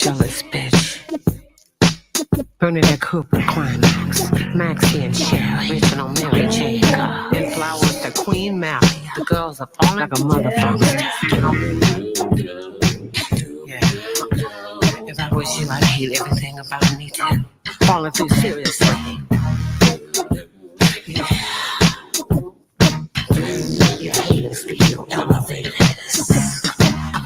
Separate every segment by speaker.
Speaker 1: Jealous bitch. Bernadette Cooper, Climax, Maxie and Sherry, Original Mary J. And Flowers to Queen Mary. The girls are falling like a motherfucker. Yeah. If I wish you, I'd hate everything about me too. Falling too seriously. Yeah. You haters feel elevated.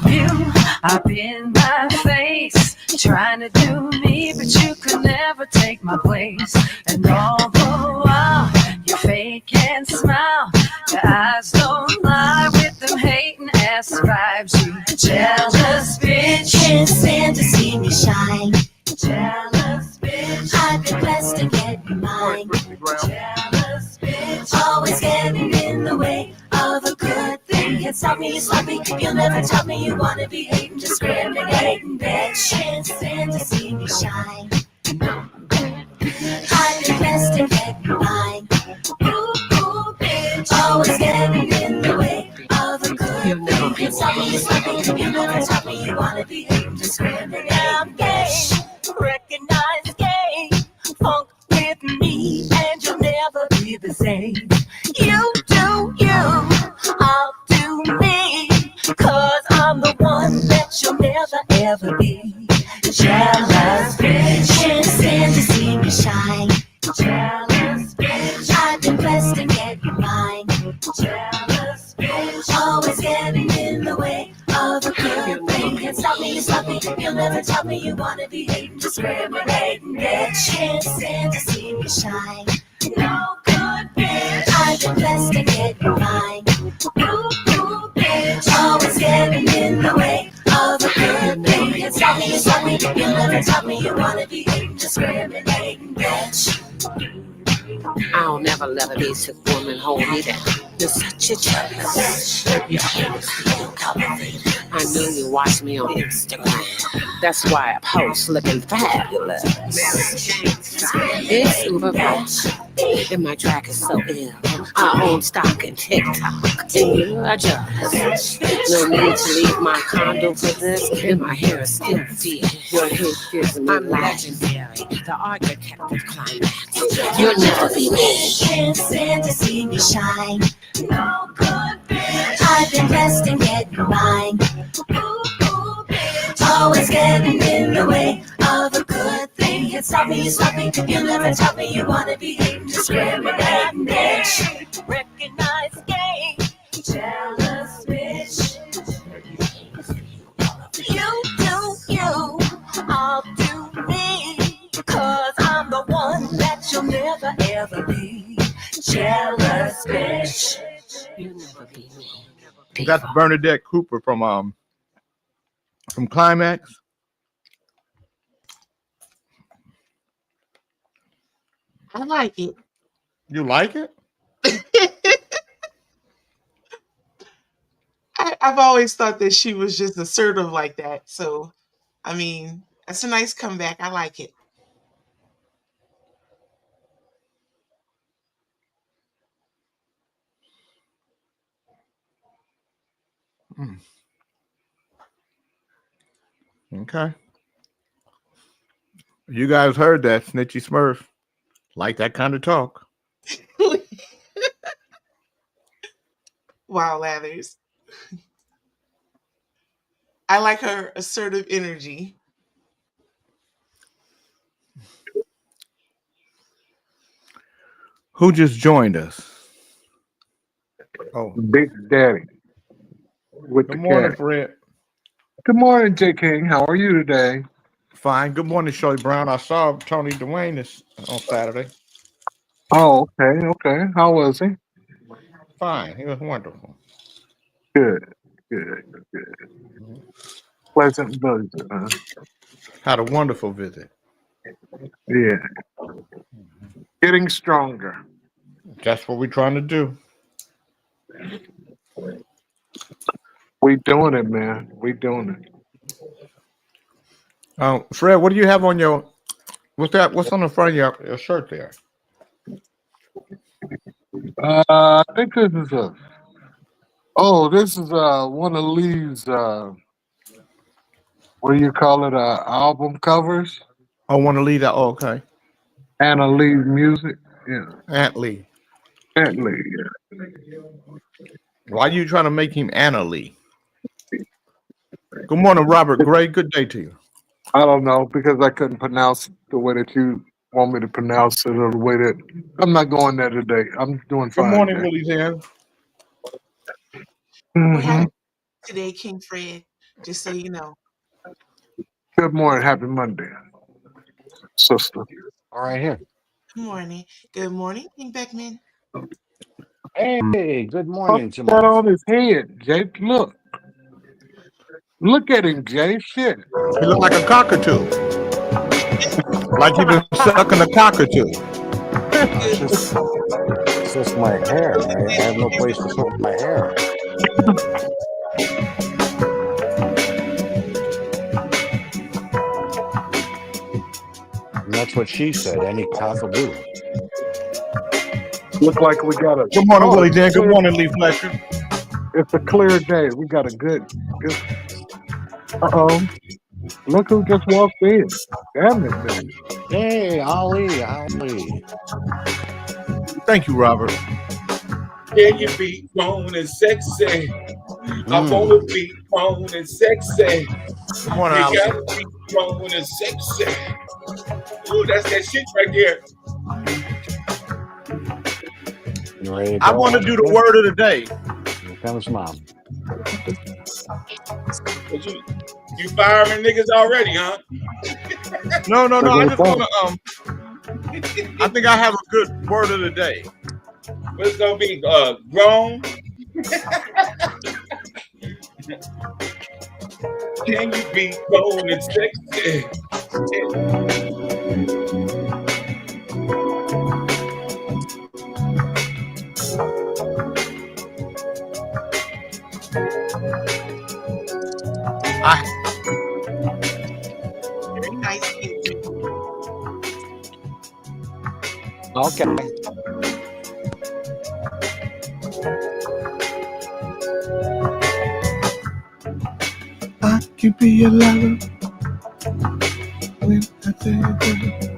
Speaker 2: You up in my face, trying to do me, but you could never take my place. And all the while, you fake and smile. Your eyes don't lie with them hating ass vibes. You jealous bitch.
Speaker 3: Can't stand to see me shine.
Speaker 2: Jealous bitch.
Speaker 3: I've been blessed to get mine.
Speaker 2: Jealous bitch.
Speaker 3: Always getting in the way of a good thing. Can't stop me, you stop me. You'll never tell me you wanna be hating, discriminating, bitch. Can't stand to see me shine. I've been blessed to get mine.
Speaker 2: Ooh, bitch.
Speaker 3: Always getting in the way of a good thing. Can't stop me, you stop me. You'll never tell me you wanna be hating, discriminating, bitch.
Speaker 2: Recognize gay, funk with me, and you'll never be the same. You do you, I'll do me, cause I'm the one that you'll never ever be. Jealous bitch.
Speaker 3: Can't stand to see me shine.
Speaker 2: Jealous bitch.
Speaker 3: I've been blessed to get mine.
Speaker 2: Jealous bitch.
Speaker 3: Always getting in the way of a good thing. Can't stop me, you stop me. You'll never tell me you wanna be hating, discriminating, bitch. Can't stand to see me shine.
Speaker 2: No good bitch.
Speaker 3: I've been blessed to get mine.
Speaker 2: Ooh, bitch.
Speaker 3: Always getting in the way of a good thing. Can't stop me, you stop me. You'll never tell me you wanna be hating, discriminating, bitch.
Speaker 1: I'll never let a basic woman hold me down. You're such a jealous. Your haters feel elevated. I know you watch me on Instagram. That's why I post looking fabulous. It's Uber Rich, and my track is so ill. I own stock in TikTok, and you are jealous. No need to leave my condo for this, and my hair is still fierce. Your hate gives me legendary, the architect of Climax. You'll never be me.
Speaker 3: Can't stand to see me shine.
Speaker 2: No good bitch.
Speaker 3: I've been blessed and getting mine.
Speaker 2: Ooh, bitch.
Speaker 3: Always getting in the way of a good thing. Can't stop me, you stop me. You'll never tell me you wanna be hating, discriminating, bitch.
Speaker 2: Recognize gay, jealous bitch. You do you, I'll do me, cause I'm the one that you'll never ever be. Jealous bitch.
Speaker 1: You'll never be me.
Speaker 4: That's Bernadette Cooper from Climax.
Speaker 5: I like it.
Speaker 4: You like it?
Speaker 5: I've always thought that she was just assertive like that. So, I mean, that's a nice comeback. I like it.
Speaker 4: Okay. You guys heard that, Snitchy Smurf. Like that kind of talk.
Speaker 5: Wow, Lathers. I like her assertive energy.
Speaker 4: Who just joined us? Oh,
Speaker 6: Big Daddy with
Speaker 4: good
Speaker 6: the
Speaker 4: morning,
Speaker 6: cat.
Speaker 4: Fred.
Speaker 6: Good morning, J. King. How are you today?
Speaker 4: Fine. Good morning, Shirley Brown. I saw Tony Dwayne on Saturday.
Speaker 6: Oh, okay, okay. How was he?
Speaker 4: Fine. He was wonderful.
Speaker 6: Good, good, good. Pleasant visit, huh?
Speaker 4: Had a wonderful visit.
Speaker 6: Yeah. Getting stronger.
Speaker 4: That's what we're trying to do.
Speaker 6: We doing it, man. We doing it.
Speaker 4: Fred, what do you have on your? What's that? What's on the front of your shirt there?
Speaker 6: I think this is this is one of Lee's what do you call it? Album covers?
Speaker 4: I want to leave that. Oh, okay.
Speaker 6: Anna Lee music. Yeah.
Speaker 4: Aunt Lee.
Speaker 6: Aunt Lee.
Speaker 4: Why are you trying to make him Anna Lee? Good morning, Robert Gray. Good day to you.
Speaker 6: I don't know because I couldn't pronounce it the way that you want me to pronounce it or the way that I'm not going there today. I'm doing
Speaker 4: Good
Speaker 6: fine.
Speaker 4: morning,
Speaker 6: Jay.
Speaker 4: Willie Dan.
Speaker 5: What
Speaker 6: Mhm.
Speaker 5: happened today, King Fred? Just so you know.
Speaker 6: Good morning. Happy Monday, sister.
Speaker 7: All right, here.
Speaker 5: Good morning. Good morning, King Beckman.
Speaker 7: Hey, good
Speaker 6: Fuck
Speaker 7: morning,
Speaker 6: that
Speaker 7: Jamal.
Speaker 6: on his head, Jay. Look at him, Jay. Shit.
Speaker 4: He look like a cockatoo. Like he been sucking a cockatoo.
Speaker 7: It's just my hair. I have no place to put my hair. And that's what she said. Any cockaboo.
Speaker 6: Look like we got a.
Speaker 4: Good morning,
Speaker 6: Oh,
Speaker 4: Willie
Speaker 6: it's
Speaker 4: Dan. Good
Speaker 6: clear-
Speaker 4: morning, Lee Fletcher.
Speaker 6: It's a clear day. We got a good. Uh-oh. Look who just walked in. Damn it, thing.
Speaker 7: Hey, Ali.
Speaker 4: Thank you, Robert.
Speaker 8: Can you be grown and sexy? I wanna be grown and sexy.
Speaker 4: Good morning,
Speaker 8: You
Speaker 4: Allison.
Speaker 8: gotta be grown and sexy. Ooh, that's that shit right there.
Speaker 7: You ready to
Speaker 4: I
Speaker 7: go?
Speaker 4: want to do the word of the day.
Speaker 7: Here comes Mom.
Speaker 8: But you firing niggas already, huh?
Speaker 4: No.
Speaker 6: We're
Speaker 4: I
Speaker 6: gonna
Speaker 4: just
Speaker 6: go.
Speaker 4: want to. I think I have a good word of the day.
Speaker 8: What's gonna be grown? Can you be grown and sexy?
Speaker 5: Very nice, King.
Speaker 7: Okay.
Speaker 4: I can be a lover when I tell you that.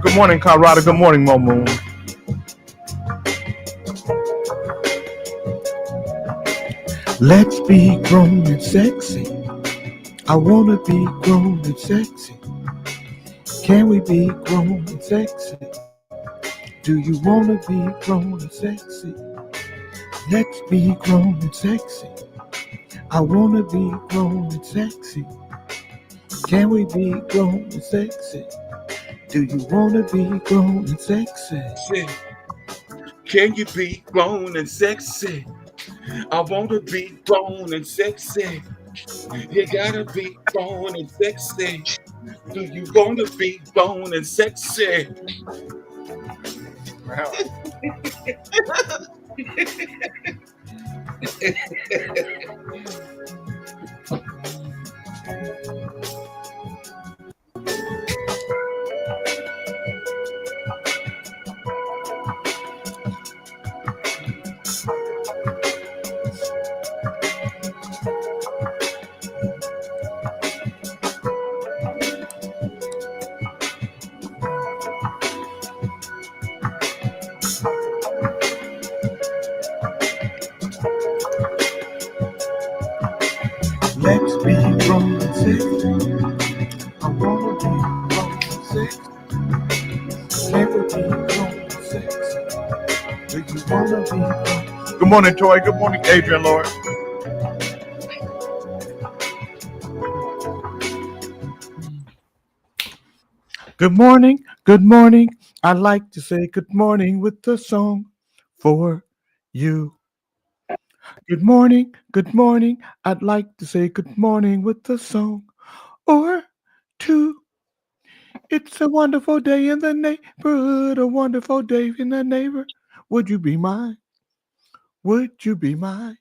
Speaker 4: Good morning, Colorado. Good morning, Mo Moon. Let's be grown and sexy. I wanna be grown and sexy. Can we be grown and sexy? Do you wanna be grown and sexy? Let's be grown and sexy. I wanna be grown and sexy. Can we be grown and sexy? Do you wanna be grown and sexy?
Speaker 8: Can you be grown and sexy? I wanna be grown and sexy. You gotta be grown and sexy. Do you wanna be grown and sexy?
Speaker 4: Let's be grown and sexy. I wanna be grown and sexy. Can we be grown and sexy? Do you wanna be grown? Good morning, Toy. Good morning, Adrian Lord. Good morning, good morning. I like to say good morning with the song. for you. Good morning, good morning. I'd like to say good morning with a song or two. It's a wonderful day in the neighborhood, a wonderful day in the neighbor. Would you be mine? Would you be mine?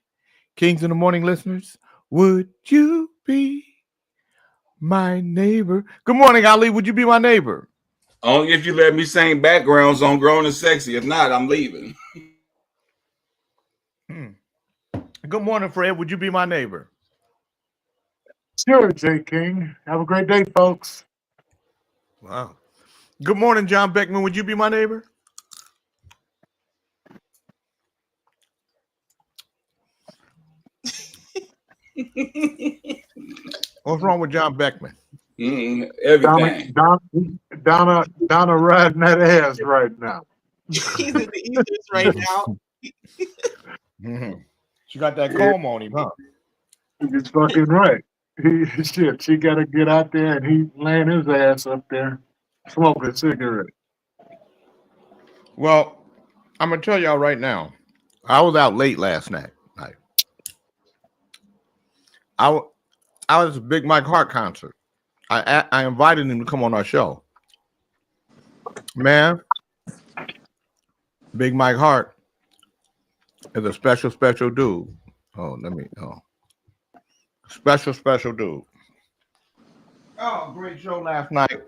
Speaker 4: Kings in the Morning listeners, would you be my neighbor? Good morning, Ali. Would you be my neighbor?
Speaker 8: Only if you let me sing backgrounds on Grown and Sexy. If not, I'm leaving.
Speaker 4: Good morning, Fred. Would you be my neighbor?
Speaker 6: Sure, J. King. Have a great day, folks.
Speaker 4: Wow. Good morning, John Beckman. Would you be my neighbor? What's wrong with John Beckman?
Speaker 8: Everything.
Speaker 6: Donna riding that ass right now.
Speaker 5: He's in the ethers right now.
Speaker 4: She got that comb on him, huh?
Speaker 6: He's fucking right. She got to get out there, and he laying his ass up there smoking a cigarette.
Speaker 4: Well, I'm gonna tell y'all right now. I was out late last night. I was at a Big Mike Hart concert. I invited him to come on our show. Man, Big Mike Hart is a special dude. Special dude. Oh, great show last night.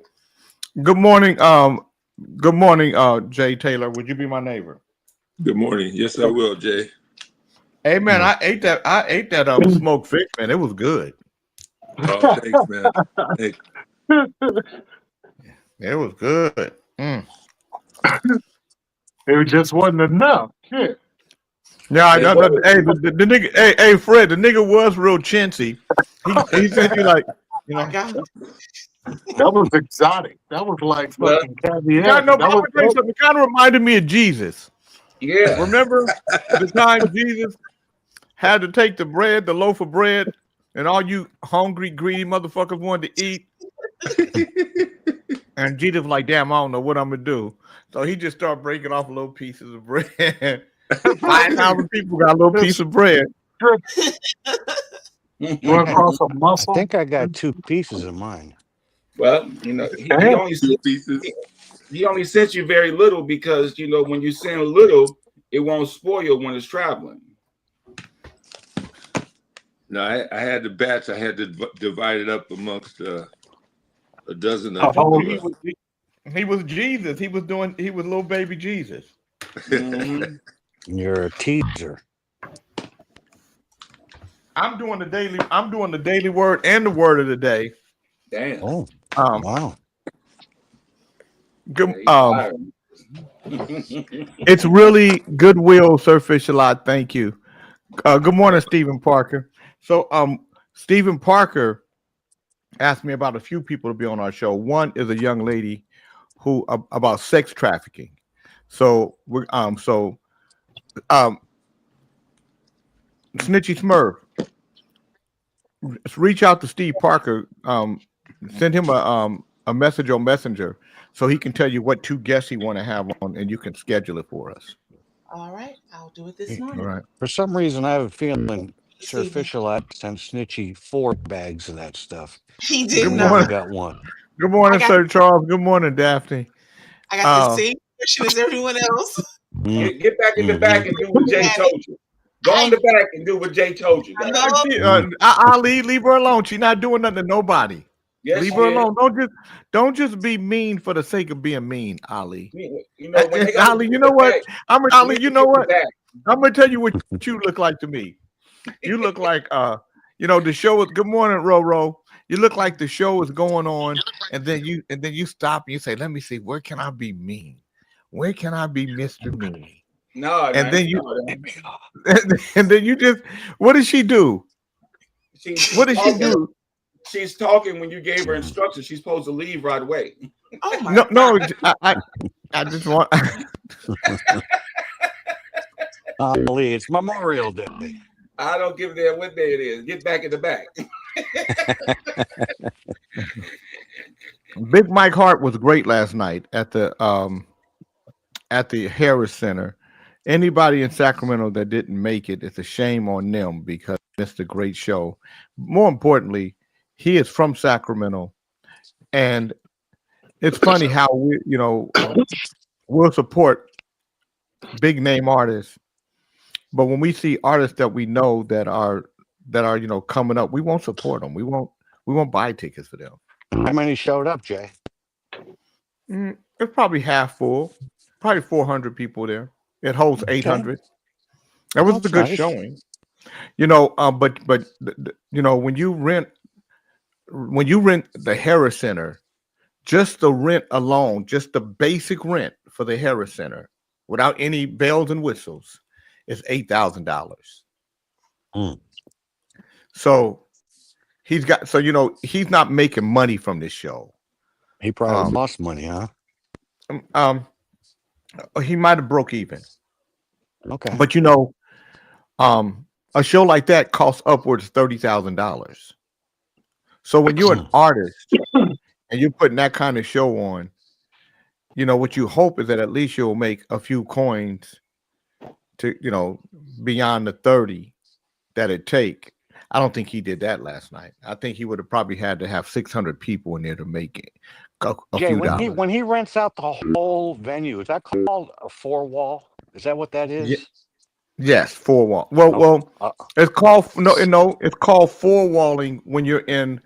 Speaker 4: Good morning, Jay Taylor. Would you be my neighbor?
Speaker 9: Good morning. Yes, I will, Jay.
Speaker 4: Hey man, I ate that smoked fish, man. It was good.
Speaker 9: Oh, thanks, man. Thanks.
Speaker 4: It was good.
Speaker 6: It just wasn't enough. Shit.
Speaker 4: Yeah, hey, the nigga, hey, Fred, the nigga was real chintzy. He said you like, you know.
Speaker 6: That was exotic. That was like fucking caviar.
Speaker 4: It kind of reminded me of Jesus.
Speaker 8: Yeah.
Speaker 4: Remember the time Jesus had to take the loaf of bread, and all you hungry, greedy motherfuckers wanted to eat. And Jesus was like, damn, I don't know what I'm going to do. So he just started breaking off little pieces of bread. 5,000 people got a little piece of bread.
Speaker 6: Across a muscle.
Speaker 7: I think I got 2 pieces of mine.
Speaker 8: Well, he only sent you very little because, when you send little, it won't spoil when it's traveling.
Speaker 9: No, I had the batch. I had to divide it up amongst a dozen of them.
Speaker 4: He was Jesus. He was little baby Jesus.
Speaker 8: Mm-hmm.
Speaker 7: You're a teaser.
Speaker 4: I'm doing the daily word and the word of the day.
Speaker 8: Damn.
Speaker 7: Oh, wow.
Speaker 4: Good. It's really goodwill, Sir Fish a lot. Thank you. Good morning, Stephen Parker. So, Stephen Parker asked me about a few people to be on our show. One is a young lady who about sex trafficking. So we're Snitchy Smurf, reach out to Steve Parker. Send him a message on Messenger so he can tell you what 2 guests he want to have on, and you can schedule it for us.
Speaker 5: All right, I'll do it this morning.
Speaker 4: All right.
Speaker 7: For some reason, I have a feeling Sir Fisher sent Snitchy 4 bags of that stuff.
Speaker 5: He did
Speaker 7: We
Speaker 5: not.
Speaker 7: only got 1.
Speaker 4: Good morning, Sir Charles. Good morning, Daphne.
Speaker 5: I got the same question as everyone else.
Speaker 8: Get back in the back and do what Jay told you. Go in the back and do what Jay told you.
Speaker 4: Ali, leave her alone. She's not doing nothing to nobody.
Speaker 8: Yes,
Speaker 4: leave her alone. Don't just be mean for the sake of being mean, Ali.
Speaker 8: Ali,
Speaker 4: you know what? I'm gonna tell you what you look like to me. You look like the show is Good Morning, Roro. You look like the show is going on, and then you stop and you say, "Let me see, where can I be mean? Where can I be Mr. Mean?"
Speaker 8: No,
Speaker 4: and then you just, what does she do? What does she do?
Speaker 8: She's talking when you gave her instructions. She's supposed to leave right away.
Speaker 5: Oh my
Speaker 4: God. I just want.
Speaker 7: Ali, it's Memorial Day.
Speaker 8: I don't give a damn what day it is. Get back in the back.
Speaker 4: Big Mike Hart was great last night at the Harris Center, anybody in Sacramento that didn't make it, it's a shame on them because they missed a great show. More importantly, he is from Sacramento, and it's funny how we'll support big name artists, but when we see artists that we know that are coming up, we won't support them. We won't buy tickets for them.
Speaker 7: How many showed up, Jay?
Speaker 4: It's probably half full, probably 400 people there. It holds 800. That was a good showing. But when you rent the Harris Center, just the rent alone, just the basic rent for the Harris Center, without any bells and whistles, is $8,000. So he's not making money from this show.
Speaker 7: He probably lost money, huh?
Speaker 4: He might have broke even.
Speaker 7: Okay.
Speaker 4: But a show like that costs upwards of $30,000. So when you're an artist and you're putting that kind of show on, what you hope is that at least you'll make a few coins to, beyond the 30 that it take. I don't think he did that last night. I think he would have probably had to have 600 people in there to make it.
Speaker 7: Jay, when he rents out the whole venue, is that called a 4-wall? Is that what that is?
Speaker 4: Yes, 4-wall. It's called it's called 4-walling when you're in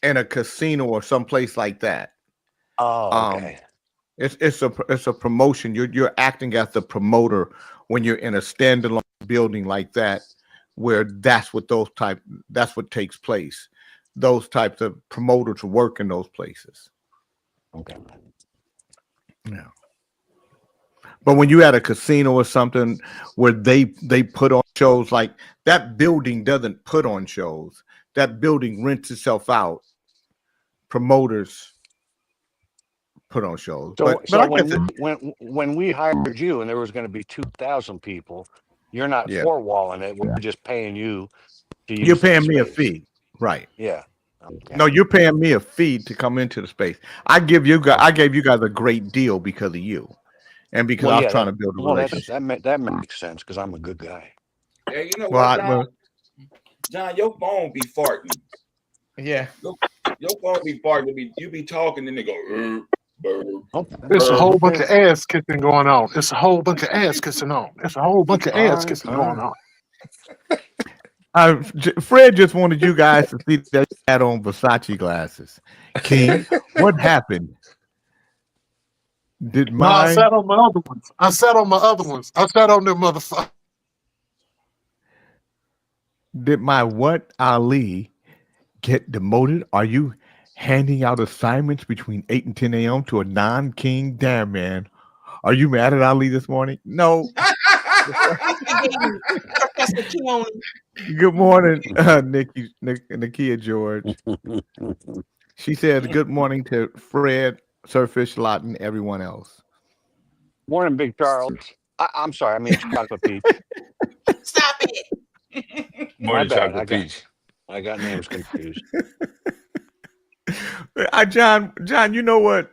Speaker 4: a casino or someplace like that.
Speaker 7: Oh, okay.
Speaker 4: It's a promotion. You're acting as the promoter when you're in a standalone building like that, where that's what takes place. Those types of promoters work in those places.
Speaker 7: Okay.
Speaker 4: Yeah. But when you at a casino or something where they put on shows, like that building doesn't put on shows. That building rents itself out. Promoters put on shows.
Speaker 7: So when we hired you and there was going to be 2,000 people, you're not 4-walling it. We're just paying you.
Speaker 4: You're paying me a fee, right?
Speaker 7: Yeah. Okay.
Speaker 4: No, you're paying me a fee to come into the space. I gave you guys a great deal because of you, and because I was trying to build a relationship.
Speaker 7: That makes sense because I'm a good guy.
Speaker 8: Yeah, you know what, John, your phone be farting.
Speaker 4: Yeah.
Speaker 8: Your phone be farting. You be talking and they go.
Speaker 6: There's a whole bunch of ass kissing going on. It's a whole bunch of ass kissing on. It's a whole bunch of ass kissing going on.
Speaker 4: Fred just wanted you guys to see that you had on Versace glasses. King, what happened?
Speaker 6: I sat on my other ones. I sat on them motherfuckers.
Speaker 4: Did my what Ali get demoted? Are you handing out assignments between 8 and 10 a.m. to a non-king? Damn, man. Are you mad at Ali this morning? No. Good morning, Nakia George. She says good morning to Fred, Sir Fish-Lot, and everyone else.
Speaker 7: Morning, Big Charles. I'm sorry, I mean Chocolate Peach.
Speaker 5: Stop it.
Speaker 9: Morning, Chocolate Peach.
Speaker 7: I got names confused.
Speaker 4: John, you know what?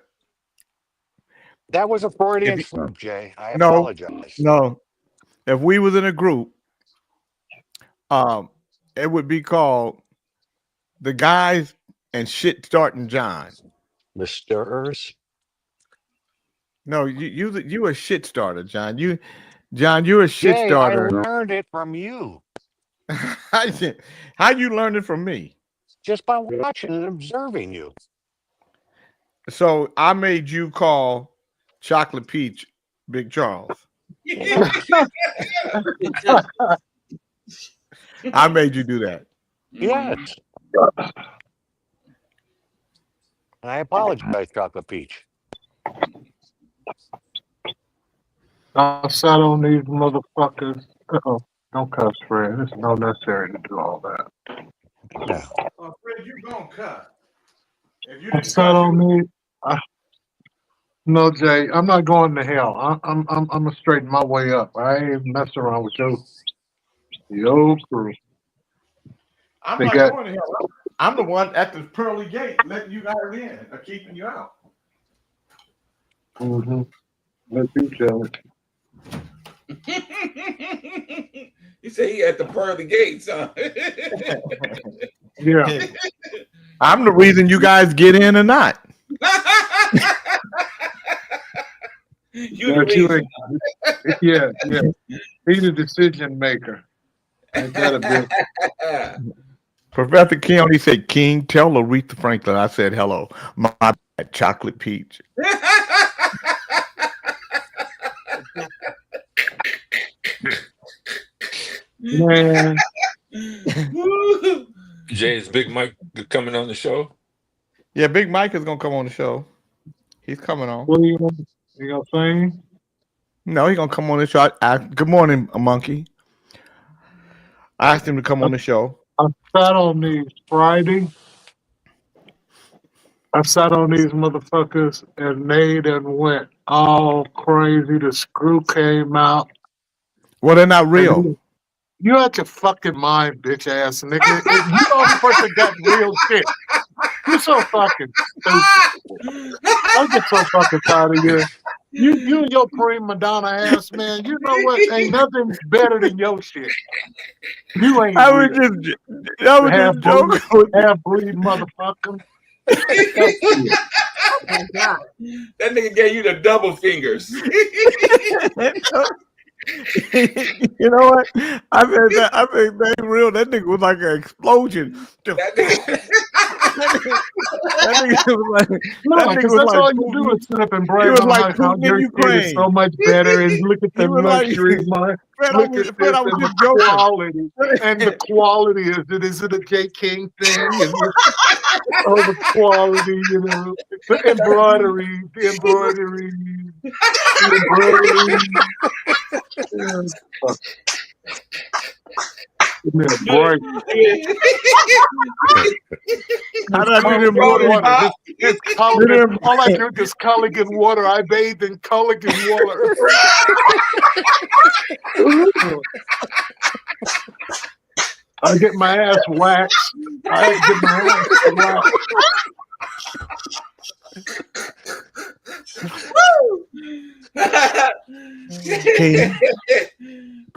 Speaker 7: That was a Freudian slip, Jay. I apologize.
Speaker 4: No. If we was in a group, it would be called the guys and shit starting John.
Speaker 7: The stirrers?
Speaker 4: No, you a shit starter, John. You're a shit starter.
Speaker 7: I learned it from you.
Speaker 4: How you learned it from me?
Speaker 7: Just by watching and observing you.
Speaker 4: So I made you call Chocolate Peach Big Charles. I made you do that.
Speaker 7: Yes. And I apologize, Chocolate Peach.
Speaker 6: I sat on these motherfuckers. Don't cuss, Fred. It's not necessary to do all that.
Speaker 7: Yeah.
Speaker 4: Fred, you gonna cuss. If you
Speaker 6: I sat on these. No, Jay, I'm not going to hell. I'm gonna straighten my way up. I ain't messing around with your crew.
Speaker 4: I'm not going to hell. I'm the one at the pearly gate letting you guys in or keeping you out.
Speaker 6: Mm-hmm. Let's be jealous.
Speaker 8: He said he at the pearly gates, huh?
Speaker 6: Yeah.
Speaker 4: I'm the reason you guys get in or not.
Speaker 8: You the
Speaker 6: But you
Speaker 8: reason.
Speaker 6: ain't, yeah. He's the decision maker. Ain't that a bitch?
Speaker 4: Professor Keone said, King, tell Aretha Franklin I said hello. My bad, chocolate peach.
Speaker 6: Man,
Speaker 9: Jay, is Big Mike coming on the show?
Speaker 4: Yeah, Big Mike is gonna come on the show. He's coming on.
Speaker 6: what are you gonna sing?
Speaker 4: No, he's gonna come on the show. Good morning, Monkey. I asked him to come on the show.
Speaker 6: I sat on these Friday. I sat on these motherfuckers and they done went all crazy. The screw came out.
Speaker 4: Well, they're not real.
Speaker 6: You out your fucking mind, bitch ass nigga. You the only person got real shit. You so fucking stupid. I get so fucking tired of you. You and your prima donna ass, man. You know what? Ain't nothing better than your shit. You ain't
Speaker 4: I was
Speaker 6: real.
Speaker 4: just joking.
Speaker 6: Half-breed motherfucker.
Speaker 8: That nigga gave you the double fingers.
Speaker 4: You know what? I think that's real. That nigga was like an explosion.
Speaker 8: That nigga
Speaker 4: was like,
Speaker 6: No, because that's all you do is sit up and brag
Speaker 4: was
Speaker 6: on
Speaker 4: like
Speaker 6: how
Speaker 4: Putin in
Speaker 6: your shit
Speaker 4: Ukraine.
Speaker 6: is so much better, and look at the
Speaker 4: He was like-
Speaker 6: luxury, man.
Speaker 4: Fred, I
Speaker 6: Look
Speaker 4: was
Speaker 6: at this and
Speaker 4: just
Speaker 6: the
Speaker 4: joking.
Speaker 6: quality, and the quality is it a J. King thing? And all the quality, you know, the embroidery. Give me a break.
Speaker 4: How did I do them
Speaker 6: Water.
Speaker 4: water?
Speaker 6: It's Culligan. All I drink is Culligan water. I bathe in Culligan water. I get my ass waxed.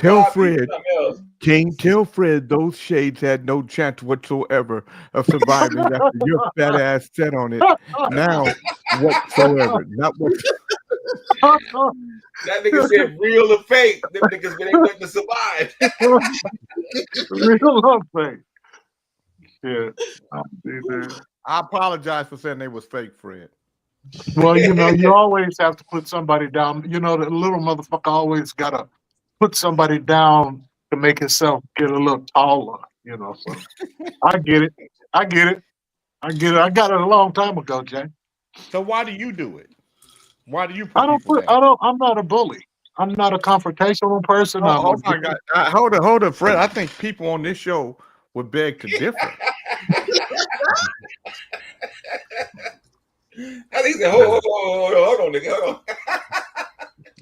Speaker 4: Tell Fred, King, tell Fred those shades had no chance whatsoever of surviving after your fat ass sat on it. Now, whatsoever. Not what.
Speaker 8: That nigga said real or fake. Them niggas been able to survive.
Speaker 6: Real love thing. Yeah. I'll do that.
Speaker 4: I apologize for saying they was fake, Fred.
Speaker 6: Well, you know, you always have to put somebody down. You know, the little motherfucker always got to put somebody down to make himself get a little taller, you know. So I get it. I got it a long time ago, Jay.
Speaker 4: So why do you do it? Why do you put
Speaker 6: I'm not a bully. I'm not a confrontational person.
Speaker 4: Oh my God. Hold on, Fred. I think people on this show would beg to differ.
Speaker 8: At least hold on, nigga. Hold on.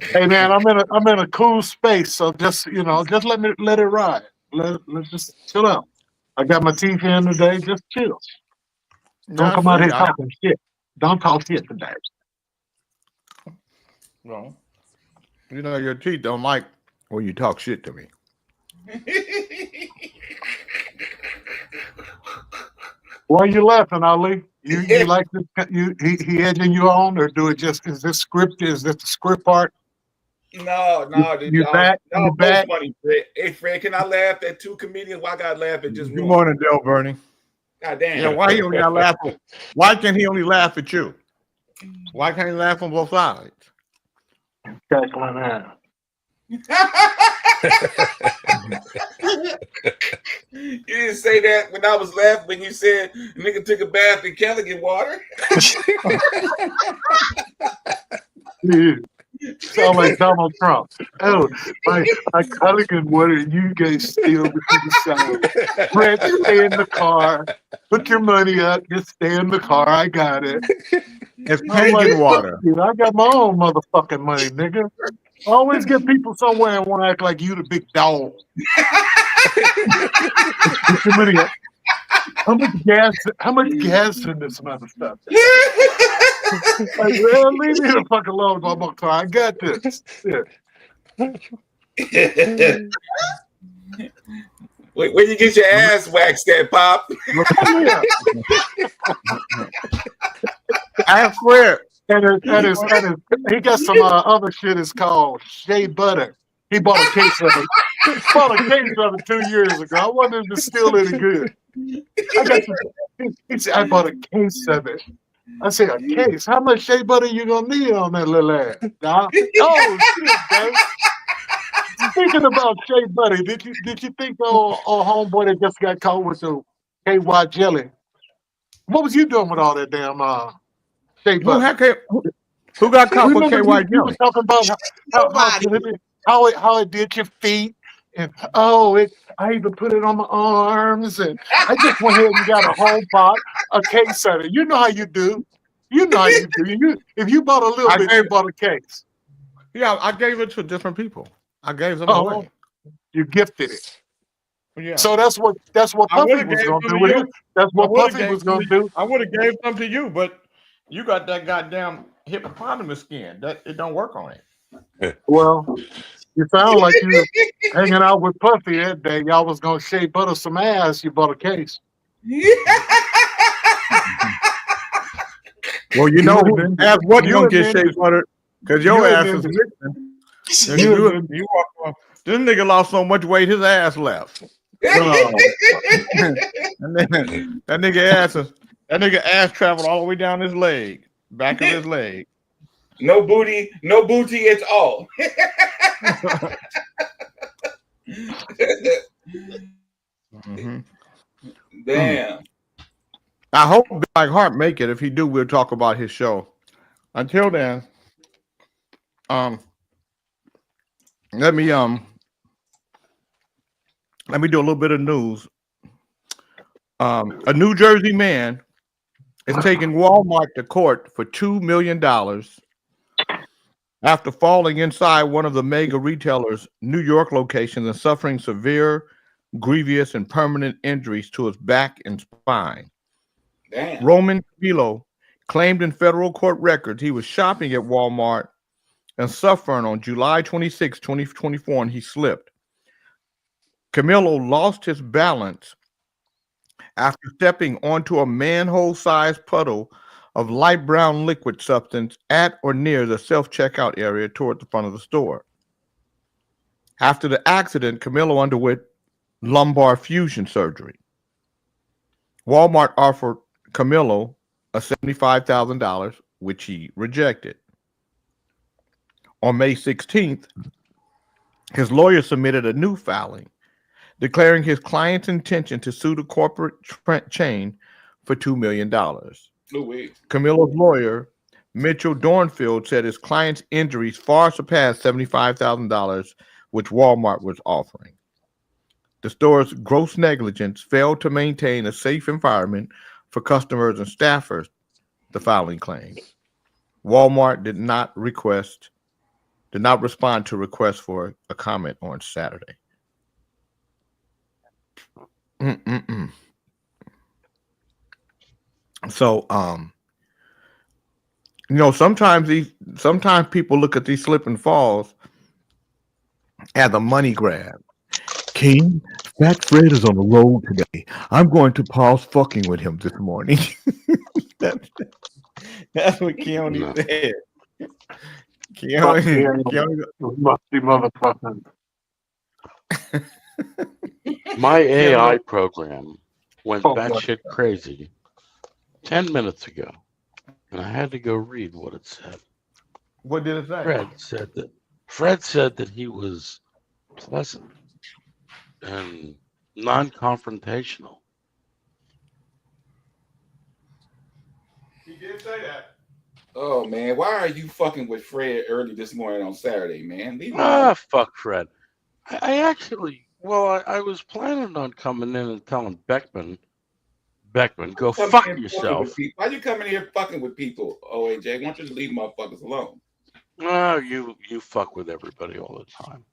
Speaker 6: Hey man, I'm in a cool space, so just let it ride. Let's just chill out. I got my teeth in today. Just chill. Don't come out here talking shit. Don't talk shit today.
Speaker 4: No. You know your teeth don't like when you talk shit to me.
Speaker 6: Why are you laughing, Ali? You like this? He edging you on, or do it just? Is this script? Is this the script part?
Speaker 8: No.
Speaker 6: You back? You back?
Speaker 8: Funny, Fred. Hey, Fred, can I laugh at two comedians? Why I gotta laugh at just
Speaker 4: Good
Speaker 8: one?
Speaker 4: morning, Del Bernie.
Speaker 8: God damn.
Speaker 4: Yeah, why he only got laugh? Why can't he only laugh at you? Why can't he laugh on both sides?
Speaker 6: Cackling ass.
Speaker 8: You didn't say that when I was laughing when you said nigga took a bath in Caligan water.
Speaker 6: Sound like Donald Trump. Oh, my Culligan water, and you guys steal to the side. Fred, stay in the car. Put your money up. Just stay in the car. I got it.
Speaker 4: It's Kangen water.
Speaker 6: Dude, I got my own motherfucking money, nigga. Always get people somewhere and want to act like you the big dog. Put your money up. How much gas in this mother stuff? Like, well, leave me the fuck alone. I'm gonna cry. I got this. Yeah.
Speaker 8: Where you get your ass waxed at, Pop?
Speaker 6: Yeah.
Speaker 10: I swear.
Speaker 6: And he got some other shit. It's called Shea Butter. He bought a case of it. Bought a case of it 2 years ago. I wonder if it's still any good. He said, I bought a case of it. I said, a case? How much shea butter you gonna need on that little ass? Nah? Oh shit, man. Speaking about shea butter, did you think homeboy that just got caught with the KY jelly? What was you doing with all that damn shea butter?
Speaker 10: Who got caught with KY
Speaker 6: You
Speaker 10: jelly?
Speaker 6: was talking about how it did your feet, and I even put it on my arms, and I just went ahead and got a whole pot, a case of it. You know how you do. You know how you do. If you bought a little bit, you bought a case.
Speaker 10: Yeah, I gave it to different people. I gave them away.
Speaker 6: You gifted it.
Speaker 10: Yeah.
Speaker 6: So that's what Puffy was going to do with it. That's what Puffy was going to do.
Speaker 10: I would have gave some to you, but you got that goddamn hippopotamus skin. That it don't work on it.
Speaker 6: Well, you sound like you were hanging out with Puffy that day. Y'all was going to shea butter some ass. You bought a case.
Speaker 10: Well, you know, ass wasn't going to get shea butter because your ass is missing. You walk on. This nigga lost so much weight, his ass left. And then that nigga ass traveled all the way down his leg, back of his leg.
Speaker 8: No booty at all.
Speaker 10: Mm-hmm.
Speaker 8: Damn.
Speaker 10: I hope Big Mike Hart make it. If he do, we'll talk about his show. Until then, let me do a little bit of news. A New Jersey man is taking Walmart to court for $2 million after falling inside one of the mega retailers' New York locations and suffering severe, grievous, and permanent injuries to his back and spine.
Speaker 8: Damn.
Speaker 10: Roman Camillo claimed in federal court records he was shopping at Walmart and suffering on July 26, 2024, and he slipped. Camillo lost his balance after stepping onto a manhole-sized puddle of light brown liquid substance at or near the self-checkout area toward the front of the store. After the accident, Camillo underwent lumbar fusion surgery. Walmart offered Camillo a $75,000, which he rejected. On May 16th, his lawyer submitted a new filing declaring his client's intention to sue the corporate chain for $2 million.
Speaker 8: No way.
Speaker 10: Camillo's lawyer, Mitchell Dornfield, said his client's injuries far surpassed $75,000, which Walmart was offering. The store's gross negligence failed to maintain a safe environment for customers and staffers, the filing claims. Walmart did not respond to requests for a comment on Saturday. So, sometimes people look at these slip and falls as a money grab.
Speaker 4: King, Fat Fred is on the road today. I'm going to pause fucking with him this morning.
Speaker 10: That's what Keone said.
Speaker 6: Keone must be motherfucking.
Speaker 11: My AI program went batshit crazy 10 minutes ago, and I had to go read what it said.
Speaker 10: What did it say?
Speaker 11: Fred said that he was pleasant and non-confrontational.
Speaker 10: He did say that.
Speaker 8: Oh man, why are you fucking with Fred early this morning on Saturday, man?
Speaker 11: Fuck Fred. I was planning on coming in and telling Beckman, go fuck yourself.
Speaker 8: Why you coming here fucking with people, OAJ? Why don't you just leave motherfuckers alone?
Speaker 11: Oh, you fuck with everybody all the time.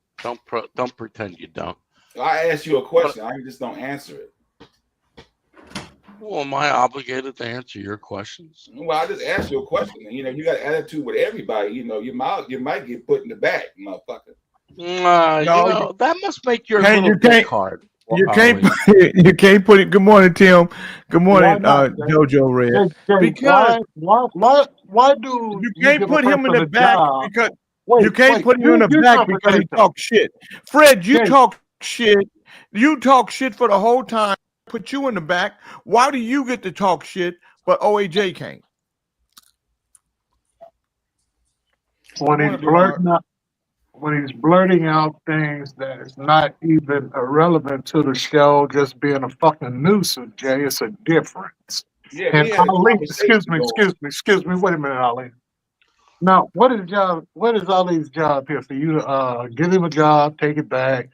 Speaker 11: Don't pretend you don't.
Speaker 8: I asked you a question. I just don't answer it.
Speaker 11: Well, am I obligated to answer your questions?
Speaker 8: Well, I just asked you a question. You know, you got attitude with everybody. You know, you might get put in the back, motherfucker.
Speaker 10: No,
Speaker 11: You know, that must make your
Speaker 10: Can't-
Speaker 11: little
Speaker 10: you can't-
Speaker 11: dick hard.
Speaker 10: You can't you can't put it. Good morning, Tim. Good morning,
Speaker 6: Why not, Jay?
Speaker 10: JoJo Red.
Speaker 6: Jay,
Speaker 10: Because
Speaker 6: why do
Speaker 10: you can't
Speaker 6: give
Speaker 10: put
Speaker 6: a
Speaker 10: him in
Speaker 6: person
Speaker 10: the
Speaker 6: a
Speaker 10: back
Speaker 6: job?
Speaker 10: because
Speaker 6: Wait,
Speaker 10: you can't
Speaker 6: wait,
Speaker 10: put him in the
Speaker 6: you
Speaker 10: back because he
Speaker 6: conversation.
Speaker 10: talks shit. Fred, you
Speaker 6: Jay.
Speaker 10: talk shit. You talk shit for the whole time. Put you in the back. Why do you get to talk shit, but OAJ can't?
Speaker 6: When he's blurting out things that is not even irrelevant to the show, just being a fucking nuisance, Jay, it's a difference.
Speaker 8: Yeah,
Speaker 6: And
Speaker 8: we had a
Speaker 6: Ali,
Speaker 8: conversation
Speaker 6: excuse me, wait a minute, Ali. Now, what is Ali's job here for you to give him a job, take it back,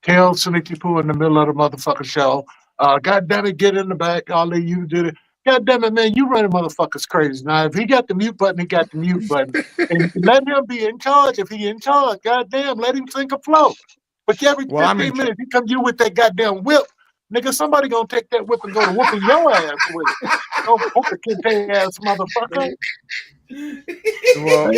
Speaker 6: tell Sneaky Pooh in the middle of the motherfucking show, God damn it, get in the back, Ali, you did it. God damn it, man, you running motherfuckers crazy. Now, if he got the mute button, he got the mute button. And let him be in charge if he in charge. God damn, let him sink afloat. But every 15 minutes, he come you with that goddamn whip. Nigga, somebody gonna take that whip and go to whooping your ass with it. Don't whoop a kid ass motherfucker.
Speaker 10: Well,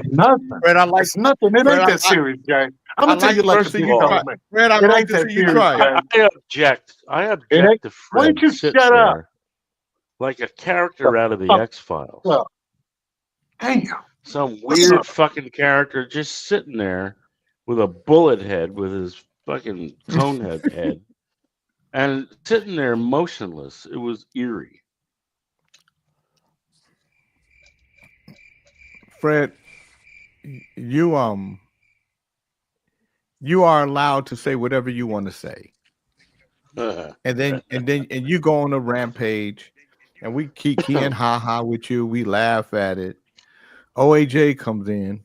Speaker 6: nothing.
Speaker 10: Fred, I like
Speaker 6: it's nothing. It
Speaker 10: Fred,
Speaker 6: ain't that serious, Jay. I'm gonna tell you like the
Speaker 10: you try. Fred, I like to see you try.
Speaker 11: I object. I object to
Speaker 6: Why
Speaker 11: Fred
Speaker 6: don't you
Speaker 11: sit
Speaker 6: shut up?
Speaker 11: there like a character out of the X-Files.
Speaker 6: Well, damn.
Speaker 11: Some weird fucking character just sitting there with a bullet head with his fucking conehead head and sitting there motionless. It was eerie.
Speaker 10: Fred, you are allowed to say whatever you want to say. And you go on a rampage and we kiki and ha with you. We laugh at it. OAJ comes in.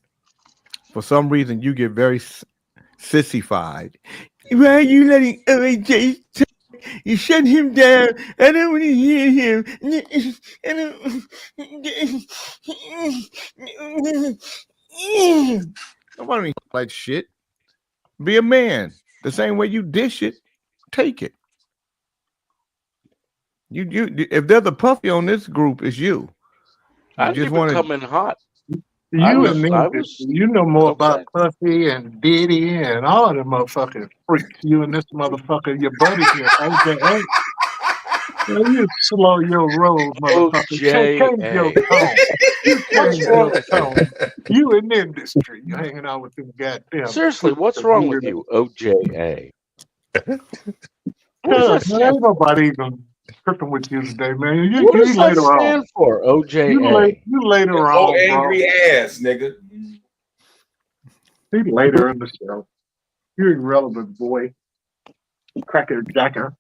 Speaker 10: For some reason, you get very sissified. Why are you letting OAJ talk? You shut him down. I don't want to hear him. I want to like shit. Be a man. The same way you dish it, take it. You if there's a puffy on this group, it's you.
Speaker 11: I just want to come in hot.
Speaker 6: You know more about Puffy and Diddy and all them motherfucking freaks. You and this motherfucker, your buddy here, OJ. You slow your roll, motherfucker. Change your tone. Change your tone. You in the industry. You hanging out with them goddamn.
Speaker 11: Seriously, what's wrong with you, OJA?
Speaker 6: Ain't nobody even tripping with you today, man.
Speaker 11: What does that
Speaker 6: later
Speaker 11: stand
Speaker 6: on.
Speaker 11: for, OJA?
Speaker 6: You later
Speaker 8: Oh,
Speaker 6: on,
Speaker 8: angry
Speaker 6: bro.
Speaker 8: ass, nigga.
Speaker 6: See later in the show. You're irrelevant, boy. Cracker jacker.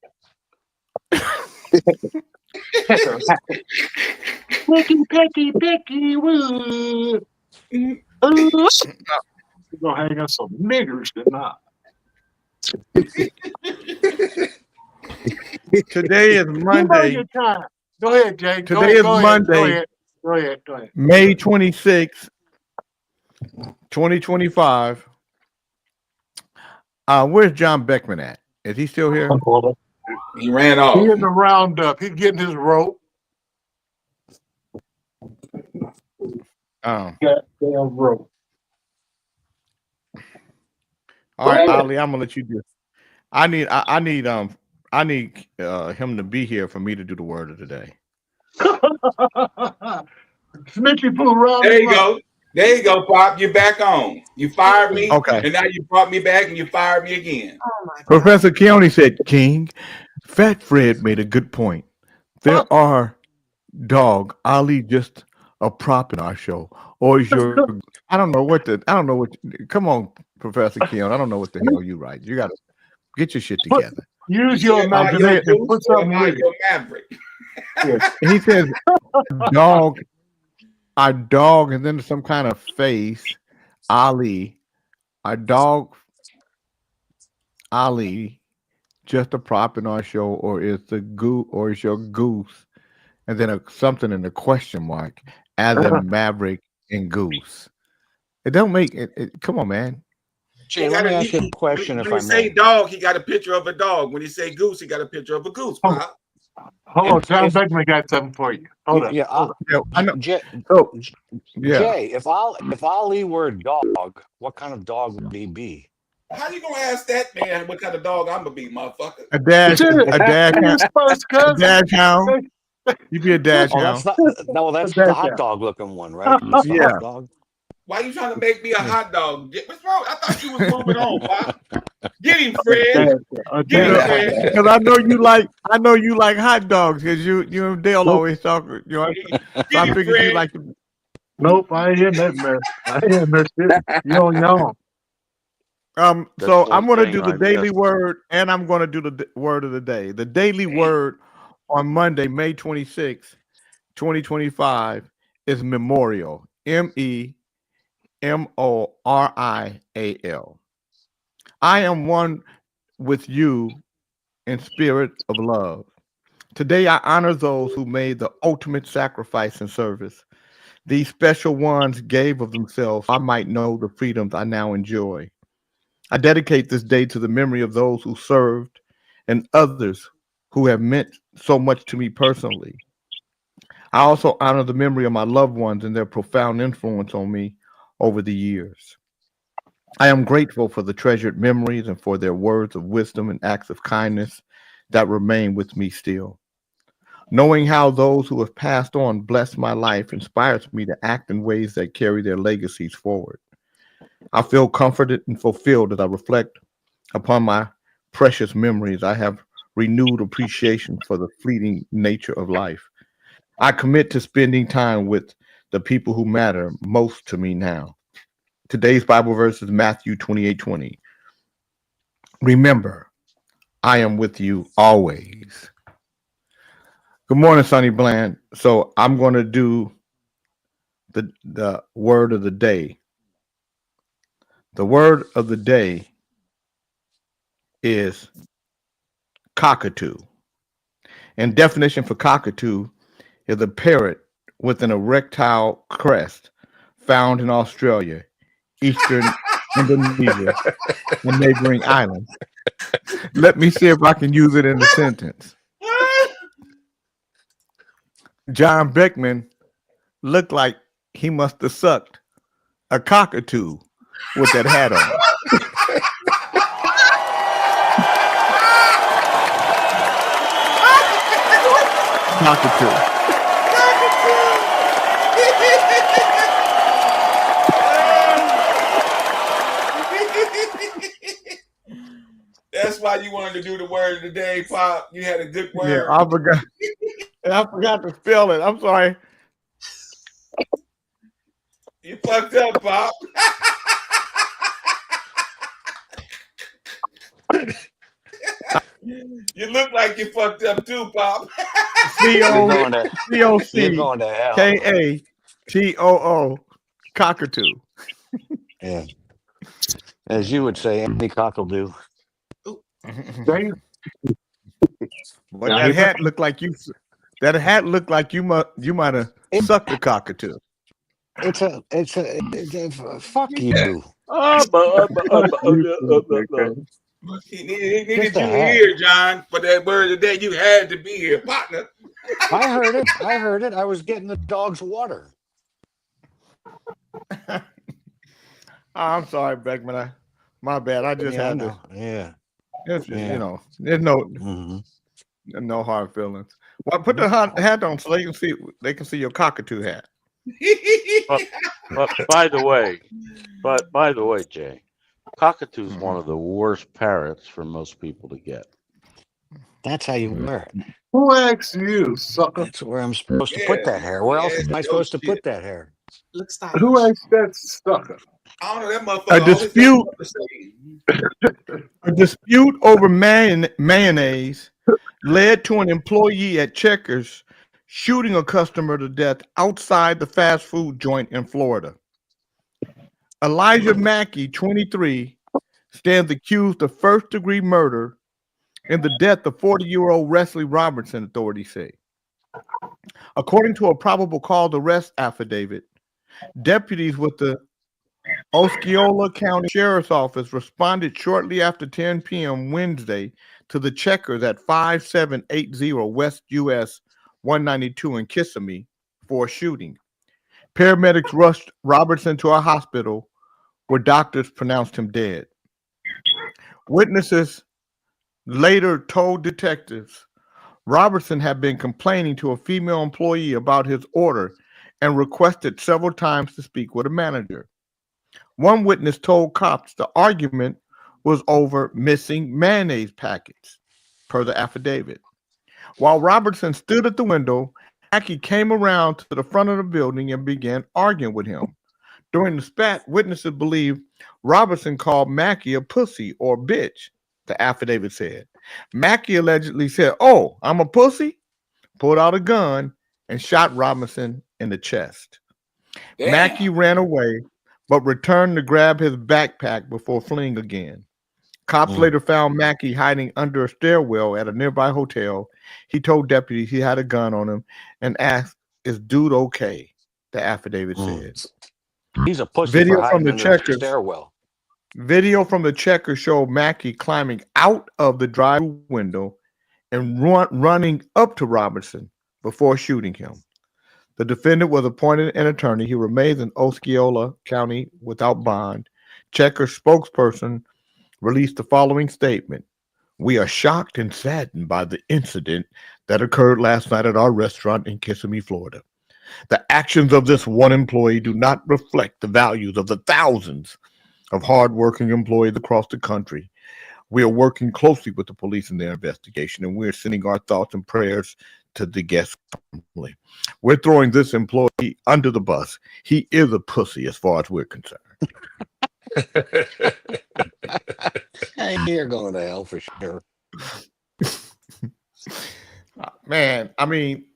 Speaker 6: Picky, woo. You're gonna hang us some niggers tonight.
Speaker 10: Today is Monday.
Speaker 6: Go ahead, Jay.
Speaker 10: Today is Monday.
Speaker 6: Go ahead.
Speaker 10: May 26, 2025. Where's John Beckman at? Is he still here?
Speaker 8: He ran off.
Speaker 6: He in the roundup. He's getting his rope.
Speaker 10: Oh.
Speaker 6: Goddamn rope.
Speaker 10: All right, Ali, I'm gonna let you do it. I need him to be here for me to do the word of the day.
Speaker 6: Sneaky Pooh round.
Speaker 8: There you go. There you go, Pop. You're back on. You fired me.
Speaker 10: Okay.
Speaker 8: And now you brought me back and you fired me again.
Speaker 10: Professor Keone said, King, Fat Fred made a good point. There are Ali just a prop in our show. Or is your come on, Professor Keone. I don't know what the hell you write. You gotta get your shit together.
Speaker 6: Use your imagination. Put something with
Speaker 8: your maverick.
Speaker 10: He says our dog, and then some kind of face. Ali, our dog, Ali, just a prop in our show, or is the goose, or is your goose, and then something in the question mark, as in Maverick and Goose. It don't make it. Come on, man.
Speaker 7: Jay, let me ask you a question, if I may.
Speaker 8: When he say dog, he got a picture of a dog. When he say goose, he got a picture of a goose. Pop.
Speaker 6: Hold on,
Speaker 7: If
Speaker 6: John
Speaker 7: if
Speaker 6: Beckman got something for you. Hold up.
Speaker 7: yeah,
Speaker 6: Hold up.
Speaker 10: Yeah, I know.
Speaker 7: Jay,
Speaker 10: So yeah,
Speaker 7: Jay, if Ali were a dog, what kind of dog would he be?
Speaker 8: How you gonna ask that man what kind of dog I'm gonna be, motherfucker?
Speaker 10: a dash,
Speaker 6: Shit,
Speaker 10: a dash,
Speaker 6: his first
Speaker 10: a
Speaker 6: cousin.
Speaker 10: dash hound. You be a dash
Speaker 7: Oh, that's
Speaker 10: hound.
Speaker 7: not. No, that's the hot dog looking one, right? That's the
Speaker 10: Yeah.
Speaker 7: hot dog.
Speaker 8: Why you trying to make me a hot dog? What's wrong? I thought you was moving on, Pop. Get him, Fred. Get him, Fred.
Speaker 10: Because I know you like hot dogs. Because you and Dale always talk. You know, so I
Speaker 8: him,
Speaker 10: figured
Speaker 8: Fred.
Speaker 10: you like.
Speaker 6: Nope, I ain't hearing that mess. I ain't hearing that shit. You don't know.
Speaker 10: So
Speaker 11: That's
Speaker 10: I'm
Speaker 11: one
Speaker 10: going to
Speaker 11: thing
Speaker 10: do the
Speaker 11: I
Speaker 10: daily
Speaker 11: missed.
Speaker 10: word, and I'm going to do the word of the day. The daily word on Monday, May 26, 2025, is memorial. MEMORIAL. I am one with you in spirit of love. Today, I honor those who made the ultimate sacrifice and service. These special ones gave of themselves so I might know the freedoms I now enjoy. I dedicate this day to the memory of those who served and others who have meant so much to me personally. I also honor the memory of my loved ones and their profound influence on me over the years. I am grateful for the treasured memories and for their words of wisdom and acts of kindness that remain with me still. Knowing how those who have passed on blessed my life inspires me to act in ways that carry their legacies forward. I feel comforted and fulfilled as I reflect upon my precious memories. I have renewed appreciation for the fleeting nature of life. I commit to spending time with the people who matter most to me now. Today's Bible verse is Matthew 28:20. Remember, I am with you always. Good morning, Sonny Bland. So I'm going to do the word of the day. The word of the day is cockatoo. And definition for cockatoo is a parrot with an erectile crest found in Australia, Eastern Indonesia, and neighboring islands. Let me see if I can use it in a sentence. John Beckman looked like he must have sucked a cockatoo with that hat on. Cockatoo.
Speaker 8: That's why you wanted to do the word of the day, Pop. You had a good word.
Speaker 10: Yeah, I forgot to spell it. I'm sorry.
Speaker 8: You fucked up, Pop. You look like you fucked up too, Pop.
Speaker 10: COCKATOO, cockatoo.
Speaker 7: Yeah. As you would say, any cock will do.
Speaker 10: But that hat looked like you. That hat looked like you might have sucked a cockatoo.
Speaker 7: It's a fuck you.
Speaker 8: He needed you here, John, for that word of the day. You had to be here, partner.
Speaker 7: I heard it. I was getting the dog's water.
Speaker 10: I'm sorry, Beckman. My bad. I just had to.
Speaker 7: Yeah.
Speaker 10: You know, there's no hard feelings. Well, put the hat on so they can see your cockatoo hat.
Speaker 11: But by the way, Jay, cockatoo is one of the worst parrots for most people to get.
Speaker 7: That's how you wear it.
Speaker 6: Who asked you, sucker?
Speaker 7: That's where I'm supposed to put that hair. Where else am I supposed to put that hair?
Speaker 5: Looks stylish.
Speaker 6: Who asked that sucker?
Speaker 8: I don't know that motherfucker.
Speaker 10: A dispute over mayonnaise led to an employee at Checkers shooting a customer to death outside the fast food joint in Florida. Elijah Mackey, 23, stands accused of first-degree murder in the death of 40-year-old Wesley Robertson, authorities say. According to a probable cause arrest affidavit, deputies with the Osceola County Sheriff's Office responded shortly after 10 p.m. Wednesday to the checkers at 5780 West US 192 in Kissimmee for a shooting. Paramedics rushed Robertson to a hospital where doctors pronounced him dead. Witnesses later told detectives Robertson had been complaining to a female employee about his order and requested several times to speak with a manager. One witness told cops the argument was over missing mayonnaise packets, per the affidavit. While Robertson stood at the window, Mackey came around to the front of the building and began arguing with him. During the spat, witnesses believe Robertson called Mackey a pussy or bitch, the affidavit said. Mackey allegedly said, "Oh, I'm a pussy," pulled out a gun, and shot Robinson in the chest.
Speaker 9: Damn.
Speaker 10: Mackey ran away, but returned to grab his backpack before fleeing again. Cops later found Mackey hiding under a stairwell at a nearby hotel. He told deputies he had a gun on him and asked, "Is dude okay?" The affidavit said.
Speaker 7: He's a pussy
Speaker 10: Video
Speaker 7: for
Speaker 10: from
Speaker 7: hiding
Speaker 10: the
Speaker 7: in the
Speaker 10: checkers.
Speaker 7: stairwell.
Speaker 10: Video from the checker showed Mackey climbing out of the drive window and running up to Robertson before shooting him. The defendant was appointed an attorney. He remains in Osceola County without bond. Checker spokesperson released the following statement: "We are shocked and saddened by the incident that occurred last night at our restaurant in Kissimmee, Florida. The actions of this one employee do not reflect the values of the thousands of hardworking employees across the country. We are working closely with the police in their investigation, and we're sending our thoughts and prayers to the guest family. We're throwing this employee under the bus. He is a pussy as far as we're concerned."
Speaker 7: Hey, you're going to hell for sure.
Speaker 10: Man, I mean,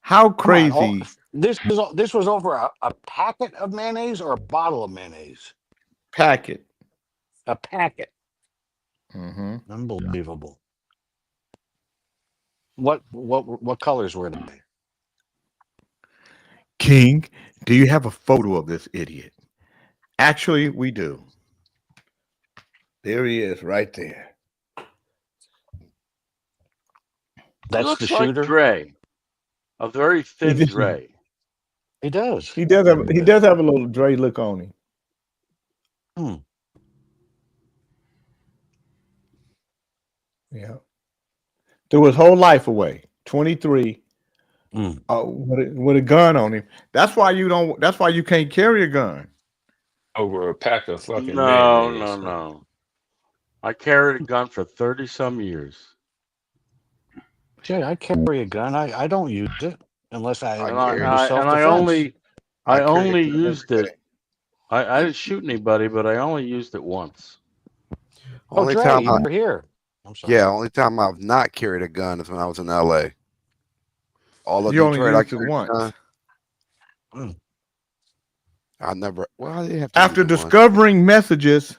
Speaker 10: how crazy.
Speaker 7: This was over a packet of mayonnaise or a bottle of mayonnaise?
Speaker 10: Packet.
Speaker 7: A packet.
Speaker 10: Mm-hmm.
Speaker 7: Unbelievable. What colors were they?
Speaker 10: King, do you have a photo of this idiot? Actually, we do. There he is, right there.
Speaker 7: That's
Speaker 11: looks
Speaker 7: the
Speaker 11: like
Speaker 7: shooter.
Speaker 11: Dre, a very thin Dre.
Speaker 7: He does.
Speaker 10: He does have a little Dre look on him. Yeah. Threw his whole life away. 23. With a gun on him. That's why you can't carry a gun.
Speaker 9: Over a pack of fucking
Speaker 11: No,
Speaker 9: mayonnaise.
Speaker 11: no. I carried a gun for 30-some years.
Speaker 7: Jay, I carry a gun. I don't use it unless I
Speaker 11: only used it. I didn't shoot anybody, but I only used it once.
Speaker 7: Oh, Dre, you're here. I'm sorry.
Speaker 12: Yeah, only time I've not carried a gun is when I was in LA. All of
Speaker 10: You only
Speaker 12: Detroit, I
Speaker 10: used it
Speaker 12: carried
Speaker 10: once.
Speaker 12: a gun. I never. Well, I didn't have to
Speaker 10: After
Speaker 12: use it once.
Speaker 10: discovering messages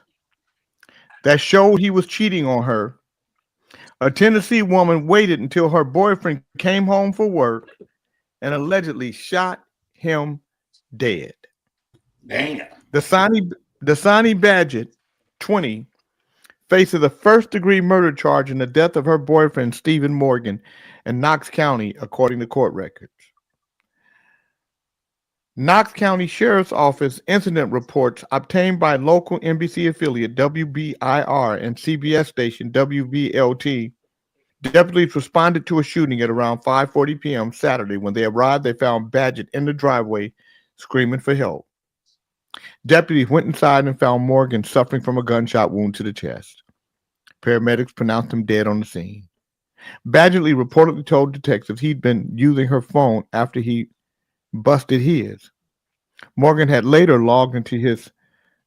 Speaker 10: that showed he was cheating on her, a Tennessee woman waited until her boyfriend came home from work and allegedly shot him dead.
Speaker 9: Damn.
Speaker 10: Dasani Badgett, 20, faces a first-degree murder charge in the death of her boyfriend, Stephen Morgan, in Knox County, according to court records. Knox County Sheriff's Office incident reports obtained by local NBC affiliate WBIR and CBS station WVLT. Deputies responded to a shooting at around 5:40 p.m. Saturday. When they arrived, they found Badgett in the driveway screaming for help. Deputies went inside and found Morgan suffering from a gunshot wound to the chest. Paramedics pronounced him dead on the scene. Badgett reportedly told detectives he'd been using her phone after he busted his. Morgan had later logged into his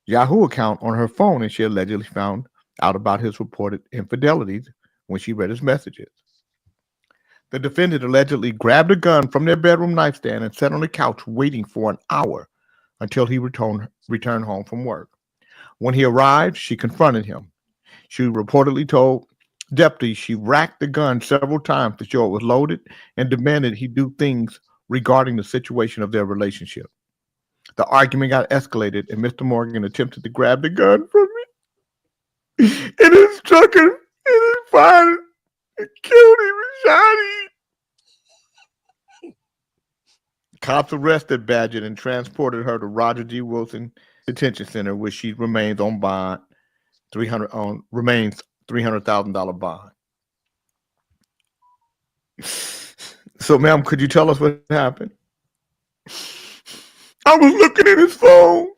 Speaker 10: Yahoo account on her phone, and she allegedly found out about his reported infidelities when she read his messages. The defendant allegedly grabbed a gun from their bedroom nightstand and sat on the couch waiting for an hour until he returned home from work. When he arrived, she confronted him. She reportedly told deputies she racked the gun several times to show it was loaded and demanded he do things regarding the situation of their relationship. The argument got escalated, and Mr. Morgan attempted to grab the gun from me. And it struck him, and it fired and killed him and shot him. Cops arrested Badgett and transported her to Roger G. Wilson Detention Center, where she remains on bond, remains $300,000 bond. So, ma'am, could you tell us what happened? I was looking at his phone,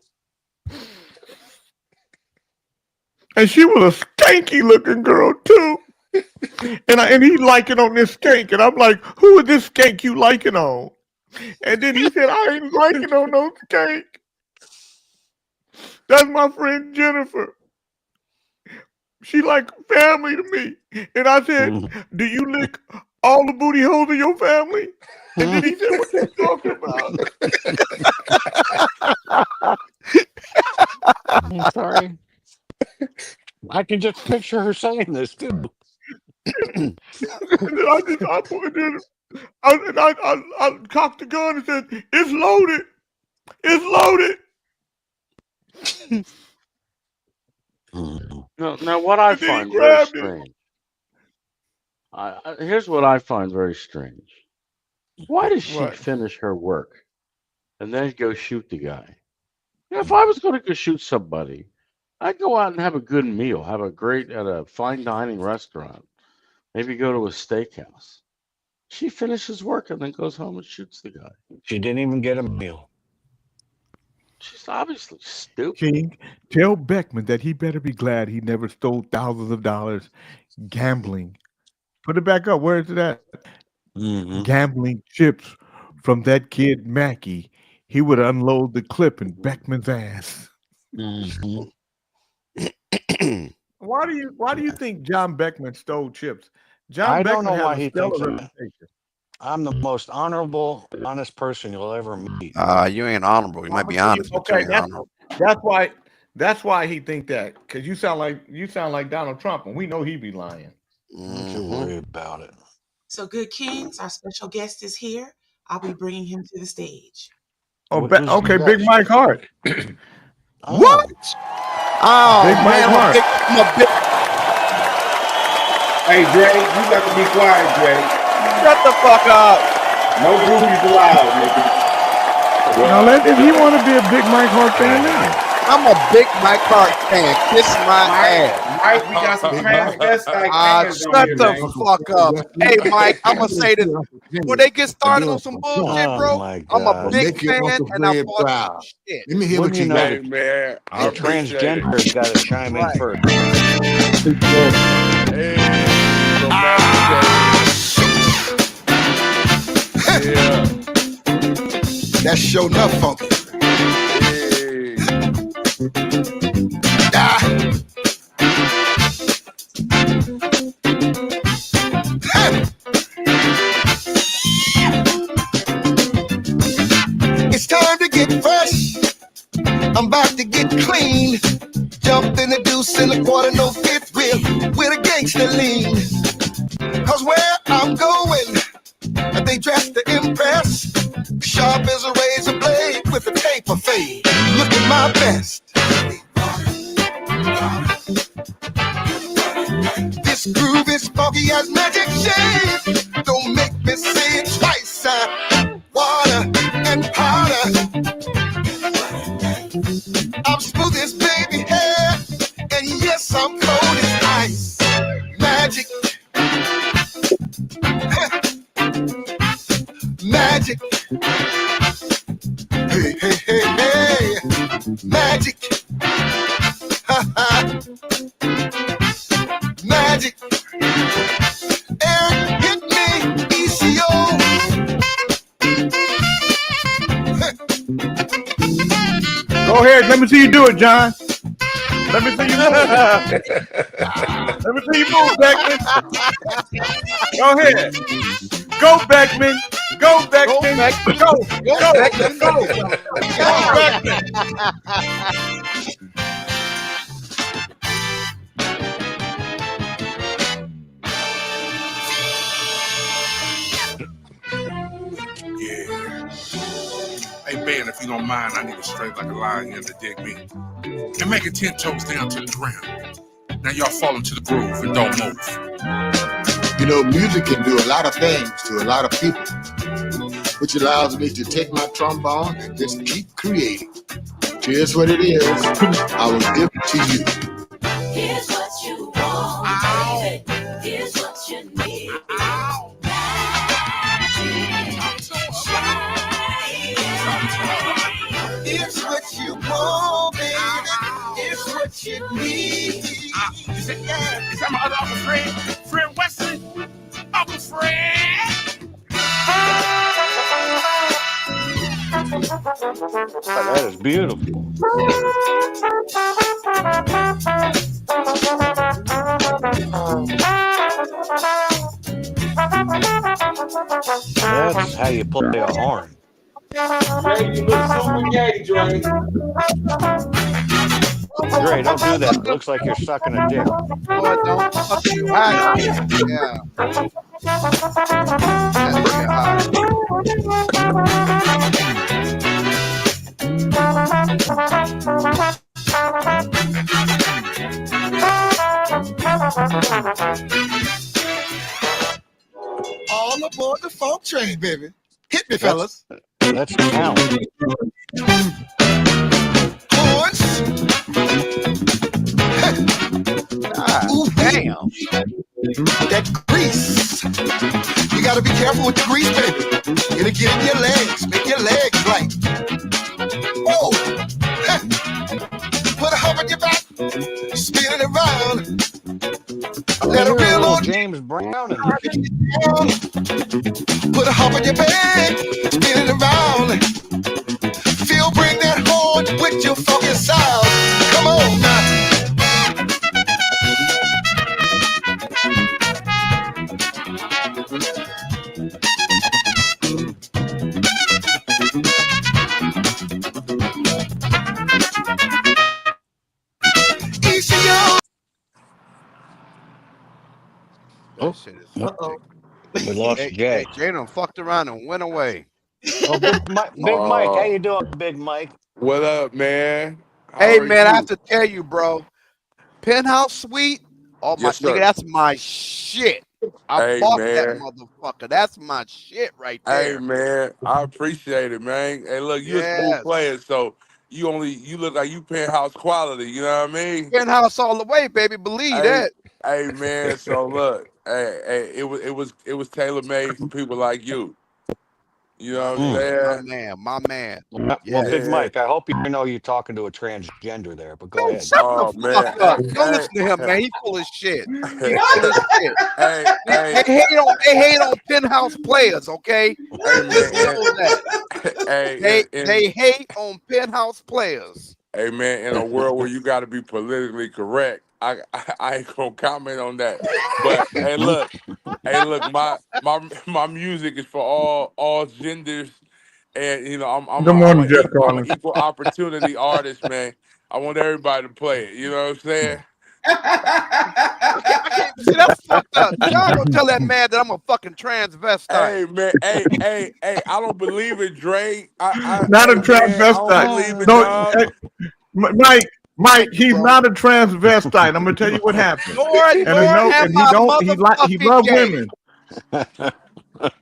Speaker 10: and she was a skanky looking girl too. And he liking on this skank, and I'm like, who is this skank you liking on? And then he said, I ain't liking on no skank. That's my friend Jennifer. She like family to me. And I said, do you lick all the booty holes of your family? And then he said, what you talking about?
Speaker 7: I'm sorry. I can just picture her saying this too.
Speaker 10: And then I cocked the gun and said, it's loaded. It's loaded.
Speaker 11: Now what I find very strange. Here's what I find very strange. Why does she finish her work and then go shoot the guy? You know, if I was going to go shoot somebody, I'd go out and have a good meal, have a great at a fine dining restaurant, maybe go to a steakhouse. She finishes work and then goes home and shoots the guy.
Speaker 7: She didn't even get a meal.
Speaker 11: She's obviously stupid.
Speaker 10: King, tell Beckman that he better be glad he never stole thousands of dollars gambling. Put it back up. Where is it at? Gambling chips from that kid Mackey. He would unload the clip in Beckman's ass. Why do you think John Beckman stole chips?
Speaker 7: I don't know why he thinks that. I'm the most honorable, honest person you'll ever meet.
Speaker 12: You ain't honorable. You might be honest.
Speaker 10: Okay, that's why he think that. Because you sound like Donald Trump, and we know he be lying.
Speaker 7: Don't you worry about it.
Speaker 5: So, good kings, our special guest is here. I'll be bringing him to the stage.
Speaker 10: Oh, okay, Big Mike Hart.
Speaker 12: What? Oh,
Speaker 10: Big Mike Hart.
Speaker 8: Hey, Dre, you got to be quiet, Dre.
Speaker 12: Shut the fuck up.
Speaker 8: No groupies allowed, nigga.
Speaker 10: Now, if he want to be a Big Mike Hart fan, then.
Speaker 12: I'm a Big Mike Hart fan. Kiss my ass.
Speaker 8: Mike, we got some transvestite fans
Speaker 12: shut the fuck up. Hey, Mike, I'm going to say this. When they get started on some bullshit, bro, I'm a big fan and I bought shit.
Speaker 13: Let me hear what you
Speaker 7: know,
Speaker 9: man.
Speaker 7: The transgender's got to chime in first.
Speaker 9: Hey, yeah.
Speaker 13: That's sure enough funky.
Speaker 14: It's time to get fresh. I'm about to get clean. Jump in the deuce in the quarter, no fifth wheel with a gangster lean. Cause where I'm going, they dress to impress. Sharp as a razor blade with a taper fade. Look at my best. This groove is funky as magic shade. Don't make me say it twice. Water and powder. I'm smooth as baby hair, and yes, I'm cold as ice. Magic. Magic. Hey, hey, hey, hey. Magic. Magic. Eric, hit me, ECO.
Speaker 10: Go ahead, let me see you do it, John. Let me see you move. Let me see you move, Beckman. Go ahead. Go, Beckman. Go, Beckman. Go, Beckman. Go, Beckman.
Speaker 13: Hey, man, if
Speaker 8: you don't mind, I need a straight like a lion here to dig me. And make it 10 toes down to the ground. Now y'all fall into the groove and don't move.
Speaker 13: You know, music can do a lot of things to a lot of people, which allows me to take my trombone and just keep creating. Here's what it is. I will give it to you.
Speaker 3: Here's what you want, baby. Here's what you need.
Speaker 14: It's what you want, baby. It's what you need.
Speaker 8: Is that my other Uncle Fred? Fred Wesley? Uncle Fred!
Speaker 7: That is beautiful. That's how you play a horn.
Speaker 9: Dre, you look super gay, Dre.
Speaker 7: Dre, don't do that. It looks like you're sucking a dick.
Speaker 12: Boy, don't fuck you high. Yeah.
Speaker 14: All aboard the funk train, baby. Hit me, fellas.
Speaker 7: That's count.
Speaker 14: Horns. Ooh,
Speaker 12: damn.
Speaker 14: That grease. You gotta be careful with the grease, baby. It'll get in your legs, make your legs light. Whoa. Put a hump on your back, spin it around. Let it reel on
Speaker 7: James Brown.
Speaker 14: Put a hump on your back, spin it around. Phil, bring that horn with your funky sound. Come on now.
Speaker 7: Oh, we lost
Speaker 12: Hey,
Speaker 7: Jay.
Speaker 12: Jay done fucked around and went away.
Speaker 7: Oh, Big Mike, how you doing, Big Mike?
Speaker 15: What up, man? How
Speaker 12: Hey,
Speaker 15: are
Speaker 12: man, I
Speaker 15: you?
Speaker 12: have to tell you, bro. Penthouse Suite. Oh, my
Speaker 15: Yes, sir.
Speaker 12: nigga, that's my shit. I
Speaker 15: Hey,
Speaker 12: bought that
Speaker 15: man.
Speaker 12: motherfucker. That's my shit right there.
Speaker 15: Hey, man, I appreciate it, man. Hey, look, you a smooth
Speaker 12: Yes.
Speaker 15: player, so you look like you penthouse quality. You know what I mean?
Speaker 12: Penthouse all the way, baby. Believe
Speaker 15: Hey,
Speaker 12: that.
Speaker 15: hey, man. So look, hey, it was tailor made for people like you. You know what I'm saying?
Speaker 12: My man.
Speaker 7: Well, Big Mike, I hope you know you're talking to a transgender there, but go ahead.
Speaker 12: Shut
Speaker 15: Oh,
Speaker 12: the
Speaker 15: man.
Speaker 12: fuck up.
Speaker 15: Hey,
Speaker 12: Don't listen to him,
Speaker 15: hey.
Speaker 12: man. He full of shit. He full of shit.
Speaker 15: Hey,
Speaker 12: They hate on penthouse players, okay?
Speaker 15: Hey,
Speaker 12: Just
Speaker 15: man.
Speaker 12: know that.
Speaker 15: Hey,
Speaker 12: They hate on penthouse players.
Speaker 15: Hey, man, in a world where you got to be politically correct, I ain't gonna comment on that. But hey, look, my music is for all genders, and you know I'm
Speaker 10: Good morning, Jeff
Speaker 15: I'm an
Speaker 10: Carlin.
Speaker 15: equal opportunity artist, man. I want everybody to play it. You know what I'm saying?
Speaker 12: See, that's fucked up. Y'all gonna tell that man that I'm a fucking transvestite.
Speaker 15: Hey, man, hey, I don't believe it, Dre.
Speaker 10: Not a
Speaker 15: hey, man, I don't
Speaker 10: transvestite.
Speaker 15: believe it,
Speaker 10: No,
Speaker 15: dog.
Speaker 10: Mike, he's not a transvestite. I'm gonna tell you what happened.
Speaker 12: Lord,
Speaker 10: He loved women.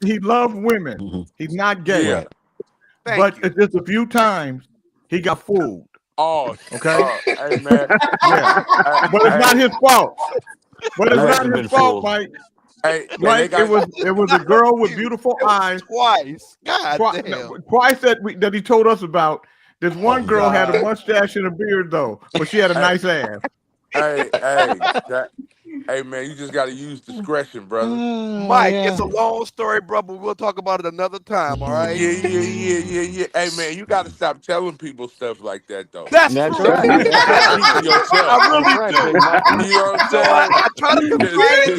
Speaker 10: He loved women. He's not gay.
Speaker 15: Yeah.
Speaker 10: But it's just a few times he got fooled.
Speaker 15: Oh,
Speaker 10: okay.
Speaker 15: Hey, man.
Speaker 10: Yeah. But it's not his fault. But it's
Speaker 7: I
Speaker 10: not
Speaker 7: haven't been
Speaker 10: his fault,
Speaker 7: fooled.
Speaker 10: Mike.
Speaker 15: Hey, man,
Speaker 10: Mike,
Speaker 15: they got-
Speaker 10: it was a girl with beautiful eyes.
Speaker 12: Twice. God damn.
Speaker 10: Twice that he told us about. This one girl had a
Speaker 15: God.
Speaker 10: mustache and a beard though, but she had a nice ass.
Speaker 15: Hey, hey, man, you just got to use discretion, brother.
Speaker 12: Mike, it's a long story, bro, but we'll talk about it another time, all right?
Speaker 15: Yeah. Hey, man, you got to stop telling people stuff like that, though.
Speaker 12: That's
Speaker 7: That's
Speaker 12: true.
Speaker 7: right.
Speaker 15: You gotta keep it yourself.
Speaker 12: I really
Speaker 7: That's right,
Speaker 12: do.
Speaker 7: Big Mike.
Speaker 15: You know what I'm
Speaker 12: So
Speaker 15: saying?
Speaker 12: I try to confide in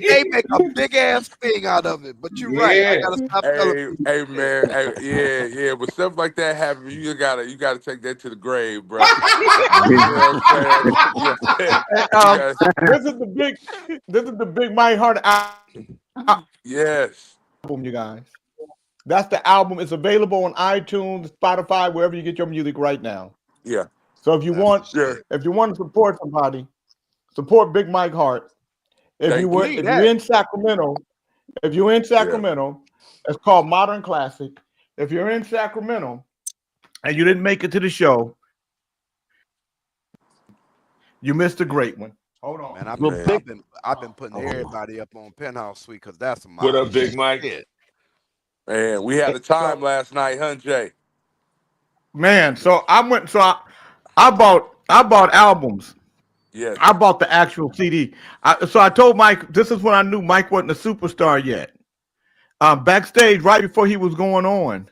Speaker 12: they make a big ass thing out of it. But you're right. I gotta stop telling people.
Speaker 15: Hey, man, yeah. But stuff like that happen. You gotta take that to the grave, bro. You know what I'm saying?
Speaker 10: This is the big Mike Hart album,
Speaker 15: Yes.
Speaker 10: you guys. That's the album. It's available on iTunes, Spotify, wherever you get your music right now.
Speaker 15: Yeah.
Speaker 10: So if you want to support somebody, support Big Mike Hart. If you're in Sacramento, it's called Modern Classic. If you're in Sacramento and you didn't make it to the show, you missed a great one. Hold on,
Speaker 12: man. I've been putting everybody up on Penthouse Suite because that's my
Speaker 15: What up, Big
Speaker 12: shit.
Speaker 15: Mike? Man, we had a time last night, huh, Jay?
Speaker 10: Man, so I bought albums.
Speaker 15: Yes.
Speaker 10: I bought the actual CD. So I told Mike, this is when I knew Mike wasn't a superstar yet. Backstage, right before he was going on,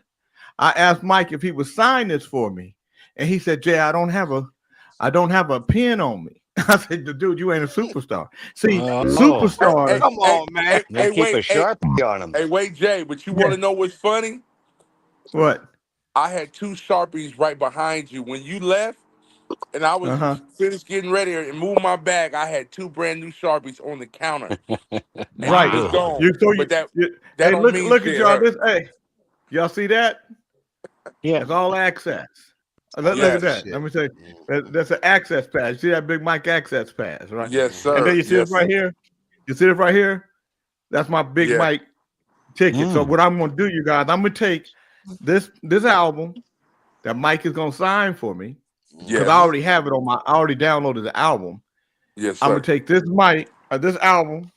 Speaker 10: I asked Mike if he would sign this for me, and he said, "Jay, I don't have a pen on me." I said, "Dude, you ain't a superstar." See, superstars.
Speaker 7: Hey,
Speaker 12: come on, man.
Speaker 7: They keep a Sharpie on them.
Speaker 15: Hey, wait, Jay, but you want to know what's funny?
Speaker 10: What?
Speaker 15: I had 2 Sharpies right behind you when you left, and I was finished getting ready and moving my bag. I had 2 brand new Sharpies on the counter.
Speaker 10: Right.
Speaker 15: You was gone. But that
Speaker 10: Hey,
Speaker 15: don't
Speaker 10: look,
Speaker 15: mean
Speaker 10: look at
Speaker 15: shit,
Speaker 10: y'all.
Speaker 15: huh?
Speaker 10: Hey, y'all see that?
Speaker 7: Yeah.
Speaker 10: It's all access. Look at that. Let me say, that's an access pass. You see that Big Mike access pass, right?
Speaker 15: Yes, sir.
Speaker 10: And then you see
Speaker 15: Yes,
Speaker 10: it right
Speaker 15: sir.
Speaker 10: here. You see it right here. That's my Big Mike ticket. So what I'm gonna do, you guys, I'm gonna take this album that Mike is gonna sign for me because I already have it on I already downloaded the album.
Speaker 15: Yes, sir.
Speaker 10: I'm gonna take this this album,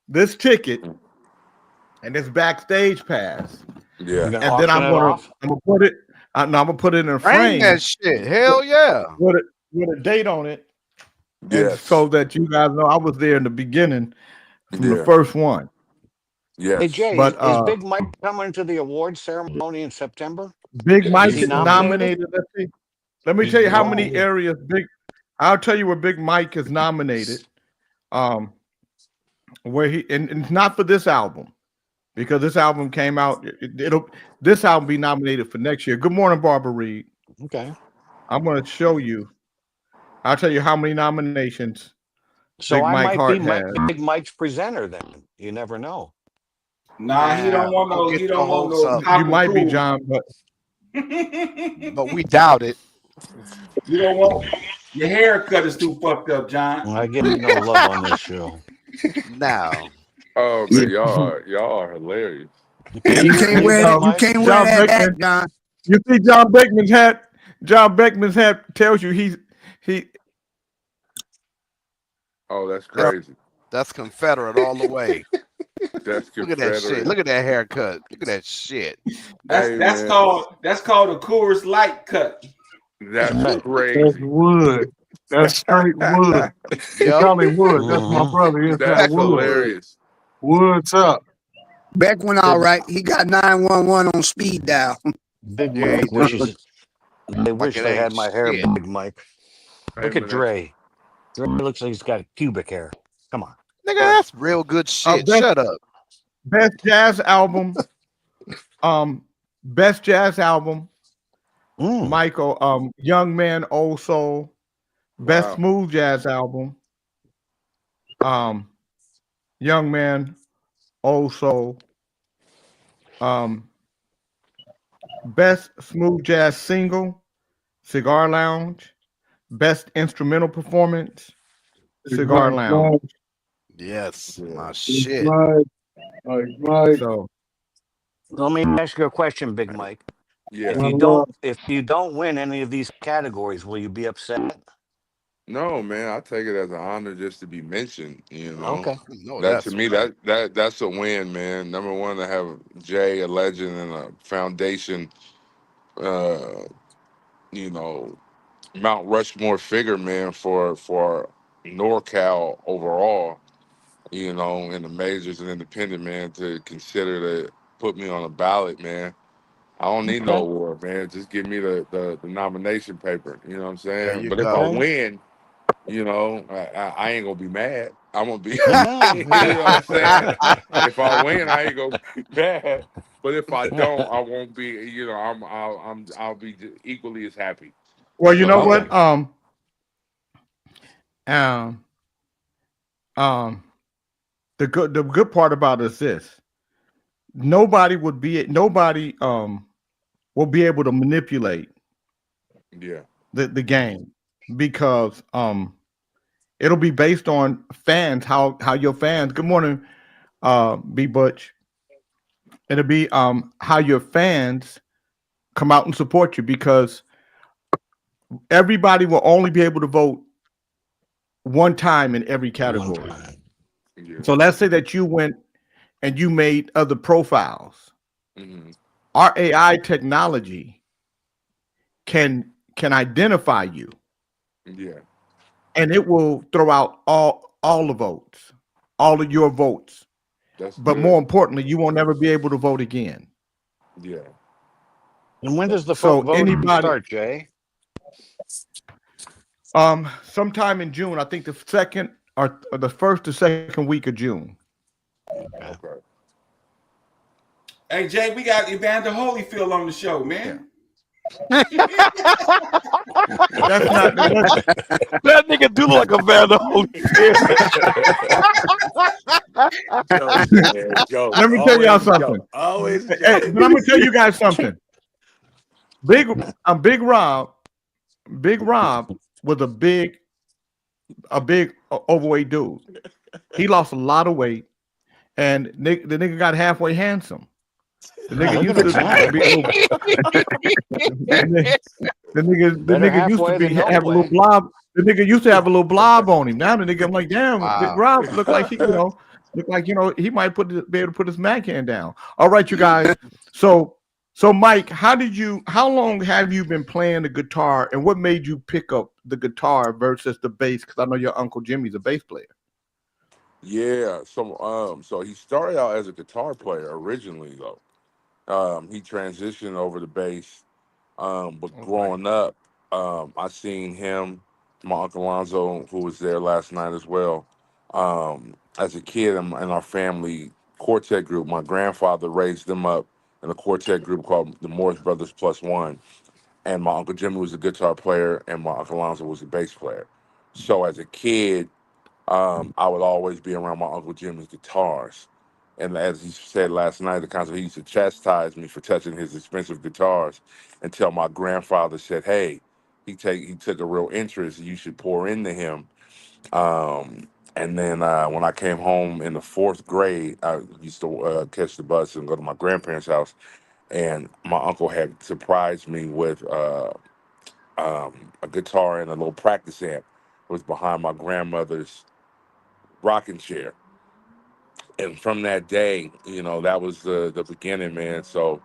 Speaker 10: this ticket, and this backstage pass.
Speaker 15: Yeah.
Speaker 10: And then I'm gonna put it. I'm gonna put it in a frame.
Speaker 12: that shit. Hell yeah.
Speaker 10: With a date on it. And so that you guys know I was there in the beginning from the first one.
Speaker 15: Yes.
Speaker 7: Hey, Jay,
Speaker 10: But,
Speaker 7: is Big Mike coming to the awards ceremony in September?
Speaker 10: Big Mike
Speaker 7: Is he
Speaker 10: is nominated. Let me tell you how many areas I'll tell you where Big Mike is nominated. Where and it's not for this album because this album came out. This album be nominated for next year. Good morning, Barbara Reed.
Speaker 7: Okay.
Speaker 10: I'm going to show you. I'll tell you how many nominations.
Speaker 7: So
Speaker 10: Big
Speaker 7: I
Speaker 10: Mike
Speaker 7: might
Speaker 10: Hart
Speaker 7: be
Speaker 10: has.
Speaker 7: Big Mike's presenter then. You never know.
Speaker 8: Nah, he don't want no. He don't want no.
Speaker 10: You might be, John, but
Speaker 12: we doubt it.
Speaker 8: You don't want your haircut is too fucked up, John.
Speaker 7: I get no love on this show.
Speaker 12: Now.
Speaker 15: Oh man, y'all are hilarious.
Speaker 16: You can't wear that hat, John.
Speaker 10: You see John Beckman's hat? John Beckman's hat tells you he.
Speaker 15: Oh, that's crazy.
Speaker 12: That's Confederate all the way.
Speaker 15: That's
Speaker 12: Look at that shit. Look at that haircut. Look at that shit.
Speaker 8: That's called a Coors Light cut.
Speaker 15: That's crazy.
Speaker 6: That's wood. That's straight wood. Call me Wood. That's my brother.
Speaker 15: That's hilarious.
Speaker 6: Wood's up.
Speaker 16: Beck went all right. He got 911 on speed dial.
Speaker 7: Big Mike wishes. They wish they had my hair, Big Mike. Look at Dre. Dre looks like he's got pubic hair. Come on.
Speaker 12: Nigga, that's real good shit. Shut up.
Speaker 10: Best jazz album. Best jazz album. Michael, Young Man, Old Soul. Best smooth jazz album. Young Man, Old Soul. Best smooth jazz single, Cigar Lounge. Best instrumental performance, Cigar Lounge.
Speaker 12: Yes, my shit.
Speaker 10: So
Speaker 7: let me ask you a question, Big Mike.
Speaker 15: Yeah.
Speaker 7: If you don't win any of these categories, will you be upset?
Speaker 15: No, man, I take it as an honor just to be mentioned. You know,
Speaker 7: Okay.
Speaker 15: That to me, that's a win, man. Number one, to have Jay, a legend, and a foundation. You know, Mount Rushmore figure, man, for NorCal overall. You know, in the majors and independent, man, to consider to put me on a ballot, man. I don't need no award, man. Just give me the nomination paper. You know what I'm saying? But if I win, you know, I ain't gonna be mad. I'm gonna be, you know what I'm saying? If I win, I ain't gonna be mad. But if I don't, I won't be. You know, I'll be equally as happy.
Speaker 10: well, you know what? The good part about it is this. nobody will be able to manipulate
Speaker 15: Yeah.
Speaker 10: the game because it'll be based on fans, how your fans, good morning, B Butch. It'll be how your fans come out and support you because everybody will only be able to vote one time in every category.
Speaker 15: Yeah.
Speaker 10: So let's say that you went and you made other profiles.
Speaker 15: Mhm.
Speaker 10: Our AI technology can identify you,
Speaker 15: Yeah.
Speaker 10: and it will throw out all the votes, all of your votes.
Speaker 15: That's
Speaker 10: But
Speaker 15: good.
Speaker 10: more importantly, you won't ever be able to vote again.
Speaker 15: Yeah.
Speaker 7: And when does the
Speaker 10: So
Speaker 7: voting
Speaker 10: anybody,
Speaker 7: start, Jay?
Speaker 10: sometime in June, I think the second or the first or second week of June.
Speaker 15: Okay.
Speaker 8: Hey Jay, we got Evander Holyfield on the show, man.
Speaker 10: That's not
Speaker 11: That nigga do look like a Vander Holyfield.
Speaker 10: Let me tell y'all something.
Speaker 9: Always
Speaker 10: Hey, but I'm gonna tell you guys something. Big Rob was a big overweight dude. He lost a lot of weight, and the nigga got halfway handsome. The nigga used to the nigga used to have a little blob. The nigga used to have a little blob on him. Now the nigga, I'm like, damn, Big Rob look like he, he might be able to put his Mac hand down. All right, you guys. So Mike, how long have you been playing the guitar, and what made you pick up the guitar versus the bass? Because I know your Uncle Jimmy's a bass player.
Speaker 15: Yeah. So he started out as a guitar player originally though. He transitioned over to bass. But growing up, I seen him, my Uncle Alonzo, who was there last night as well. As a kid in our family quartet group, my grandfather raised them up in a quartet group called the Morris Brothers Plus One. And my Uncle Jimmy was a guitar player, and my Uncle Alonzo was a bass player. So as a kid, I would always be around my Uncle Jimmy's guitars. And as he said last night, the concert, he used to chastise me for touching his expensive guitars until my grandfather said, hey, he took a real interest. You should pour into him. And then when I came home in the 4th grade, I used to catch the bus and go to my grandparents' house. And my uncle had surprised me with a guitar and a little practice amp. It was behind my grandmother's rocking chair. And from that day, that was the beginning, man. So,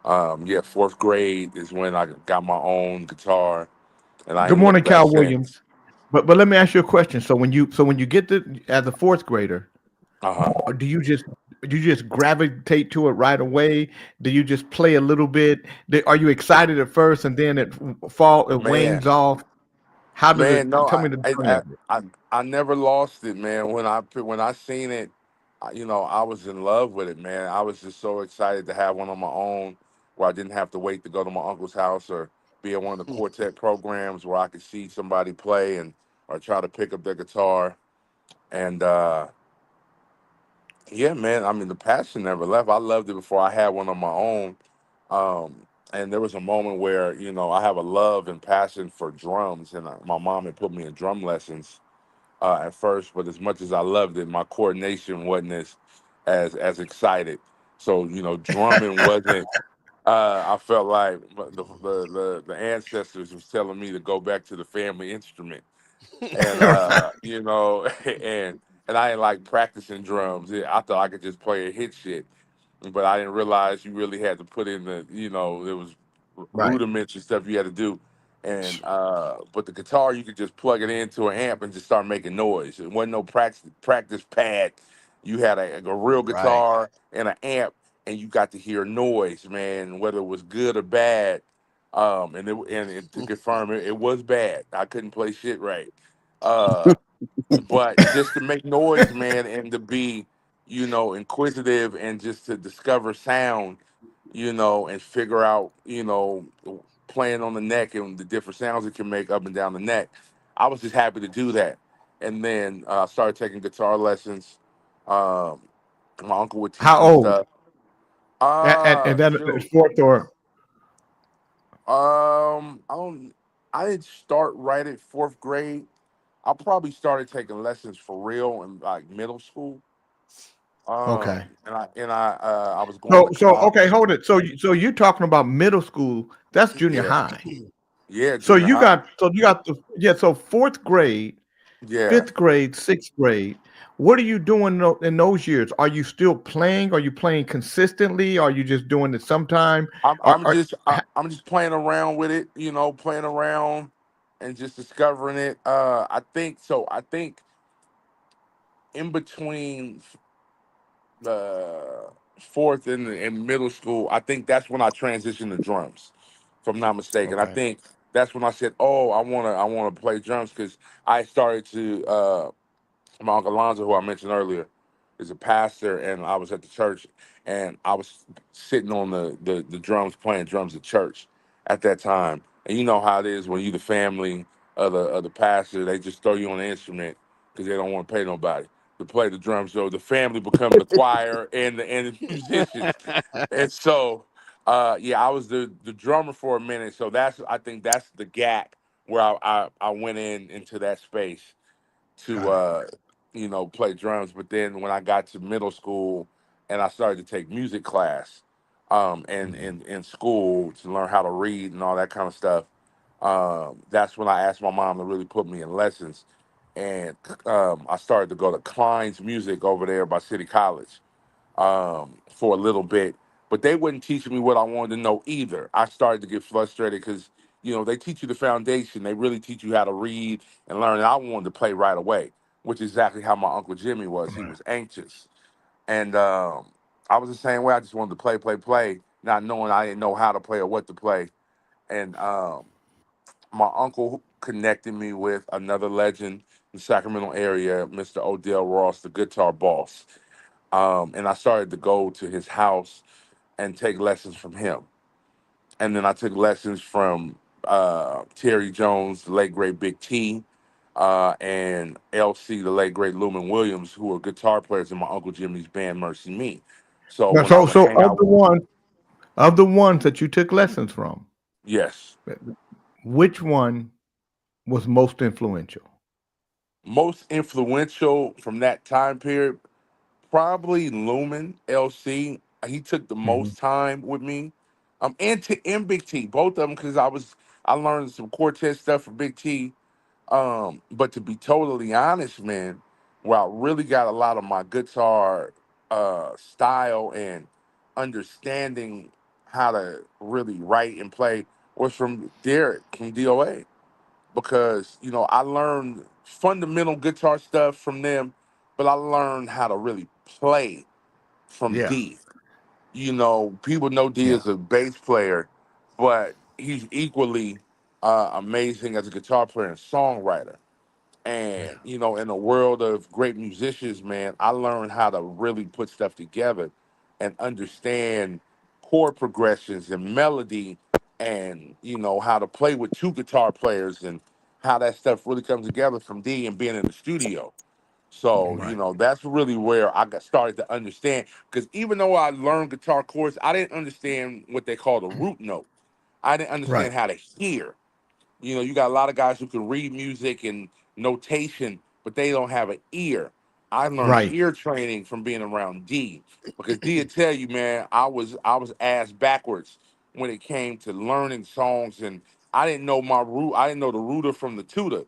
Speaker 15: yeah, 4th grade is when I got my own guitar, and I
Speaker 10: Good
Speaker 15: ain't
Speaker 10: morning,
Speaker 15: looked back
Speaker 10: Cal
Speaker 15: since.
Speaker 10: Williams. But let me ask you a question. So when you get as a 4th grader, or do you just gravitate to it right away? Do you just play a little bit? Are you excited at first and then it wanes
Speaker 15: Man,
Speaker 10: off? How does it?
Speaker 15: man, no,
Speaker 10: Tell me the journey of it.
Speaker 15: I never lost it, man. When I seen it, I was in love with it, man. I was just so excited to have one on my own, where I didn't have to wait to go to my uncle's house or be at one of the quartet programs where I could see somebody play or try to pick up their guitar. And yeah, man, I mean the passion never left. I loved it before I had one on my own. And there was a moment where I have a love and passion for drums, and my mom had put me in drum lessons at first, but as much as I loved it, my coordination wasn't as excited. So drumming wasn't. I felt like the ancestors was telling me to go back to the family instrument, and and I didn't like practicing drums. I thought I could just play and hit shit, but I didn't realize you really had to put in there was
Speaker 10: Right.
Speaker 15: rudiments and stuff you had to do. And but the guitar, you could just plug it into an amp and just start making noise. It wasn't no practice pad. You had a real
Speaker 7: Right.
Speaker 15: guitar and an amp, and you got to hear noise, man, whether it was good or bad. To confirm it was bad. I couldn't play shit right. Uh, but just to make noise, man, and to be, inquisitive and just to discover sound, and figure out, playing on the neck and the different sounds it can make up and down the neck. I was just happy to do that. And then I started taking guitar lessons. My uncle would teach
Speaker 10: How
Speaker 15: me
Speaker 10: old?
Speaker 15: stuff.
Speaker 10: And then
Speaker 15: Shoot.
Speaker 10: fourth or
Speaker 15: I don't. I didn't start right at fourth grade. I probably started taking lessons for real in like middle school.
Speaker 10: okay.
Speaker 15: I was going
Speaker 10: So
Speaker 15: to
Speaker 10: so
Speaker 15: clown.
Speaker 10: okay, hold it. So you're talking about middle school? That's junior
Speaker 15: Yeah,
Speaker 10: high.
Speaker 15: yeah,
Speaker 10: So
Speaker 15: junior high.
Speaker 10: you got the so fourth grade,
Speaker 15: Yeah,
Speaker 10: fifth grade, sixth grade. What are you doing in those years? Are you still playing? Are you playing consistently? Are you just doing it sometime?
Speaker 15: I'm just playing around with it, playing around and just discovering it. I think so. I think in between the fourth and middle school, I think that's when I transitioned to drums, if I'm not mistaken. I
Speaker 10: Okay.
Speaker 15: think that's when I said, "Oh, I wanna play drums," because I started to. My uncle Alonzo, who I mentioned earlier, is a pastor, and I was at the church, and I was sitting on the drums, playing drums at church at that time. And you know how it is when you the family of the pastor, they just throw you on the instrument because they don't want to pay nobody to play the drums. So the family become the choir and the musicians. And so, yeah, I was the drummer for a minute. So I think that's the gap where I went into that space to
Speaker 10: Got it.
Speaker 15: play drums. But then when I got to middle school and I started to take music class and in school to learn how to read and all that kind of stuff, that's when I asked my mom to really put me in lessons. And I started to go to Klein's Music over there by City College for a little bit, but they wouldn't teach me what I wanted to know either. I started to get frustrated because they teach you the foundation. They really teach you how to read and learn. And I wanted to play right away, which is exactly how my uncle Jimmy was. He was anxious, and I was the same way. I just wanted to play, play, play, not knowing I didn't know how to play or what to play. And my uncle connected me with another legend in the Sacramento area, Mr. Odell Ross, the guitar boss. And I started to go to his house and take lessons from him. And then I took lessons from Terry Jones, the late great Big T, and LC, the late great Lumen Williams, who were guitar players in my Uncle Jimmy's band Mercy Me. So
Speaker 10: Now,
Speaker 15: when I
Speaker 10: so
Speaker 15: would
Speaker 10: so
Speaker 15: hang out,
Speaker 10: of the ones that you took lessons from,
Speaker 15: yes,
Speaker 10: which one was most influential?
Speaker 15: most influential from that time period, probably Lumen LC. He took the
Speaker 10: Mhm.
Speaker 15: most time with me. And Big T, both of them, because I learned some quartet stuff from Big T. But to be totally honest, man, where I really got a lot of my guitar style and understanding how to really write and play was from Derek from DOA, because I learned fundamental guitar stuff from them, but I learned how to really play from
Speaker 10: Yeah,
Speaker 15: D. People know D
Speaker 10: yeah,
Speaker 15: as a bass player, but he's equally amazing as a guitar player and songwriter. And, in a world of great musicians, man, I learned how to really put stuff together and understand chord progressions and melody and, how to play with two guitar players and how that stuff really comes together from D and being in the studio. So,
Speaker 10: right,
Speaker 15: that's really where I got started to understand. Because even though I learned guitar chords, I didn't understand what they call the root note. I didn't
Speaker 10: right,
Speaker 15: understand how to hear. You got a lot of guys who can read music and notation, but they don't have an ear. I learned
Speaker 10: right.
Speaker 15: ear training from being around D, because D would tell you, man, I was ass backwards when it came to learning songs, and I didn't know my root. I didn't know the rooter from the tutor.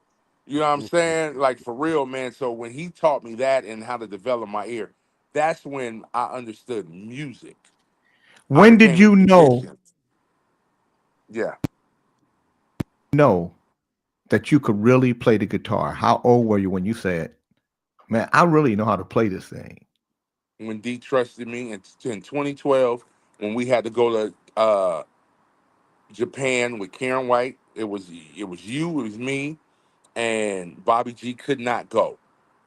Speaker 15: You know what I'm saying? Like, for real, man. So when he taught me that and how to develop my ear, that's when I understood music. I
Speaker 10: When did
Speaker 15: became a
Speaker 10: you
Speaker 15: musician. Yeah.
Speaker 10: know that you could really play the guitar? How old were you when you said, "Man, I really know how to play this thing"?
Speaker 15: When D trusted me in 2012, when we had to go to Japan with Karen White. It was you, it was me, and Bobby G could not go.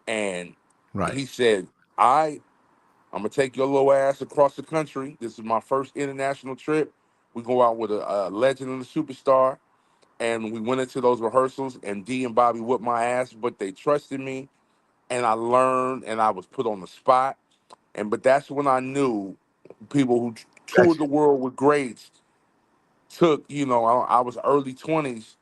Speaker 15: And
Speaker 10: Right.
Speaker 15: he said, I'm gonna take your little ass across the country. This is my first international trip. We go out with a legend and a superstar. And we went into those rehearsals, and D and Bobby whipped my ass, but they trusted me, and I learned, and I was put on the spot. But that's when I knew people who toured the world with greats took, I was early 20s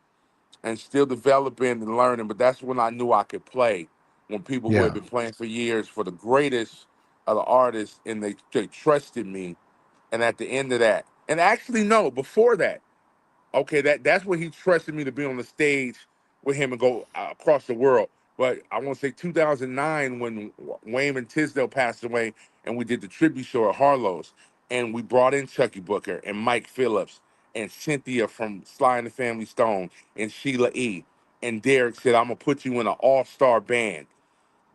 Speaker 15: and still developing and learning, but that's when I knew I could play. When people who had
Speaker 10: Yeah.
Speaker 15: been playing for years for the greatest of the artists, and they trusted me. And at the end of that, and actually no, before that, okay, that's when he trusted me to be on the stage with him and go across the world. But I want to say 2009 when Wayman Tisdale passed away, and we did the tribute show at Harlow's, and we brought in Chucky Booker and Mike Phillips and Cynthia from Sly and the Family Stone and Sheila E. And Derek said, "I'm gonna put you in an all-star band."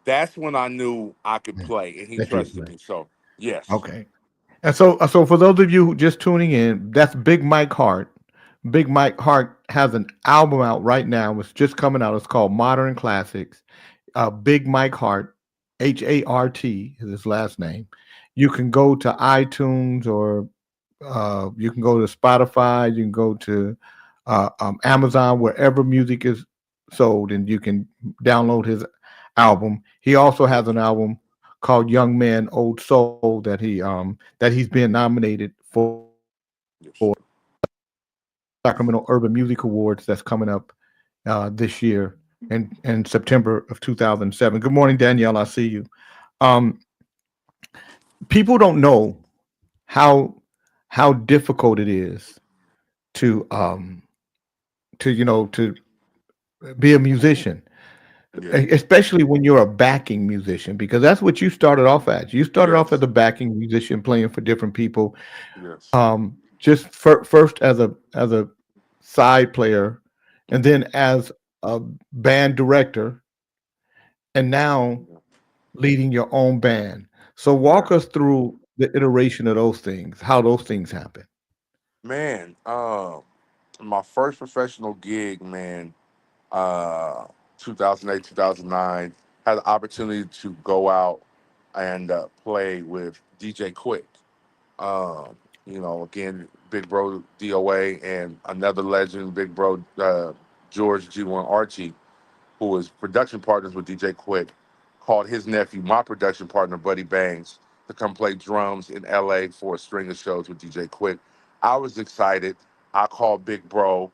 Speaker 15: That's when I knew I could play, and he
Speaker 10: That you
Speaker 15: trusted
Speaker 10: play.
Speaker 15: me. So yes.
Speaker 10: Okay. And so for those of you who just tuning in, that's Big Mike Hart. Big Mike Hart has an album out right now. It's just coming out. It's called Modern Classics. Big Mike Hart, Hart is his last name. You can go to iTunes or you can go to Spotify. You can go to Amazon, wherever music is sold, and you can download his album. He also has an album called Young Man Old Soul that he's been nominated for Sacramento Urban Music Awards that's coming up this year in September of 2007. Good morning, Danielle. I see you. People don't know how difficult it is to be a musician. Especially when you're a backing musician, because that's what you started off as. You started off as a backing musician, playing for different people.
Speaker 15: Yes.
Speaker 10: Just first as a side player, and then as a band director, and now leading your own band. So walk us through the iteration of those things, how those things happen.
Speaker 15: Man, my first professional gig, man, 2008, 2009, had the opportunity to go out and play with DJ Quick. Again, Big Bro DOA and another legend, Big Bro George G1 Archie, who was production partners with DJ Quick, called his nephew, my production partner, Buddy Bangs, to come play drums in LA for a string of shows with DJ Quick. I was excited. I called Big Bro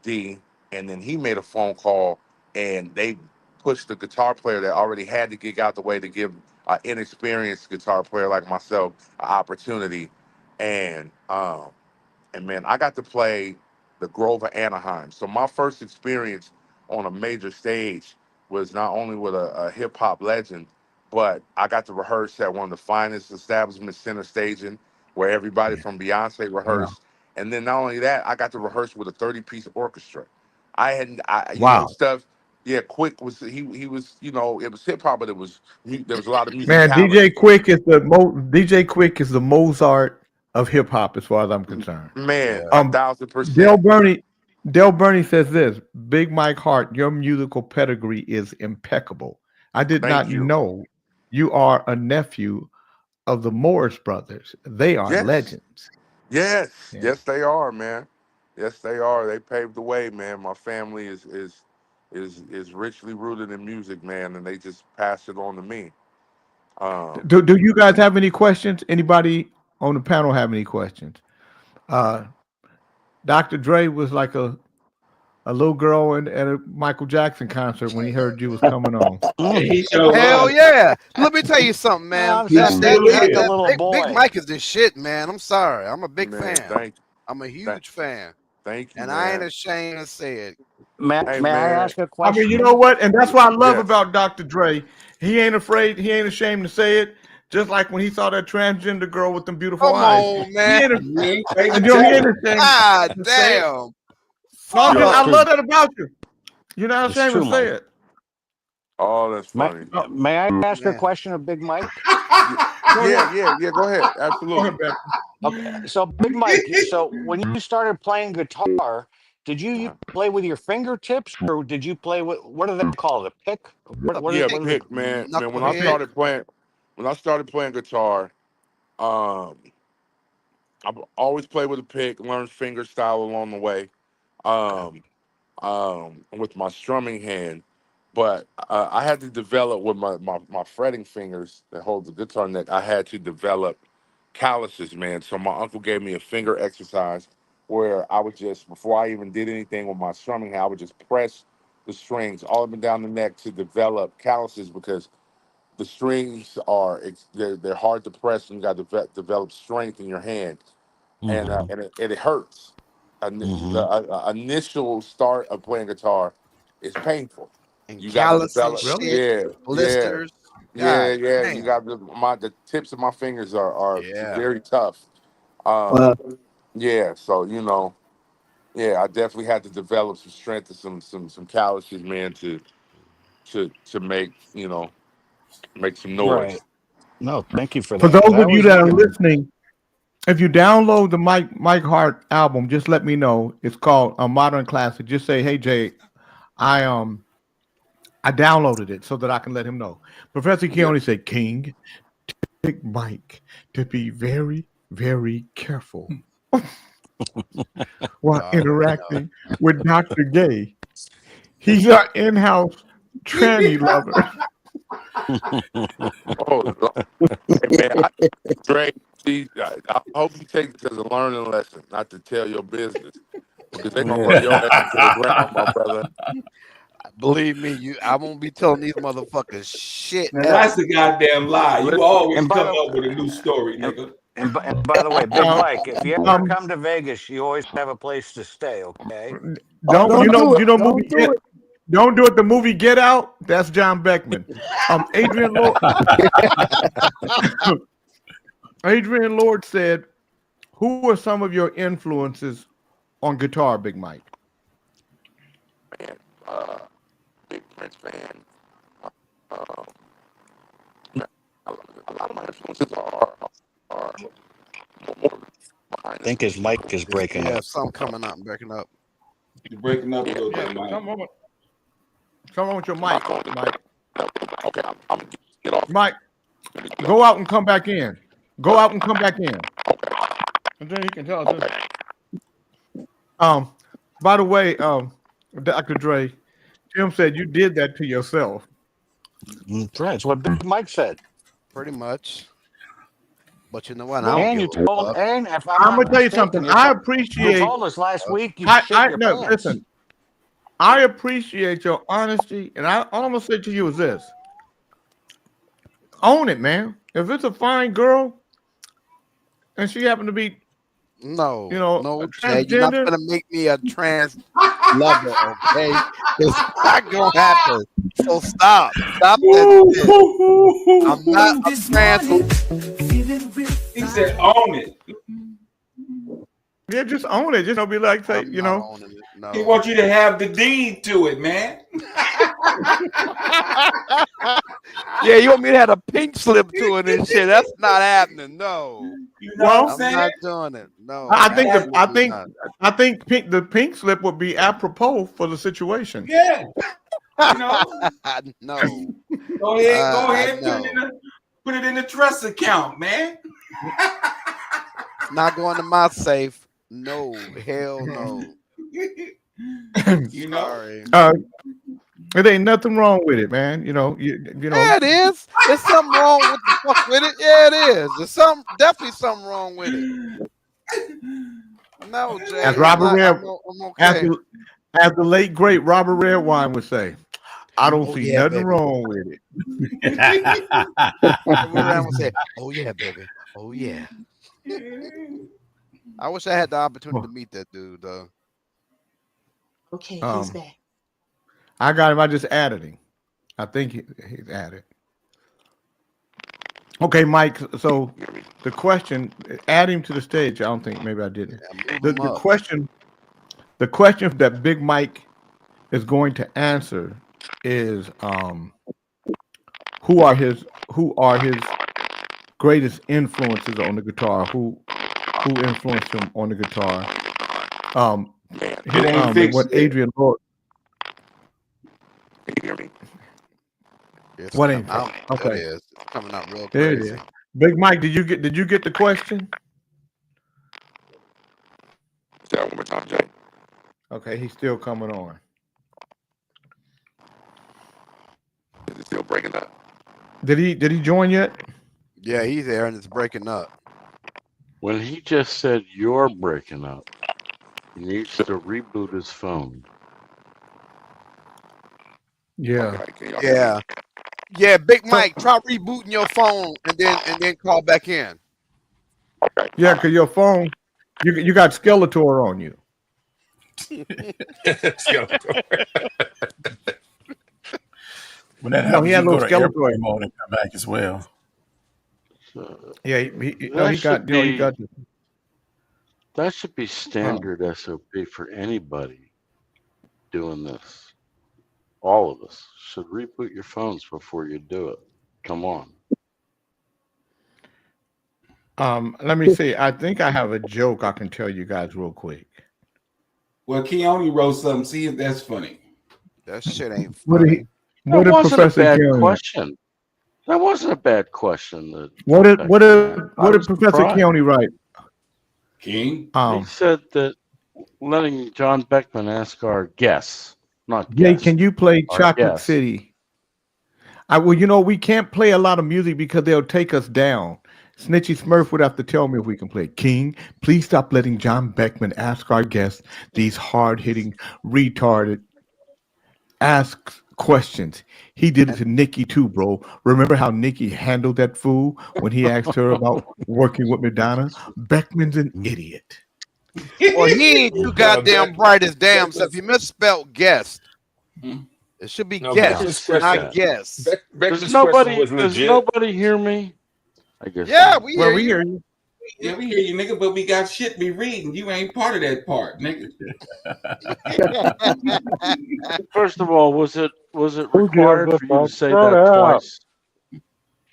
Speaker 15: D, and then he made a phone call, and they pushed the guitar player that already had the gig out the way to give an inexperienced guitar player like myself an opportunity. And man, I got to play the Grove of Anaheim. So my first experience on a major stage was not only with a hip hop legend, but I got to rehearse at one of the finest establishments, Center Staging, where everybody from Beyonce rehearsed. And then not only that, I got to rehearse with a 30-piece orchestra.
Speaker 10: Wow.
Speaker 15: Stuff. Yeah, Quick was he was, it was hip hop, but there was a lot of
Speaker 10: Man,
Speaker 15: musicality.
Speaker 10: DJ Quick is the Mozart of hip hop, as far as I'm concerned.
Speaker 15: Man, 1,000%.
Speaker 10: Del Burney says this: Big Mike Hart, your musical pedigree is impeccable. I did not know you are a nephew of the Morris brothers. They are legends.
Speaker 15: Yes, yes, they are, man. Yes, they are. They paved the way, man. My family is richly rooted in music, man, and they just passed it on to me.
Speaker 10: Do you guys have any questions? Anybody on the panel have any questions? Dr. Dre was like a little girl at a Michael Jackson concert when he heard you was coming on.
Speaker 12: Hell yeah! Let me tell you something, man. Big Mike is the shit, man. I'm sorry. I'm a big fan. I'm a huge fan.
Speaker 15: Thank you,
Speaker 12: and
Speaker 15: man.
Speaker 12: I ain't ashamed to say it.
Speaker 7: May I ask a question?
Speaker 10: I mean, you know what? And that's what I love about Dr. Dre. He ain't afraid. He ain't ashamed to say it. Just like when he saw that transgender girl with them beautiful eyes.
Speaker 12: Come on, man.
Speaker 10: He ain't ashamed.
Speaker 12: God damn.
Speaker 10: I love that about you. You're not ashamed to say it.
Speaker 15: Oh, that's funny.
Speaker 7: May I ask a question of Big Mike?
Speaker 15: Yeah. Go ahead. Absolutely.
Speaker 7: Okay. So, Big Mike, so when you started playing guitar, did you play with your fingertips, or did you play with, what do they call it, a pick?
Speaker 15: Pick, man. When I started playing guitar, I've always played with a pick, learned finger style along the way, with my strumming hand. But I had to develop with my fretting fingers that hold the guitar neck. I had to develop calluses, man. So my uncle gave me a finger exercise where I would just, before I even did anything with my strumming, I would just press the strings all up and down the neck to develop calluses, because the strings are they're hard to press, and you got to develop strength in your hand, and it hurts. The initial start of playing guitar is painful.
Speaker 12: And
Speaker 15: You got to
Speaker 12: calluses,
Speaker 15: develop,
Speaker 12: shit,
Speaker 15: yeah.
Speaker 12: blisters.
Speaker 15: Yeah,
Speaker 12: God
Speaker 15: yeah. You
Speaker 12: damn.
Speaker 15: got the tips of my fingers are
Speaker 12: Yeah.
Speaker 15: very tough.
Speaker 12: Wow.
Speaker 15: Yeah. So yeah, I definitely had to develop some strength and some calluses, man, to make make some noise.
Speaker 7: Right. No, thank you for
Speaker 10: For
Speaker 7: that.
Speaker 10: those
Speaker 7: 'cause I
Speaker 10: of you
Speaker 7: always
Speaker 10: that are
Speaker 7: look at
Speaker 10: listening, if you download the Mike Hart album, just let me know. It's called A Modern Classic. Just say, "Hey Jay, I downloaded it so that I can let him know." Professor Keone said, "King, Big Mike to be very, very careful while interacting with Dr. Gay. He's our in-house tranny lover."
Speaker 15: Oh, hey, man, Dre, I hope you take this as a learning lesson, not to tell your business, because they're gonna run your ass to the ground, my brother.
Speaker 12: Believe me, I won't be telling these motherfuckers shit.
Speaker 8: Now that's the goddamn lie. You always
Speaker 7: And by
Speaker 8: come
Speaker 7: the-
Speaker 8: up with a new story, nigga.
Speaker 7: And by the way, Big Mike, if you ever come to Vegas, you always have a place to stay, okay?
Speaker 10: Don't you know movie Don't do it. The movie Get Out. That's John Beckman. Adrian Lord. Adrian Lord said, "Who are some of your influences on guitar, Big Mike?"
Speaker 15: Man, big Prince fan. A lot of my influences are more
Speaker 7: I think his mic is breaking
Speaker 12: Yeah,
Speaker 7: up.
Speaker 12: some coming up and breaking up.
Speaker 8: You're breaking up a little bit, Mike.
Speaker 10: Come on with your mic, Mike.
Speaker 15: Okay, I'm gonna get off.
Speaker 10: Mike, go out and come back in. Go out and come back in. And then he can tell us this. By the way, Dr. Dre, Tim said you did that to yourself.
Speaker 7: That's right. That's what Big Mike said.
Speaker 12: Pretty much. But you know what? I don't
Speaker 7: And
Speaker 12: give
Speaker 7: you
Speaker 12: a
Speaker 7: told,
Speaker 12: fuck.
Speaker 7: and if
Speaker 10: I'm
Speaker 7: I'm
Speaker 10: gonna tell you something. I appreciate.
Speaker 7: You told us last week you shit your pants.
Speaker 10: Listen. I appreciate your honesty, and all I'm gonna say to you is this: own it, man. If it's a fine girl, and she happened to be,
Speaker 12: No,
Speaker 10: a
Speaker 12: Jay, you're not
Speaker 10: transgender,
Speaker 12: gonna make me a trans lover, okay? It's not gonna happen. So stop that shit. I'm not a trans.
Speaker 8: He said, "Own it."
Speaker 10: yeah, just own it. Just don't be like, say,
Speaker 12: No.
Speaker 8: He wants you to have the deed to it, man.
Speaker 12: Yeah, you want me to have a pink slip to it and shit? That's not happening. No.
Speaker 8: You know what I'm saying?
Speaker 12: not doing it. No.
Speaker 10: I think the pink slip would be apropos for the situation.
Speaker 8: Yeah. You know.
Speaker 12: No.
Speaker 8: Go ahead, put it in the trust account, man.
Speaker 12: Not going to my safe. No, hell no.
Speaker 8: You know.
Speaker 12: Sorry.
Speaker 10: It ain't nothing wrong with it, man. You know.
Speaker 12: Yeah, it is. There's something wrong with the fuck with it. Yeah, it is. There's definitely something wrong with it. No, Jay.
Speaker 10: As Robert Red,
Speaker 12: I'm okay.
Speaker 10: as the late great Robert Redwine would say, "I don't see nothing
Speaker 12: baby.
Speaker 10: wrong with it."
Speaker 12: Everyone would say, "Oh yeah, baby. Oh yeah." I wish I had the opportunity to meet that dude, though.
Speaker 5: Okay, he's back.
Speaker 10: I got him. I just added him. I think he's added. Okay, Mike. So the question, add him to the stage. I don't think maybe I didn't. The question that Big Mike is going to answer is who are his greatest influences on the guitar? Who influenced him on the guitar? What Adrian Lord.
Speaker 15: Can you hear me?
Speaker 12: Yes,
Speaker 10: What ain't
Speaker 12: okay? It is. It's coming out real
Speaker 10: There it
Speaker 12: crazy.
Speaker 10: is. Big Mike, did you get the question?
Speaker 15: Say that one more time, Jay.
Speaker 10: Okay, he's still coming on.
Speaker 15: Is it still breaking up?
Speaker 10: Did he join yet?
Speaker 12: Yeah, he's there and it's breaking up.
Speaker 11: When he just said you're breaking up, he needs to reboot his phone.
Speaker 10: Yeah.
Speaker 12: Yeah. Yeah, Big Mike, try rebooting your phone and then call back in.
Speaker 10: Yeah, because your phone, you got Skeletor on you.
Speaker 17: When that
Speaker 10: No,
Speaker 17: happens,
Speaker 10: he
Speaker 17: you
Speaker 10: had a
Speaker 17: go
Speaker 10: little
Speaker 17: to airplane
Speaker 10: Skeletor.
Speaker 17: mode and come back as well.
Speaker 10: Yeah,
Speaker 11: That
Speaker 10: he got,
Speaker 11: should
Speaker 10: he
Speaker 11: be
Speaker 10: got.
Speaker 11: that should be standard SOP for anybody doing this. All of us should reboot your phones before you do it. Come on.
Speaker 10: Let me see. I think I have a joke I can tell you guys real quick.
Speaker 8: Well, Keone wrote something. See if that's funny.
Speaker 12: That shit ain't
Speaker 10: What
Speaker 12: funny.
Speaker 10: did what
Speaker 11: That
Speaker 10: did
Speaker 11: wasn't a
Speaker 10: Professor
Speaker 11: bad
Speaker 10: Keone?
Speaker 11: question. That wasn't a bad question. That
Speaker 10: What did what
Speaker 11: Beckman
Speaker 10: did
Speaker 11: asked. I
Speaker 10: what did
Speaker 11: was
Speaker 10: Professor
Speaker 11: surprised.
Speaker 10: Keone write?
Speaker 8: King.
Speaker 11: He said that letting John Beckman ask our guests, not
Speaker 10: Jay,
Speaker 11: guests,
Speaker 10: can you play
Speaker 11: our
Speaker 10: Chocolate
Speaker 11: guests.
Speaker 10: City? We can't play a lot of music because they'll take us down. Snitchy Smurf would have to tell me if we can play. King, please stop letting John Beckman ask our guests these hard-hitting, retarded ask questions. He did it to Nikki too, bro. Remember how Nikki handled that fool when he asked her about working with Madonna? Beckman's an idiot.
Speaker 12: Well, he ain't too goddamn bright as damn. So if you misspelled guest, it should be
Speaker 11: No,
Speaker 12: guest, not guess.
Speaker 11: Does nobody hear me? I guess.
Speaker 12: Yeah, we hear
Speaker 10: we
Speaker 12: you.
Speaker 10: hear you.
Speaker 8: Yeah, we hear you, nigga, but we got shit we reading. You ain't part of that part, nigga.
Speaker 11: First of all, was it
Speaker 6: Who gives
Speaker 11: required
Speaker 6: a
Speaker 11: for you to
Speaker 6: fuck?
Speaker 11: say
Speaker 6: Shut
Speaker 11: that
Speaker 6: up.
Speaker 11: twice?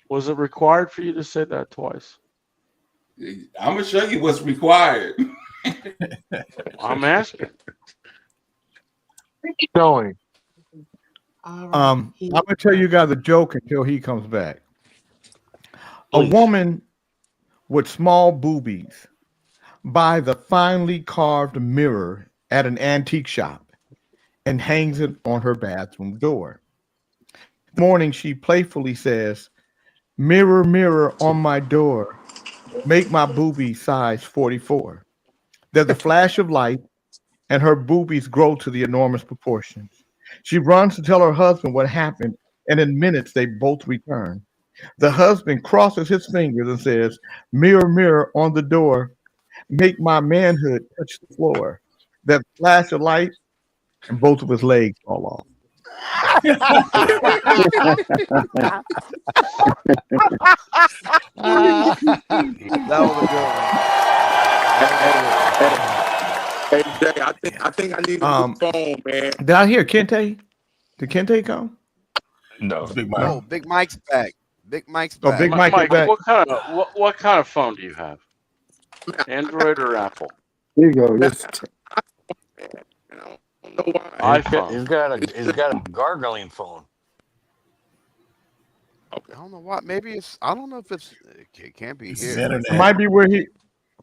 Speaker 11: Was it required for you to say that twice?
Speaker 8: I'm gonna show you what's required.
Speaker 11: I'm asking.
Speaker 6: Going.
Speaker 10: I'm gonna tell you guys a joke until he comes back. A woman with small boobies buys a finely carved mirror at an antique shop and hangs it on her bathroom door. Morning, she playfully says, "Mirror, mirror on my door, make my booby size 44." There's a flash of light, and her boobies grow to the enormous proportions. She runs to tell her husband what happened, and in minutes they both return. The husband crosses his fingers and says, "Mirror, mirror on the door, make my manhood touch the floor." That flash of light, and both of his legs fall off.
Speaker 12: That was a good one.
Speaker 9: Hey, Jay, I think I need a new phone, man.
Speaker 10: Did I hear Kente? Did Kente come?
Speaker 17: No, Big Mike.
Speaker 12: No, Big Mike's back. Big Mike's
Speaker 10: Oh,
Speaker 12: back.
Speaker 10: Big Mike is back.
Speaker 11: What kind of phone do you have? Android or Apple?
Speaker 6: Here you go. Yes.
Speaker 11: iPhone.
Speaker 7: He's got a gargling phone.
Speaker 12: I don't know what. Maybe it's. I don't know if it's. It can't be here.
Speaker 10: It might be where he.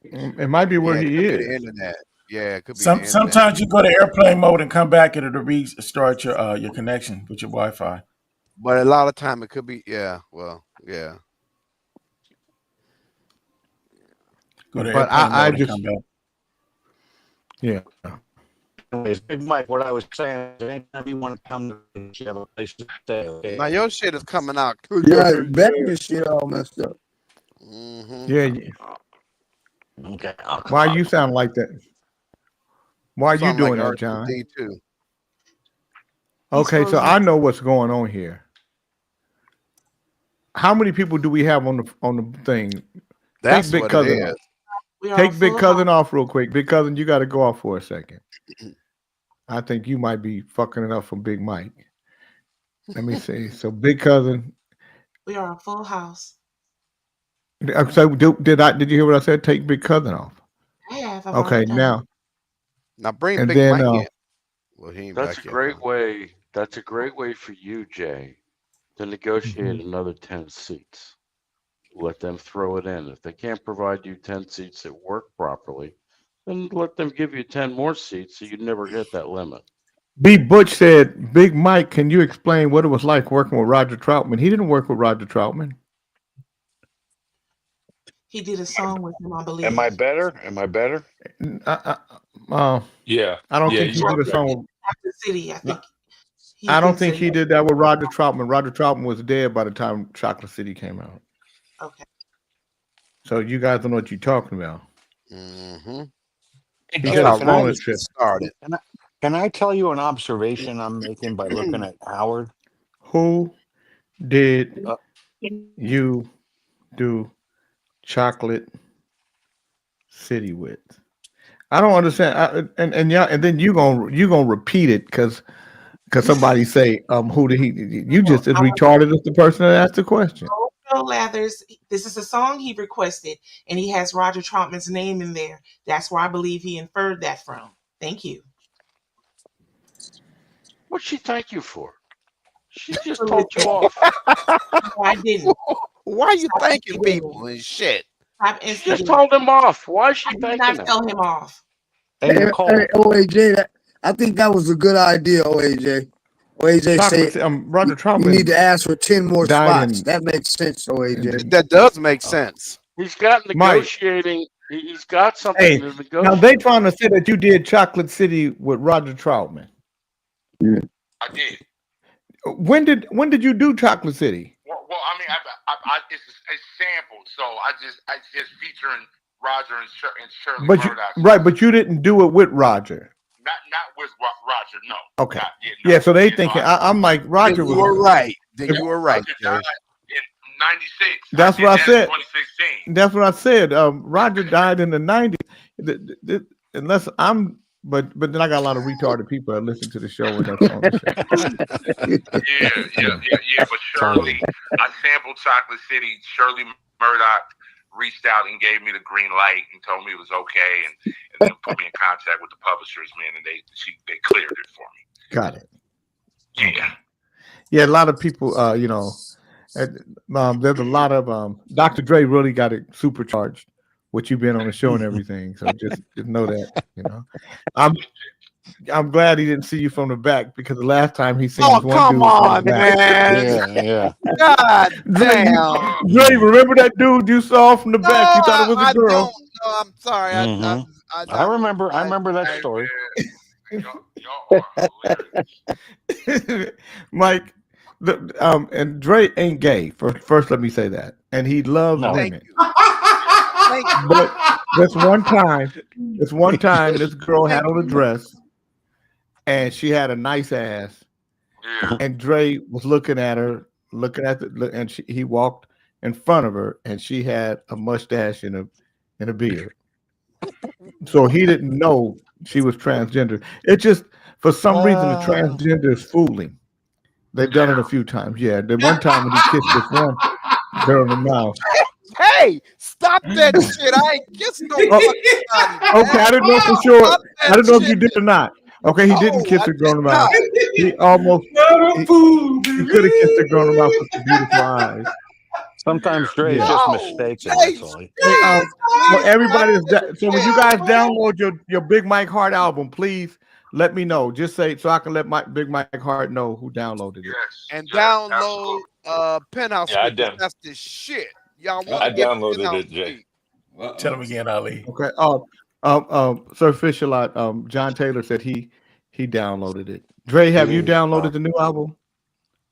Speaker 10: It might be where
Speaker 12: Yeah, it
Speaker 10: he
Speaker 12: could be
Speaker 10: is.
Speaker 12: the internet. Yeah, it could be. The internet.
Speaker 17: Sometimes you go to airplane mode and come back and it'll restart your connection with your Wi-Fi.
Speaker 12: But a lot of time it could be. Yeah. Well. Yeah.
Speaker 17: Go to
Speaker 10: But
Speaker 17: airplane
Speaker 10: I
Speaker 17: mode and
Speaker 10: just.
Speaker 17: come back.
Speaker 10: Yeah.
Speaker 7: Anyways, Big Mike, what I was saying is anytime you want to come to you have a place to stay, okay?
Speaker 12: Now your shit is coming out.
Speaker 16: Yeah, Beckman shit all messed up.
Speaker 10: Yeah.
Speaker 7: Okay.
Speaker 10: Why you sound like that? Why are you
Speaker 12: Sound
Speaker 10: doing
Speaker 12: like
Speaker 10: that, John?
Speaker 12: R2D too.
Speaker 10: Okay, so I know what's going on here. How many people do we have on the thing?
Speaker 12: That's
Speaker 10: Take Big
Speaker 12: what
Speaker 10: Cousin
Speaker 12: it
Speaker 10: off.
Speaker 12: is.
Speaker 5: We are
Speaker 10: Take Big
Speaker 5: full
Speaker 10: Cousin
Speaker 5: house.
Speaker 10: off real quick. Big Cousin, you got to go off for a second. I think you might be fucking it up for Big Mike. Let me see. So Big Cousin.
Speaker 5: We are a full house.
Speaker 10: So did you hear what I said? Take Big Cousin off.
Speaker 5: I have. I've
Speaker 10: Okay,
Speaker 5: already done it.
Speaker 12: Now bring
Speaker 10: and
Speaker 12: Big
Speaker 10: then
Speaker 12: Mike in. Well, he ain't
Speaker 11: That's a
Speaker 12: back yet.
Speaker 11: great way. That's a great way for you, Jay, to negotiate
Speaker 10: Mm-hmm.
Speaker 11: another 10 seats. Let them throw it in. If they can't provide you 10 seats that work properly, then let them give you 10 more seats so you never hit that limit.
Speaker 10: B. Butch said, "Big Mike, can you explain what it was like working with Roger Troutman?" He didn't work with Roger Troutman.
Speaker 5: He did a song with him, I believe.
Speaker 7: Am I better? Am I better?
Speaker 10: Yeah. I don't think he did a song.
Speaker 5: Chocolate City, I think.
Speaker 10: I don't think he did that with Roger Troutman. Roger Troutman was dead by the time Chocolate City came out.
Speaker 5: Okay.
Speaker 10: So you guys don't know what you're talking about.
Speaker 12: Mm-hmm.
Speaker 10: He did a bonus trip.
Speaker 12: Started.
Speaker 7: Can I tell you an observation I'm making by looking at Howard?
Speaker 10: Who did you do Chocolate City with? I don't understand. And then you gonna repeat it because somebody say who did he? You just as retarded as the person that asked the question.
Speaker 5: Phil Lathers. This is a song he requested, and he has Roger Troutman's name in there. That's where I believe he inferred that from. Thank you.
Speaker 11: What'd she thank you for? She just told you off.
Speaker 5: No, I didn't.
Speaker 12: Why are you thanking people and shit?
Speaker 11: She just told him off. Why is she
Speaker 5: I did
Speaker 11: thanking
Speaker 5: not
Speaker 11: him?
Speaker 5: tell him off.
Speaker 7: Hey,
Speaker 16: Hey,
Speaker 7: Nicole.
Speaker 16: OAJ, I think that was a good idea, OAJ. OAJ
Speaker 10: Chocolate,
Speaker 16: said
Speaker 10: Roger Troutman
Speaker 16: you need to ask for 10 more
Speaker 10: died
Speaker 16: spots.
Speaker 10: in-
Speaker 16: That makes sense, OAJ.
Speaker 12: That does make sense.
Speaker 11: He's got
Speaker 10: Mike.
Speaker 11: negotiating. He's got something
Speaker 10: Hey,
Speaker 11: to
Speaker 10: now
Speaker 11: negotiate.
Speaker 10: they trying to say that you did Chocolate City with Roger Troutman.
Speaker 15: I did.
Speaker 10: When did you do Chocolate City?
Speaker 15: Well, I mean, it's sampled, so I just featuring Roger and Shirley Murdoch.
Speaker 10: But you didn't do it with Roger.
Speaker 15: Not with Roger, no.
Speaker 10: Okay. Yeah, so they thinking I'm like Roger
Speaker 12: You
Speaker 10: was
Speaker 12: were right. Then you were right.
Speaker 15: Roger died in '96.
Speaker 10: That's what I
Speaker 15: did
Speaker 10: said.
Speaker 15: that in 2016.
Speaker 10: That's what I said. Roger died in the 90s. Unless I'm but then I got a lot of retarded people that listen to the show and that's on the show.
Speaker 15: Yeah. But Shirley, I sampled Chocolate City. Shirley Murdoch reached out and gave me the green light and told me it was okay, and then put me in contact with the publishers, man, and they cleared it for me.
Speaker 10: Got it.
Speaker 15: Yeah.
Speaker 10: Yeah, a lot of people there's a lot of Dr. Dre really got it supercharged with you being on the show and everything. So just know that, you know. I'm glad he didn't see you from the back because the last time he seen
Speaker 12: Oh,
Speaker 10: one
Speaker 12: come
Speaker 10: dude from
Speaker 12: on,
Speaker 10: the back.
Speaker 12: man.
Speaker 7: Yeah.
Speaker 12: God
Speaker 10: Dre,
Speaker 12: damn.
Speaker 10: Dre, remember that dude you saw from the back? You thought it was a girl.
Speaker 12: Don't. No, I'm sorry.
Speaker 7: Mhm. I remember that story.
Speaker 10: Mike, and Dre ain't gay. First, let me say that, and he loves women. But this one time, this girl had on a dress, and she had a nice ass, and Dre was looking at her, and he walked in front of her, and she had a mustache and a beard. So he didn't know she was transgender. It just, for some reason, the transgender is fooling. They've done it a few times. Yeah, the one time when he kissed this one girl in the mouth.
Speaker 12: Hey, stop that shit. I ain't kissing no fucking
Speaker 10: Okay, I didn't know for sure. I didn't know if you did or not. Okay, he didn't kiss the girl in the mouth. He almost he could have kissed the girl in the mouth with the beautiful eyes.
Speaker 7: Sometimes Dre is just mistaken. That's all.
Speaker 10: Well, everybody is so when you guys download your Big Mike Hart album, please let me know. Just say so I can let my Big Mike Hart know who downloaded it.
Speaker 12: And download Penthouse.
Speaker 18: Yeah,
Speaker 12: Suite. That's the shit. Y'all want
Speaker 18: I
Speaker 12: to get
Speaker 18: downloaded
Speaker 12: Penthouse
Speaker 18: it, Jay.
Speaker 12: Suite.
Speaker 17: Tell him again, Ali.
Speaker 10: Okay. Sir Fisher, John Taylor said he downloaded it. Dre, have you downloaded the new album?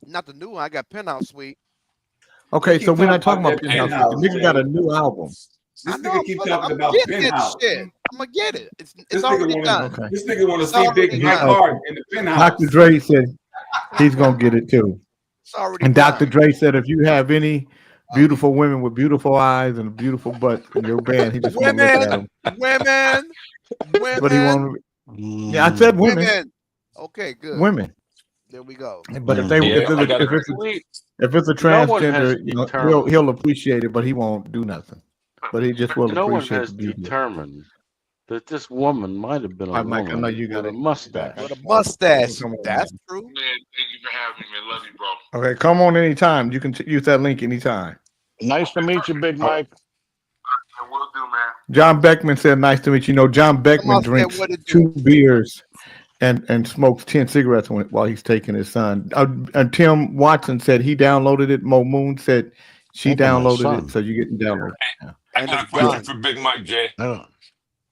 Speaker 12: Not the new one. I got Penthouse Suite.
Speaker 10: Okay, so we're not talking about Penthouse. The nigga got a new album.
Speaker 12: I know.
Speaker 19: nigga keep talking about
Speaker 12: I'm getting
Speaker 19: Penthouse.
Speaker 12: that shit. I'm gonna get it. It's
Speaker 19: This
Speaker 12: already
Speaker 19: nigga
Speaker 12: done.
Speaker 19: wanna, this nigga want to
Speaker 12: It's
Speaker 19: see
Speaker 12: already
Speaker 19: Big Mike
Speaker 12: done.
Speaker 19: Hart in the Penthouse.
Speaker 10: Dr. Dre said he's gonna get it too.
Speaker 12: It's already
Speaker 10: And
Speaker 12: done.
Speaker 10: Dr. Dre said if you have any beautiful women with beautiful eyes and a beautiful butt in your band, he just won't look at them.
Speaker 12: Women.
Speaker 10: But he won't. Yeah, I said women.
Speaker 12: Okay, good.
Speaker 10: Women.
Speaker 12: There we go.
Speaker 10: But if it's a transgender, he'll appreciate it, but he won't do nothing. But he just will
Speaker 11: No one
Speaker 10: appreciate
Speaker 11: has
Speaker 10: the beauty.
Speaker 11: determined that this woman might have been a
Speaker 10: Mike, I
Speaker 11: woman
Speaker 10: know you got
Speaker 11: with a
Speaker 10: it.
Speaker 11: mustache.
Speaker 12: With a mustache.
Speaker 10: Come on,
Speaker 12: That's
Speaker 10: man.
Speaker 12: true.
Speaker 15: Man, thank you for having me, man. Love you, bro.
Speaker 10: Okay, come on anytime. You can use that link anytime.
Speaker 7: Nice to meet you, Big Mike.
Speaker 15: I will do, man.
Speaker 10: John Beckman said, "Nice to meet you." You know, John Beckman drinks 2 beers and smokes 10 cigarettes while he's taking his son. And Tim Watson said he downloaded it. Mo Moon said she downloaded it, so you're getting downloaded.
Speaker 18: I got a question for Big Mike, Jay.
Speaker 7: I don't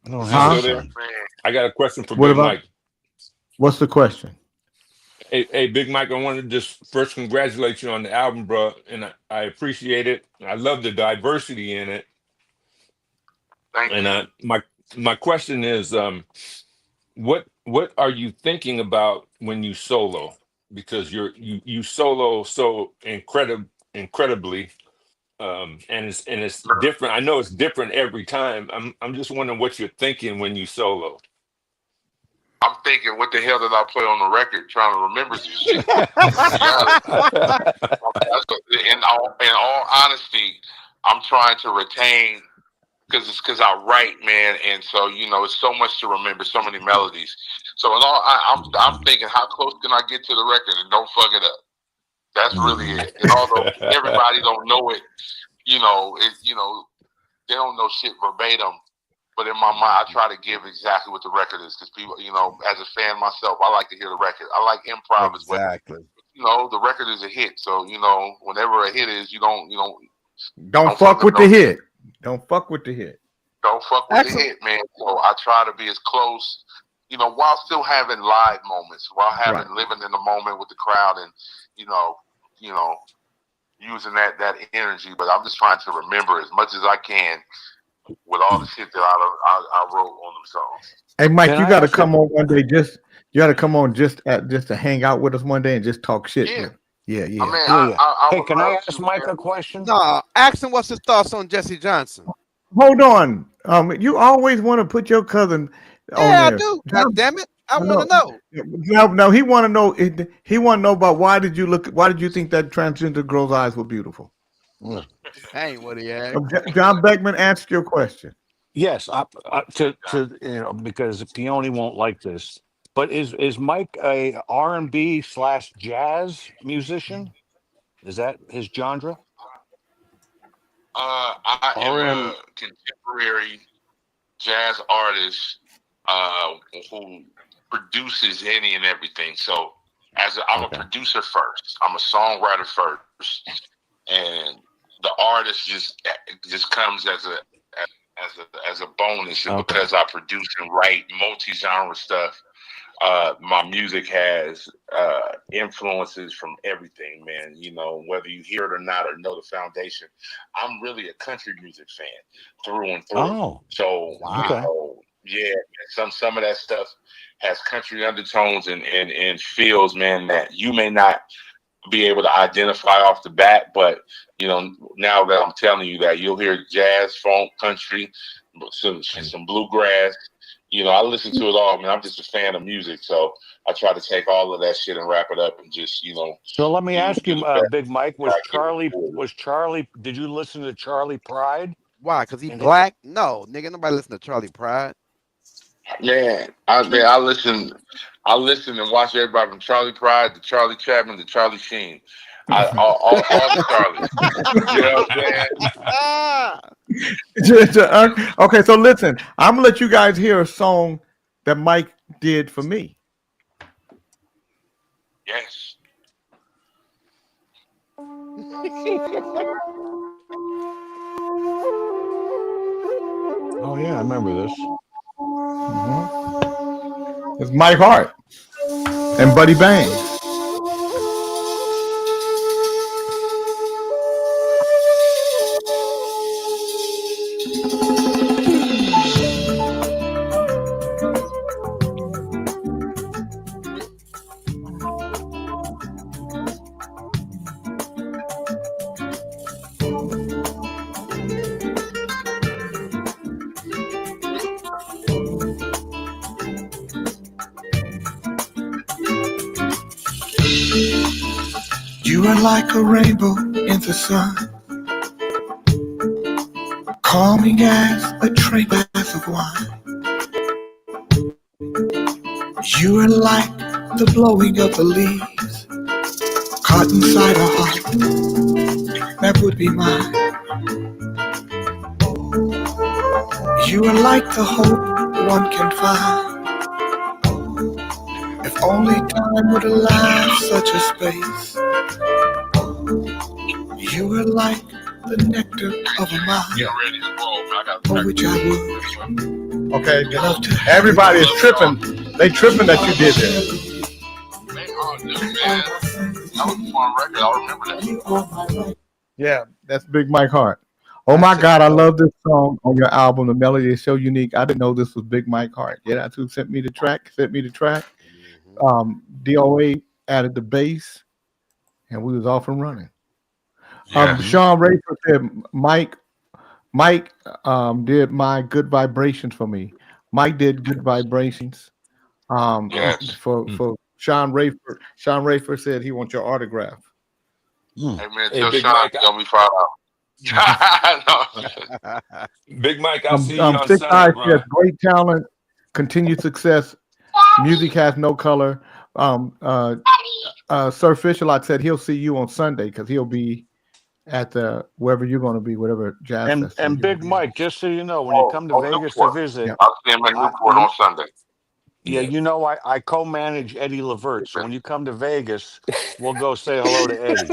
Speaker 18: You
Speaker 7: have
Speaker 18: still
Speaker 7: a
Speaker 18: there?
Speaker 7: son.
Speaker 18: I got a question for
Speaker 10: What
Speaker 18: Big
Speaker 10: about?
Speaker 18: Mike.
Speaker 10: What's the question?
Speaker 18: Hey, Big Mike, I wanted to just first congratulate you on the album, bro, and I appreciate it. I love the diversity in it.
Speaker 9: Thank you.
Speaker 18: And my question is, what are you thinking about when you solo? Because you solo so incredibly, and it's different. I know it's different every time. I'm just wondering what you're thinking when you solo.
Speaker 9: I'm thinking, what the hell did I play on the record? Trying to remember some shit. In all honesty, I'm trying to retain, because I write, man, and so it's so much to remember, so many melodies. So in all, I'm thinking, how close can I get to the record and don't fuck it up? That's really it. And although everybody don't know it, they don't know shit verbatim. But in my mind, I try to give exactly what the record is, because people, as a fan myself, I like to hear the record. I like improv as well.
Speaker 12: Exactly.
Speaker 9: The record is a hit, so whenever a hit is, don't
Speaker 10: fuck with the hit. Don't fuck with the hit.
Speaker 9: Don't fuck with the hit, man. So I try to be as close, while still having live moments, while living in the moment with the crowd, and using that energy. But I'm just trying to remember as much as I can with all the shit that I wrote on them songs.
Speaker 10: Hey, Mike, you got to come on one day. You got to come on just to hang out with us one day and just talk shit. Yeah.
Speaker 7: Hey, can I ask Mike a question?
Speaker 12: No, ask him what's his thoughts on Jesse Johnson.
Speaker 10: Hold on. You always want to put your cousin on
Speaker 12: Yeah, I
Speaker 10: there.
Speaker 12: do. God damn it. I want to know.
Speaker 10: No, he want to know. He want to know about why did you think that transgender girl's eyes were beautiful?
Speaker 12: That ain't what he asked.
Speaker 10: John Beckman asked your question.
Speaker 7: Yes, because Peony won't like this. But is Mike a R&B / jazz musician? Is that his genre?
Speaker 9: I am a contemporary jazz artist who produces any and everything. So I'm a producer first. I'm a songwriter first, and the artist just comes as a bonus. And because I produce and write multi-genre stuff, my music has influences from everything, man. Whether you hear it or not, or know the foundation. I'm really a country music fan through and through.
Speaker 7: Oh,
Speaker 9: so some of that stuff has country undertones and feels, man, that you may not be able to identify off the bat, but now that I'm telling you that, you'll hear jazz, funk, country, some bluegrass. I listen to it all, man. I'm just a fan of music, so I try to take all of that shit and wrap it up and just,
Speaker 7: So let me ask you, Big Mike, was Charlie? Did you listen to Charlie Pride?
Speaker 12: Why? Because he's black? No, nigga, nobody listen to Charlie Pride.
Speaker 9: Man, I listen and watch everybody from Charlie Pride to Charlie Chapman to Charlie Sheen. All the Charlies. You know what I'm saying?
Speaker 10: Okay, so listen, I'm gonna let you guys hear a song that Mike did for me.
Speaker 9: Yes.
Speaker 7: Oh yeah, I remember this.
Speaker 10: It's Mike Hart and Buddy Bang.
Speaker 14: You are like a rainbow in the sun, calming as a train glass of wine. You are like the blowing of the leaves, caught inside a heart that would be mine. You are like the hope one can find, if only time would allow such a space. You are like
Speaker 4: the nectar of a mind,
Speaker 9: Get ready to roll, man. I got
Speaker 4: for which I would
Speaker 10: Okay, everybody is tripping. They tripping that you did that.
Speaker 9: That was a fun record. I remember that.
Speaker 10: Yeah, that's Big Mike Hart. Oh my God, I love this song on your album. The melody is so unique. I didn't know this was Big Mike Hart. Yeah, that's who sent me the track. DOA added the bass, and we was off and running. Sean Rayford said Mike did my Good Vibrations for me. Mike did Good Vibrations. For Sean Rayford. Sean Rayford said he wants your autograph.
Speaker 9: Hey man,
Speaker 18: Hey,
Speaker 9: tell
Speaker 18: Big
Speaker 9: Sean
Speaker 18: Mike,
Speaker 9: to me $5.
Speaker 18: Big Mike, I'll see you on
Speaker 10: Six
Speaker 18: Sunday,
Speaker 10: Eyes
Speaker 18: bro.
Speaker 10: says great talent, continued success. Music has no color. Sir Fisher said he'll see you on Sunday because he'll be at the wherever you're going to be, whatever jazz
Speaker 7: And
Speaker 10: festival.
Speaker 7: Big Mike, just so you know, when you come to Vegas to visit,
Speaker 9: I'll see him at Newport on Sunday.
Speaker 7: yeah, you know I co-manage Eddie Levert, so when you come to Vegas, we'll go say hello to Eddie.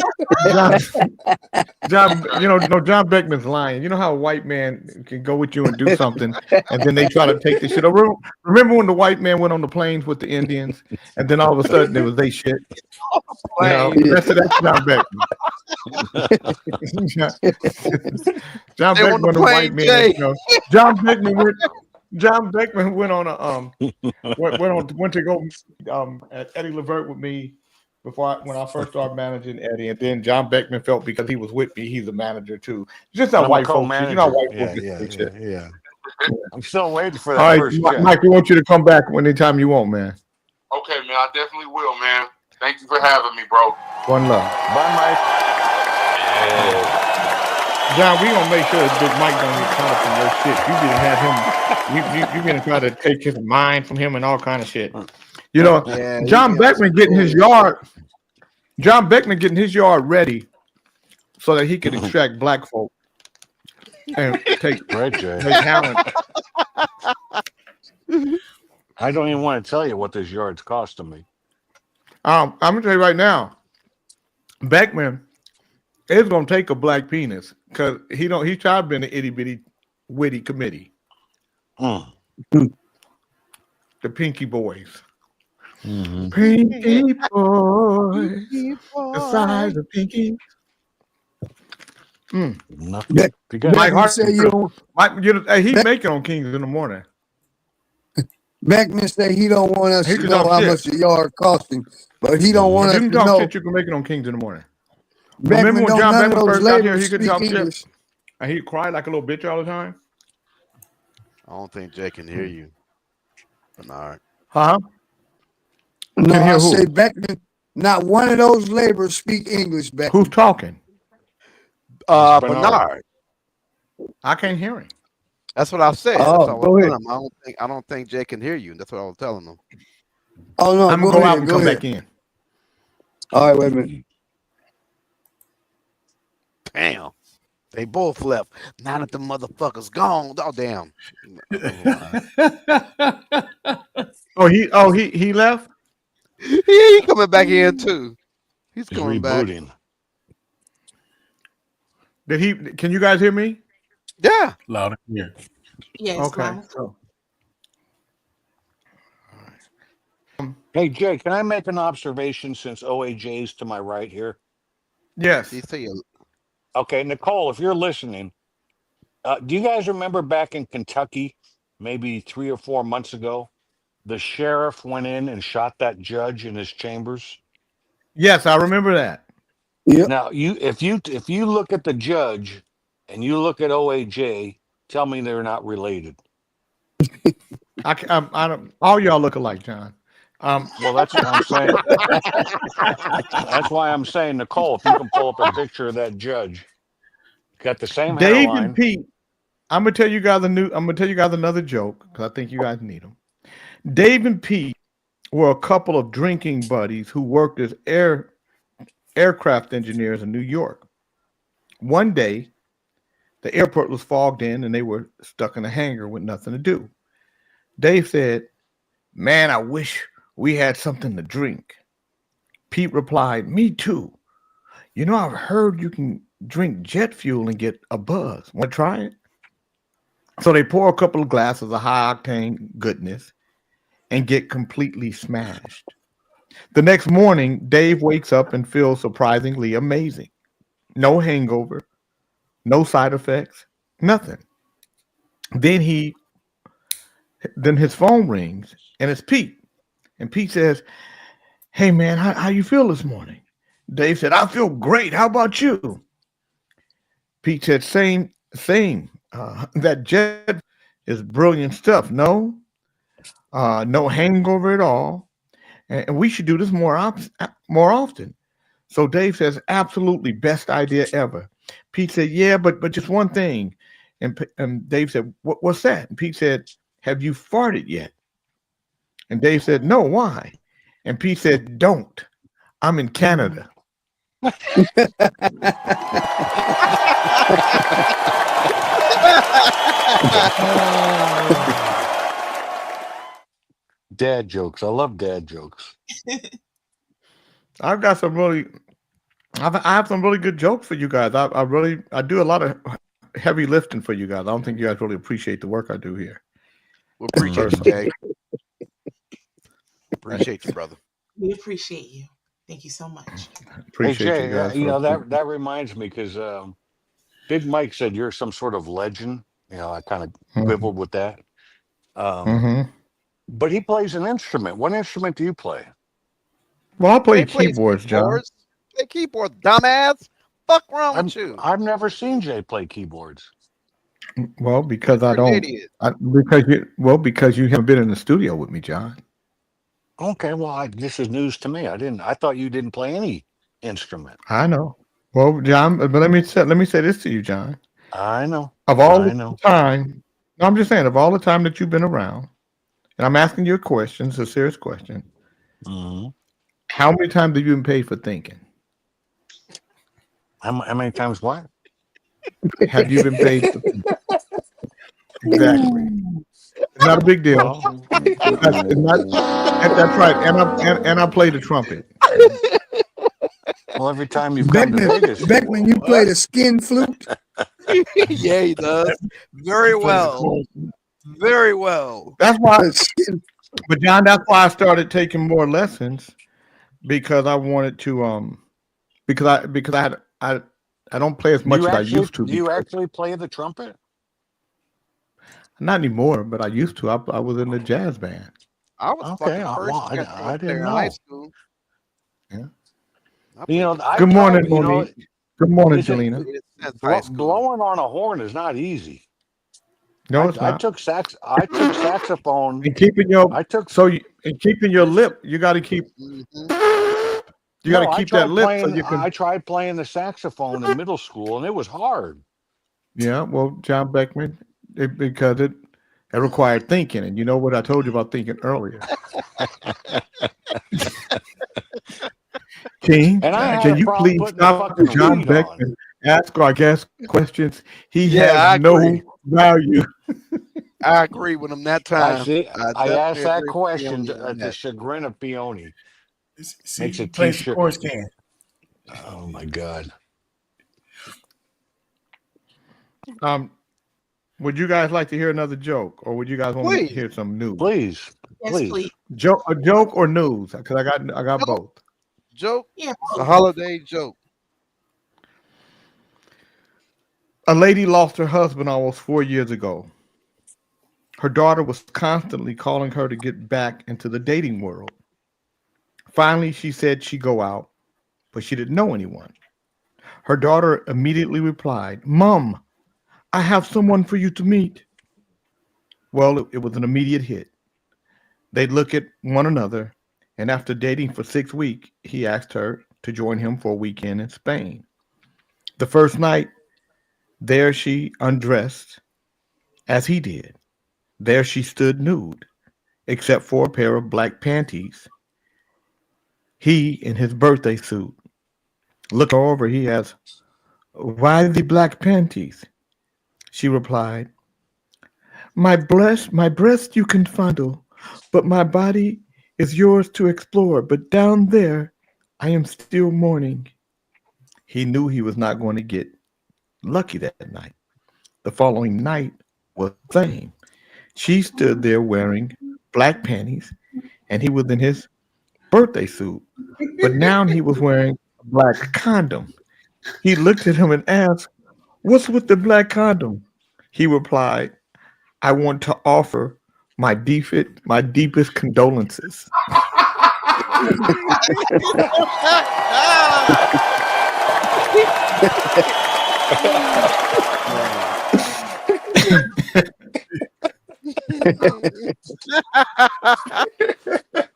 Speaker 10: John Beckman's lying. You know how a white man can go with you and do something, and then they try to take the shit over. Remember when the white man went on the plains with the Indians, and then all of a sudden it was they shit. That's John Beckman. John Beckman, the white man. John Beckman went on a went to go at Eddie Levert with me when I first started managing Eddie, and then John Beckman felt because he was with me, he's a manager too. Just how white folks, you know, how white folks do.
Speaker 7: Yeah. I'm still waiting for
Speaker 10: All
Speaker 7: that
Speaker 10: right,
Speaker 7: first check.
Speaker 10: Mike, we want you to come back anytime you want, man.
Speaker 9: Okay, man, I definitely will, man. Thank you for having me, bro.
Speaker 10: One love.
Speaker 7: Bye, Mike.
Speaker 10: John, we gonna make sure that Big Mike don't get caught up in your shit. You didn't have him. You gonna try to take his mind from him and all kind of shit. You know, John Beckman getting his yard. John Beckman getting his yard ready so that he can extract black folk and take talent.
Speaker 7: I don't even want to tell you what this yard's costing me.
Speaker 10: I'm gonna tell you right now, Beckman is gonna take a black penis because he tried to be in the itty bitty witty committee. The Pinky Boys.
Speaker 7: Mm-hmm.
Speaker 10: Pinky Boys, the size of Pinky. Mike Hart say he's making on Kings in the morning.
Speaker 16: Beckman say he don't want us
Speaker 10: He
Speaker 16: to
Speaker 10: can
Speaker 16: know
Speaker 10: talk
Speaker 16: how
Speaker 10: shit.
Speaker 16: much the yard costing, but he don't want us
Speaker 10: You
Speaker 16: to
Speaker 10: can talk
Speaker 16: know.
Speaker 10: shit. You can make it on Kings in the morning.
Speaker 16: Beckman
Speaker 10: Remember when
Speaker 16: don't
Speaker 10: John
Speaker 16: none of
Speaker 10: Beckman
Speaker 16: those
Speaker 10: first got here?
Speaker 16: labels
Speaker 10: He could
Speaker 16: speak
Speaker 10: talk
Speaker 16: English.
Speaker 10: shit, and he'd cry like a little bitch all the time.
Speaker 12: I don't think Jay can hear you, Bernard.
Speaker 10: Huh?
Speaker 16: No,
Speaker 10: Can hear
Speaker 16: I
Speaker 10: who?
Speaker 16: say Beckman. Not one of those laborers speak English. Beckman.
Speaker 10: Who's talking?
Speaker 12: Bernard.
Speaker 10: I can't hear him.
Speaker 12: That's what I said.
Speaker 16: Oh,
Speaker 12: That's what I was
Speaker 16: go
Speaker 12: telling him. I don't think Jay can hear you. That's what I was telling him.
Speaker 16: Oh no,
Speaker 10: I'm gonna go out and come back in.
Speaker 16: All right, wait a minute.
Speaker 12: Damn. They both left. Now that the motherfucker's gone. Oh damn.
Speaker 10: He left?
Speaker 12: Yeah, he coming back in too. He's coming back.
Speaker 10: Can you guys hear me?
Speaker 12: Yeah.
Speaker 17: Loud and clear.
Speaker 5: Yes.
Speaker 10: Okay.
Speaker 7: Hey, Jay, can I make an observation since OAJ's to my right here?
Speaker 10: Yes.
Speaker 7: Okay, Nicole, if you're listening, do you guys remember back in Kentucky, maybe 3 or 4 months ago, the sheriff went in and shot that judge in his chambers?
Speaker 10: Yes, I remember that.
Speaker 16: Yep.
Speaker 7: Now, if you look at the judge and you look at OAJ, tell me they're not related.
Speaker 10: I don't. All y'all look alike, John.
Speaker 7: Well, that's what I'm saying. That's why I'm saying, Nicole, if you can pull up a picture of that judge, got the same
Speaker 10: Dave
Speaker 7: hairline.
Speaker 10: and Pete. I'm gonna tell you guys another joke because I think you guys need them. Dave and Pete were a couple of drinking buddies who worked as aircraft engineers in New York. One day, the airport was fogged in and they were stuck in a hangar with nothing to do. Dave said, "Man, I wish we had something to drink." Pete replied, "Me too. You know, I've heard you can drink jet fuel and get a buzz. Want to try it? So they pour a couple of glasses of high octane goodness and get completely smashed. The next morning, Dave wakes up and feels surprisingly amazing. No hangover, no side effects, nothing. Then his phone rings and it's Pete. And Pete says, "Hey man, how you feel this morning?" Dave said, "I feel great. How about you?" Pete said, same. That jet is brilliant stuff. No hangover at all. And we should do this more often. So Dave says, "Absolutely, best idea ever." Pete said, "Yeah, but just one thing." And Dave said, "What's that?" And Pete said, "Have you farted yet?" And Dave said, "No, why?" And Pete said, "Don't. I'm in Canada."
Speaker 7: Dad jokes. I love dad jokes.
Speaker 10: I've got some really, I have some really good jokes for you guys. I do a lot of heavy lifting for you guys. I don't think you guys really appreciate the work I do here.
Speaker 12: We appreciate you, Jay. Appreciate you, brother.
Speaker 5: We appreciate you. Thank you so much.
Speaker 10: Appreciate
Speaker 7: Hey, Jay,
Speaker 10: you guys.
Speaker 7: you know that reminds me because Big Mike said you're some sort of legend. You know, I kind of quibbled with that. But he plays an instrument. What instrument do you play?
Speaker 10: Well, I play
Speaker 12: Jay plays
Speaker 10: keyboards, John.
Speaker 12: keyboards. Play keyboard, dumbass. Fuck wrong with you?
Speaker 7: I've never seen Jay play keyboards.
Speaker 10: Well, because I
Speaker 12: You're an
Speaker 10: don't.
Speaker 12: idiot.
Speaker 10: Because you haven't been in the studio with me, John.
Speaker 7: Okay, well, this is news to me. I thought you didn't play any instrument.
Speaker 10: I know. Well, John, but let me say this to you, John.
Speaker 7: I know.
Speaker 10: Of all
Speaker 7: I
Speaker 10: the
Speaker 7: know.
Speaker 10: time, no, I'm just saying, of all the time that you've been around, and I'm asking you a question, it's a serious question. How many times have you been paid for thinking?
Speaker 7: How many times what?
Speaker 10: Have you been paid for thinking? Exactly. It's not a big deal. That's right. And I play the trumpet.
Speaker 7: Well, every time you've come to Vegas,
Speaker 16: Beckman, you play the skin flute?
Speaker 12: Yeah, he does. Very well. Very well.
Speaker 10: That's why. But John, that's why I started taking more lessons, because I wanted to because I don't play as much as I used to.
Speaker 7: Do you actually play the trumpet?
Speaker 10: Not anymore, but I used to. I was in the jazz band.
Speaker 12: I was
Speaker 7: Okay,
Speaker 12: fucking first.
Speaker 7: well, I didn't
Speaker 12: in high
Speaker 7: know.
Speaker 12: school.
Speaker 10: Yeah.
Speaker 7: You know,
Speaker 10: Good morning, Monique. Good morning, Jelena.
Speaker 7: Blowing on a horn is not easy.
Speaker 10: No, it's
Speaker 7: I
Speaker 10: not.
Speaker 7: took saxophone.
Speaker 10: And keeping your keeping your lip, you got to keep. You got to keep that lip so you can.
Speaker 7: I tried playing the saxophone in middle school, and it was hard.
Speaker 10: Yeah, well, John Beckman, because it required thinking, and you know what I told you about thinking earlier. King, can you please stop John Beckman ask our guest questions? He has no value.
Speaker 12: I agree with him that time.
Speaker 7: I asked that question to the chagrin of Peony. Makes a
Speaker 17: plays the
Speaker 7: t-shirt.
Speaker 17: chorus can.
Speaker 7: Oh my God.
Speaker 10: Would you guys like to hear another joke, or would you guys want me to hear some news?
Speaker 7: Please.
Speaker 5: Please.
Speaker 10: A joke or news? Because I got both.
Speaker 12: Joke?
Speaker 5: Yeah.
Speaker 12: A holiday joke.
Speaker 10: A lady lost her husband almost 4 years ago. Her daughter was constantly calling her to get back into the dating world. Finally, she said she'd go out, but she didn't know anyone. Her daughter immediately replied, "Mom, I have someone for you to meet." Well, it was an immediate hit. They look at one another, and after dating for 6 weeks, he asked her to join him for a weekend in Spain. The first night, there she undressed as he did. There she stood nude, except for a pair of black panties. He in his birthday suit. Look over, he has, "Why the black panties?" She replied, my breast you can fondle, but my body is yours to explore. But down there, I am still mourning." He knew he was not going to get lucky that night. The following night was the same. She stood there wearing black panties, and he was in his birthday suit. But now he was wearing a black condom. He looked at him and asked, "What's with the black condom?" He replied, "I want to offer my deepest condolences."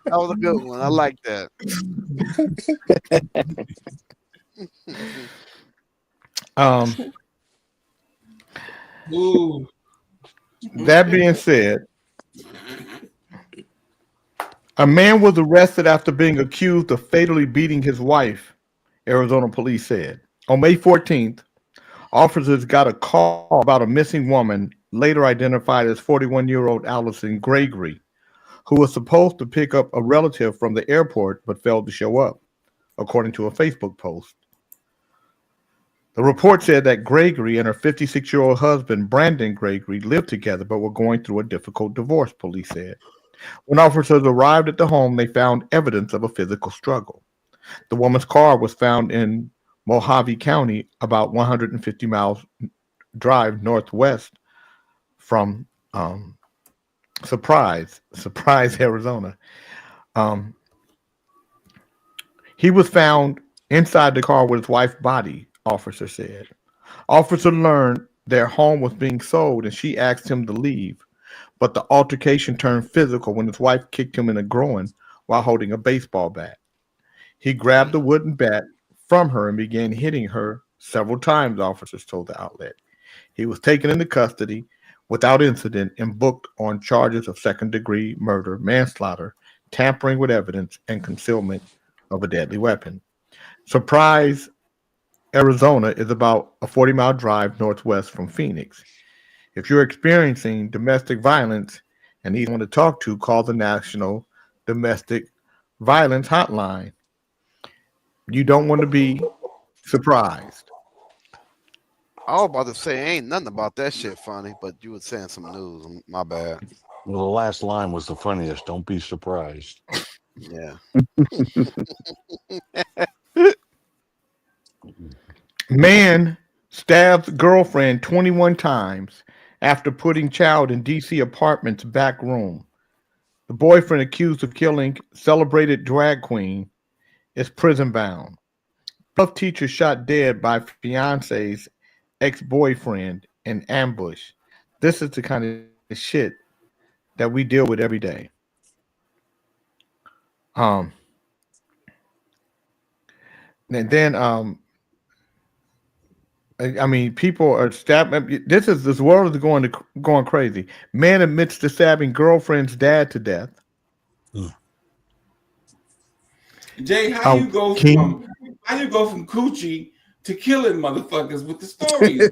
Speaker 12: That was a good one. I like that.
Speaker 10: Um,
Speaker 5: Ooh.
Speaker 10: that being said, a man was arrested after being accused of fatally beating his wife, Arizona police said. On May 14th, officers got a call about a missing woman, later identified as 41-year-old Allison Gregory, who was supposed to pick up a relative from the airport but failed to show up, according to a Facebook post. The report said that Gregory and her 56-year-old husband, Brandon Gregory, lived together but were going through a difficult divorce, police said. When officers arrived at the home, they found evidence of a physical struggle. The woman's car was found in Mojave County, about 150 miles drive northwest from Surprise, Arizona. He was found inside the car with his wife's body, officers said. Officers learned their home was being sold and she asked him to leave, but the altercation turned physical when his wife kicked him in the groin while holding a baseball bat. He grabbed the wooden bat from her and began hitting her several times, officers told the outlet. He was taken into custody without incident and booked on charges of second-degree murder, manslaughter, tampering with evidence, and concealment of a deadly weapon. Surprise, Arizona is about a 40-mile drive northwest from Phoenix. If you're experiencing domestic violence and need someone to talk to, call the National Domestic Violence Hotline. You don't want to be surprised.
Speaker 12: I was about to say ain't nothing about that shit funny, but you were saying some news. My bad.
Speaker 7: Well, the last line was the funniest. Don't be surprised.
Speaker 12: Yeah.
Speaker 10: Man stabs girlfriend 21 times after putting child in D.C. apartment's back room. The boyfriend accused of killing celebrated drag queen is prison bound. Both teachers shot dead by fiance's ex-boyfriend in ambush. This is the kind of shit that we deal with every day. And then I mean, people are stabbing. This world is going crazy. Man admits to stabbing girlfriend's dad to death.
Speaker 8: Jay, how you go from coochie to killing motherfuckers with the stories?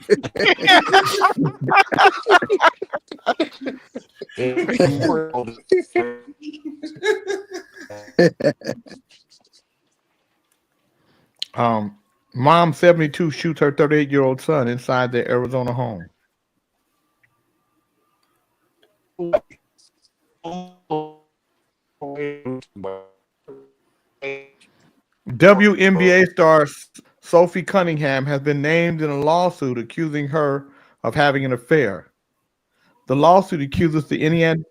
Speaker 10: Mom 72 shoots her 38-year-old son inside their Arizona home. WNBA star Sophie Cunningham has been named in a lawsuit accusing her of having an affair. The lawsuit accuses the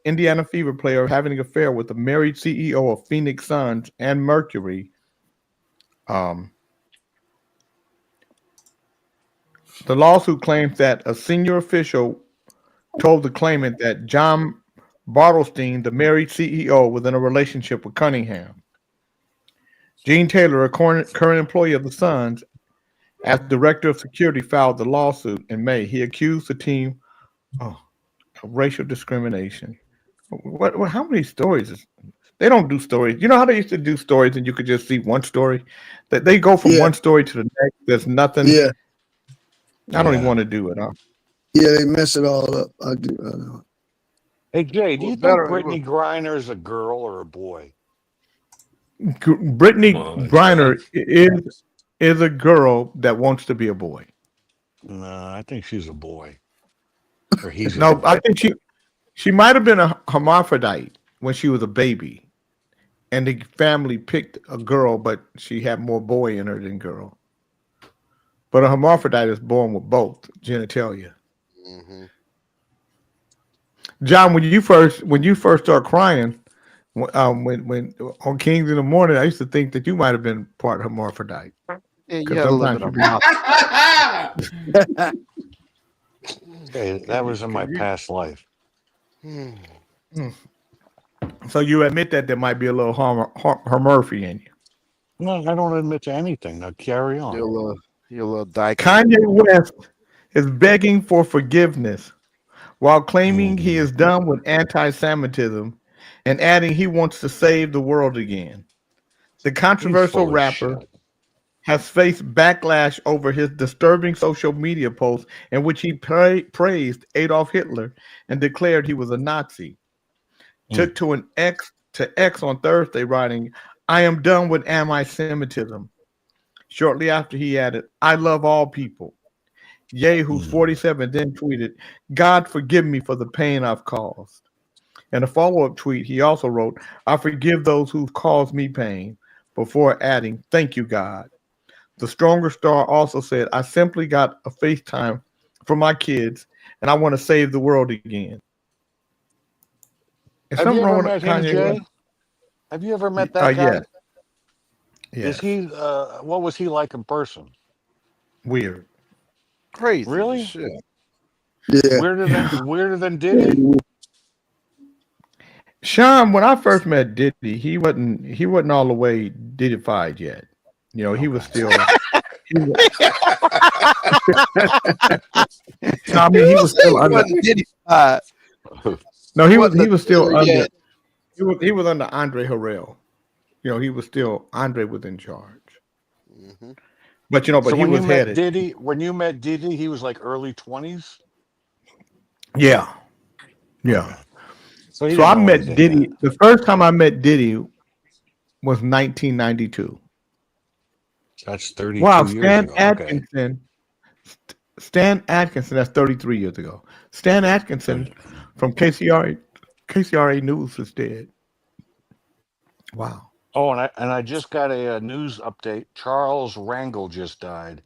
Speaker 10: Indiana Fever player of having an affair with the married CEO of Phoenix Suns and Mercury. The lawsuit claims that a senior official told the claimant that John Bartlestein, the married CEO, was in a relationship with Cunningham. Gene Taylor, a current employee of the Suns, as director of security, filed the lawsuit in May. He accused the team of racial discrimination. How many stories? They don't do stories. You know how they used to do stories and you could just see one story? That they go from one story to the next. There's nothing.
Speaker 16: Yeah.
Speaker 10: I don't even want to do it.
Speaker 16: Yeah, they mess it all up. I do.
Speaker 7: Hey, Jay, do you think Brittany Griner is a girl or a boy?
Speaker 10: Brittany Griner is is a girl that wants to be a boy.
Speaker 7: No, I think she's a boy. Or he's a
Speaker 10: No,
Speaker 7: boy.
Speaker 10: I think she might have been a hermaphrodite when she was a baby, and the family picked a girl, but she had more boy in her than girl. But a hermaphrodite is born with both genitalia.
Speaker 12: Mm-hmm.
Speaker 10: John, when you first start crying, when on Kings in the Morning, I used to think that you might have been part hermaphrodite.
Speaker 12: Yeah, you
Speaker 10: Because
Speaker 12: had a little
Speaker 10: sometimes
Speaker 12: bit of mouth.
Speaker 7: Hey, that was in my past life.
Speaker 10: Mm. So you admit that there might be a little Hermurphy in you.
Speaker 7: No, I don't admit to anything. Now carry on.
Speaker 12: You're a little dyke.
Speaker 10: Kanye West is begging for forgiveness while claiming he is done with anti-Semitism and adding he wants to save the world again. The controversial
Speaker 7: full of
Speaker 10: rapper has faced backlash over his disturbing social media posts in which he praised Adolf Hitler and declared he was a Nazi. Took to X on Thursday, writing, "I am done with anti-Semitism." Shortly after, he added, "I love all people." Ye, who's 47, then tweeted, "God forgive me for the pain I've caused." In a follow-up tweet, he also wrote, "I forgive those who've caused me pain," before adding, "Thank you, God." The Stronger Star also said, "I simply got a FaceTime for my kids, and I want to save the world again." Is
Speaker 7: Have you
Speaker 10: something wrong
Speaker 7: ever
Speaker 10: with
Speaker 7: met him,
Speaker 10: Kanye
Speaker 7: Jay?
Speaker 10: West?
Speaker 7: Have you ever met that guy?
Speaker 10: Yeah.
Speaker 7: Is he? What was he like in person?
Speaker 10: Weird.
Speaker 12: Crazy.
Speaker 7: Really?
Speaker 12: Shit.
Speaker 16: Yeah.
Speaker 7: Weirder than Diddy?
Speaker 10: Sean, when I first met Diddy, he wasn't all the way Diddified yet. You know, he was still. I mean, he was still under.
Speaker 12: Diddified.
Speaker 10: No, he
Speaker 12: Wasn't
Speaker 10: was still
Speaker 12: Diddy
Speaker 10: under.
Speaker 12: yet.
Speaker 10: He was under Andre Harrell. You know, he was still Andre was in charge.
Speaker 12: Mm-hmm.
Speaker 10: But
Speaker 7: So
Speaker 10: he
Speaker 7: when
Speaker 10: was
Speaker 7: you met
Speaker 10: headed.
Speaker 7: Diddy, he was like early 20s.
Speaker 10: Yeah. Yeah.
Speaker 7: So, he
Speaker 10: So I
Speaker 7: didn't know
Speaker 10: met
Speaker 7: anything
Speaker 10: Diddy.
Speaker 7: yet.
Speaker 10: The first time I met Diddy was 1992.
Speaker 7: That's 32
Speaker 10: Wow,
Speaker 7: years
Speaker 10: Stan
Speaker 7: ago. Okay.
Speaker 10: Atkinson. Stan Atkinson, that's 33 years ago. Stan Atkinson from KCRA News is dead. Wow.
Speaker 7: Oh, and I just got a news update. Charles Rangel just died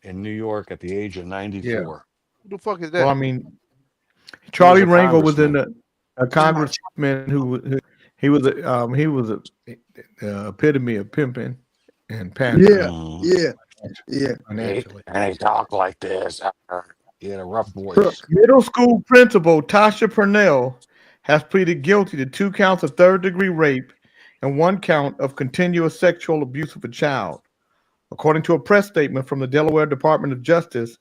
Speaker 7: in New York at the age of 94.
Speaker 12: Who the fuck is that?
Speaker 10: Well, I mean, Charlie
Speaker 7: a
Speaker 10: Rangel was in
Speaker 7: congressman.
Speaker 10: a congressman who he was a epitome of pimping and pampering.
Speaker 16: Yeah.
Speaker 10: Financially.
Speaker 7: And he talked like this. He had a rough voice.
Speaker 10: Middle school principal Tasha Purnell has pleaded guilty to 2 counts of third-degree rape and 1 count of continuous sexual abuse of a child. According to a press statement from the Delaware Department of Justice,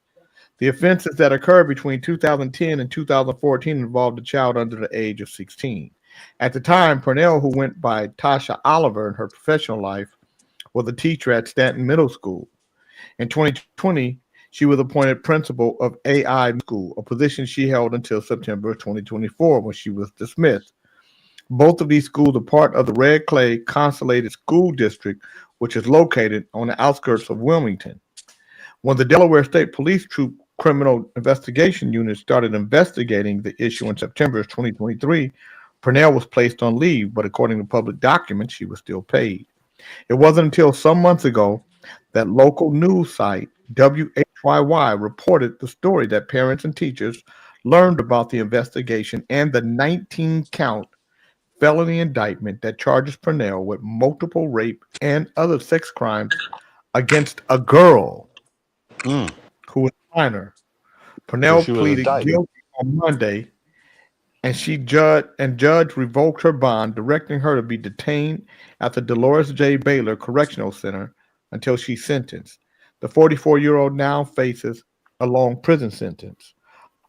Speaker 10: the offenses that occurred between 2010 and 2014 involved a child under the age of 16. At the time, Purnell, who went by Tasha Oliver in her professional life, was a teacher at Stanton Middle School. In 2020, she was appointed principal of AI School, a position she held until September 2024 when she was dismissed. Both of these schools are part of the Red Clay Consolidated School District, which is located on the outskirts of Wilmington. When the Delaware State Police Troop Criminal Investigation Unit started investigating the issue in September of 2023, Purnell was placed on leave, but according to public documents, she was still paid. It wasn't until some months ago that local news site WHYY reported the story that parents and teachers learned about the investigation and the 19-count felony indictment that charges Purnell with multiple rape and other sex crimes against a girl who was a minor. Purnell
Speaker 7: she was a
Speaker 10: pleaded
Speaker 7: dyke.
Speaker 10: guilty on Monday, and judge revoked her bond, directing her to be detained at the Dolores J. Baylor Correctional Center until she's sentenced. The 44-year-old now faces a long prison sentence.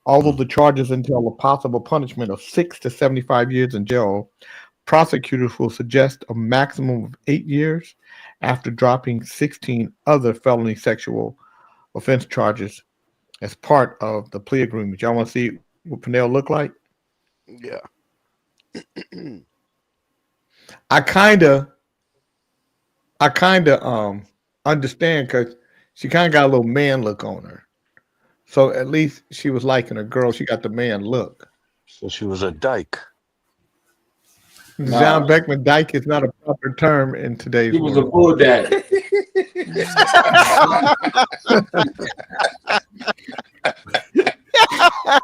Speaker 10: Although the charges entail a possible punishment of 6 to 75 years in jail, prosecutors will suggest a maximum of 8 years after dropping 16 other felony sexual offense charges as part of the plea agreement. Y'all want to see what Purnell look like?
Speaker 12: Yeah.
Speaker 10: I kinda understand because she kind of got a little man look on her. So at least she was liking a girl. She got the man look.
Speaker 7: So she was a dyke.
Speaker 10: John Beckman dyke is not a proper term in today's
Speaker 17: He was a
Speaker 10: world.
Speaker 17: bull daddy.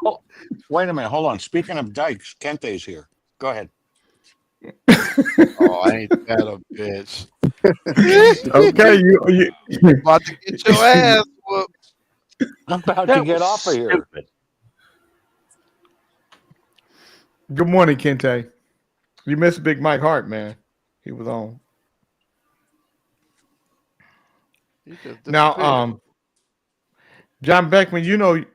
Speaker 7: Oh, wait a minute. Hold on. Speaking of dykes, Kente's here. Go ahead.
Speaker 12: Oh, ain't that a bitch?
Speaker 10: Okay, you
Speaker 12: about to get your ass whooped.
Speaker 7: I'm about to get off of here.
Speaker 10: Good morning, Kente. You missed Big Mike Hart, man. He was on. Now, John Beckman, you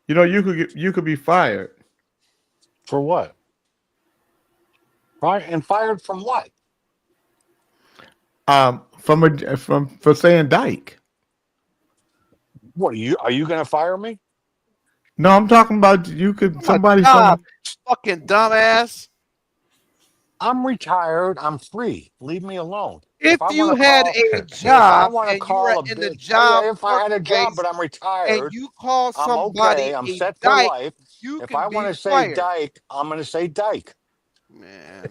Speaker 10: could be fired.
Speaker 7: For what? Right, and fired from what?
Speaker 10: For saying dyke.
Speaker 7: What are you going to fire me?
Speaker 10: No, I'm talking about you could somebody.
Speaker 12: Fucking dumbass.
Speaker 7: I'm retired. I'm free. Leave me alone.
Speaker 12: If
Speaker 7: I
Speaker 12: you
Speaker 7: wanna
Speaker 12: had
Speaker 7: call-
Speaker 12: a
Speaker 7: if I
Speaker 12: job
Speaker 7: wanna
Speaker 12: and you
Speaker 7: call
Speaker 12: were
Speaker 7: a
Speaker 12: in the
Speaker 7: bitch-
Speaker 12: job,
Speaker 7: if I had a job,
Speaker 12: workplace,
Speaker 7: but I'm retired,
Speaker 12: and you call
Speaker 7: I'm
Speaker 12: somebody
Speaker 7: okay. I'm
Speaker 12: a
Speaker 7: set for
Speaker 12: dyke,
Speaker 7: life.
Speaker 12: you
Speaker 7: If
Speaker 12: can
Speaker 7: I
Speaker 12: be
Speaker 7: want to say
Speaker 12: fired.
Speaker 7: dyke, I'm going to say dyke.
Speaker 12: Man,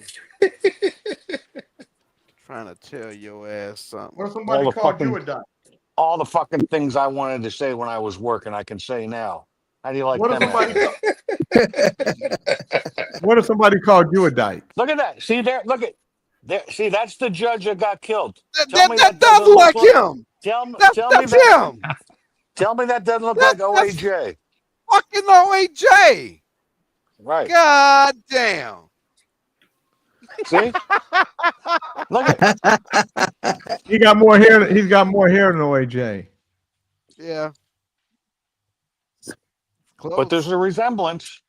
Speaker 12: trying to tell your ass something.
Speaker 10: What if
Speaker 7: All
Speaker 10: somebody
Speaker 7: the
Speaker 10: called you
Speaker 7: fucking-
Speaker 10: a dyke?
Speaker 7: All the fucking things I wanted to say when I was working, I can say now. How do you like
Speaker 10: What if
Speaker 7: them
Speaker 10: somebody?
Speaker 7: apples?
Speaker 10: What if somebody called you a dyke?
Speaker 7: Look at that. See there. Look at there. See, that's the judge that got killed.
Speaker 12: That
Speaker 7: doesn't
Speaker 12: does
Speaker 7: look
Speaker 12: like him.
Speaker 7: Tell me
Speaker 12: That's
Speaker 7: that.
Speaker 12: him.
Speaker 7: Tell me that doesn't look like OAJ.
Speaker 12: Fucking OAJ.
Speaker 7: Right.
Speaker 12: God damn.
Speaker 7: See? Look at
Speaker 10: He got more hair. He's got more hair than OAJ.
Speaker 12: Yeah. Close.
Speaker 7: But there's a resemblance.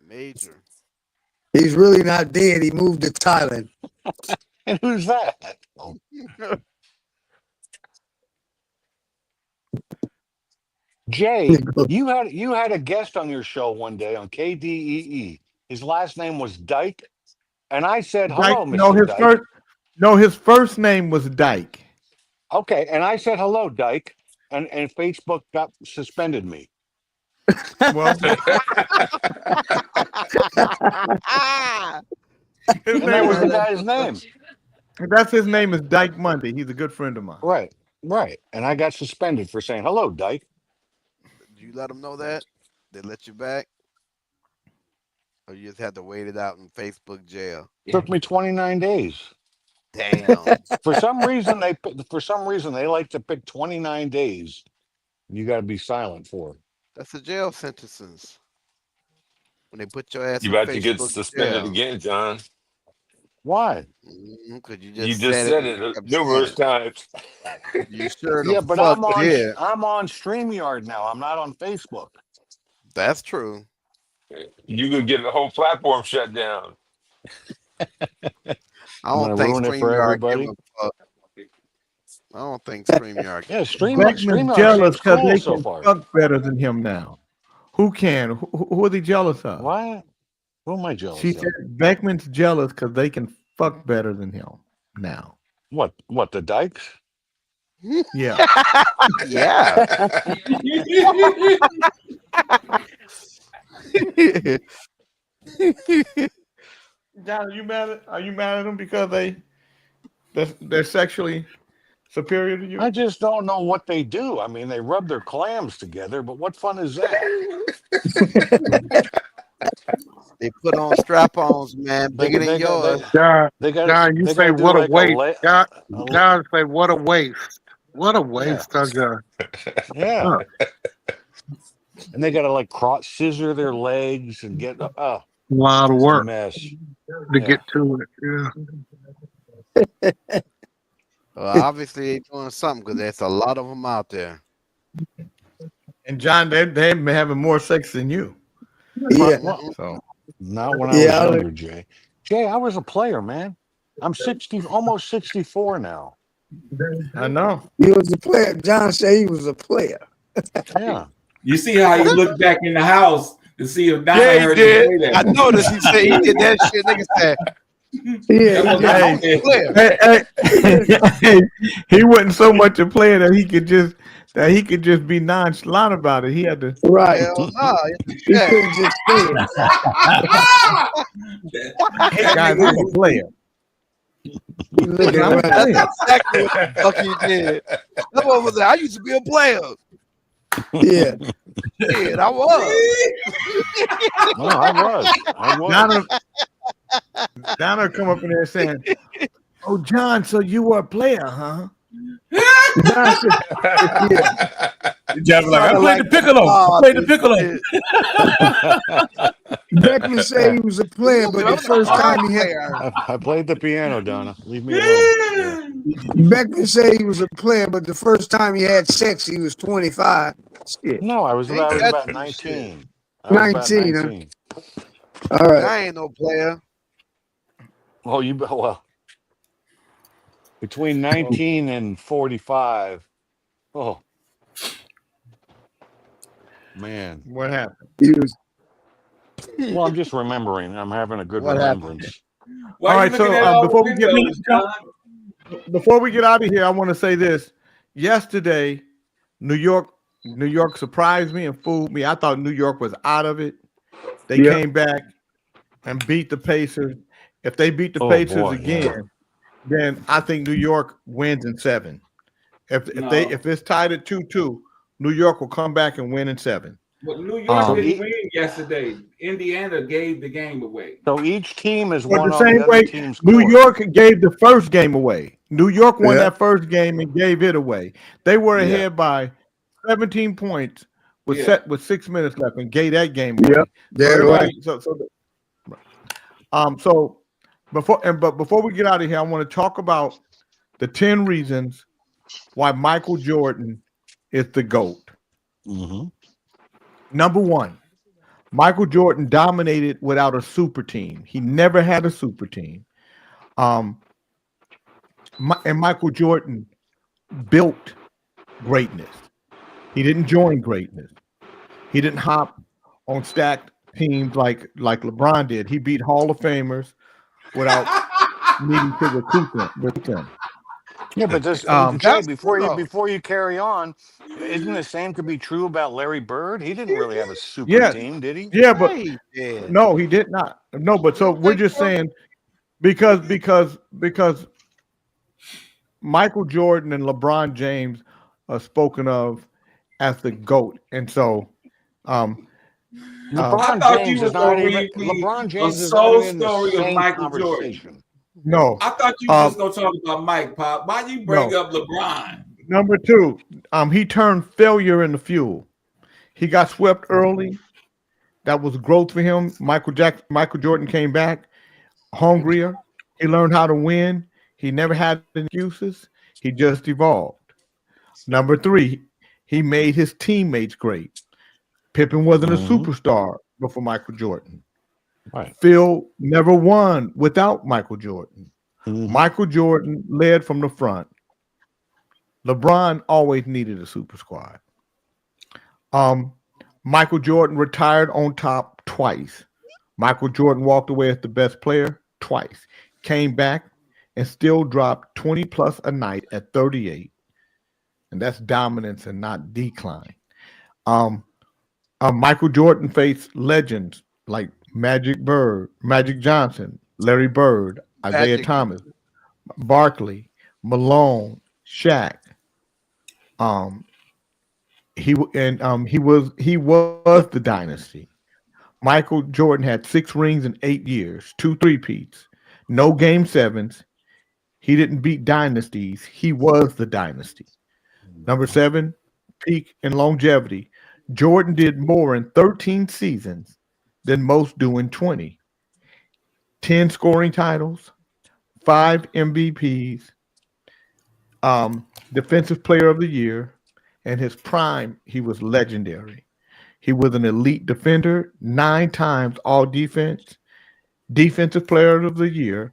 Speaker 12: Major.
Speaker 16: He's really not dead. He moved to Thailand.
Speaker 7: And who's that? Jay, you had a guest on your show one day on KDEE. His last name was Dyke, and I said, "Hello, Mr. Dyke."
Speaker 10: His first name was Dyke.
Speaker 7: Okay, and I said, "Hello, Dyke," and Facebook got suspended me.
Speaker 10: Well, his
Speaker 7: And that was the guy's name.
Speaker 10: That's his name is Dyke Monday. He's a good friend of mine.
Speaker 7: Right. And I got suspended for saying, "Hello, Dyke."
Speaker 12: Did you let them know that? They let you back? Or you just had to wait it out in Facebook jail?
Speaker 7: It took me 29 days.
Speaker 12: Damn.
Speaker 7: For some reason they like to pick 29 days. You got to be silent for.
Speaker 12: That's the jail sentences. When they put your ass
Speaker 18: You
Speaker 12: in
Speaker 18: about to get
Speaker 12: Facebook
Speaker 18: suspended
Speaker 12: jail.
Speaker 18: again, John.
Speaker 7: Why?
Speaker 12: Because you
Speaker 18: You
Speaker 12: just
Speaker 18: just said it numerous times.
Speaker 12: You sure the
Speaker 7: Yeah, but
Speaker 12: fuck
Speaker 7: I'm
Speaker 12: did.
Speaker 7: on StreamYard now. I'm not on Facebook.
Speaker 12: That's true.
Speaker 18: You could get the whole platform shut down.
Speaker 12: I
Speaker 7: I'm
Speaker 12: don't
Speaker 7: gonna
Speaker 12: think
Speaker 7: ruin it for
Speaker 12: StreamYard give
Speaker 7: everybody.
Speaker 12: a fuck. I don't think StreamYard.
Speaker 7: Yeah,
Speaker 10: Beckman's
Speaker 7: StreamYard
Speaker 10: jealous
Speaker 7: seems
Speaker 10: because
Speaker 7: cool
Speaker 10: they
Speaker 7: so
Speaker 10: can
Speaker 7: far.
Speaker 10: fuck better than him now. Who can? Who are they jealous of?
Speaker 7: What? Who am I jealous
Speaker 10: She
Speaker 7: of?
Speaker 10: said Beckman's jealous because they can fuck better than him now.
Speaker 7: What? The Dykes?
Speaker 10: Yeah.
Speaker 12: Yeah.
Speaker 10: John, are you mad at them because they're sexually superior to you?
Speaker 7: I just don't know what they do. I mean, they rub their clams together, but what fun is that?
Speaker 12: They put on strap-ons, man, bigger than yours.
Speaker 6: John,
Speaker 7: They got.
Speaker 6: John, you
Speaker 7: they
Speaker 6: say
Speaker 7: gotta do
Speaker 6: what a
Speaker 7: like
Speaker 6: waste. John,
Speaker 7: a
Speaker 6: John say what a waste. What a waste, John.
Speaker 7: Yeah. And they got to like scissor their legs and get
Speaker 6: A lot of
Speaker 7: it's a
Speaker 6: work
Speaker 7: mess.
Speaker 6: to get to it. Yeah.
Speaker 12: Well, obviously they're doing something because there's a lot of them out there.
Speaker 10: And John, they're having more sex than you.
Speaker 16: Yeah.
Speaker 10: So
Speaker 7: Not when I was younger, Jay. Jay, I was a player, man. I'm almost 64 now.
Speaker 10: I know.
Speaker 16: He was a player. John said he was a player.
Speaker 7: Yeah.
Speaker 17: You see how he looked back in the house to see if Donna
Speaker 12: Yeah, he
Speaker 17: heard him say
Speaker 12: did.
Speaker 17: that.
Speaker 12: I noticed he said he did that shit. Nigga said,
Speaker 16: Yeah,
Speaker 8: That was
Speaker 16: yeah.
Speaker 8: my player.
Speaker 10: Hey, he wasn't so much a player that he could just be nonchalant about it. He had to.
Speaker 16: Right.
Speaker 12: Hell no.
Speaker 16: He couldn't just say it.
Speaker 10: Hey
Speaker 8: That
Speaker 10: guys,
Speaker 8: nigga-
Speaker 10: I'm a player.
Speaker 16: He looking
Speaker 10: I'm a
Speaker 16: around.
Speaker 10: player.
Speaker 12: That's exactly what the fuck he did. That motherfucker said, I used to be a player.
Speaker 16: Yeah.
Speaker 12: Shit, I was.
Speaker 7: No, I was.
Speaker 10: Donna come up in there saying, "Oh, John, so you were a player, huh?"
Speaker 16: John said, yeah.
Speaker 17: John was like, I played the piccolo. I played the piccolo.
Speaker 16: Beckman said he was a player, but the first time he had
Speaker 7: I played the piano, Donna. Leave me alone.
Speaker 16: Beckman said he was a player, but the first time he had sex, he was 25. Shit.
Speaker 7: No, I was about
Speaker 12: that
Speaker 7: 19. I was about
Speaker 16: 19, huh?
Speaker 7: 19.
Speaker 16: All right.
Speaker 12: I ain't no player.
Speaker 7: Oh, well, between 19 and 45. Oh, man.
Speaker 10: What happened?
Speaker 16: He was.
Speaker 7: Well, I'm just remembering. I'm having a good
Speaker 12: What happened?
Speaker 7: remembrance.
Speaker 8: Why
Speaker 10: All
Speaker 8: you
Speaker 10: right,
Speaker 8: looking
Speaker 10: so
Speaker 8: at all
Speaker 10: before
Speaker 8: the
Speaker 10: we get
Speaker 8: windows, John?
Speaker 10: before we get out of here, I want to say this. Yesterday, New York surprised me and fooled me. I thought New York was out of it. They
Speaker 16: Yeah.
Speaker 10: came back and beat the Pacers. If they beat the
Speaker 7: Oh,
Speaker 10: Pacers
Speaker 7: boy,
Speaker 10: again, then I think New York wins in 7. If
Speaker 8: No.
Speaker 10: it's tied at 2-2, New York will come back and win in 7.
Speaker 8: But New York
Speaker 10: Um,
Speaker 8: didn't win yesterday. Indiana gave the game away.
Speaker 7: So each team is
Speaker 10: But
Speaker 7: one
Speaker 10: the
Speaker 7: on the
Speaker 10: same
Speaker 7: other
Speaker 10: way,
Speaker 7: team's
Speaker 10: New
Speaker 7: court.
Speaker 10: York gave the first game away. New York won
Speaker 16: Yeah.
Speaker 10: that first game and gave it away. They were
Speaker 8: Yeah.
Speaker 10: ahead by 17 points with
Speaker 8: Yeah.
Speaker 10: with 6 minutes left and gave that game away.
Speaker 16: Yep. That's right.
Speaker 10: So before we get out of here, I want to talk about the 10 reasons why Michael Jordan is the GOAT.
Speaker 7: Mm-hmm.
Speaker 10: Number 1, Michael Jordan dominated without a super team. He never had a super team. And Michael Jordan built greatness. He didn't join greatness. He didn't hop on stacked teams like LeBron did. He beat Hall of Famers without needing to recruit them.
Speaker 7: Yeah, but this, Jay,
Speaker 12: That's
Speaker 7: before
Speaker 12: true.
Speaker 7: before you carry on, isn't the same could be true about Larry Bird? He didn't really have a super
Speaker 10: Yeah.
Speaker 7: team, did he?
Speaker 10: Yeah, but
Speaker 12: Hey, yeah.
Speaker 10: no, he did not. No, but so we're just saying because Michael Jordan and LeBron James are spoken of as the GOAT, and so
Speaker 7: LeBron
Speaker 8: thought
Speaker 7: James
Speaker 8: you
Speaker 7: is
Speaker 8: was
Speaker 7: not
Speaker 8: gonna
Speaker 7: even.
Speaker 8: read me
Speaker 7: LeBron
Speaker 8: a
Speaker 7: James is
Speaker 8: soul
Speaker 7: not even in the
Speaker 8: story of
Speaker 7: same
Speaker 8: Michael Jordan.
Speaker 7: conversation.
Speaker 10: no.
Speaker 8: I thought you was just gonna talk about Mike Pop. Why you bring
Speaker 10: No.
Speaker 8: up LeBron?
Speaker 10: Number 2, he turned failure into fuel. He got swept early. That was growth for him. Michael Jordan came back hungrier. He learned how to win. He never had excuses. He just evolved. Number 3, he made his teammates great. Pippen wasn't a superstar before Michael Jordan.
Speaker 7: Right.
Speaker 10: Phil never won without Michael Jordan. Michael Jordan led from the front. LeBron always needed a super squad. Michael Jordan retired on top twice. Michael Jordan walked away as the best player twice. Came back and still dropped 20 plus a night at 38. And that's dominance and not decline. Michael Jordan faced legends like Magic Johnson, Larry Bird, Isaiah
Speaker 12: Magic.
Speaker 10: Thomas, Barkley, Malone, Shaq. He was the dynasty. Michael Jordan had 6 rings in 8 years, 2 three-peats, no game 7s. He didn't beat dynasties. He was the dynasty. Number 7, peak and longevity. Jordan did more in 13 seasons than most do in 20. 10 scoring titles, 5 MVPs, Defensive Player of the Year. In his prime, he was legendary. He was an elite defender, 9 times all defense, Defensive Player of the Year,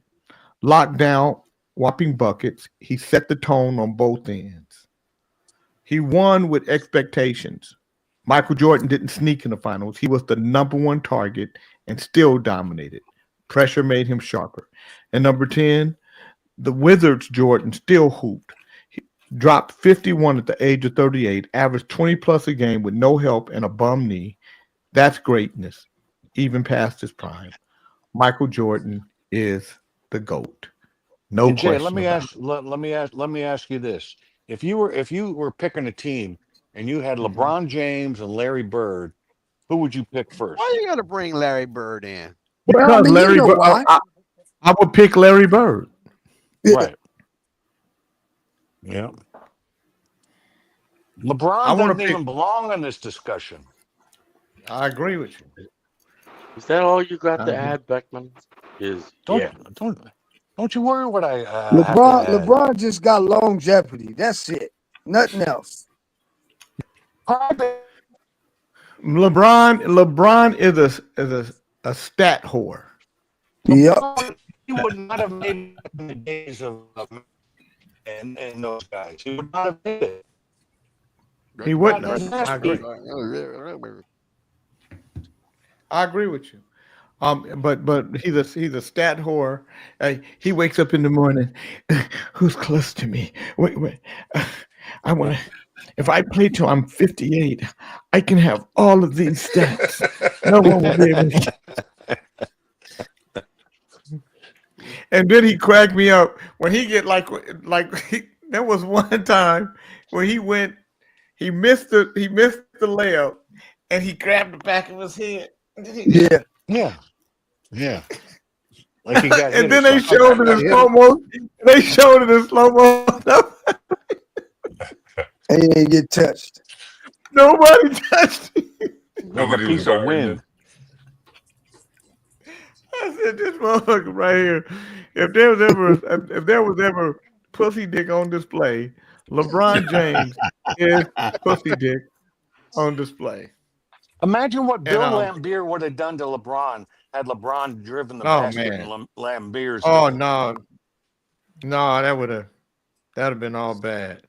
Speaker 10: lockdown, whopping buckets. He set the tone on both ends. He won with expectations. Michael Jordan didn't sneak in the finals. He was the number 1 target and still dominated. Pressure made him sharper. And number 10, the Wizards Jordan still hooped. He dropped 51 at the age of 38, averaged 20 plus a game with no help and a bum knee. That's greatness, even past his prime. Michael Jordan is the GOAT. No
Speaker 7: And Jay,
Speaker 10: question.
Speaker 7: let me
Speaker 10: about
Speaker 7: ask let me ask you this. If you were picking a team and you had
Speaker 12: Mhm.
Speaker 7: LeBron James and Larry Bird, who would you pick first?
Speaker 12: Why you gotta bring Larry Bird in?
Speaker 16: Well, I
Speaker 10: Because
Speaker 16: mean, you
Speaker 10: Larry
Speaker 16: know
Speaker 10: Bird,
Speaker 16: why.
Speaker 10: I would pick Larry Bird.
Speaker 7: Right. Yeah.
Speaker 10: I
Speaker 7: LeBron
Speaker 10: want
Speaker 7: doesn't
Speaker 10: to pick.
Speaker 7: even belong in this discussion.
Speaker 10: I agree with you.
Speaker 11: Is that all you got
Speaker 10: I
Speaker 11: to
Speaker 10: agree.
Speaker 11: add, Beckman? Is
Speaker 7: Don't
Speaker 11: yeah.
Speaker 7: don't you worry what I have to
Speaker 16: LeBron,
Speaker 7: add.
Speaker 16: LeBron just got longevity. That's it. Nothing else.
Speaker 10: LeBron is a stat whore.
Speaker 16: Yep.
Speaker 7: He would not have made it in the days of and those guys. He would not have made it.
Speaker 10: He wouldn't
Speaker 7: Not
Speaker 10: have.
Speaker 7: in
Speaker 10: I agree. I agree with you. But he's a stat whore. He wakes up in the morning. Who's close to me? Wait. I want to. If I play till I'm 58, I can have all of these stats. No one will be able to. And then he cracked me up when he get there was one time when he missed the layup and he grabbed the back of his head.
Speaker 16: Yeah.
Speaker 7: Yeah. Like he got hit
Speaker 10: And
Speaker 7: or
Speaker 10: then they
Speaker 7: something.
Speaker 10: showed it in slow mo. They showed it in slow mo.
Speaker 16: And he didn't get touched.
Speaker 10: Nobody touched him.
Speaker 7: Like a
Speaker 18: Nobody was
Speaker 7: piece of
Speaker 18: guarding
Speaker 7: wind.
Speaker 18: him.
Speaker 10: I said, this motherfucker right here. If there was ever pussy dick on display, LeBron James is pussy dick on display.
Speaker 7: Imagine what Bill
Speaker 10: And
Speaker 7: Laimbeer would have done to LeBron had LeBron driven the
Speaker 10: oh
Speaker 7: basket
Speaker 10: man,
Speaker 7: in Laimbeer's
Speaker 10: oh
Speaker 7: name.
Speaker 10: no, that'd have been all bad.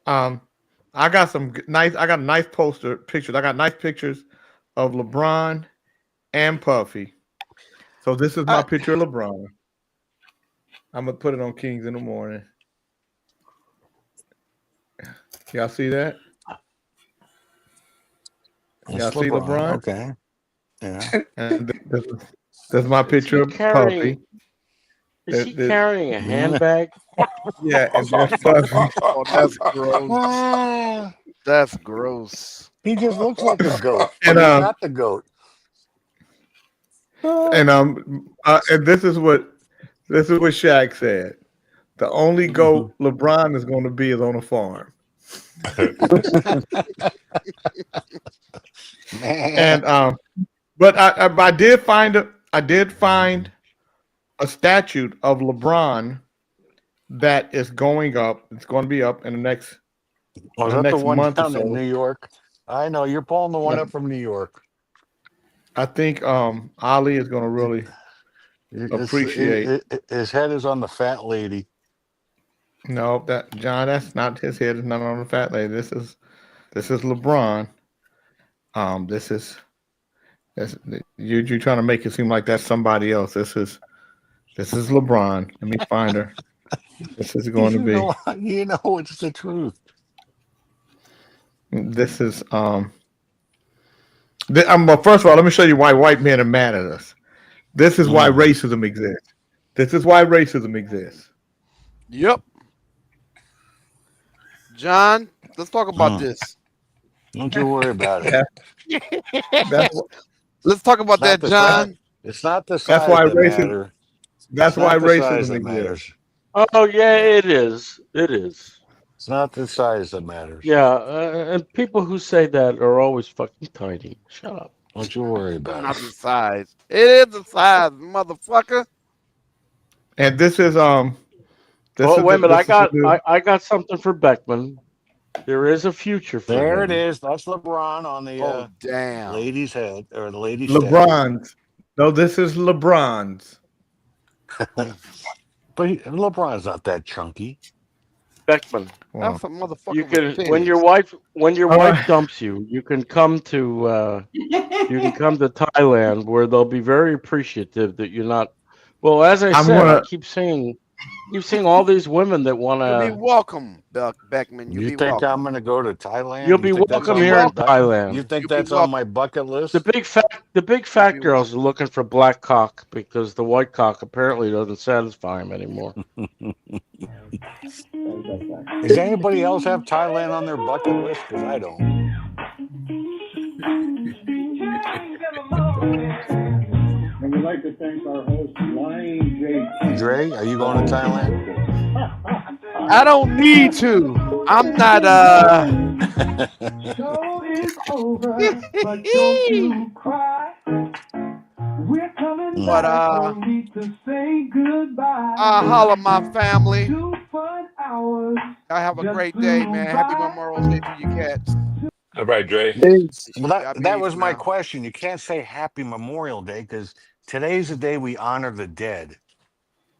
Speaker 10: I got a nice poster pictures. I got nice pictures of LeBron and Puffy. So this is my picture of LeBron. I'm gonna put it on Kings in the Morning. Y'all see that? Y'all
Speaker 7: That's
Speaker 10: see LeBron?
Speaker 7: Okay. Yeah.
Speaker 10: And this is my picture of Puffy.
Speaker 11: Is he carrying a handbag?
Speaker 10: Yeah, and that's Puffy.
Speaker 12: Oh, that's gross. That's gross.
Speaker 7: He just looks like a goat.
Speaker 10: And
Speaker 7: But he's not the goat.
Speaker 10: And this is what Shaq said. The only goat LeBron is going to be is on a farm. And but I did find a statue of LeBron that is going up. It's going to be up in the next
Speaker 7: Was that the one
Speaker 10: month or
Speaker 7: down in
Speaker 10: so.
Speaker 7: New York? I know you're pulling the one up from New York.
Speaker 10: I think Ali is going to really appreciate.
Speaker 7: His head is on the fat lady.
Speaker 10: No, John, that's not his head. It's not on the fat lady. This is LeBron. You're trying to make it seem like that's somebody else. This is LeBron. Let me find her. This is going to be.
Speaker 7: You know, it's the truth.
Speaker 10: This is well, first of all, let me show you why white men are mad at us. This is why racism exists. This is why racism exists.
Speaker 12: Yep. John, let's talk about this.
Speaker 7: Don't you worry about it.
Speaker 12: Let's talk about that, John.
Speaker 7: It's not the size
Speaker 10: That's why
Speaker 7: that
Speaker 10: racism.
Speaker 7: matter.
Speaker 10: That's
Speaker 7: It's not
Speaker 10: why
Speaker 7: the size
Speaker 10: racism
Speaker 7: that
Speaker 10: exists.
Speaker 7: matters.
Speaker 11: Oh yeah, it is. It is.
Speaker 7: It's not the size that matters.
Speaker 11: Yeah, and people who say that are always fucking tiny. Shut up.
Speaker 7: Don't you worry about
Speaker 12: Not
Speaker 7: it.
Speaker 12: the size. It is the size, motherfucker.
Speaker 10: And this is
Speaker 11: Oh wait a minute, I got something for Beckman. There is a future for
Speaker 7: There
Speaker 11: him.
Speaker 7: it is. That's LeBron on the
Speaker 12: damn
Speaker 7: lady's head or the lady's statue.
Speaker 10: LeBron's. No, this is LeBron's.
Speaker 7: But LeBron's not that chunky.
Speaker 11: Beckman,
Speaker 10: Wow.
Speaker 12: That's a motherfucker
Speaker 11: you
Speaker 12: with
Speaker 11: can
Speaker 12: titties.
Speaker 11: when your
Speaker 17: All
Speaker 11: wife
Speaker 17: right.
Speaker 11: dumps you, you can come to Thailand, where they'll be very appreciative that you're not. Well, as I
Speaker 17: I'm
Speaker 11: said, I
Speaker 17: gonna.
Speaker 11: keep seeing all these women that want
Speaker 12: You'll be
Speaker 11: to.
Speaker 12: welcome, Beckman. You'll
Speaker 7: You
Speaker 12: be
Speaker 7: think I'm
Speaker 12: welcome.
Speaker 7: going to go to Thailand?
Speaker 11: You'll
Speaker 7: You
Speaker 11: be
Speaker 7: think that's
Speaker 12: You'll
Speaker 11: welcome
Speaker 12: be
Speaker 7: on
Speaker 11: here
Speaker 7: my
Speaker 11: in
Speaker 12: welcome.
Speaker 7: you
Speaker 11: Thailand.
Speaker 7: think
Speaker 12: You'll be
Speaker 7: that's on
Speaker 12: welcome.
Speaker 7: my bucket
Speaker 11: The
Speaker 7: list?
Speaker 11: big fat
Speaker 12: You'll be
Speaker 11: girls
Speaker 12: welcome.
Speaker 11: are looking for black cock because the white cock apparently doesn't satisfy them anymore.
Speaker 7: Does anybody else have Thailand on their bucket list? Because I don't.
Speaker 19: And we'd like to thank our host, Lion J.
Speaker 7: Dre, are you going to Thailand?
Speaker 12: I don't need to. I'm not
Speaker 19: Show is over, but don't you cry. We're coming
Speaker 12: but
Speaker 19: back only to say goodbye.
Speaker 12: holla my family.
Speaker 19: 2 fun hours.
Speaker 12: Y'all have a great day, man. Happy Memorial Day to you cats.
Speaker 18: All right, Dre.
Speaker 7: Well,
Speaker 12: Y'all be
Speaker 7: that
Speaker 12: easy
Speaker 7: was my
Speaker 12: now.
Speaker 7: question. You can't say Happy Memorial Day because today's the day we honor the dead.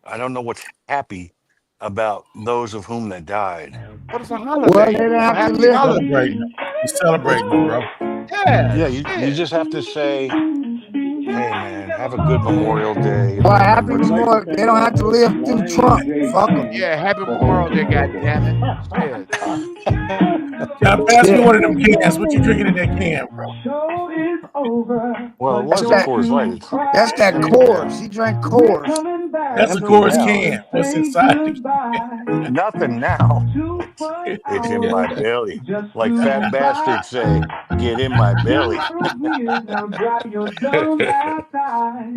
Speaker 7: I don't know what's happy about those of whom that died.
Speaker 12: But it's a
Speaker 16: Well,
Speaker 12: holiday.
Speaker 16: they didn't
Speaker 12: It's a
Speaker 16: have to
Speaker 12: happy
Speaker 16: live.
Speaker 12: holiday.
Speaker 17: Celebrating. We're celebrating, bro.
Speaker 12: Yeah.
Speaker 7: Yeah, you just have to say, hey, man, have a good Memorial Day and
Speaker 16: Well, happy
Speaker 7: remember the.
Speaker 16: Memorial. They don't have to live through Trump. Fuck them.
Speaker 12: Yeah, happy Memorial Day, goddammit. Shit.
Speaker 17: Now pass me
Speaker 16: Yeah.
Speaker 17: one of them cans. What you drinking in that can, bro?
Speaker 19: Show is over,
Speaker 7: Well, it
Speaker 19: but
Speaker 16: That's
Speaker 7: wasn't
Speaker 16: that.
Speaker 19: don't
Speaker 7: Coors Light.
Speaker 19: you
Speaker 7: It's
Speaker 16: That's that
Speaker 19: cry.
Speaker 7: empty now.
Speaker 16: Coors. He drank
Speaker 19: We're
Speaker 16: Coors.
Speaker 19: coming back
Speaker 17: That's a
Speaker 7: Empty
Speaker 17: Coors
Speaker 7: now.
Speaker 17: can. What's
Speaker 19: say
Speaker 17: inside the
Speaker 19: goodbye.
Speaker 7: Nothing now.
Speaker 19: 2 fun
Speaker 7: It's in my
Speaker 19: hours
Speaker 7: belly.
Speaker 19: just
Speaker 7: Like
Speaker 19: flew
Speaker 7: fat
Speaker 19: by.
Speaker 7: bastards say, get in my belly.
Speaker 19: Tomorrow's here, now dry your dumb ass eyes.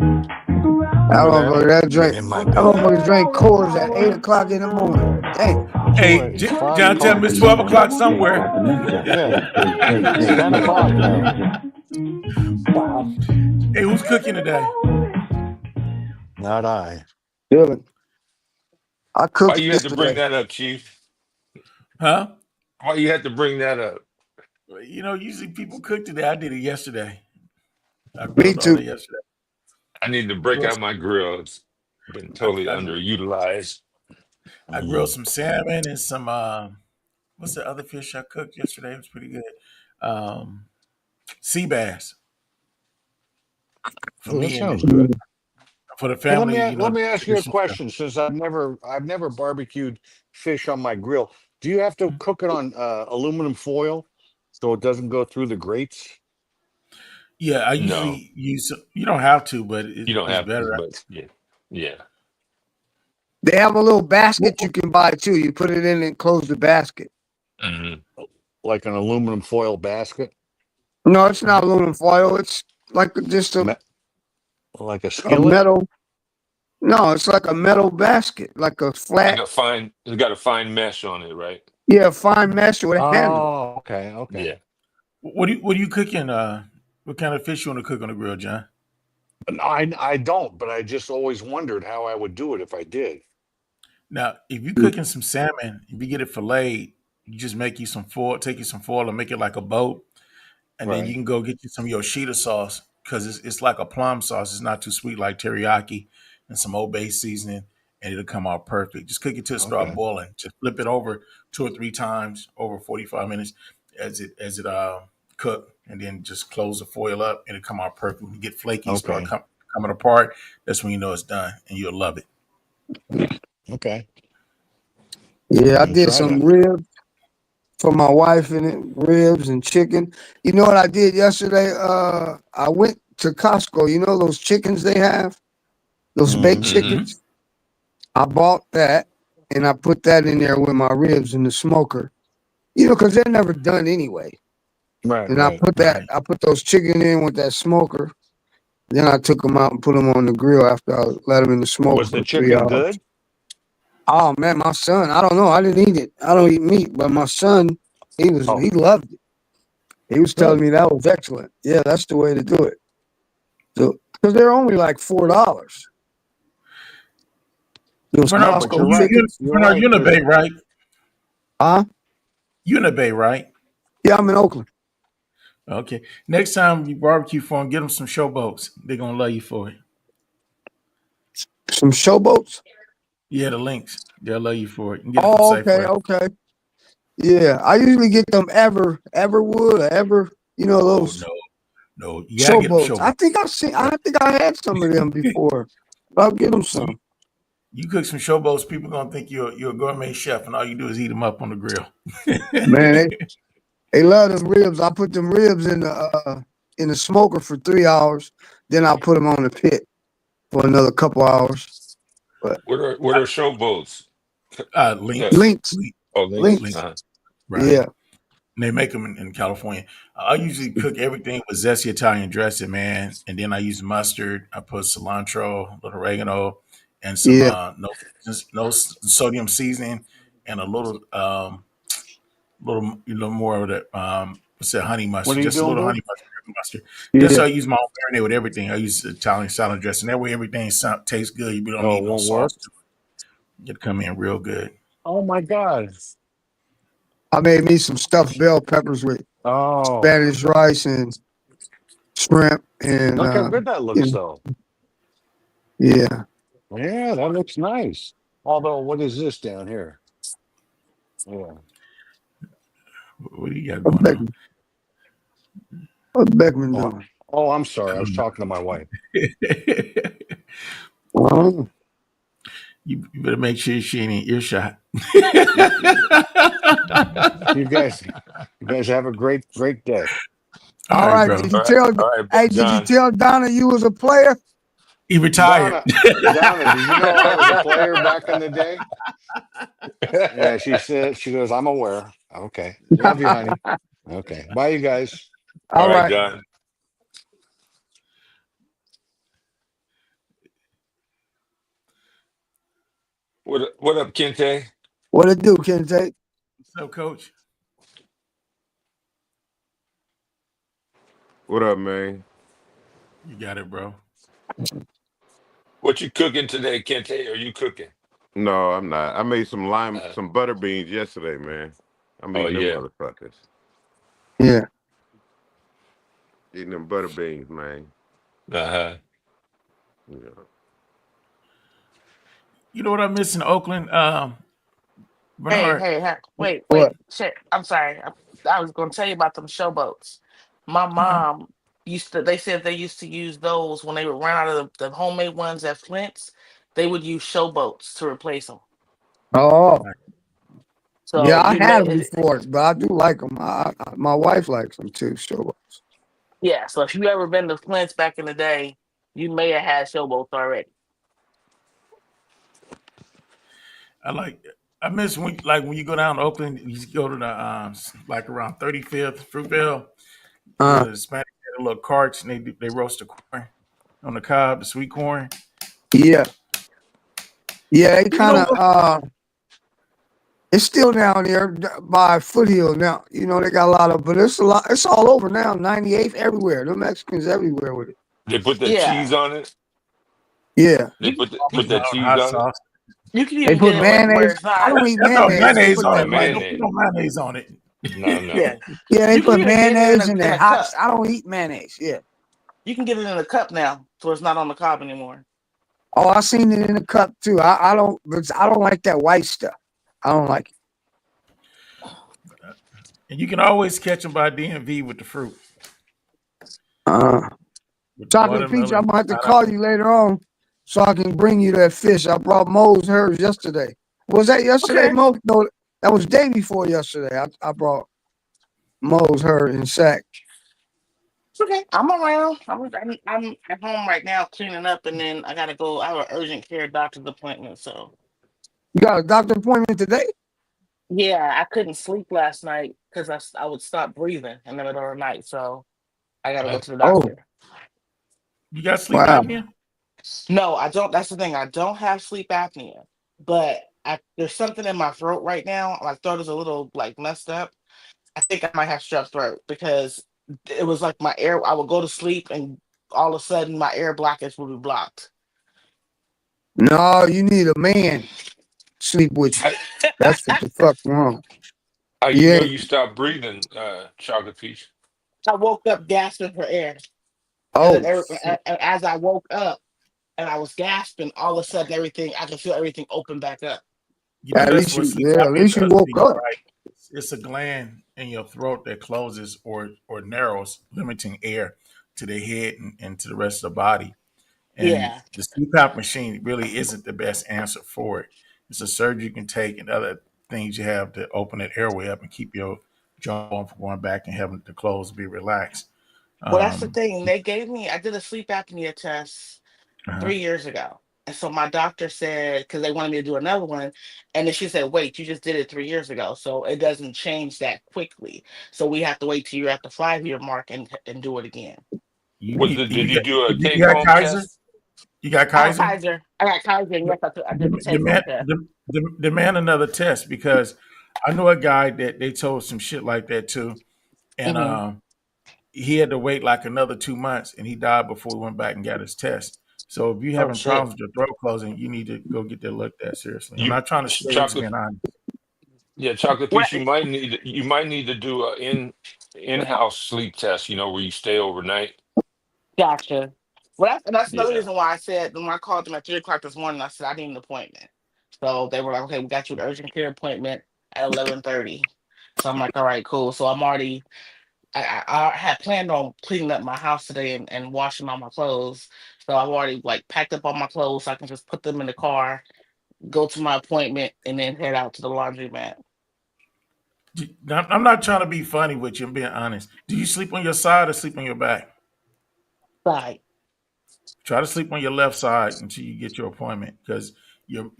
Speaker 16: That
Speaker 7: Remember that?
Speaker 16: motherfucker that
Speaker 7: Get
Speaker 16: drank.
Speaker 7: in my
Speaker 16: That
Speaker 7: belly.
Speaker 16: motherfucker drank Coors at 8 o'clock in the morning. Damn.
Speaker 17: Hey,
Speaker 7: It's 5
Speaker 17: John, tell
Speaker 7: o'clock.
Speaker 17: me it's 12 o'clock somewhere.
Speaker 7: Yeah, it's 10 o'clock now.
Speaker 17: Hey, who's cooking today?
Speaker 7: Not I.
Speaker 16: Dylan. I
Speaker 18: Why
Speaker 16: cooked
Speaker 18: you had to bring
Speaker 16: yesterday.
Speaker 18: that up, Chief?
Speaker 17: Huh?
Speaker 18: Why you had to bring that up?
Speaker 17: You know, usually people cook today. I did it yesterday. I
Speaker 16: Me
Speaker 17: grilled all
Speaker 16: too.
Speaker 17: day yesterday.
Speaker 18: I need to break out my grill. It's been totally
Speaker 17: I
Speaker 18: underutilized.
Speaker 17: grilled some salmon and some what's the other fish I cooked yesterday? It was pretty good. Sea bass for
Speaker 7: Oh, that
Speaker 17: me and
Speaker 7: sounds good.
Speaker 17: for the
Speaker 7: Hey,
Speaker 17: family. You know,
Speaker 7: let me ask you a
Speaker 17: tradition stuff.
Speaker 7: question. Since I've never barbecued fish on my grill, do you have to cook it on aluminum foil so it doesn't go through the grates?
Speaker 17: Yeah, I
Speaker 18: No,
Speaker 17: usually use. You don't have to, but
Speaker 18: you don't
Speaker 17: it's
Speaker 18: have to,
Speaker 17: better.
Speaker 18: but yeah.
Speaker 16: They have a little basket you can buy too. You put it in and close the basket.
Speaker 18: hmm
Speaker 7: Like an aluminum foil basket,
Speaker 16: No, it's not aluminum foil. It's like just
Speaker 7: like a
Speaker 16: a
Speaker 7: skillet.
Speaker 16: metal. No, it's like a metal basket, like a
Speaker 18: Like
Speaker 16: flat,
Speaker 18: it's got a fine mesh on it, right?
Speaker 16: yeah, fine mesh with a handle.
Speaker 7: Oh, okay.
Speaker 18: Yeah.
Speaker 17: What are you cooking? What kind of fish you want to cook on the grill, John?
Speaker 7: I don't, but I just always wondered how I would do it if I did.
Speaker 17: Now, if you're cooking some salmon, if you get it filleted, you just make you some foil, take you some foil and make it like a boat. And then you
Speaker 7: Right.
Speaker 17: can go get you some Yoshida sauce because it's like a plum sauce. It's not too sweet like teriyaki, and some Old Bay seasoning, and it'll come out perfect. Just cook it till it start
Speaker 7: Okay.
Speaker 17: boiling. Just flip it over 2 or 3 times over 45 minutes as it cook, and then just close the foil up, and it'll come out perfect. When you get flaky and start
Speaker 7: Okay.
Speaker 17: coming apart, that's when you know it's done, and you'll love it.
Speaker 7: Okay.
Speaker 16: Yeah, I
Speaker 7: I'm gonna
Speaker 16: did
Speaker 7: try
Speaker 16: some
Speaker 7: that.
Speaker 16: ribs for my wife in it, ribs and chicken. You know what I did yesterday? I went to Costco. You know those chickens they have, those baked
Speaker 7: Mhm.
Speaker 16: chickens. I bought that and I put that in there with my ribs in the smoker. You know, because they're never done anyway.
Speaker 7: Right.
Speaker 16: And I
Speaker 7: Right.
Speaker 16: put those chicken in with that smoker. Then I took them out and put them on the grill after I let them in the smoke
Speaker 7: Was the
Speaker 16: for 3
Speaker 7: chicken
Speaker 16: hours.
Speaker 7: good?
Speaker 16: Oh man, my son, I don't know. I didn't eat it. I don't eat meat, but my son, he
Speaker 7: Oh,
Speaker 16: loved it. He was telling
Speaker 7: good.
Speaker 16: me that was excellent. Yeah, that's the way to do it. So, because they're only like $4. Those
Speaker 17: Bernard,
Speaker 7: But
Speaker 16: Costco
Speaker 7: you're right.
Speaker 16: chickens.
Speaker 7: You're
Speaker 17: Bernard,
Speaker 7: right.
Speaker 17: you're in the Bay, right?
Speaker 16: Huh?
Speaker 17: You in the Bay, right?
Speaker 16: Yeah, I'm in Oakland.
Speaker 17: Okay. Next time you barbecue for them, get them some showboats. They're gonna love you for it.
Speaker 16: Some showboats.
Speaker 17: Yeah, the links. They'll love you for it. You can get it from
Speaker 16: Oh,
Speaker 17: Safeway.
Speaker 16: okay. Yeah, I usually get them Everwood or Ever. You know
Speaker 17: Oh
Speaker 16: those
Speaker 17: no. You gotta get them
Speaker 16: showboats. I
Speaker 17: showboats.
Speaker 16: think I had some of them before. But I'll get them some.
Speaker 17: You cook some showboats, people gonna think you're a gourmet chef, and all you do is heat them up on the grill.
Speaker 16: Man, they love them ribs. I put them ribs in the smoker for 3 hours. Then I'll put them on the pit for another couple hours. But
Speaker 18: What are showboats?
Speaker 17: Links.
Speaker 18: Oh, links.
Speaker 16: Links.
Speaker 17: Right.
Speaker 16: Yeah.
Speaker 17: And they make them in California. I usually cook everything with zesty Italian dressing, man. And then I use mustard. I put cilantro, a little oregano, and some no sodium seasoning, and a little more of that what's that, honey mustard?
Speaker 7: What are you
Speaker 17: Just a
Speaker 7: doing,
Speaker 17: little
Speaker 7: dude?
Speaker 17: honey mustard. That's how I use my own marinade with everything. I use Italian salad dressing. That way everything tastes good. You don't need no
Speaker 7: won't
Speaker 17: sauce to it. It'll come in real good.
Speaker 7: Oh my God.
Speaker 16: I made me some stuffed bell peppers with Spanish rice and shrimp and
Speaker 7: Look how good that looks, though.
Speaker 16: Yeah.
Speaker 7: Yeah, that looks nice. Although, what is this down here? Yeah.
Speaker 17: What do you got going on?
Speaker 16: What's Beckman doing?
Speaker 7: Oh, I'm sorry. I was talking to my wife.
Speaker 16: Well,
Speaker 17: you better make sure she ain't in earshot.
Speaker 7: You guys have a great day.
Speaker 16: All right.
Speaker 17: bro.
Speaker 16: Did you tell? Hey, did you tell Donna you was a player?
Speaker 17: He retired.
Speaker 7: Donna, did you know I was a player back in the day? Yeah, she goes, I'm aware. Okay. Love you, honey. Okay. Bye, you guys.
Speaker 18: All right, John. What up, Kente?
Speaker 16: What it do, Kente?
Speaker 17: What's up, Coach?
Speaker 20: What up, man?
Speaker 17: You got it, bro.
Speaker 18: What you cooking today, Kente? Are you cooking?
Speaker 20: No, I'm not. I made some butter beans yesterday, man. I'm eating them motherfuckers.
Speaker 16: Yeah.
Speaker 20: Eating them butter beans, man.
Speaker 18: Uh-huh.
Speaker 20: Yeah.
Speaker 17: You know what I miss in Oakland? Bernard.
Speaker 2: Hey, wait. Shit. I'm sorry. I was going to tell you about them showboats. My mom they said they used to use those when they would run out of the homemade ones at Flint's. They would use showboats to replace them.
Speaker 16: Oh.
Speaker 2: So
Speaker 16: yeah, I
Speaker 2: you
Speaker 16: had
Speaker 2: may-
Speaker 16: them before, but I do like them. My wife likes them too. Showboats.
Speaker 2: Yeah, so if you ever been to Flint's back in the day, you may have had showboats already.
Speaker 17: I miss when you go down to Oakland, you go to the like around 35th Fruitvale. The Hispanic had little carts and they roast the corn on the cob, the sweet corn.
Speaker 16: Yeah. Yeah, they kind of it's still down there by Foothill now. You know, they got a lot of, but it's all over now. 98th everywhere. The Mexicans everywhere with it.
Speaker 18: They put that cheese on it?
Speaker 16: Yeah.
Speaker 18: They put that cheese
Speaker 17: hot
Speaker 18: on
Speaker 17: sauce.
Speaker 2: You can
Speaker 16: They
Speaker 2: even
Speaker 16: put
Speaker 2: get it where
Speaker 16: mayonnaise.
Speaker 2: it's not.
Speaker 16: I don't eat
Speaker 17: That's no
Speaker 16: mayonnaise.
Speaker 17: mayonnaise
Speaker 16: They
Speaker 17: on
Speaker 16: put
Speaker 17: it.
Speaker 16: that-
Speaker 17: Don't put no mayonnaise on it.
Speaker 18: No.
Speaker 2: Yeah.
Speaker 16: Yeah, they
Speaker 2: You can
Speaker 16: put
Speaker 2: even get it
Speaker 16: mayonnaise in
Speaker 2: in a
Speaker 16: there. Hot.
Speaker 2: cup.
Speaker 16: I don't eat mayonnaise. Yeah.
Speaker 2: You can get it in a cup now, so it's not on the cob anymore.
Speaker 16: Oh, I seen it in the cup too. I don't like that white stuff. I don't like it.
Speaker 17: And you can always catch them by DMV with the fruit. With the
Speaker 16: Chocolate Peach, I'm
Speaker 17: watermelon,
Speaker 16: gonna have to
Speaker 17: pineapple.
Speaker 16: call you later on so I can bring you that fish. I brought Mo's hers yesterday. Was that yesterday,
Speaker 2: Okay.
Speaker 16: Mo? No, that was day before yesterday. I brought Mo's her in sack.
Speaker 2: Okay, I'm around. I'm at home right now cleaning up, and then I gotta go. I have an urgent care doctor's appointment, so
Speaker 16: You got a doctor appointment today?
Speaker 2: yeah, I couldn't sleep last night because I would stop breathing in the middle of the night, so I gotta go to the doctor.
Speaker 17: You got sleep
Speaker 16: Wow.
Speaker 17: apnea?
Speaker 2: No, I don't. That's the thing. I don't have sleep apnea, but there's something in my throat right now. My throat is a little like messed up. I think I might have strep throat because it was like my air. I would go to sleep and all of a sudden my air blockage would be blocked.
Speaker 16: No, you need a man sleep with you. That's what the fuck wrong.
Speaker 18: How you
Speaker 16: Yeah.
Speaker 18: know you stopped breathing, Chocolate Peach?
Speaker 2: I woke up gasping for air.
Speaker 16: Oh,
Speaker 2: And then as I woke up, and I was gasping. All of a sudden, I could feel everything open back up.
Speaker 17: You know,
Speaker 16: At
Speaker 17: that's
Speaker 16: least
Speaker 17: what
Speaker 16: you,
Speaker 17: sleep
Speaker 16: yeah, at least
Speaker 17: apnea
Speaker 16: you
Speaker 17: does to
Speaker 16: woke
Speaker 17: you,
Speaker 16: up.
Speaker 17: right? It's a gland in your throat that closes or narrows, limiting air to the head and to the rest of the body. And
Speaker 2: Yeah.
Speaker 17: the CPAP machine really isn't the best answer for it. It's a surgery you can take and other things you have to open that airway up and keep your jawbone from going back and having the clothes be relaxed.
Speaker 2: Well, that's the thing. I did a sleep apnea test
Speaker 17: Uh-huh.
Speaker 2: 3 years ago. And so my doctor said, because they wanted me to do another one, and then she said, wait, you just did it 3 years ago. So it doesn't change that quickly. So we have to wait till you're at the 5-year mark and do it again.
Speaker 18: Did you do a
Speaker 17: You
Speaker 18: take
Speaker 17: got
Speaker 18: home
Speaker 17: Kaiser?
Speaker 18: test?
Speaker 17: You got
Speaker 2: I have
Speaker 17: Kaiser?
Speaker 2: Kaiser. I got Kaiser, and yes, I did the take home test.
Speaker 17: Demand another test because I know a guy that they told some shit like that too, and
Speaker 2: Mhm.
Speaker 17: he had to wait like another 2 months, and he died before he went back and got his test. So if you're
Speaker 2: Oh,
Speaker 17: having
Speaker 2: shit.
Speaker 17: problems with your throat closing, you need to go get that looked at seriously. I'm
Speaker 18: You
Speaker 17: not trying to say he's
Speaker 18: chocolate,
Speaker 17: being honest.
Speaker 18: yeah, chocolate
Speaker 2: What?
Speaker 18: piece. You might need to do a in-house sleep test. Where you stay overnight.
Speaker 2: Gotcha. Well, that's another
Speaker 18: Yeah.
Speaker 2: reason why I said when I called them at 3 o'clock this morning, I said I need an appointment. So they were like, okay, we got you an urgent care appointment at 11:30. So I'm like, all right, cool. So I'm already, I had planned on cleaning up my house today and washing all my clothes. So I've already like packed up all my clothes so I can just put them in the car, go to my appointment, and then head out to the laundromat.
Speaker 17: I'm not trying to be funny with you. I'm being honest. Do you sleep on your side or sleep on your back?
Speaker 2: Side.
Speaker 17: Try to sleep on your left side until you get your appointment because your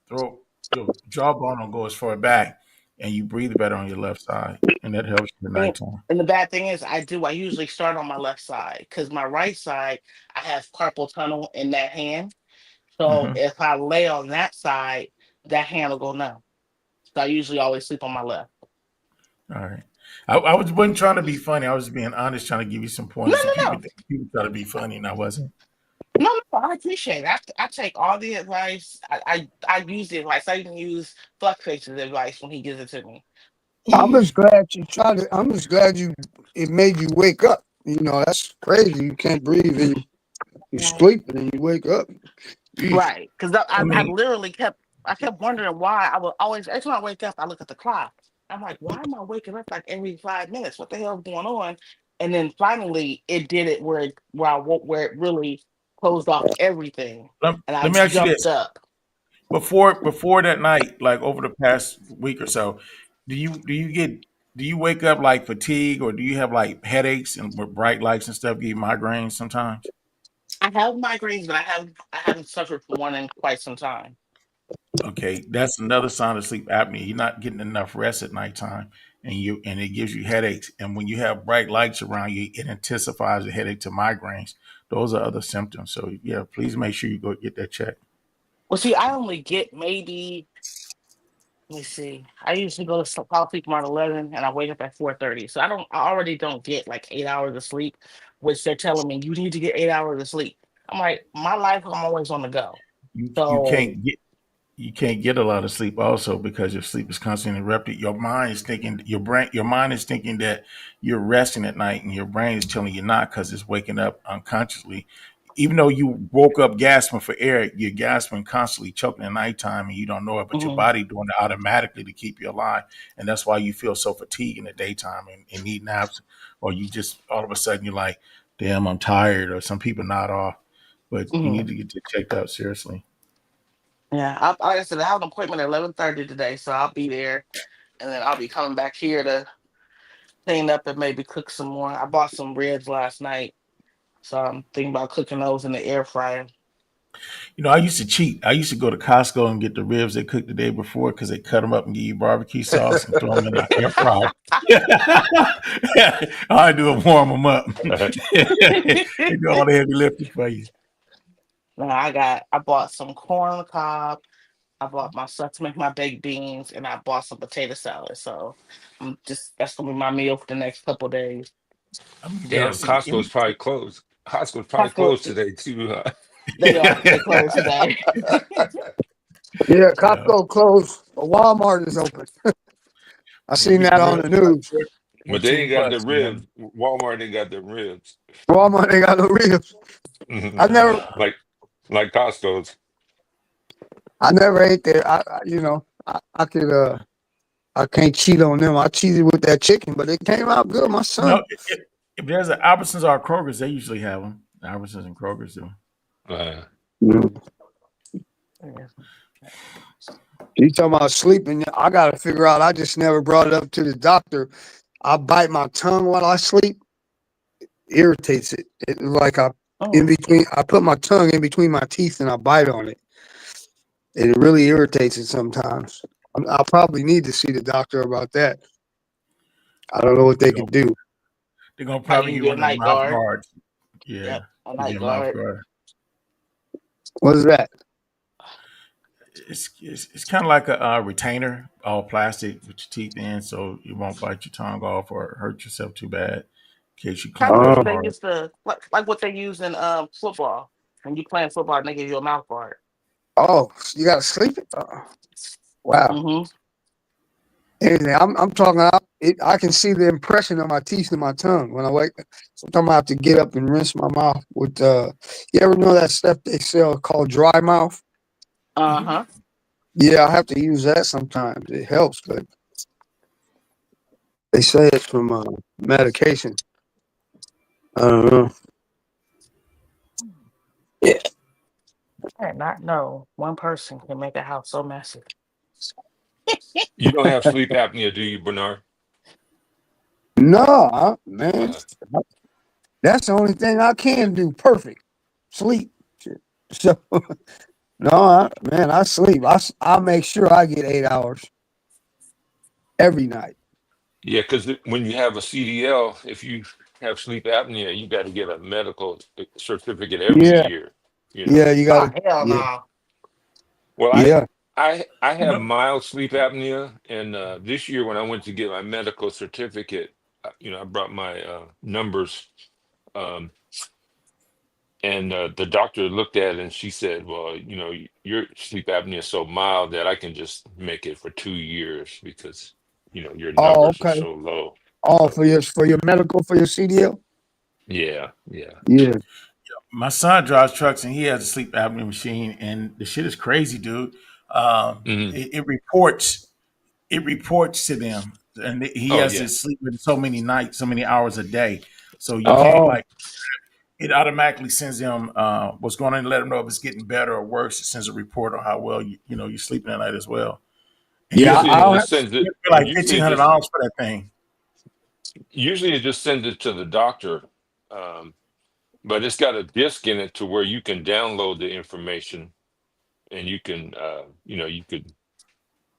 Speaker 17: throat, your jawbone will go as far back, and you breathe better on your left side, and that helps you at
Speaker 2: And,
Speaker 17: nighttime.
Speaker 2: and the bad thing is, I usually start on my left side because my right side, I have carpal tunnel in that hand. So
Speaker 17: Mhm.
Speaker 2: if I lay on that side, that hand will go numb. So I usually always sleep on my left.
Speaker 17: All right. Wasn't trying to be funny. I was being honest, trying to give you some pointers. So people think people try to be funny, and I wasn't.
Speaker 2: No, I appreciate it. I take all the advice. I use the advice. I even use Fuckface's advice when he gives it to me.
Speaker 16: I'm just glad you tried it. I'm just glad it made you wake up. You know, that's crazy. You can't breathe and you sleep and then you wake up. Jeez.
Speaker 2: Right. Because I literally kept wondering why I would always, every time I wake up, I look at the clock. I'm like, why am I waking up like every 5 minutes? What the hell is going on? And then finally it did it where I woke, where it really closed off everything. And I
Speaker 17: Let me ask you
Speaker 2: jumped
Speaker 17: this.
Speaker 2: up.
Speaker 17: Before that night, like over the past week or so, do you wake up like fatigue or do you have like headaches and with bright lights and stuff, give you migraines sometimes?
Speaker 2: I have migraines, but I haven't suffered from one in quite some time.
Speaker 17: Okay, that's another sign of sleep apnea. You're not getting enough rest at nighttime, and it gives you headaches. And when you have bright lights around you, it intensifies the headache to migraines. Those are other symptoms. So yeah, please make sure you go get that checked.
Speaker 2: Well, see, I only get maybe, let me see. I usually go to fall asleep around 11 and I wake up at 4:30. So I already don't get like 8 hours of sleep, which they're telling me you need to get 8 hours of sleep. I'm like, my life, I'm always on the go.
Speaker 17: You
Speaker 2: So
Speaker 17: can't get a lot of sleep also because your sleep is constantly interrupted. Your mind is thinking your mind is thinking that you're resting at night, and your brain is telling you not because it's waking up unconsciously. Even though you woke up gasping for air, you're gasping constantly, choking at nighttime, and you don't know it, but your
Speaker 2: Mhm.
Speaker 17: body doing it automatically to keep you alive. And that's why you feel so fatigued in the daytime and need naps, or you just all of a sudden you're like, damn, I'm tired, or some people nod off. But you need
Speaker 2: Mhm.
Speaker 17: to get checked out seriously.
Speaker 2: yeah, like I said, I have an appointment at 11:30 today, so I'll be there, and then I'll be coming back here to clean up and maybe cook some more. I bought some ribs last night, so I'm thinking about cooking those in the air fryer.
Speaker 17: You know, I used to cheat. I used to go to Costco and get the ribs they cooked the day before because they cut them up and give you barbecue sauce and throw them in the air fryer. I do it, warm them up. They do all the heavy lifting for you.
Speaker 2: No, I bought some corn on the cob. I bought my stuff to make my baked beans, and I bought some potato salad. So that's gonna be my meal for the next couple of days.
Speaker 18: Damn,
Speaker 17: See,
Speaker 18: Costco's probably closed. Costco's probably
Speaker 2: Costco,
Speaker 18: closed today too. Huh?
Speaker 2: they closed today.
Speaker 16: Yeah, Costco closed, but Walmart is open. I seen that on the news.
Speaker 18: But they
Speaker 17: 18
Speaker 18: ain't got the
Speaker 17: plus, man.
Speaker 18: ribs. Walmart ain't got the ribs.
Speaker 16: Walmart ain't got no ribs. I never
Speaker 18: like Costco's.
Speaker 16: I never ate there. I could I can't cheat on them. I cheated with that chicken, but it came out good. My son.
Speaker 17: No, if there's an Albertsons or Kroger's, they usually have them. Albertsons and Kroger's do.
Speaker 16: You talking about sleeping? I gotta figure out. I just never brought it up to the doctor. I bite my tongue while I sleep. It irritates it. It's like in between. I put my tongue in between my teeth and I bite on it. And it really irritates it sometimes. I'll probably need to see the doctor about that. I don't know what they can do.
Speaker 17: They're gonna probably
Speaker 2: you
Speaker 17: give
Speaker 2: get
Speaker 17: you
Speaker 2: a
Speaker 17: one of
Speaker 2: night
Speaker 17: the mouth
Speaker 2: guard.
Speaker 17: guards. Yeah,
Speaker 2: Yep, a
Speaker 17: give
Speaker 2: night
Speaker 17: you a mouth
Speaker 2: guard.
Speaker 17: guard.
Speaker 16: What is that?
Speaker 17: It's kind of like a retainer, all plastic with your teeth in, so you won't bite your tongue off or hurt yourself too bad in case you
Speaker 2: Kind
Speaker 17: clench
Speaker 2: of
Speaker 17: up
Speaker 2: what they
Speaker 17: hard.
Speaker 2: used to like what they use in football. When you playing football, and they give you a mouth guard.
Speaker 16: Oh, you gotta sleep it. Wow.
Speaker 2: Mm-hmm.
Speaker 16: Anything. I'm talking. I can see the impression of my teeth and my tongue when I wake. Sometimes I have to get up and rinse my mouth with. You ever know that stuff they sell called dry mouth?
Speaker 2: Uh-huh.
Speaker 16: Yeah, I have to use that sometimes. It helps, but they say it's from medication. I don't know. Yeah.
Speaker 2: I did not know one person can make a house so messy.
Speaker 18: You don't have sleep apnea, do you, Bernard?
Speaker 16: No, man. That's the only thing I can do perfect. Sleep. So, no, I sleep. I make sure I get 8 hours every night.
Speaker 18: Yeah, because when you have a CDL, if you have sleep apnea, you got to get a medical certificate every
Speaker 16: Yeah.
Speaker 18: year. You know?
Speaker 16: Yeah, you got to.
Speaker 2: Hell
Speaker 16: Yeah.
Speaker 2: no.
Speaker 18: Well,
Speaker 16: Yeah.
Speaker 18: I have mild sleep apnea, and this year when I went to get my medical certificate, I brought my numbers, and the doctor looked at it and she said, "Well, your sleep apnea is so mild that I can just make it for 2 years because your
Speaker 16: Oh,
Speaker 18: numbers are
Speaker 16: okay.
Speaker 18: so low."
Speaker 16: Oh, for your medical, for your CDL?
Speaker 18: Yeah.
Speaker 16: Yeah.
Speaker 17: My son drives trucks and he has a sleep apnea machine, and the shit is crazy, dude. It reports to them, and he
Speaker 18: Oh
Speaker 17: has
Speaker 18: yeah.
Speaker 17: to sleep in so many nights, so many hours a day. So you can't
Speaker 16: Oh,
Speaker 17: it automatically sends them what's going on and let them know if it's getting better or worse. It sends a report on how well you're sleeping at night as well. And
Speaker 16: yeah.
Speaker 18: Usually
Speaker 17: you
Speaker 18: it
Speaker 16: I'll
Speaker 18: just
Speaker 16: have,
Speaker 18: sends it.
Speaker 17: pay like
Speaker 18: Usually it just
Speaker 17: $1,500 for that thing.
Speaker 18: Usually it just sends it to the doctor, but it's got a disc in it to where you can download the information, and you can, you could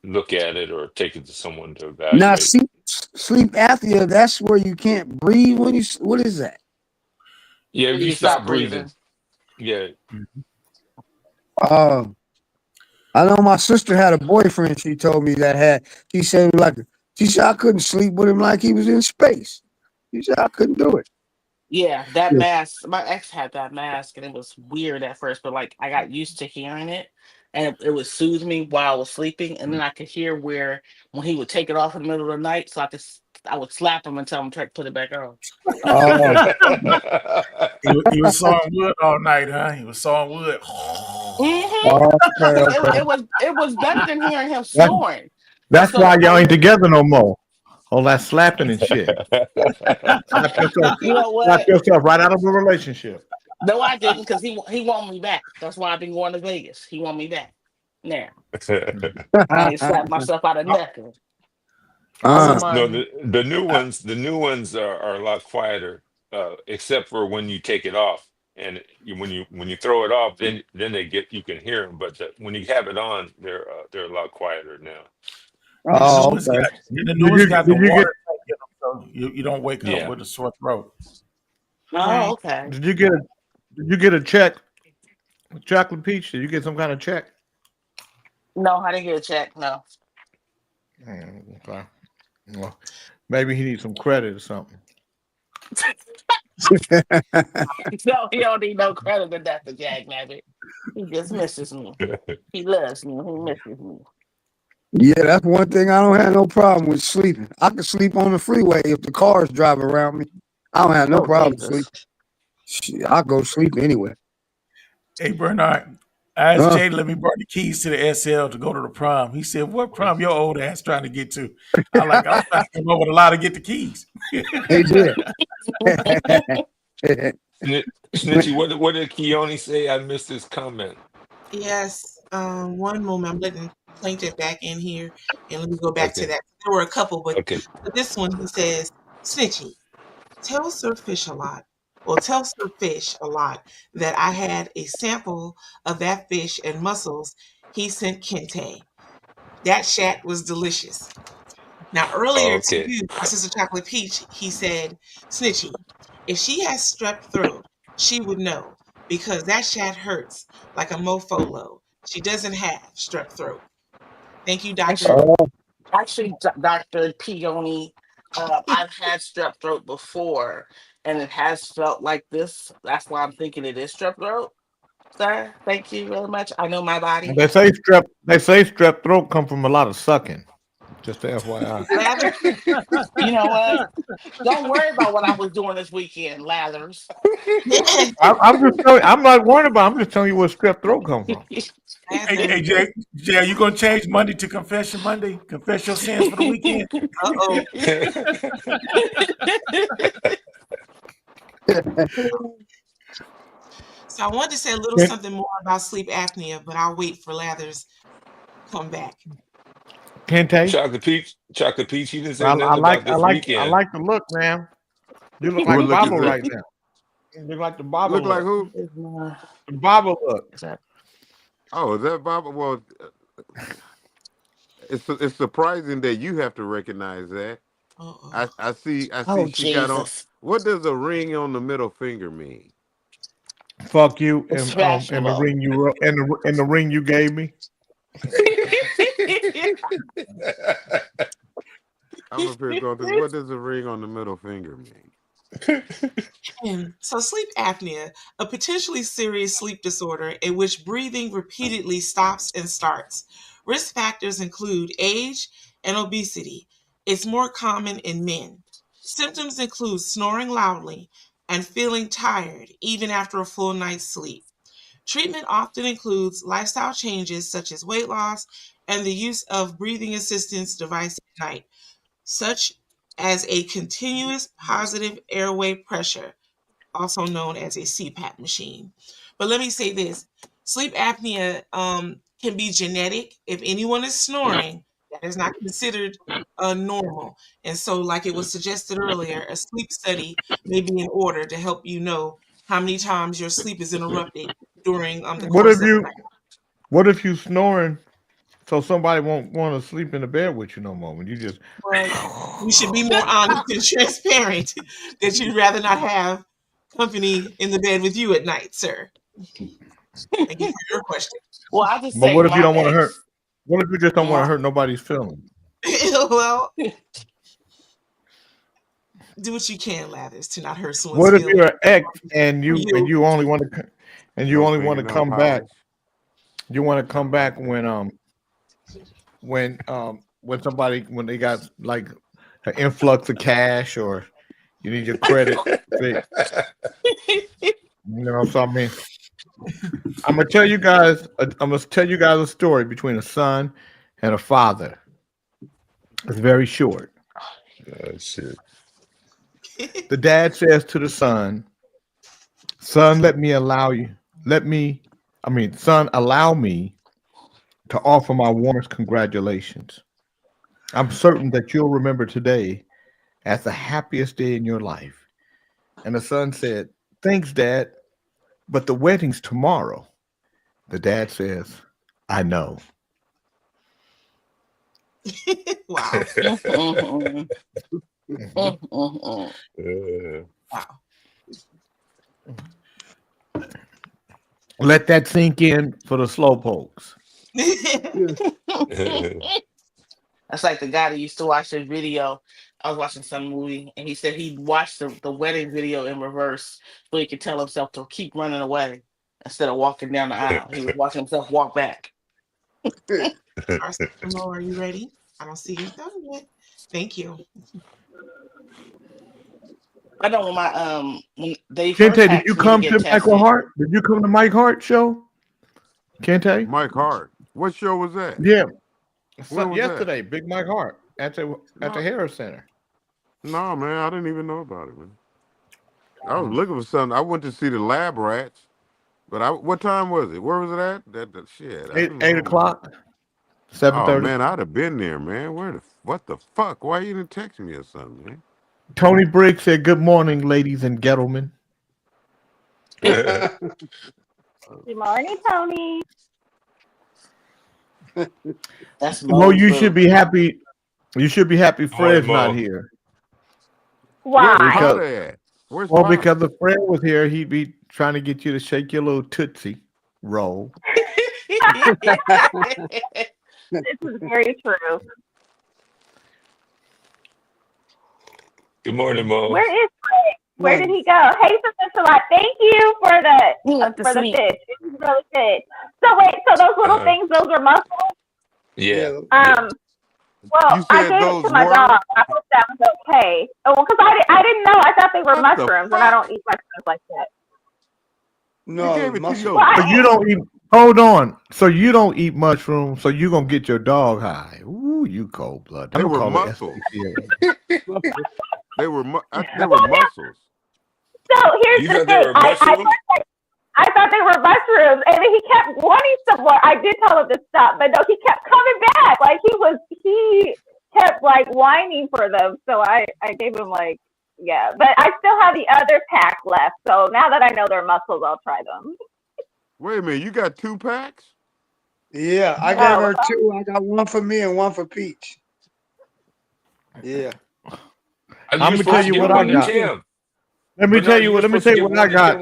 Speaker 18: look at it or take it to someone to
Speaker 16: now,
Speaker 18: evaluate.
Speaker 16: sleep apnea, that's where you can't breathe when what is that?
Speaker 18: Yeah, if you
Speaker 2: You
Speaker 18: stop
Speaker 2: stop
Speaker 18: breathing,
Speaker 2: breathing.
Speaker 18: yeah,
Speaker 16: I know my sister had a boyfriend. She told me she said I couldn't sleep with him like he was in space. She said I couldn't do it.
Speaker 2: Yeah, that
Speaker 16: Yeah.
Speaker 2: mask. My ex had that mask, and it was weird at first, but like I got used to hearing it, and it would soothe me while I was sleeping, and then I could hear when he would take it off in the middle of the night, so I would slap him and tell him to put it back on.
Speaker 16: Oh,
Speaker 17: He was sawing wood all night, huh? He was sawing wood.
Speaker 16: okay.
Speaker 2: It was better than hearing him
Speaker 10: That's,
Speaker 2: snoring.
Speaker 10: that's
Speaker 2: So
Speaker 10: why
Speaker 2: I
Speaker 10: y'all ain't
Speaker 2: would,
Speaker 10: together no more. All that slapping and shit. Slap
Speaker 2: you know what?
Speaker 10: yourself right out of a relationship.
Speaker 2: No, I didn't, because he want me back. That's why I've been going to Vegas. He want me back. Now I ain't slapped myself out of nothing. All the
Speaker 18: No,
Speaker 2: money.
Speaker 18: the new ones are a lot quieter, except for when you take it off, and when you throw it off, then you can hear them. But when you have it on, they're a lot quieter now.
Speaker 16: Oh, okay.
Speaker 17: The new one's got the
Speaker 10: Did you
Speaker 17: water tank in them, so you don't wake up
Speaker 18: Yeah.
Speaker 17: with a sore throat.
Speaker 2: Oh, okay.
Speaker 10: Did you get a check? Chocolate Peach, did you get some kind of check?
Speaker 2: No, I didn't get a check. No.
Speaker 10: Okay. Well, maybe he needs some credit or something.
Speaker 2: No, he don't need no credit for nothing, Jack Nabbit. He just misses me. He loves me. He misses me.
Speaker 16: Yeah, that's one thing I don't have no problem with sleeping. I can sleep on the freeway if the car's driving around me. I don't have no
Speaker 1: Oh,
Speaker 16: problem
Speaker 1: Jesus.
Speaker 16: sleeping. Shit, I go sleep anyway.
Speaker 17: Hey, Bernard, I asked
Speaker 16: Huh?
Speaker 17: Jay to let me borrow the keys to the SL to go to the prom. He said, "What prom your old ass trying to get to?" I'm trying to come over with a lot to get the keys.
Speaker 16: Hey, did.
Speaker 18: Snitchy, what did Keone say? I missed his comment.
Speaker 5: Yes, one moment. I'm letting Plaintiff back in here, and let me go back to
Speaker 18: Okay.
Speaker 5: that. There were a couple, but
Speaker 18: Okay.
Speaker 5: this one he says, "Snitchy, tell Sir Fish a lot. Well, tell Sir Fish a lot that I had a sample of that fish and mussels he sent Kente. That shat was delicious." Now, earlier to
Speaker 18: Okay.
Speaker 5: you, my sister Chocolate Peach, he said, "Snitchy, if she has strep throat, she would know because that shat hurts like a mofolo. She doesn't have strep throat." Thank you, Doctor.
Speaker 1: Actually, Dr. Peony, I've had strep throat before, and it has felt like this. That's why I'm thinking it is strep throat, sir. Thank you very much. I know my body.
Speaker 10: They say strep throat come from a lot of sucking. Just the FYI.
Speaker 5: Lather.
Speaker 1: You know what? Don't worry about what I was doing this weekend, Lathers.
Speaker 10: I'm just telling. I'm not worried about. I'm just telling you where strep throat come from.
Speaker 17: Hey, Jay, are you gonna change Monday to Confession Monday? Confess your sins for the weekend.
Speaker 5: Uh-oh. So I wanted to say a little something more about sleep apnea, but I'll wait for Lathers come back.
Speaker 10: Kente.
Speaker 18: Chocolate Peach, you didn't say
Speaker 10: I
Speaker 18: nothing
Speaker 10: like.
Speaker 18: about this weekend.
Speaker 10: the look, man. You look
Speaker 20: What
Speaker 10: like
Speaker 20: look is
Speaker 10: Baba
Speaker 20: that?
Speaker 10: right now. You look like the Baba
Speaker 20: Look like
Speaker 10: look.
Speaker 20: who?
Speaker 10: The Baba look.
Speaker 20: Oh, is that Bob? Well, it's surprising that you have to recognize that. I see.
Speaker 1: Oh,
Speaker 20: She got on.
Speaker 1: Jesus.
Speaker 20: What does a ring on the middle finger mean?
Speaker 10: Fuck you
Speaker 1: It's
Speaker 10: and the ring you and the ring you gave me.
Speaker 20: I'm up here going through. What does a ring on the middle finger mean?
Speaker 5: So sleep apnea, a potentially serious sleep disorder in which breathing repeatedly stops and starts. Risk factors include age and obesity. It's more common in men. Symptoms include snoring loudly and feeling tired even after a full night's sleep. Treatment often includes lifestyle changes such as weight loss and the use of breathing assistance devices at night, such as a continuous positive airway pressure, also known as a CPAP machine. But let me say this, sleep apnea can be genetic. If anyone is snoring, that is not considered normal. And so, like it was suggested earlier, a sleep study may be in order to help you know how many times your sleep is interrupted during the course of the night.
Speaker 10: What if you snoring so somebody won't want to sleep in the bed with you no more when you just
Speaker 5: Well, you should be more honest and transparent that you'd rather not have company in the bed with you at night, sir. Thank you for your question.
Speaker 1: Well, I just
Speaker 10: But
Speaker 1: say
Speaker 10: what if you
Speaker 1: my
Speaker 10: don't want to hurt?
Speaker 1: ex.
Speaker 10: What if you just don't want to
Speaker 1: My,
Speaker 10: hurt nobody's feelings?
Speaker 5: Well, do what you can, Lathers, to not hurt someone's
Speaker 10: What if
Speaker 5: feelings.
Speaker 10: you're an ex and
Speaker 5: For
Speaker 10: you only want to
Speaker 20: No finger, no
Speaker 10: come back?
Speaker 20: polish.
Speaker 10: You want to come back when somebody when they got like an influx of cash or you need your credit fixed. You know, so I mean, I'm gonna tell you guys a story between a son and a father. It's very short.
Speaker 18: Shit.
Speaker 10: The dad says to the son, "Son, son, allow me to offer my warmest congratulations. I'm certain that you'll remember today as the happiest day in your life." And the son said, "Thanks, Dad, but the wedding's tomorrow." The dad says, "I know."
Speaker 5: Wow. Wow.
Speaker 10: Let that sink in for the slow pokes.
Speaker 1: That's like the guy that used to watch the video. I was watching some movie, and he said he watched the wedding video in reverse so he could tell himself to keep running away instead of walking down the aisle. He was watching himself walk back.
Speaker 5: Mo, are you ready? I don't see you done yet. Thank you.
Speaker 2: I know when they first
Speaker 10: Kente, did
Speaker 2: had
Speaker 10: you
Speaker 2: for me to
Speaker 10: come
Speaker 2: get
Speaker 10: to Michael
Speaker 2: tested.
Speaker 10: Hart? Did you come to Mike Hart show? Kente?
Speaker 20: Mike Hart. What show was that?
Speaker 10: Yeah.
Speaker 20: When was that?
Speaker 10: Yesterday, Big Mike Hart at the Harris Center.
Speaker 20: No, man, I didn't even know about it, man. I was looking for something. I went to see the Lab Rats, but what time was it? Where was it at? That shit.
Speaker 10: 8 o'clock. 7:30.
Speaker 20: Oh man, I'd have been there, man. What the fuck? Why you didn't text me or something, man?
Speaker 10: Tony Briggs said, "Good morning, ladies and gentlemen."
Speaker 21: Good morning, Tony.
Speaker 2: That's
Speaker 10: Mo, you should be happy. You should be happy Fred's
Speaker 18: Mo.
Speaker 10: not here.
Speaker 21: Why?
Speaker 20: Where's
Speaker 10: because if Fred was here, he'd be trying to get you to shake your little tootsie roll.
Speaker 21: This is very true.
Speaker 18: Good morning, Mo.
Speaker 21: Where is Fred? Where did he go? Hey, Sister Lot, thank you for the
Speaker 2: sweet.
Speaker 21: fish. This is really good. So wait, so those little things, those are muscles?
Speaker 18: Yeah.
Speaker 21: Well,
Speaker 20: You
Speaker 21: I
Speaker 20: said
Speaker 21: gave it
Speaker 20: those
Speaker 21: to my
Speaker 20: were?
Speaker 21: dog. I hope that was okay. Oh, well, because I didn't know. I thought they were
Speaker 20: What the
Speaker 21: mushrooms, and I don't eat mushrooms like that.
Speaker 20: You gave it to your
Speaker 21: Well,
Speaker 10: So you don't eat. Hold on. So you don't eat mushrooms. So you gonna get your dog high. Ooh, you cold blood.
Speaker 20: They were muscles. They were muscles.
Speaker 21: So here's
Speaker 18: You
Speaker 21: the
Speaker 18: thought they
Speaker 21: thing.
Speaker 18: were mushrooms?
Speaker 21: I thought they were mushrooms, and then he kept wanting some more. I did tell him to stop, but no, he kept coming back. Like he kept like whining for them. So I gave him like, yeah, but I still have the other pack left. So now that I know they're mussels, I'll try them.
Speaker 20: Wait a minute, you got 2 packs?
Speaker 16: Yeah, I gave her 2. I got 1 for me and 1 for Peach. Yeah.
Speaker 18: I'm
Speaker 10: gonna tell you what I got. Let me tell you what. Let me tell you what I got.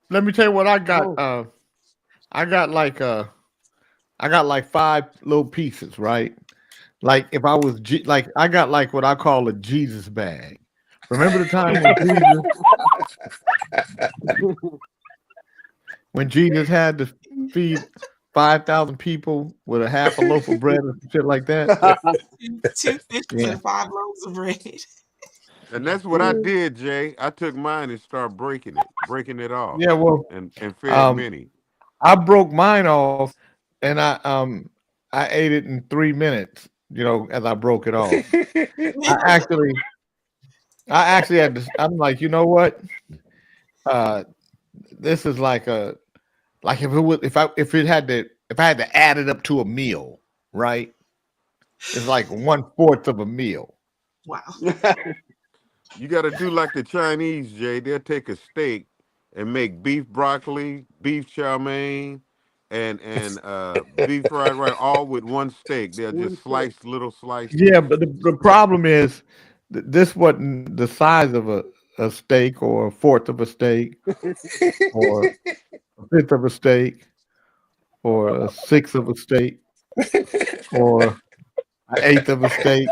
Speaker 10: Let me tell you what I got. I got like 5 little pieces, right? Like if I was like I got like what I call a Jesus bag. Remember the time when Jesus had to feed 5,000 people with a half a loaf of bread or shit like that?
Speaker 5: 2 fishes and 5 loaves of bread.
Speaker 20: And that's what I did, Jay. I took mine and started breaking it off.
Speaker 10: Yeah, well,
Speaker 20: and fed many.
Speaker 10: I broke mine off, and I ate it in 3 minutes. You know, as I broke it off. I actually had to. I'm like, you know what? This is like if I had to add it up to a meal, right? It's like 1/4 of a meal.
Speaker 5: Wow.
Speaker 20: You got to do like the Chinese, Jay. They'll take a steak and make beef broccoli, beef chow mein, and beef fried rice all with one steak. They'll just slice little slices.
Speaker 10: Yeah, but the problem is this wasn't the size of a steak or 1/4 of a steak or 1/5 of a steak or 1/6 of a steak or 1/8 of a steak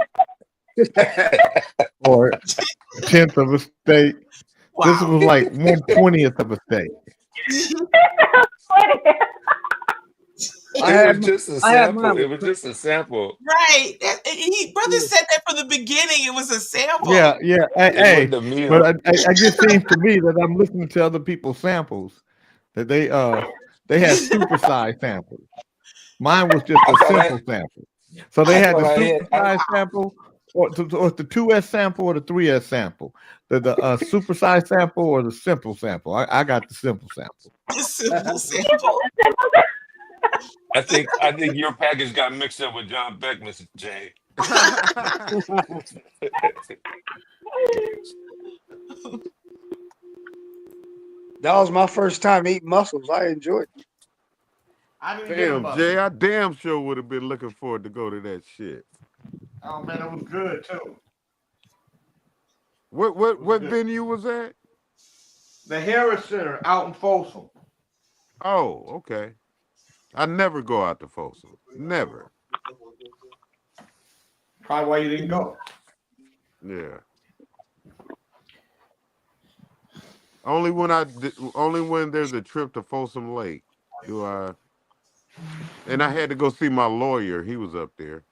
Speaker 10: or 1/10 of a steak.
Speaker 5: Wow.
Speaker 10: This was like 1/20th of a steak.
Speaker 18: It was just a sample. It was just a sample.
Speaker 5: Right. Brother said that from the beginning. It was a sample.
Speaker 10: Yeah. Hey,
Speaker 18: wasn't a meal.
Speaker 10: but I just seems to me that I'm listening to other people's samples that they had supersized samples. Mine was just a simple sample. So they had the supersized sample, or the 2S sample or the 3S sample, the supersized sample or the simple sample. I got the simple sample.
Speaker 5: The simple sample.
Speaker 18: I think your package got mixed up with John Beckman's, Jay.
Speaker 16: That was my first time eating mussels. I enjoyed it.
Speaker 20: Damn, Jay, I damn sure would have been looking forward to go to that shit.
Speaker 10: Oh man, it was good too.
Speaker 20: What venue was that?
Speaker 10: The Harris Center out in Folsom.
Speaker 20: Oh, okay. I never go out to Folsom. Never.
Speaker 10: Probably why you didn't go.
Speaker 20: Yeah. Only when there's a trip to Folsom Lake do I And I had to go see my lawyer. He was up there.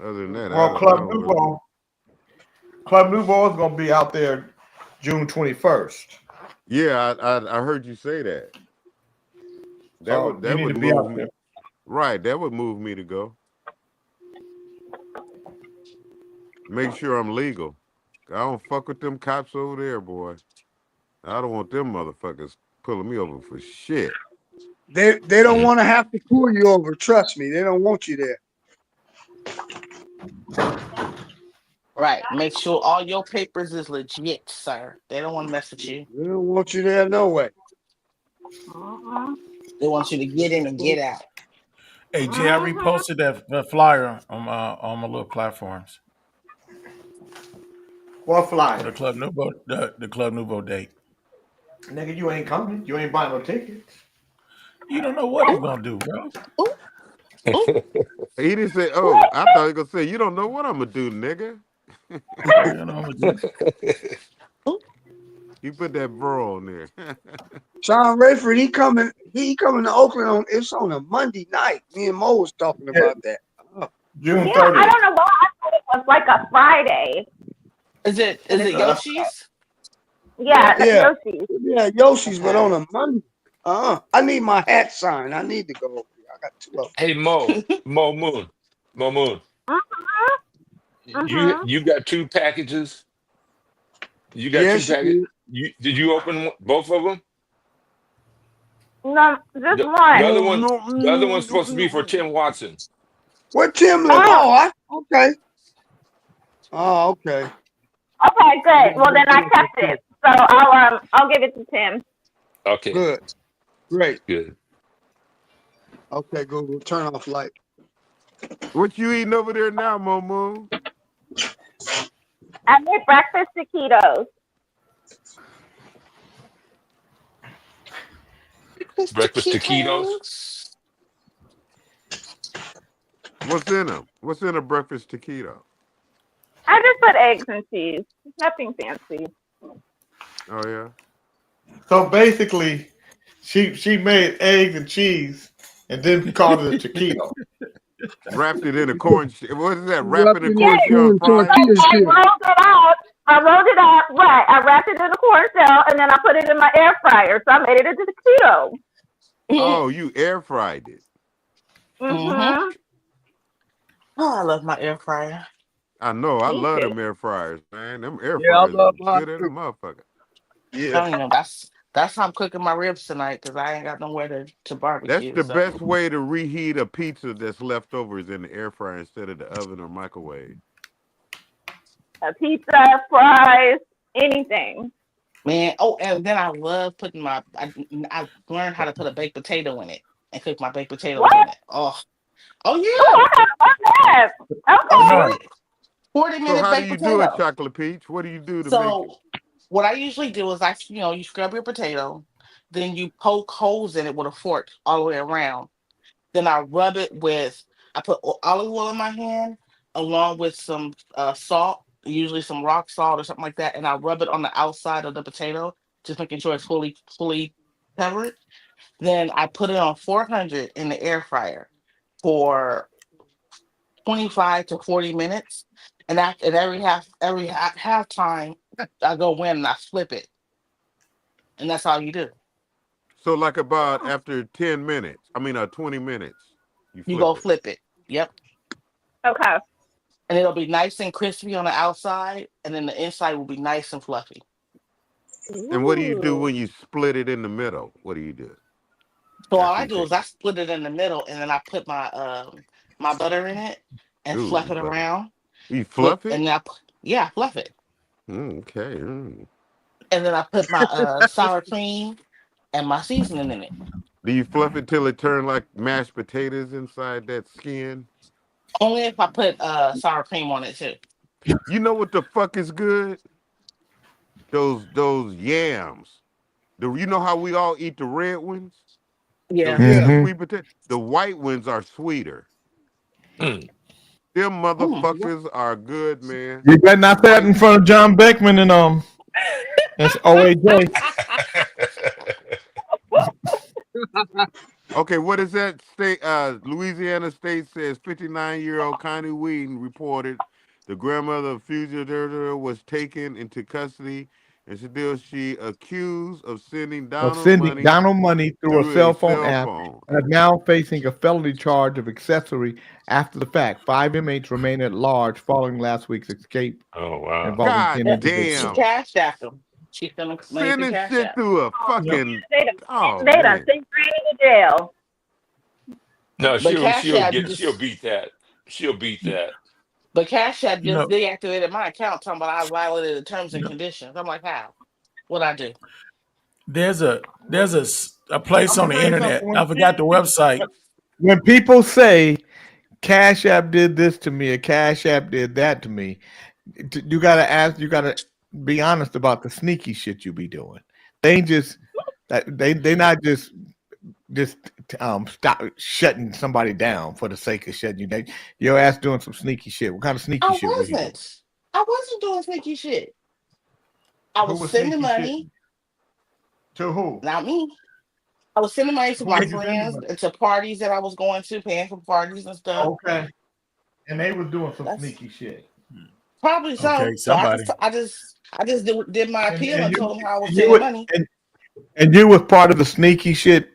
Speaker 20: Other than that,
Speaker 10: Well, Club Nouveau is gonna be out there June 21st.
Speaker 20: Yeah, I heard you say that.
Speaker 10: So
Speaker 20: That
Speaker 10: you need
Speaker 20: would
Speaker 10: to be out
Speaker 20: move me.
Speaker 10: there.
Speaker 20: Right, that would move me to go. Make sure I'm legal. I don't fuck with them cops over there, boy. I don't want them motherfuckers pulling me over for shit.
Speaker 16: They don't want to have to pull you over. Trust me, they don't want you there.
Speaker 13: Right. Make sure all your papers is legit, sir. They don't want to mess with you.
Speaker 16: They don't want you there no way.
Speaker 13: They want you to get in and get out.
Speaker 17: Hey, Jay, I reposted that flyer on my little platforms.
Speaker 10: What flyer?
Speaker 17: For the Club Nouveau, the Club Nouveau date.
Speaker 10: Nigga, you ain't coming. You ain't buying no tickets.
Speaker 17: You don't know what he's gonna do, bro.
Speaker 20: He didn't say, oh, I thought he was gonna say, you don't know what I'm gonna do, nigga.
Speaker 17: You don't know what I'm gonna do.
Speaker 20: You put that bro on there.
Speaker 16: Sean Rayford, he coming to Oakland on a Monday night. Me and Mo was talking about that.
Speaker 10: June 30th.
Speaker 21: I don't know why I thought it was like a Friday.
Speaker 13: Is it Yoshi's?
Speaker 21: Yeah,
Speaker 16: Yeah.
Speaker 21: Yoshi's.
Speaker 16: Yeah, Yoshi's, but on a Monday. I need my hat signed. I need to go over there. I got 2 of them.
Speaker 18: Hey Mo Moon. You got 2 packages. You got
Speaker 16: Yes,
Speaker 18: 2 packages. Did you open both of them?
Speaker 21: No, just
Speaker 18: The
Speaker 21: one.
Speaker 18: other one's supposed to be for Tim Watson.
Speaker 16: What Tim? Okay. Oh, okay.
Speaker 21: Okay, good. Well, then I kept it, so I'll give it to Tim.
Speaker 18: Okay.
Speaker 16: Good. Great.
Speaker 18: Good.
Speaker 16: Okay, good. We'll turn off light.
Speaker 20: What you eating over there now, Momo?
Speaker 21: I made breakfast taquitos.
Speaker 18: Breakfast taquitos.
Speaker 20: What's in them? What's in a breakfast taquito?
Speaker 21: I just put eggs and cheese. Nothing fancy.
Speaker 20: Oh yeah.
Speaker 10: So basically, she made eggs and cheese and then called it a taquito.
Speaker 20: Wrapped it in a corn. What is that? Wrapped it in a corn shell and fried?
Speaker 21: I rolled it up. Right. I wrapped it in a corn shell and then I put it in my air fryer. So I made it into taquito.
Speaker 20: Oh, you air fried it.
Speaker 21: Mm-hmm.
Speaker 13: Oh, I love my air fryer.
Speaker 20: I know. I
Speaker 21: Me
Speaker 20: love
Speaker 21: too.
Speaker 20: them air fryers, man. Them air
Speaker 16: Yeah, I
Speaker 20: fryers
Speaker 16: love
Speaker 20: are
Speaker 16: mine
Speaker 20: good as a
Speaker 16: too.
Speaker 20: motherfucker.
Speaker 16: Yeah.
Speaker 13: That's how I'm cooking my ribs tonight because I ain't got nowhere to
Speaker 20: That's
Speaker 13: barbecue.
Speaker 20: the
Speaker 13: So.
Speaker 20: best way to reheat a pizza that's left over is in the air fryer instead of the oven or microwave.
Speaker 21: A pizza, fries, anything.
Speaker 13: Man, and then I love putting I learned how to put a baked potato in it and cook my baked potatoes in it. Oh yeah.
Speaker 21: Okay.
Speaker 17: No.
Speaker 13: 40-minute
Speaker 20: So how do
Speaker 13: baked
Speaker 20: you
Speaker 13: potato.
Speaker 20: do it, Chocolate Peach? What do you do to make it?
Speaker 13: So what I usually do is you scrub your potato, then you poke holes in it with a fork all the way around. Then I rub it I put olive oil in my hand along with some salt, usually some rock salt or something like that, and I rub it on the outside of the potato, just making sure it's fully covered. Then I put it on 400 in the air fryer for 25 to 40 minutes. And every half time, I go in and I flip it. And that's all you do.
Speaker 20: So like about after 10 minutes, 20 minutes,
Speaker 13: You go flip it. Yep.
Speaker 21: Okay.
Speaker 13: And it'll be nice and crispy on the outside, and then the inside will be nice and fluffy.
Speaker 20: And what do you do when you split it in the middle? What do you do?
Speaker 13: So all I do is I split it in the middle, and then I put my my butter in it and fluff it around.
Speaker 20: You fluff it?
Speaker 13: And I fluff it.
Speaker 20: Okay.
Speaker 13: And then I put my sour cream and my seasoning in it.
Speaker 20: Do you fluff it till it turns like mashed potatoes inside that skin?
Speaker 13: Only if I put sour cream on it too.
Speaker 20: You know what the fuck is good? Those yams. You know how we all eat the red ones?
Speaker 13: Yeah.
Speaker 20: Sweet potato. The white ones are sweeter. Them motherfuckers are good, man.
Speaker 10: You better not say that in front of John Beckman and that's OAJ.
Speaker 20: Okay, what is that state? Louisiana state says 59-year-old Connie Wheaton reported the grandmother of fugitive was taken into custody, and still she accused of sending
Speaker 10: Of
Speaker 20: Donald
Speaker 10: sending
Speaker 20: money
Speaker 10: Donald money through a
Speaker 20: through a
Speaker 10: cell phone
Speaker 20: cell
Speaker 10: app
Speaker 20: phone.
Speaker 10: and is now facing a felony charge of accessory after the fact. 5 inmates remain at large following last week's escape
Speaker 18: Oh wow.
Speaker 10: involving
Speaker 20: God
Speaker 10: 10
Speaker 13: She
Speaker 10: individuals.
Speaker 20: damn.
Speaker 13: cashed after him. She sent him money through
Speaker 20: Sending
Speaker 13: Cash
Speaker 20: shit
Speaker 13: App.
Speaker 20: through a
Speaker 21: Yep.
Speaker 20: fucking.
Speaker 21: They done,
Speaker 20: Oh,
Speaker 21: they done
Speaker 20: man.
Speaker 21: sent Granny to jail.
Speaker 18: No,
Speaker 13: But Cash App
Speaker 18: she'll
Speaker 13: just
Speaker 18: beat that. She'll beat that.
Speaker 13: but Cash App
Speaker 17: You
Speaker 13: just
Speaker 17: know,
Speaker 13: deactivated my account talking about I violated the terms
Speaker 17: you
Speaker 13: and
Speaker 17: know,
Speaker 13: conditions. I'm like, how? What'd I do?
Speaker 17: there's a place
Speaker 10: I'm
Speaker 17: on
Speaker 10: gonna
Speaker 17: the
Speaker 10: tell you
Speaker 17: internet.
Speaker 10: something.
Speaker 17: I forgot the website.
Speaker 10: When people say Cash App did this to me or Cash App did that to me, you gotta ask. You gotta be honest about the sneaky shit you be doing. They ain't just they not just stop shutting somebody down for the sake of shutting you down. Your ass doing some sneaky shit. What kind of sneaky
Speaker 13: I
Speaker 10: shit was you doing?
Speaker 13: wasn't. I wasn't doing sneaky shit. I
Speaker 10: Who
Speaker 13: was
Speaker 10: was
Speaker 13: sending
Speaker 10: sneaky shit?
Speaker 13: money,
Speaker 10: To who?
Speaker 13: not me. I was sending money to
Speaker 10: Who
Speaker 13: my
Speaker 10: was you sending
Speaker 13: friends
Speaker 10: money?
Speaker 13: and to parties that I was going to, paying for parties and stuff.
Speaker 10: Okay. And they was doing some
Speaker 13: That's
Speaker 10: sneaky shit.
Speaker 13: probably so.
Speaker 17: Okay,
Speaker 13: So
Speaker 17: somebody.
Speaker 13: I just did my appeal and told them how I was
Speaker 10: and
Speaker 13: sending money.
Speaker 10: you was part of the sneaky shit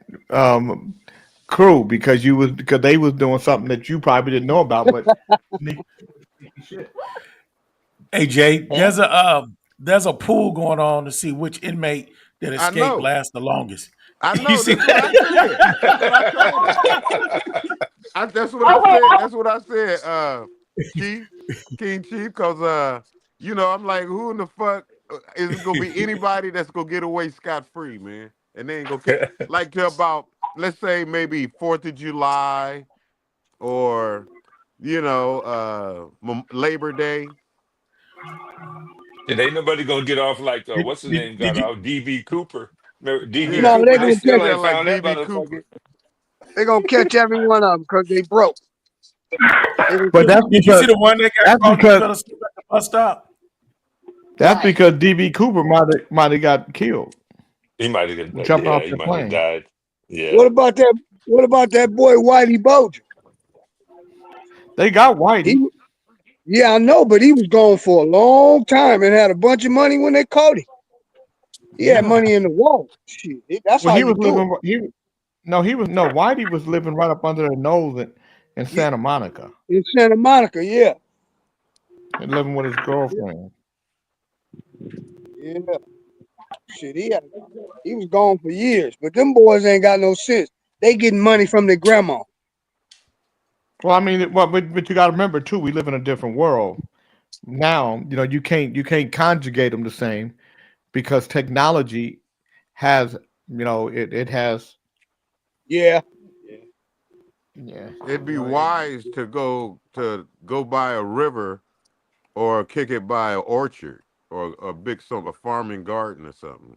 Speaker 10: crew because they was doing something that you probably didn't know about, but sneaky shit.
Speaker 17: Hey Jay, there's a pool going on to see which inmate that
Speaker 20: I
Speaker 17: escaped
Speaker 20: know.
Speaker 17: lasts the longest.
Speaker 20: I
Speaker 17: You
Speaker 20: know.
Speaker 17: see
Speaker 20: That's what I said. That's what I told him. That's what I said. That's what I said. Chief, King Chief, because you know, I'm like, who in the fuck is it gonna be anybody that's gonna get away scot free, man? And they ain't gonna catch like to about, let's say maybe 4th of July or you know, Labor Day.
Speaker 18: And ain't nobody gonna get off like what's his name got
Speaker 10: you-
Speaker 18: off DB Cooper. Remember DB
Speaker 16: No,
Speaker 18: Cooper?
Speaker 16: they
Speaker 18: They
Speaker 16: gonna
Speaker 18: still
Speaker 16: catch.
Speaker 18: ain't
Speaker 20: like
Speaker 18: found that
Speaker 20: DB
Speaker 18: motherfucker.
Speaker 20: Cooper.
Speaker 16: They gonna catch every one of them because they broke.
Speaker 10: But that's
Speaker 17: you
Speaker 10: because
Speaker 17: see the one that got
Speaker 10: that's
Speaker 17: caught
Speaker 10: because
Speaker 17: fell asleep at the bus stop?
Speaker 10: that's
Speaker 13: Right.
Speaker 10: because DB Cooper might have got killed,
Speaker 18: He might have got
Speaker 10: jumped off
Speaker 18: he
Speaker 10: the
Speaker 18: might have
Speaker 10: plane.
Speaker 18: died. Yeah.
Speaker 16: What about that boy Whitey Bulger?
Speaker 10: They got Whitey.
Speaker 16: Yeah, I know, but he was gone for a long time and had a bunch of money when they caught him. He had money in the wall. Shit, that's
Speaker 10: Well,
Speaker 16: how
Speaker 10: he
Speaker 16: you
Speaker 10: was
Speaker 16: do it.
Speaker 10: living. Whitey was living right up under their nose in Santa Monica,
Speaker 16: In Santa Monica, yeah.
Speaker 10: and living with his girlfriend.
Speaker 16: Yeah. Shit, he was gone for years. But them boys ain't got no sense. They getting money from their grandma.
Speaker 10: Well, I mean, but you got to remember too, we live in a different world now. You know, you can't conjugate them the same because technology has, it has.
Speaker 16: Yeah.
Speaker 10: Yeah.
Speaker 20: It'd be wise to go by a river or kick it by an orchard or a farming garden or something.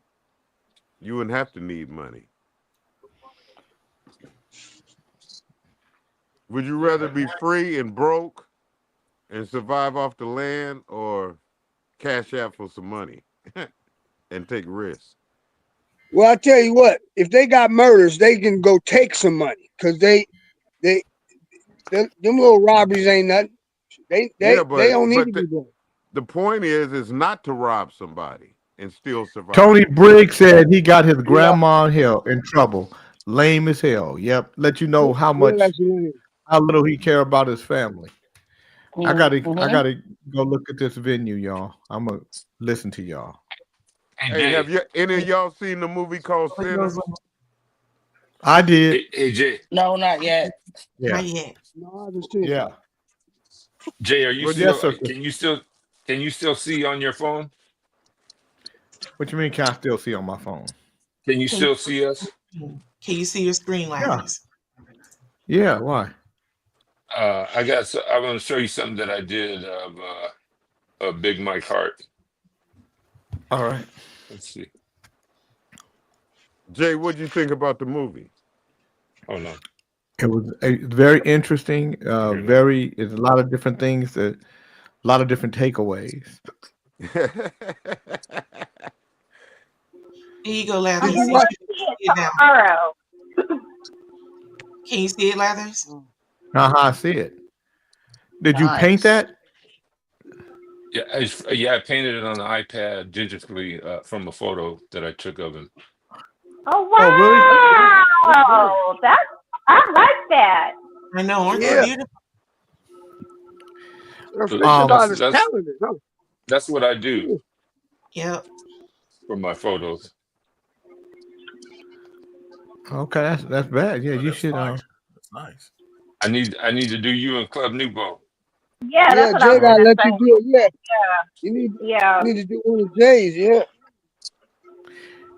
Speaker 20: You wouldn't have to need money. Would you rather be free and broke and survive off the land or cash out for some money and take risks?
Speaker 16: Well, I tell you what, if they got murders, they can go take some money because them little robberies ain't nothing. They don't need to be done.
Speaker 20: The point is not to rob somebody and still survive.
Speaker 10: Tony Briggs said he got his grandma in trouble. Lame as hell. Yep. Let you know how little he care about his family. I gotta go look at this venue, y'all. I'm gonna listen to y'all.
Speaker 20: Hey, have any of y'all seen the movie called Sinners?
Speaker 10: I did.
Speaker 18: Hey Jay.
Speaker 13: No, not yet.
Speaker 10: Yeah.
Speaker 13: Not yet.
Speaker 16: No, I just did.
Speaker 10: Yeah.
Speaker 18: Jay, are you
Speaker 10: Well,
Speaker 18: still?
Speaker 10: yes, sir.
Speaker 18: Can you still see on your phone?
Speaker 10: What you mean? Can I still see on my phone?
Speaker 18: Can you still see us?
Speaker 5: Can you see your screen lapse?
Speaker 10: Yeah. Why?
Speaker 18: I want to show you something that I did of Big Mike Hart.
Speaker 10: All right.
Speaker 18: Let's see.
Speaker 20: Jay, what do you think about the movie?
Speaker 18: Oh no.
Speaker 10: It was very interesting. It's a lot of different things, a lot of different takeaways.
Speaker 5: Here you go, Larry.
Speaker 21: Tomorrow.
Speaker 5: Can you see it, Leathers?
Speaker 10: I see it. Did you paint
Speaker 13: Nice.
Speaker 10: that?
Speaker 18: Yeah, I painted it on the iPad digitally from a photo that I took of him.
Speaker 21: Oh wow! I like that.
Speaker 5: I know, aren't they
Speaker 16: Yeah.
Speaker 5: beautiful?
Speaker 18: That's what I do
Speaker 5: Yep.
Speaker 18: for my photos.
Speaker 10: Okay, that's bad. Yeah, you should.
Speaker 17: That's nice.
Speaker 18: I need to do you in Club Nouveau.
Speaker 21: Yeah, that's what I
Speaker 16: Jay
Speaker 21: was
Speaker 16: gotta
Speaker 21: gonna
Speaker 16: let
Speaker 21: say.
Speaker 16: you do it. Yeah,
Speaker 21: Yeah.
Speaker 16: you need to do one of Jay's. Yeah.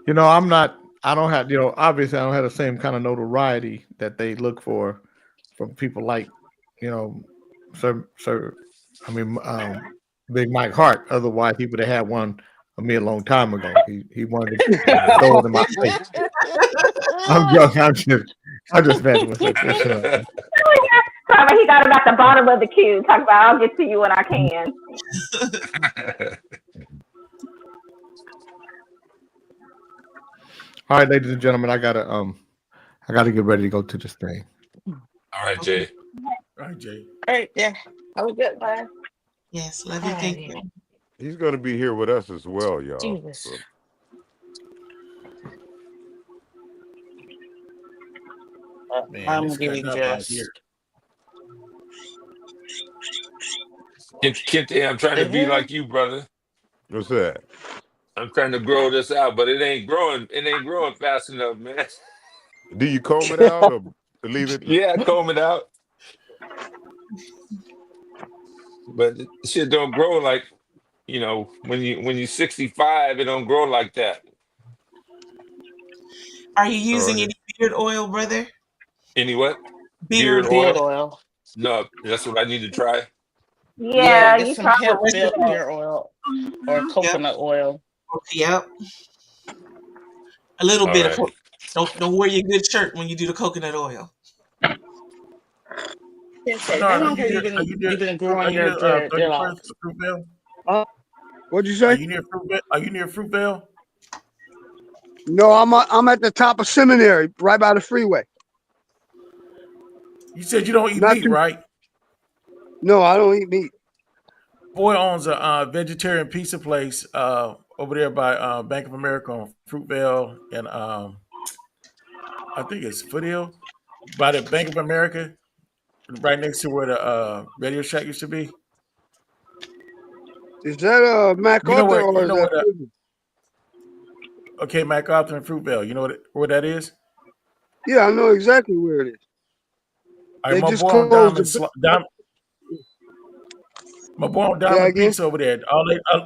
Speaker 10: You know, I don't have, obviously I don't have the same kind of notoriety that they look for from people like, Big Mike Hart. Otherwise, he would have had one of me a long time ago. He wanted to throw it in my face. I'm just messing with it.
Speaker 21: Sorry, he got him at the bottom of the queue. Talk about, I'll get to you when I can.
Speaker 10: All right, ladies and gentlemen, I gotta get ready to go to this thing.
Speaker 18: All right, Jay.
Speaker 17: All right, Jay.
Speaker 13: All right, yeah. Have a good one.
Speaker 5: Yes, love you. Thank you.
Speaker 20: He's going to be here with us as well, y'all.
Speaker 13: Jesus.
Speaker 20: So.
Speaker 17: Man,
Speaker 13: I'm
Speaker 17: this
Speaker 13: giving
Speaker 17: cutting up out
Speaker 13: Jess.
Speaker 17: here.
Speaker 18: Kente, I'm trying to be like you, brother.
Speaker 20: What's that?
Speaker 18: I'm trying to grow this out, but it ain't growing. It ain't growing fast enough, man.
Speaker 20: Do you comb it out or leave it?
Speaker 18: Yeah, comb it out. But shit don't grow like, when you're 65, it don't grow like that.
Speaker 5: Are you using any beard oil, brother?
Speaker 18: Any what?
Speaker 5: Beard
Speaker 13: oil.
Speaker 18: No, that's what I need to try.
Speaker 21: Yeah,
Speaker 13: get
Speaker 21: you
Speaker 13: some hemp
Speaker 21: probably should.
Speaker 13: beer oil or coconut oil.
Speaker 5: Yep. A little
Speaker 18: All
Speaker 5: bit
Speaker 18: right.
Speaker 5: of don't wear your good shirt when you do the coconut oil.
Speaker 13: How long have you been growing your dreadlocks?
Speaker 16: What'd you say?
Speaker 17: Are you near Fruitvale?
Speaker 16: No, I'm at the top of Seminary, right by the freeway.
Speaker 17: You said you don't eat meat, right?
Speaker 16: No, I don't eat meat.
Speaker 17: Boy owns a vegetarian pizza place over there by Bank of America on Fruitvale and I think it's Foothill, by the Bank of America, right next to where the Radio Shack used to be.
Speaker 16: Is that MacArthur or is that?
Speaker 17: Okay, MacArthur and Fruitvale. You know where that is?
Speaker 16: Yeah, I know exactly where it is.
Speaker 17: All right,
Speaker 16: They
Speaker 17: my
Speaker 16: just
Speaker 17: boy on
Speaker 16: closed
Speaker 17: my boy on Diamond Pizza over there.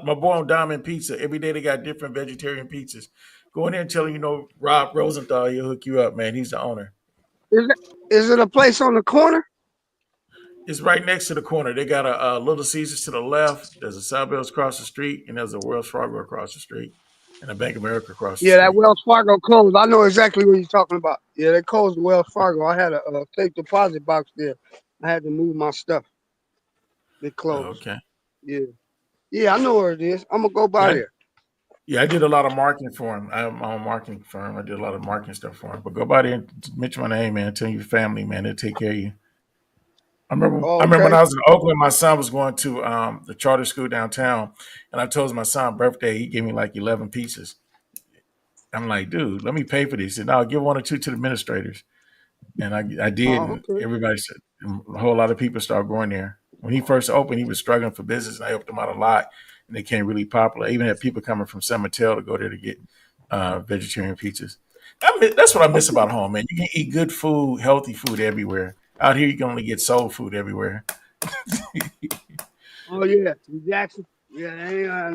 Speaker 17: My boy on Diamond Pizza. Every day they got different vegetarian pizzas. Go in there and tell him, Rob Rosenthal, he'll hook you up, man. He's the owner.
Speaker 16: Is it a place on the corner?
Speaker 17: It's right next to the corner. They got a Little Caesars to the left. There's a Southbells across the street, and there's a Wells Fargo across the street, and a Bank of America across the street.
Speaker 16: That Wells Fargo closed. I know exactly what you're talking about. Yeah, they closed Wells Fargo. I had a safe deposit box there. I had to move my stuff. They closed.
Speaker 17: Okay.
Speaker 16: Yeah, I know where it is. I'm gonna go by there.
Speaker 17: Yeah, I did a lot of marketing for him. I have my own marketing firm. I did a lot of marketing stuff for him. But go by there and mention my name, man. Tell your family, man. They'll take care of you. I remember when I was in Oakland, my son was going to the charter school downtown, and I told him my son's birthday. He gave me like 11 pieces. I'm like, dude, let me pay for these. He said, no, I'll give 1 or 2 to the administrators. And I did. And everybody said, a whole lot of people started going there. When he first opened, he was struggling for business, and I helped him out a lot. And they became really popular. I even had people coming from San Mateo to go there to get vegetarian pizzas. That's what I miss about home, man. You can eat good food, healthy food everywhere. Out here, you can only get soul food everywhere.
Speaker 16: Oh yeah, Jackson. Yeah.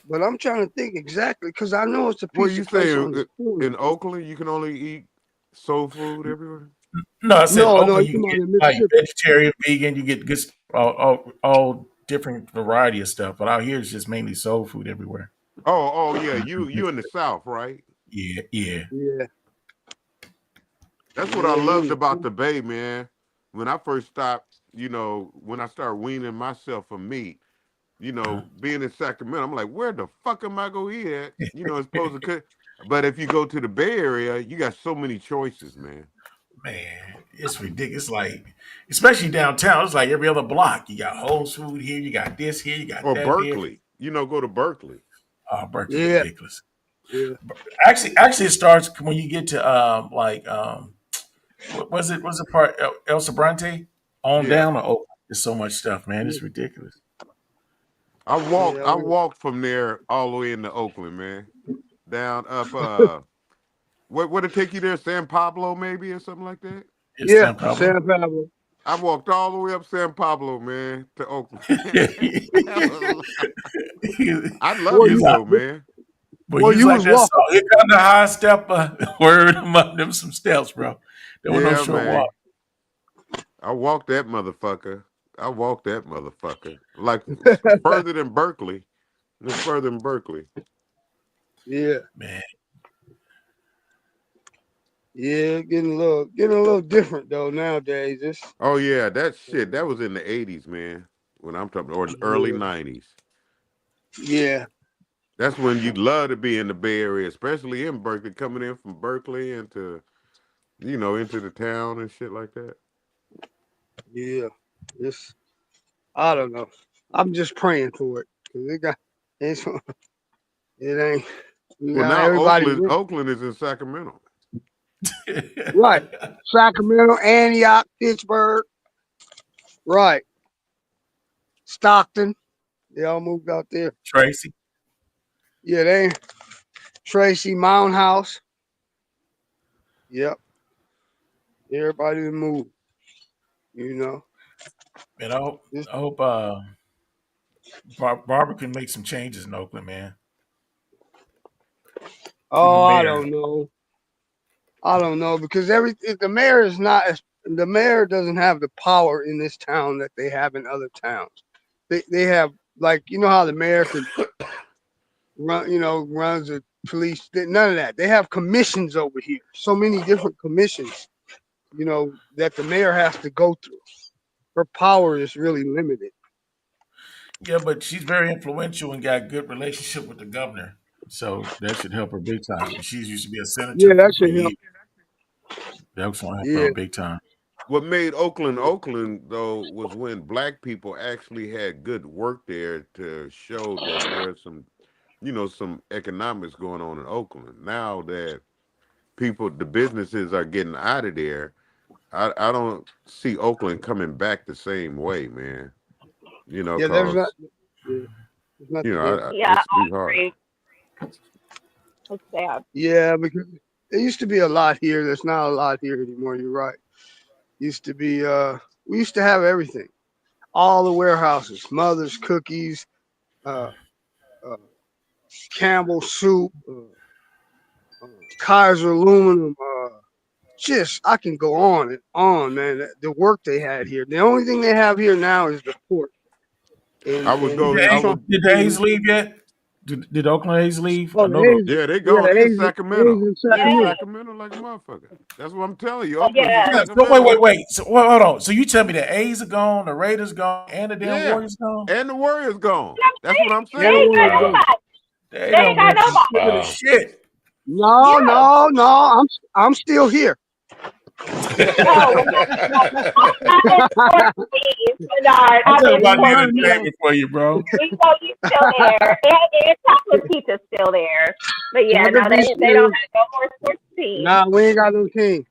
Speaker 16: But I'm trying to think exactly because I know it's a piece.
Speaker 20: Well, you say in Oakland you can only eat soul food everywhere?
Speaker 17: No, I said Oakland,
Speaker 16: you
Speaker 17: can get like vegetarian, vegan. You get good, all different variety of stuff. But out here, it's just mainly soul food everywhere.
Speaker 20: Oh yeah. You in the South, right?
Speaker 17: Yeah.
Speaker 20: That's what I loved about the Bay, man. When I first stopped, when I started weaning myself from meat, being in Sacramento, I'm like, where the fuck am I gonna eat at? As opposed to But if you go to the Bay Area, you got so many choices, man.
Speaker 17: Man, it's ridiculous. Like, especially downtown, it's like every other block. You got Whole Food here, you got this here, you got
Speaker 20: Or
Speaker 17: that there.
Speaker 20: Berkeley, go to Berkeley.
Speaker 17: Oh, Berkeley's
Speaker 16: Yeah.
Speaker 17: ridiculous.
Speaker 16: Yeah.
Speaker 17: Actually, it starts when you get to what was it? Was it part El Sobrante on
Speaker 20: Yeah.
Speaker 17: down? Oh, there's so much stuff, man. It's ridiculous.
Speaker 20: I
Speaker 16: Yeah.
Speaker 20: walked from there all the way into Oakland, man. Down up what it take you there? San Pablo, maybe, or something like that?
Speaker 17: It's
Speaker 16: Yeah.
Speaker 17: San Pablo.
Speaker 16: San Pablo.
Speaker 20: I walked all the way up San Pablo, man, to Oakland. I love
Speaker 16: Boy,
Speaker 20: it
Speaker 16: you
Speaker 20: though, man.
Speaker 17: But
Speaker 16: Boy,
Speaker 17: you was
Speaker 16: you
Speaker 17: like
Speaker 16: was
Speaker 17: that song.
Speaker 16: walking.
Speaker 17: Here come the high step. Word among them some steps, bro. There was no
Speaker 20: Yeah,
Speaker 17: short
Speaker 20: man.
Speaker 17: walk.
Speaker 20: I walked that motherfucker. Like further than Berkeley. It's further than Berkeley.
Speaker 16: Yeah.
Speaker 17: Man.
Speaker 16: Yeah, getting a little different though nowadays. It's
Speaker 20: Oh yeah, that shit. That was in the 80s, man. When I'm talking, or the early 90s.
Speaker 16: yeah.
Speaker 20: That's when you'd love to be in the Bay Area, especially in Berkeley, coming in from Berkeley into the town and shit like that.
Speaker 16: Yeah. It's I don't know. I'm just praying for it. 'Cause it ain't
Speaker 20: Well, now
Speaker 16: everybody
Speaker 20: Oakland is in Sacramento.
Speaker 16: right. Sacramento, Antioch, Pittsburgh. Right. Stockton. They all moved out there.
Speaker 17: Tracy.
Speaker 16: Yeah, they Tracy, Mound House. Yep. Everybody moved.
Speaker 17: Man, I hope Barbara can make some changes in Oakland, man.
Speaker 16: Oh, I don't know. Because the mayor is not the mayor doesn't have the power in this town that they have in other towns. They have how the mayor could runs the police. None of that. They have commissions over here. So many different commissions, that the mayor has to go through. Her power is really limited.
Speaker 17: Yeah, but she's very influential and got a good relationship with the governor. So that should help her big time. She used to be a senator
Speaker 16: Yeah, that
Speaker 17: for
Speaker 16: should help.
Speaker 17: years. That's going to help
Speaker 16: Yeah.
Speaker 17: her big time.
Speaker 20: What made Oakland though was when black people actually had good work there to show that there's some economics going on in Oakland. Now that the businesses are getting out of there, I don't see Oakland coming back the same way, man.
Speaker 16: Yeah, there's not. Yeah, there's nothing there.
Speaker 20: it's pretty hard.
Speaker 21: It's sad.
Speaker 16: Yeah, because there used to be a lot here. There's not a lot here anymore. You're right. Used to be. We used to have everything. All the warehouses, Mother's Cookies, Campbell Soup, Kaiser Aluminum. I can go on and on, man. The work they had here. The only thing they have here now is the port.
Speaker 17: Did the A's leave yet? Did Oakland A's leave?
Speaker 16: Oh,
Speaker 20: Yeah, they gone. They in Sacramento.
Speaker 16: A's in
Speaker 20: They in
Speaker 16: Sacramento.
Speaker 20: Sacramento like a motherfucker. That's what I'm telling you.
Speaker 17: So wait. So hold on. So you tell me the A's are gone, the Raiders gone, and the damn Warriors gone?
Speaker 20: And the Warriors gone. That's what I'm
Speaker 21: They
Speaker 20: saying.
Speaker 21: ain't got nobody. They ain't got nobody.
Speaker 17: Shit.
Speaker 16: No. I'm still here.
Speaker 17: I'm talking about the entertainment for you, bro.
Speaker 21: We know you still there, and Chocolate Pizza's still there. But yeah, no, they don't have no more sports teams.
Speaker 16: Nah, we ain't got no team.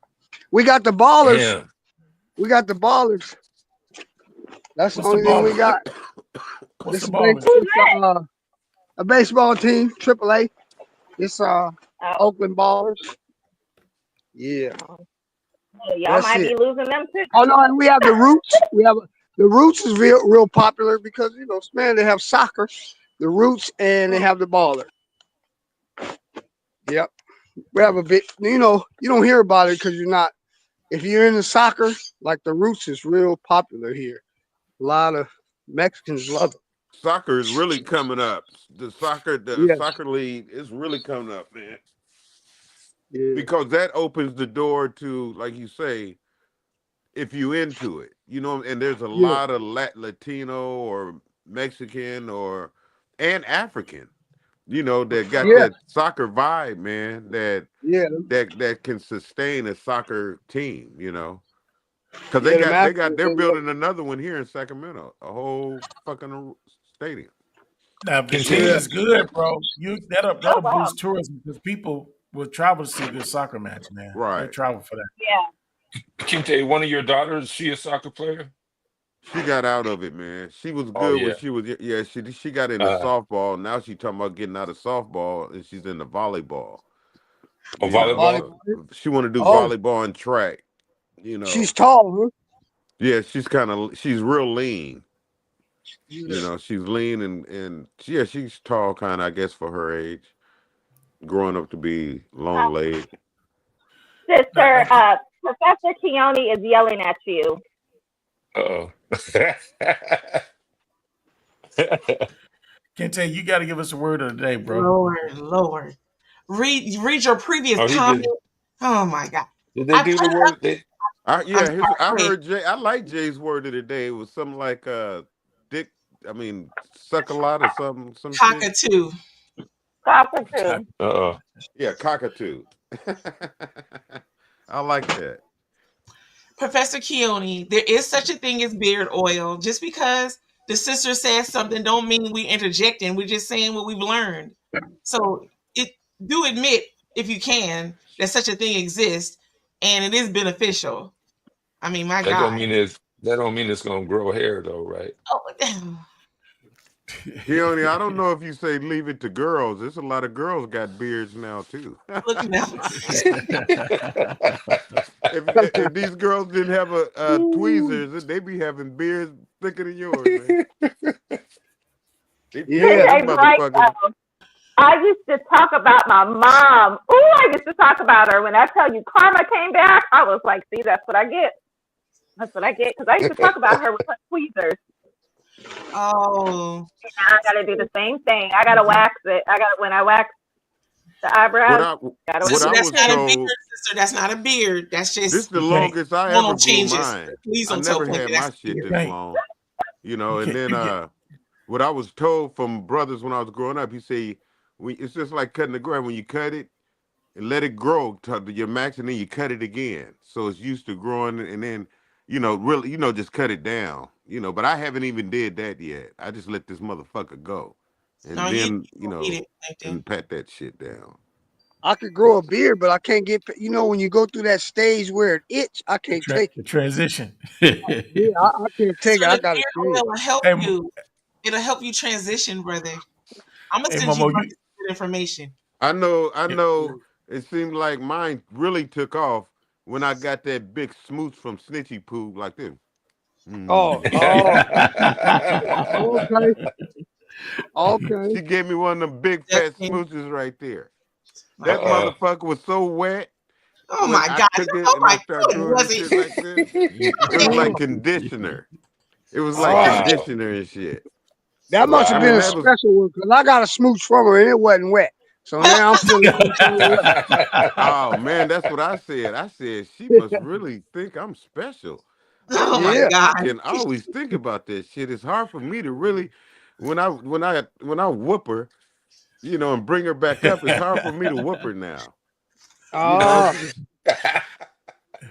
Speaker 16: We got the ballers.
Speaker 18: Damn.
Speaker 16: We got the ballers. That's the
Speaker 17: What's
Speaker 16: only
Speaker 17: the
Speaker 16: thing we
Speaker 17: Ballers?
Speaker 16: got.
Speaker 17: What's
Speaker 16: This
Speaker 17: the Ballers?
Speaker 16: is a baseball team, AAA. It's Oakland Ballers. Yeah.
Speaker 21: Y'all might be losing them too.
Speaker 16: Oh no, and we have the Roots. The Roots is real popular because man, they have soccer, the Roots, and they have the Baller. Yep. We have a bit. You don't hear about it because you're not. If you're into soccer, like the Roots is real popular here. A lot of Mexicans love it.
Speaker 20: Soccer is really coming up. The soccer league is really coming up, man.
Speaker 16: Yeah.
Speaker 20: Because that opens the door to, like you say, if you into it, and there's a lot of Latino or Mexican and African that got
Speaker 16: Yeah,
Speaker 20: that soccer vibe, man.
Speaker 16: yeah,
Speaker 20: That can sustain a soccer team. Because
Speaker 16: yeah. Them
Speaker 20: they're
Speaker 16: Africans,
Speaker 20: building another one here in Sacramento, a whole fucking stadium.
Speaker 17: Now, if the team
Speaker 16: yeah,
Speaker 17: is good, bro, that'll
Speaker 21: Oh wow.
Speaker 17: boost tourism because people will travel to see a good soccer match, man. They
Speaker 20: Right.
Speaker 17: travel for that.
Speaker 21: Yeah.
Speaker 18: Kinte, one of your daughters, she a soccer player?
Speaker 20: She got out of it, man. She was
Speaker 18: Oh
Speaker 20: good when
Speaker 18: yeah.
Speaker 20: she was she got into softball. Now she talking about getting out of softball and she's into volleyball.
Speaker 18: Oh, volleyball?
Speaker 20: She want to do
Speaker 16: Oh,
Speaker 20: volleyball and track.
Speaker 16: she's tall, huh?
Speaker 20: Yeah, she's real lean. She's lean and she's tall kind of, I guess, for her age. Growing up to be long legged.
Speaker 21: Sister, Professor Keone is yelling at you.
Speaker 18: Uh-oh.
Speaker 17: Kente, you got to give us a word of the day, bro.
Speaker 5: Lord. Read your previous
Speaker 18: Oh, he
Speaker 5: comment.
Speaker 18: did.
Speaker 5: Oh my God.
Speaker 18: Did they do the word?
Speaker 20: I heard Jay. I like Jay's word of the day. It was something like dick. Suck a lot or something. Some shit.
Speaker 5: Cockatoo.
Speaker 21: Cockatoo.
Speaker 18: Uh-oh.
Speaker 20: Yeah, cockatoo. I like that.
Speaker 5: Professor Keone, there is such a thing as beard oil. Just because the sister says something don't mean we interjecting. We're just saying what we've learned. So do admit, if you can, that such a thing exists and it is beneficial. I mean, my
Speaker 18: That
Speaker 5: God.
Speaker 18: don't mean it's gonna grow hair though, right?
Speaker 5: Oh,
Speaker 20: Keone, I don't know if you say leave it to girls. There's a lot of girls got beards now too.
Speaker 5: look now.
Speaker 20: if these girls didn't have a tweezers, they'd be having beards thicker than yours, man.
Speaker 21: Yeah, right. I used to talk about my mom. I used to talk about her. When I tell you Karma came back, I was like, see, that's what I get. That's what I get. Because I used to talk about her with her tweezers.
Speaker 5: Oh.
Speaker 21: Now I got to do the same thing. I got to wax it. When I wax the eyebrows.
Speaker 5: Sister, that's not a beard, sister. That's not a beard. That's just.
Speaker 20: This is the longest I ever grew
Speaker 5: changes.
Speaker 20: mine.
Speaker 5: Please
Speaker 20: I
Speaker 5: don't
Speaker 20: never
Speaker 5: tell
Speaker 20: had
Speaker 5: me
Speaker 20: my shit this long. And then what I was told from brothers when I was growing up, he said, it's just like cutting the grass. When you cut it and let it grow to your max, and then you cut it again. So it's used to growing, and then, really, just cut it down. But I haven't even did that yet. I just let this motherfucker go. And then, and pat that shit down.
Speaker 16: I could grow a beard, but I can't get. When you go through that stage where it itch, I can't take it.
Speaker 17: The transition.
Speaker 16: Yeah, I can't take it. I got to
Speaker 5: beard oil will help you. It'll help you transition, brother. I'm gonna send you good information.
Speaker 20: I know. It seemed like mine really took off when I got that big smooch from Snitchy Poo like this.
Speaker 16: Okay.
Speaker 20: She gave me one of them big fat smooches right there. That motherfucker was so wet.
Speaker 5: Oh my God!
Speaker 20: Oh my God! Was it? Like this. It was like conditioner. It was like conditioner and shit.
Speaker 16: That must have been a special one because I got a smooch from her and it wasn't wet. So now I'm feeling.
Speaker 20: Oh man, that's what I said. I said she must really think I'm special.
Speaker 5: Oh my God!
Speaker 20: I can always think about that shit. It's hard for me to really, when I whoop her, and bring her back up. It's hard for me to whoop her now.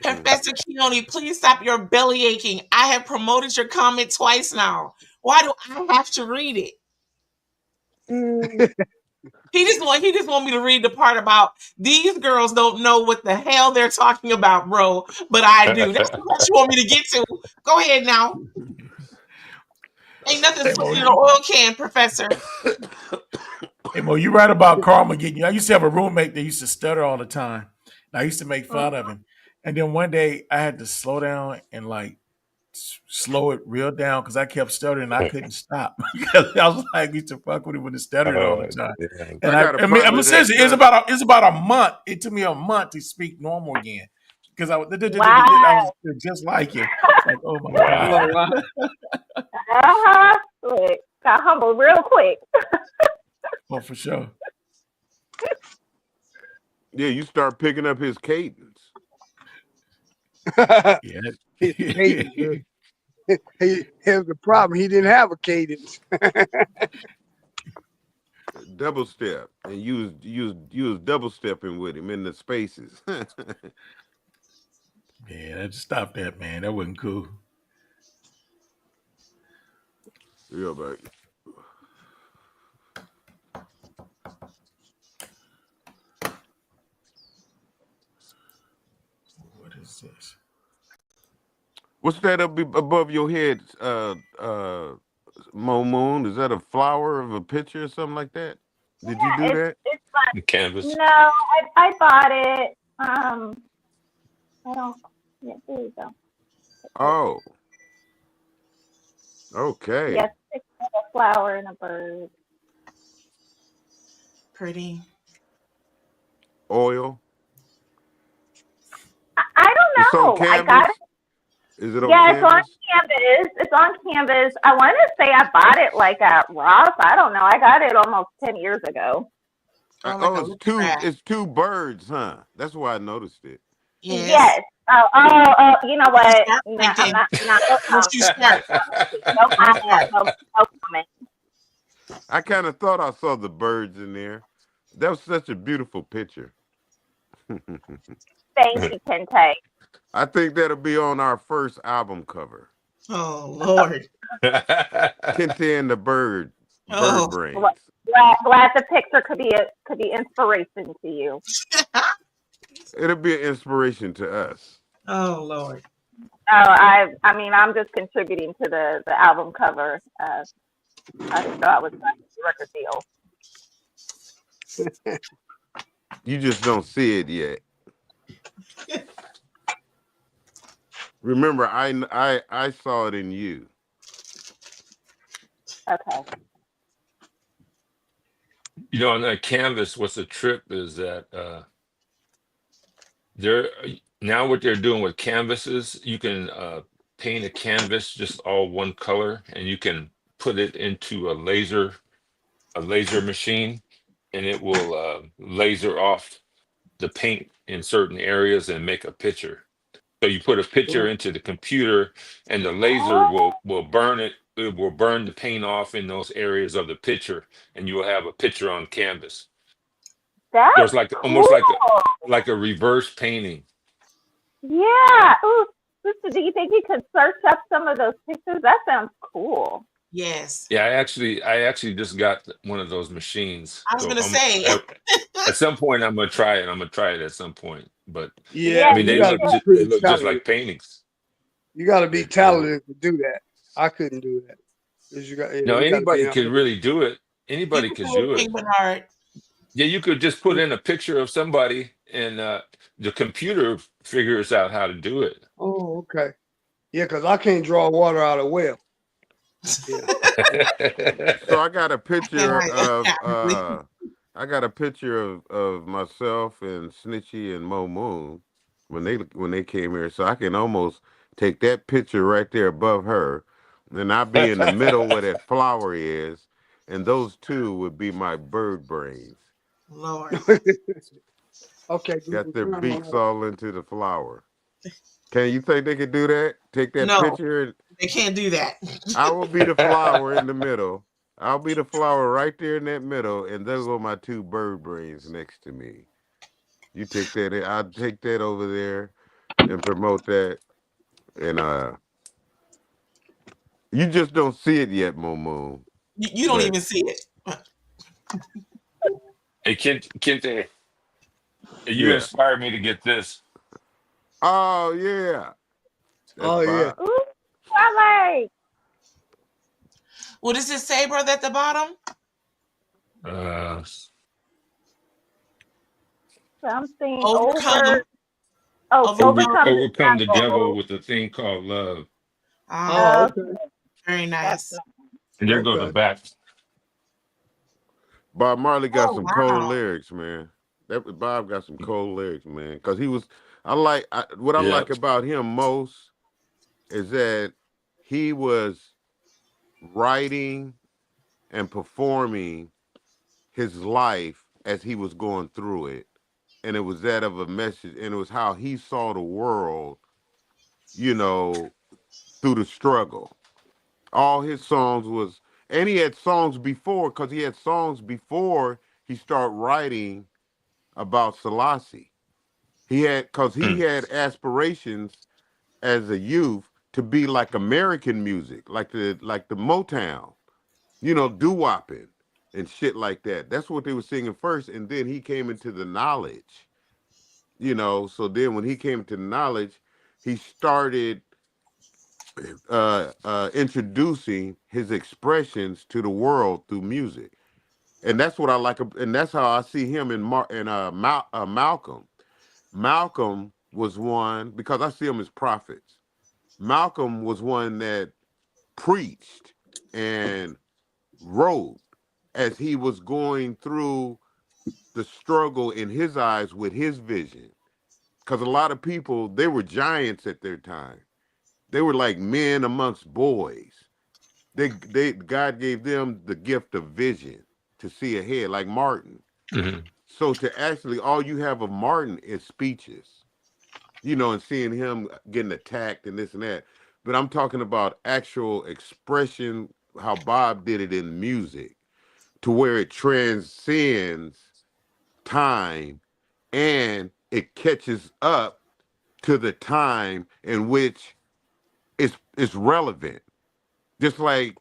Speaker 5: Professor Keone, please stop your belly aching. I have promoted your comment twice now. Why do I have to read it? He just want me to read the part about these girls don't know what the hell they're talking about, bro. But I do. That's what you want me to get to. Go ahead now. Ain't nothing floating in an oil can, Professor.
Speaker 17: Hey, Mo, you right about Karma getting. I used to have a roommate that used to stutter all the time. And I used to make fun of him. And then one day I had to slow down and slow it real down because I kept stuttering and I couldn't stop. I was like, used to fuck with him with the stuttering all the time. And I'm seriously, it's about a month. It took me a month to speak normal again because I was just like you. Like, oh my God.
Speaker 21: Look, got humbled real quick.
Speaker 17: Oh, for sure.
Speaker 20: Yeah, you start picking up his cadence.
Speaker 16: Here's the problem. He didn't have a cadence.
Speaker 20: double step, and you was double stepping with him in the spaces.
Speaker 17: Yeah, stop that, man. That wasn't cool.
Speaker 20: Yeah, baby.
Speaker 17: What is this?
Speaker 20: What's that up above your head, Mo Moon? Is that a flower of a picture or something like that? Did you do that?
Speaker 21: It's fun.
Speaker 18: The canvas.
Speaker 21: No, I bought it. I don't. Yeah, there you go.
Speaker 20: Oh. Okay.
Speaker 21: Yes, it's a flower and a bird.
Speaker 5: Pretty.
Speaker 20: Oil.
Speaker 21: I don't
Speaker 20: It's
Speaker 21: know.
Speaker 20: on
Speaker 21: I got
Speaker 20: canvas?
Speaker 21: it.
Speaker 20: Is it on
Speaker 21: Yeah, it's on
Speaker 20: canvas?
Speaker 21: canvas. It's on canvas. I want to say I bought it like at Ross. I don't know. I got it almost 10 years ago.
Speaker 20: Oh, it's two birds, huh? That's why I noticed it.
Speaker 21: Yes. Oh, you know what? No, I'm not no comment. No comment. No comment.
Speaker 20: I kind of thought I saw the birds in there. That was such a beautiful picture.
Speaker 21: Thank you, Kente.
Speaker 20: I think that'll be on our first album cover.
Speaker 5: Oh Lord.
Speaker 20: Kente and the Bird Brains.
Speaker 21: Glad the picture could be inspiration to you.
Speaker 20: It'll be an inspiration to us.
Speaker 5: Oh Lord.
Speaker 21: I mean, I'm just contributing to the album cover. I didn't know I was signing the record deal.
Speaker 20: You just don't see it yet. Remember, I saw it in you.
Speaker 21: Okay.
Speaker 18: You know, on that canvas, what's a trip is that they're now what they're doing with canvases, you can paint a canvas just all one color, and you can put it into a laser machine, and it will laser off the paint in certain areas and make a picture. So you put a picture into the computer, and the laser will burn it. It will burn the paint off in those areas of the picture, and you will have a picture on canvas.
Speaker 21: That's
Speaker 18: So it's like almost like a reverse painting.
Speaker 21: Yeah. Ooh, sister, do you think you could search up some of those pictures? That sounds cool.
Speaker 5: Yes.
Speaker 18: Yeah, I actually just got one of those machines.
Speaker 5: I was gonna say.
Speaker 18: At some point I'm gonna try it. I'm gonna try it at some point. But
Speaker 16: Yeah,
Speaker 18: I mean
Speaker 16: you
Speaker 18: they
Speaker 16: gotta
Speaker 18: look
Speaker 16: be pretty
Speaker 18: just
Speaker 16: talented.
Speaker 18: like paintings.
Speaker 16: You got to be talented to do that. I couldn't do that. 'Cause you got,
Speaker 18: No,
Speaker 16: you gotta be
Speaker 18: anybody
Speaker 16: out
Speaker 18: could
Speaker 16: there.
Speaker 18: really do it. Anybody could do it. Yeah, you could just put in a picture of somebody, and the computer figures out how to do it.
Speaker 16: Oh, okay. Yeah, because I can't draw water out of a well.
Speaker 20: So I got a picture of myself and Snitchy and Mo Moon when they came here. So I can almost take that picture right there above her, and I'll be in the middle where that flower is, and those two would be my bird brains.
Speaker 5: Lord.
Speaker 16: Okay.
Speaker 20: Got their beaks all into the flower. Can you think they could do that? Take that
Speaker 5: No,
Speaker 20: picture and
Speaker 5: they can't do that.
Speaker 20: I will be the flower in the middle. I'll be the flower right there in that middle, and there go my two bird brains next to me. You take that, I'll take that over there and promote that. And you just don't see it yet, Momo.
Speaker 5: You don't even see it.
Speaker 18: Hey, Kente, you inspired me to get this.
Speaker 20: Oh yeah.
Speaker 21: Ooh, I like.
Speaker 5: What does it say, brother, at the bottom?
Speaker 21: Something
Speaker 5: Overcome.
Speaker 18: Overcome the devil with a thing called love.
Speaker 5: Oh,
Speaker 16: okay.
Speaker 5: Very nice.
Speaker 18: And there goes the back.
Speaker 20: Bob Marley got some
Speaker 5: wow.
Speaker 20: cold lyrics, man. Bob got some cold lyrics, man. Because he was, what I like about him most is that he was writing and performing his life as he was going through it. And it was that of a message, and it was how he saw the world, you know, through the struggle. All his songs was, And he had songs before, because he had songs before he started writing about Selassie. He had aspirations as a youth to be like American music, like the Motown, doo-wopping and shit like that. That's what they were singing first, and then he came into the knowledge, So then when he came to the knowledge, he started introducing his expressions to the world through music, and that's what I like, and that's how I see him in Malcolm. Malcolm was one, because I see him as prophets. Malcolm was one that preached and wrote as he was going through the struggle in his eyes with his vision. Because a lot of people, they were giants at their time. They were like men amongst boys. God gave them the gift of vision to see ahead, like Martin.
Speaker 18: Mm-hmm.
Speaker 20: So to actually, all you have of Martin is speeches, and seeing him getting attacked and this and that. But I'm talking about actual expression, how Bob did it in music, to where it transcends time and it catches up to the time in which it's relevant. Just like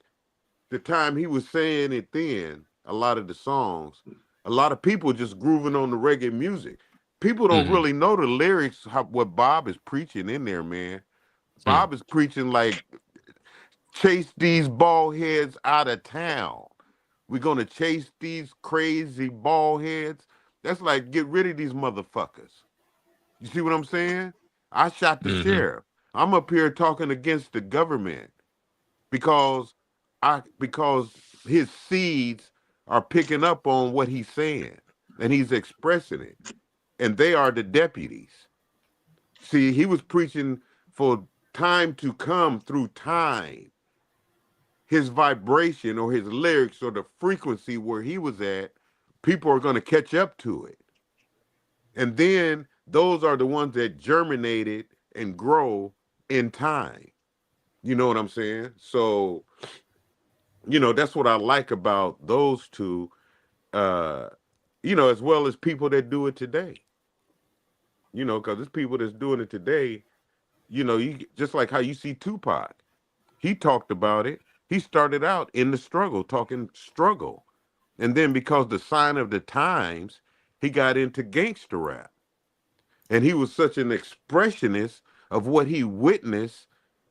Speaker 20: the time he was saying it then, a lot of the songs, a lot of people just grooving on the reggae music. People don't really know the lyrics, what Bob is preaching in there, man. Bob is preaching like, chase these bald heads out of town. We're going to chase these crazy bald heads. That's like, get rid of these motherfuckers. You see what I'm saying? I shot the sheriff. I'm up here talking against the government because his seeds are picking up on what he's saying and he's expressing it. And they are the deputies. See, he was preaching for time to come through time. His vibration or his lyrics or the frequency where he was at, people are going to catch up to it. And then those are the ones that germinated and grow in time. You know what I'm saying? So, that's what I like about those two, as well as people that do it today. Because there's people that's doing it today, you just like how you see Tupac. He talked about it. He started out in the struggle, talking struggle. And then because the sign of the times, he got into gangster rap. And he was such an expressionist of what he witnessed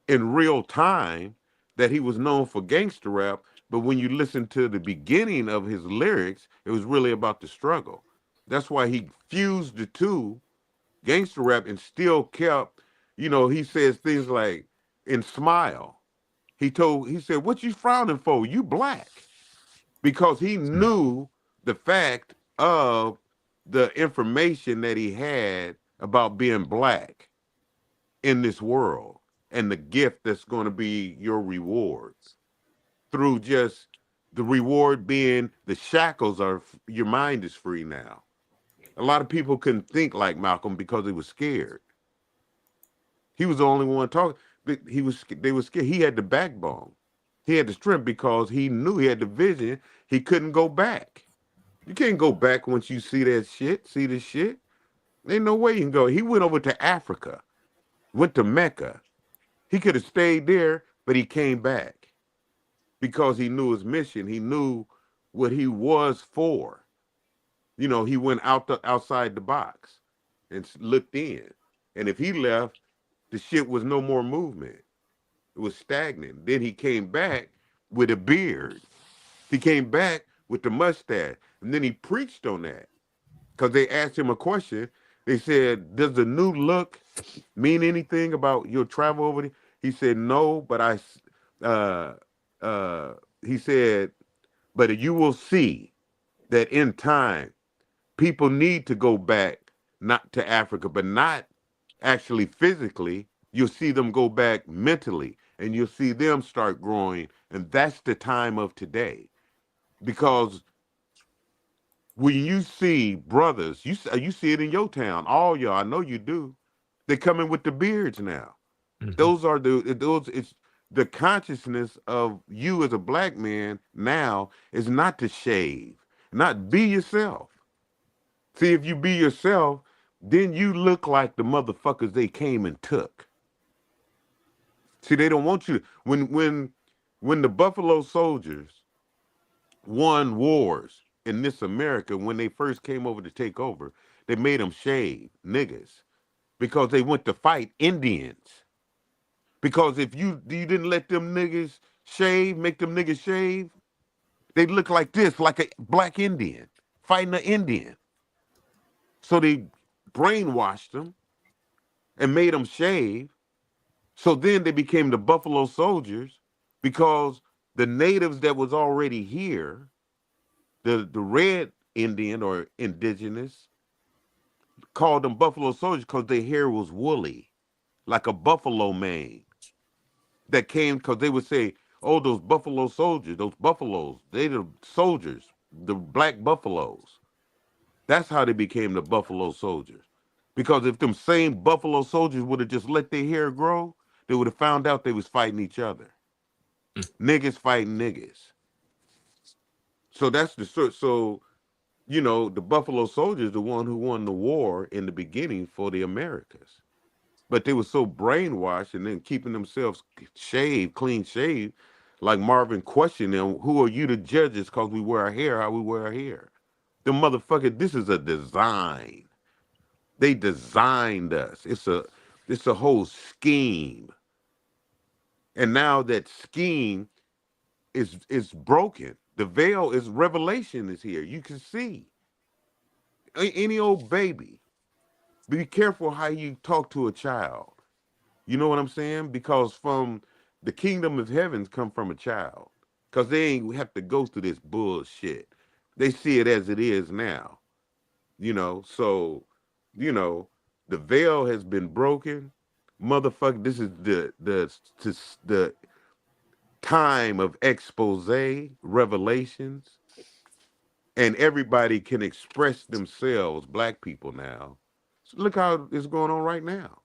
Speaker 20: in real time that he was known for gangster rap. But when you listen to the beginning of his lyrics, it was really about the struggle. That's why he fused the two, gangster rap, and still kept, he says things like, in Smile, he said, what you frowning for? You black. Because he knew the fact of the information that he had about being black in this world and the gift that's going to be your reward through just the reward being the shackles are, your mind is free now. A lot of people couldn't think like Malcolm because he was scared. He was the only one talking. They were scared. He had the backbone. He had the strength because he knew he had the vision. He couldn't go back. You can't go back once you see that shit, see this shit. Ain't no way you can go. He went over to Africa, went to Mecca. He could have stayed there, but he came back because he knew his mission. He knew what he was for. He went outside the box and looked in. And if he left, the shit was no more movement. It was stagnant. Then he came back with a beard. He came back with the mustache. And then he preached on that. Because they asked him a question. They said, does the new look mean anything about your travel over there? He said, no, but he said, but you will see that in time, people need to go back, not to Africa, but not actually physically. You'll see them go back mentally, and you'll see them start growing. And that's the time of today. Because when you see brothers, you see it in your town, all y'all, I know you do. They're coming with the beards now. Those are it's the consciousness of you as a black man now is not to shave, not be yourself. See, if you be yourself, then you look like the motherfuckers they came and took. See, they don't want you. When the Buffalo Soldiers won wars in this America, when they first came over to take over, they made them shave niggas because they went to fight Indians. Because if you didn't let them niggas shave, make them niggas shave, they look like this, like a black Indian fighting an Indian. So they brainwashed them and made them shave. So then they became the Buffalo Soldiers because the natives that was already here, the red Indian or indigenous, called them Buffalo Soldiers because their hair was woolly, like a buffalo mane. That came because they would say, oh, those Buffalo Soldiers, those buffaloes, they the soldiers, the black buffaloes. That's how they became the Buffalo Soldiers. Because if them same Buffalo Soldiers would have just let their hair grow, they would have found out they was fighting each other. Niggas fighting niggas. So that's so you know, the Buffalo Soldiers, the one who won the war in the beginning for the Americas. But they were so brainwashed and then keeping themselves shaved, clean shaved, like Marvin questioned them, who are you to judge us because we wear our hair how we wear our hair? The motherfucker, this is a design. They designed us. It's a whole scheme. And now that scheme is broken. The veil is revelation is here. You can see. Any old baby. Be careful how you talk to a child. You know what I'm saying? Because from the kingdom of heavens come from a child. Because they ain't have to go through this bullshit. They see it as it is now. You know, so, you know, the veil has been broken. Motherfucker, this is the time of expose, revelations. And everybody can express themselves, black people now. Look how it's going on right now.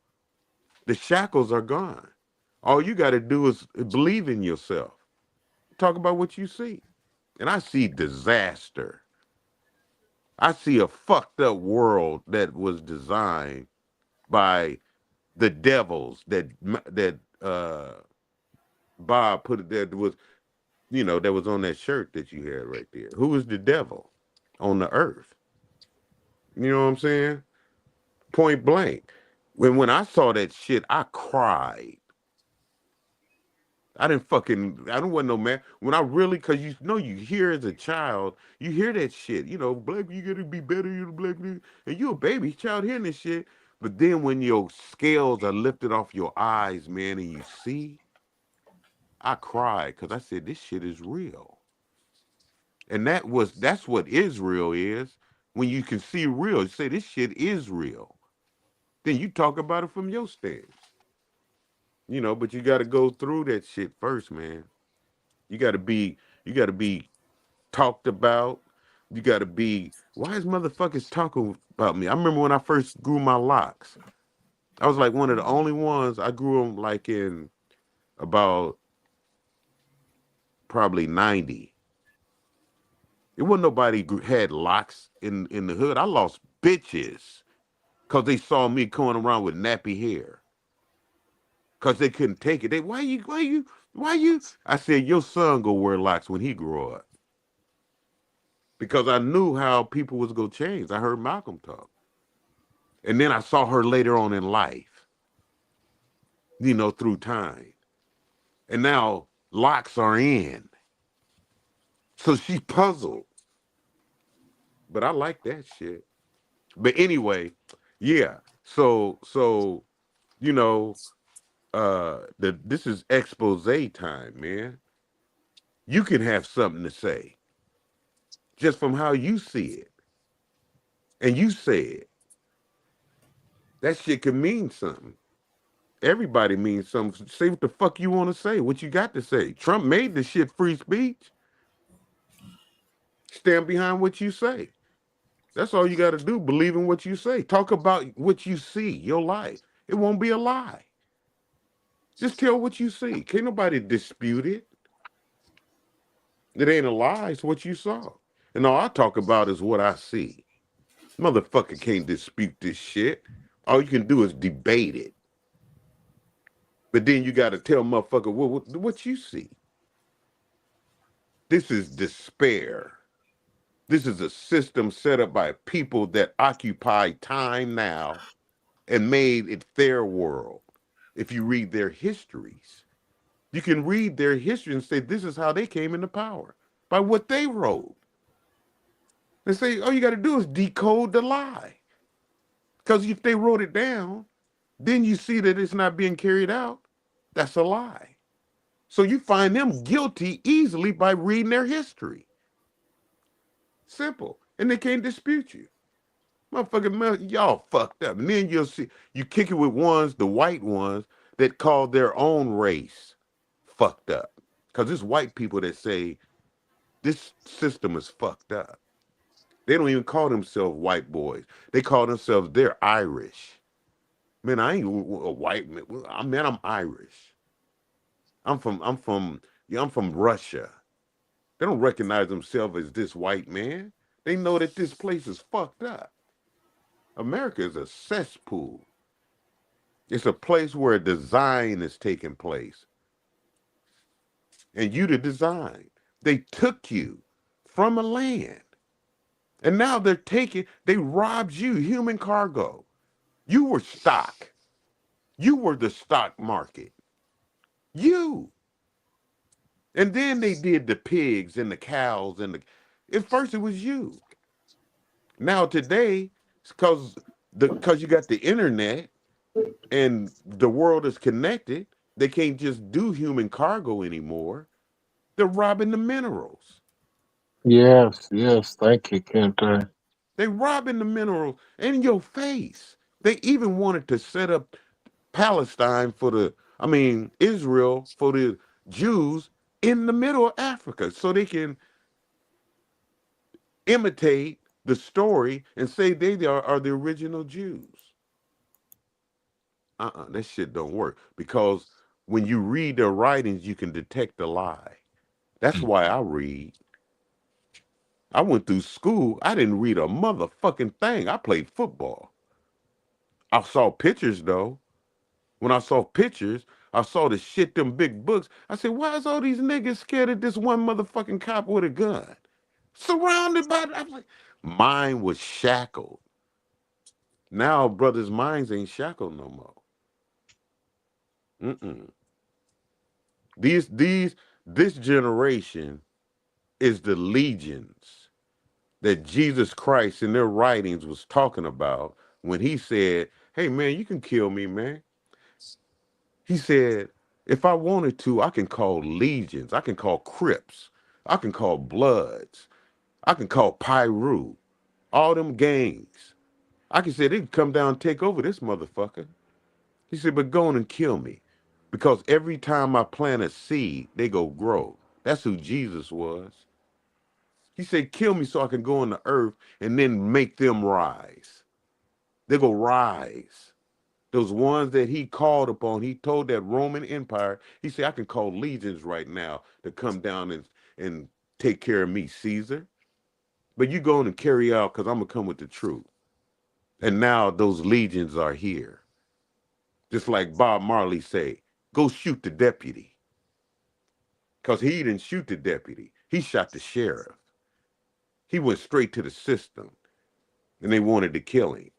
Speaker 20: The shackles are gone. All you got to do is believe in yourself. Talk about what you see. And I see disaster. I see a fucked up world that was designed by the devils that Bob put it there. Was, you know, that was on that shirt that you had right there. Who is the devil on the earth? You know what I'm saying? Point blank. When I saw that shit, I cried. I don't want no man. When I really, cause you know, you hear as a child, you hear that shit. You know, black, you gotta be better, you're the black nigga. And you a baby child hearing this shit. But then when your scales are lifted off your eyes, man, and you see, I cried because I said, this shit is real. And that's what Israel is. When you can see real, you say, this shit is real. Then you talk about it from your stance. You know, but you got to go through that shit first, man. You got to be talked about. You got to be, why is motherfuckers talking about me? I remember when I first grew my locks. I was like one of the only ones. I grew them like in about probably 90. It wasn't nobody had locks in the hood. I lost bitches because they saw me going around with nappy hair. Because they couldn't take it. Why you? I said, your son go wear locks when he grow up. Because I knew how people was going to change. I heard Malcolm talk. And then I saw her later on in life. You know, through time. And now locks are in. So she's puzzled. But I like that shit. But anyway, yeah. So you know, this is expose time, man. You can have something to say just from how you see it. And you say it. That shit can mean something. Everybody means something. Say what the fuck you want to say, what you got to say. Trump made this shit free speech. Stand behind what you say. That's all you got to do. Believe in what you say. Talk about what you see, your life. It won't be a lie. Just tell what you see. Can't nobody dispute it. It ain't a lie. It's what you saw. And all I talk about is what I see. Motherfucker can't dispute this shit. All you can do is debate it. But then you got to tell motherfucker what you see. This is despair. This is a system set up by people that occupy time now and made it their world. If you read their histories, you can read their history and say this is how they came into power, by what they wrote. They say all you got to do is decode the lie. Because if they wrote it down, then you see that it's not being carried out. That's a lie. So you find them guilty easily by reading their history. Simple. And they can't dispute you. Motherfucker, y'all fucked up. And then you'll see, you kick it with ones, the white ones, that call their own race fucked up. Because it's white people that say, this system is fucked up. They don't even call themselves white boys. They call themselves, they're Irish. Man, I ain't a white man. Man, I'm Irish. I'm from Russia. They don't recognize themselves as this white man. They know that this place is fucked up. America is a cesspool. It's a place where design is taking place. And you the design. They took you from a land. And now they robbed you, human cargo. You were stock. You were the stock market. You. And then they did the pigs and the cows at first it was you. Now today, it's because you got the internet and the world is connected, they can't just do human cargo anymore. They're robbing the minerals.
Speaker 6: Yes, thank you, Kente.
Speaker 20: They robbing the minerals in your face. They even wanted to set up Palestine Israel for the Jews in the middle of Africa so they can imitate the story and say they are the original Jews. That shit don't work, because when you read their writings, you can detect the lie. That's why I read. I went through school. I didn't read a motherfucking thing. I played football. I saw pictures, though. When I saw pictures, I saw the shit, them big books. I said, why is all these niggas scared of this one motherfucking cop with a gun? Surrounded by, I was like, mine was shackled. Now brothers' minds ain't shackled no more. This generation is the legions that Jesus Christ in their writings was talking about when he said, hey man, you can kill me, man. He said, if I wanted to, I can call legions, I can call Crips, I can call Bloods, I can call Pyru, all them gangs. I can say they can come down and take over this motherfucker. He said, but go on and kill me. Because every time I plant a seed, they go grow. That's who Jesus was. He said, kill me so I can go on the earth and then make them rise. They go rise. Those ones that he called upon, he told that Roman Empire, he said, I can call legions right now to come down and take care of me, Caesar. But you go on and carry out, because I'm going to come with the truth. And now those legions are here. Just like Bob Marley say, go shoot the deputy. Because he didn't shoot the deputy. He shot the sheriff. He went straight to the system. And they wanted to kill him.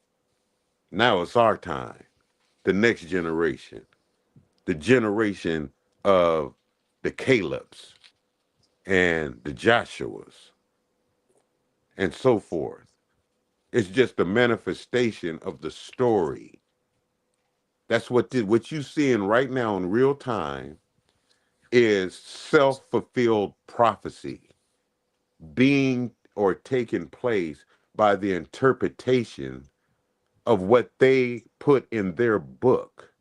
Speaker 20: Now it's our time. The next generation. The generation of the Calebs and the Joshuas and so forth. It's just a manifestation of the story. That's what you seeing right now in real time is self-fulfilled prophecy being or taking place by the interpretation of what they put in their book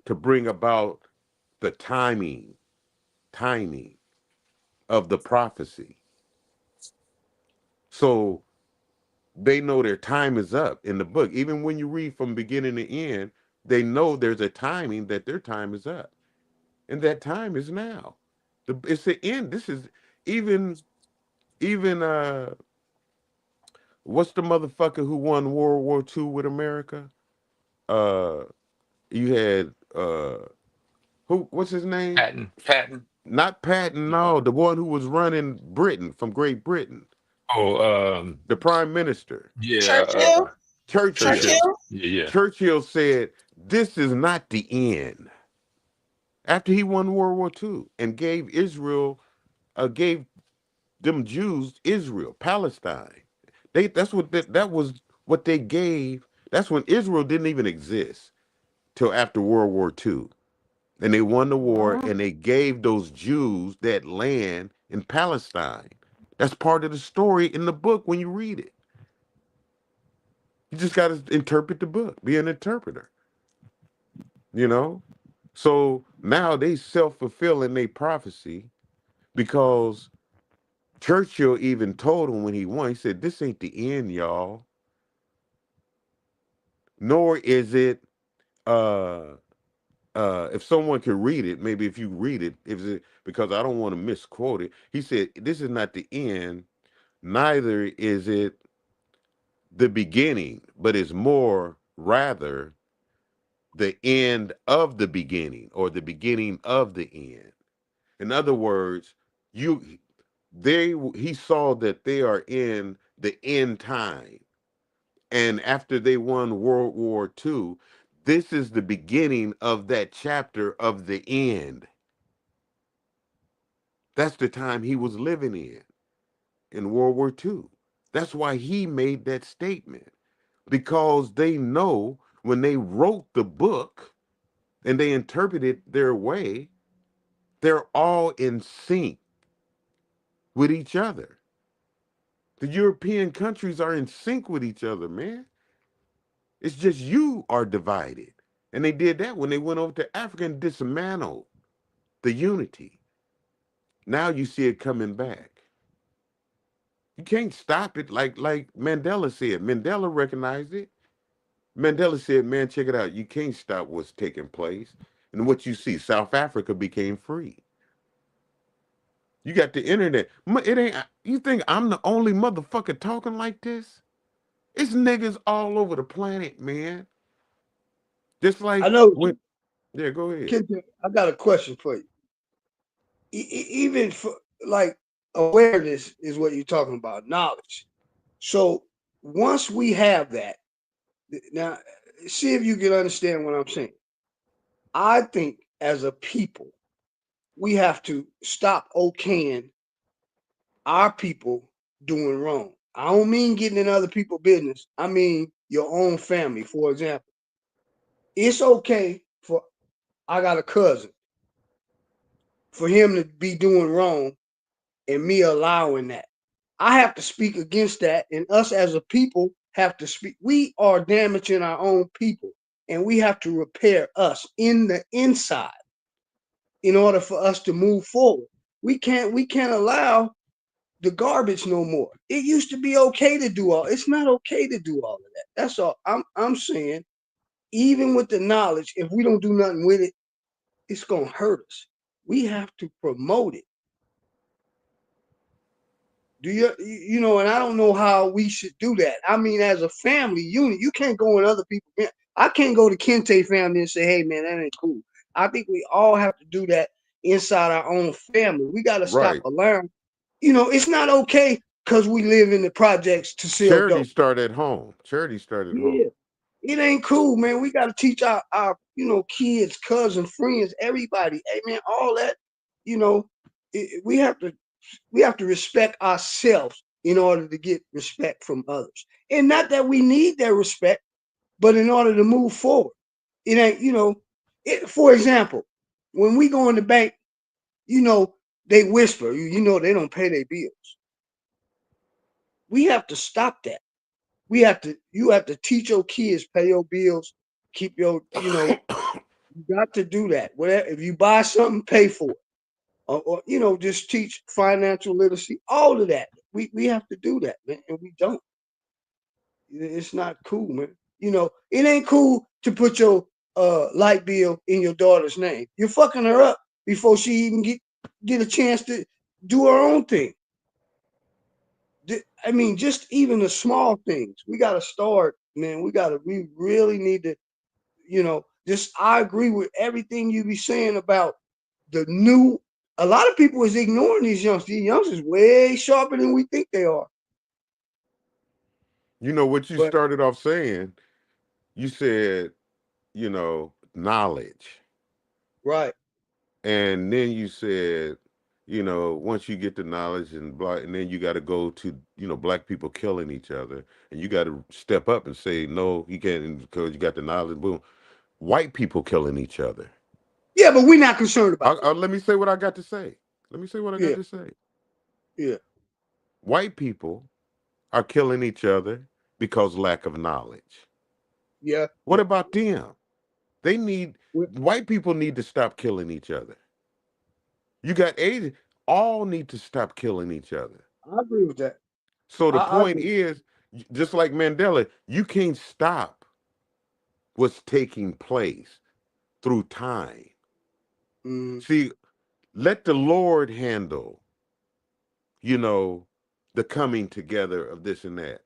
Speaker 20: to bring about the timing of the prophecy. So they know their time is up in the book. Even when you read from beginning to end, They know there's a timing that their time is up, and that time is now. It's the end. This is even what's the motherfucker who won World War II with America? Uh, you had who? What's his name?
Speaker 18: Patton.
Speaker 20: Not Patton. No, the one who was running Britain from Great Britain.
Speaker 18: Oh,
Speaker 20: the prime minister.
Speaker 18: yeah,
Speaker 5: Churchill?
Speaker 18: Churchill. Yeah.
Speaker 20: Churchill said, "This is not the end." After he won World War II and gave Israel, gave them Jews Israel, Palestine. That was what they gave. That's when Israel didn't even exist till after World War II. And they won the war and they gave those Jews that land in Palestine. That's part of the story in the book when you read it. You just got to interpret the book, be an interpreter. You know? So now they self-fulfilling their prophecy because Churchill even told him when he won, he said, "This ain't the end, y'all. Nor is it, if someone could read it, maybe if you read it, because I don't want to misquote it. He said, "This is not the end, neither is it the beginning, but it's more rather the end of the beginning or the beginning of the end." In other words, he saw that they are in the end time. And after they won World War II, this is the beginning of that chapter of the end. That's the time he was living in World War II. That's why he made that statement, because they know when they wrote the book and they interpreted their way, they're all in sync with each other. The European countries are in sync with each other, man. It's just you are divided. And they did that when they went over to Africa and dismantled the unity. Now you see it coming back. You can't stop it like Mandela said. Mandela recognized it. Mandela said, "Man, check it out. You can't stop what's taking place." And what you see, South Africa became free. You got the internet. It ain't. You think I'm the only motherfucker talking like this? It's niggas all over the planet, man. Just like
Speaker 16: I know.
Speaker 20: when. Yeah, go ahead.
Speaker 16: Kid, I got a question for you. Even for like awareness is what you're talking about, knowledge. So once we have that, now see if you can understand what I'm saying. I think as a people, we have to stop okaying our people doing wrong. I don't mean getting in other people's business. I mean your own family, for example. It's okay for, I got a cousin, for him to be doing wrong and me allowing that. I have to speak against that, and us as a people have to speak. We are damaging our own people, and we have to repair us in the inside in order for us to move forward. We can't allow the garbage no more. It used to be okay to do all. It's not okay to do all of that. That's all. I'm saying, even with the knowledge, if we don't do nothing with it, it's gonna hurt us. We have to promote it. Do you know? And I don't know how we should do that. I mean, as a family unit, you can't go in other people. I can't go to Kente family and say, "Hey, man, that ain't cool." I think we all have to do that inside our own family. We got to stop allowing. You know, it's not okay because we live in the projects to sell
Speaker 20: Charity
Speaker 16: dope.
Speaker 20: start at home. Charity started at home.
Speaker 16: Yeah, it ain't cool, man. We got to teach our kids, cousins, friends, everybody. Hey, man, all that. You know, we have to respect ourselves in order to get respect from others. And not that we need their respect, but in order to move forward. It ain't, for example, when we go in the bank, they whisper, they don't pay their bills. We have to stop that. You have to teach your kids, pay your bills, keep your, you got to do that. Whatever, if you buy something, pay for it. Or just teach financial literacy, all of that. We have to do that, man, and we don't. It's not cool, man. It ain't cool to put your light bill in your daughter's name. You're fucking her up before she even get a chance to do her own thing. I mean, just even the small things. We got to start, man. We really need to, I agree with everything you be saying about the new. A lot of people is ignoring these youngsters. These youngsters way sharper than we think they are.
Speaker 20: You know what you started off saying? You said, knowledge.
Speaker 16: Right.
Speaker 20: And then you said, once you get the knowledge and then you got to go to, black people killing each other, and you got to step up and say, no, you can't, because you got the knowledge. Boom. White people killing each other.
Speaker 16: Yeah, but we're not concerned about
Speaker 20: it. Let me say what I got to say. Got to say.
Speaker 16: Yeah.
Speaker 20: White people are killing each other because lack of knowledge.
Speaker 16: Yeah.
Speaker 20: What about them? White people need to stop killing each other. You got Asian, all need to stop killing each other.
Speaker 16: I agree with that.
Speaker 20: So the point is, just like Mandela, you can't stop what's taking place through time. See, let the Lord handle, the coming together of this and that.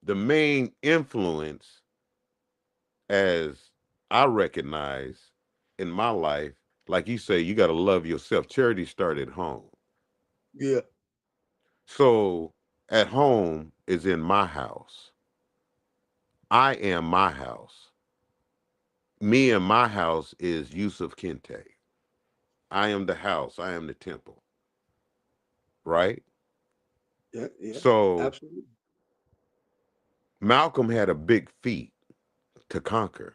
Speaker 20: The main influence, as I recognize in my life, like you say, you got to love yourself. Charity started at home.
Speaker 16: Yeah.
Speaker 20: So at home is in my house. I am my house. Me and my house is Yusuf Kente. I am the house. I am the temple. Right?
Speaker 16: Yeah.
Speaker 20: So
Speaker 16: absolutely.
Speaker 20: Malcolm had a big feat to conquer.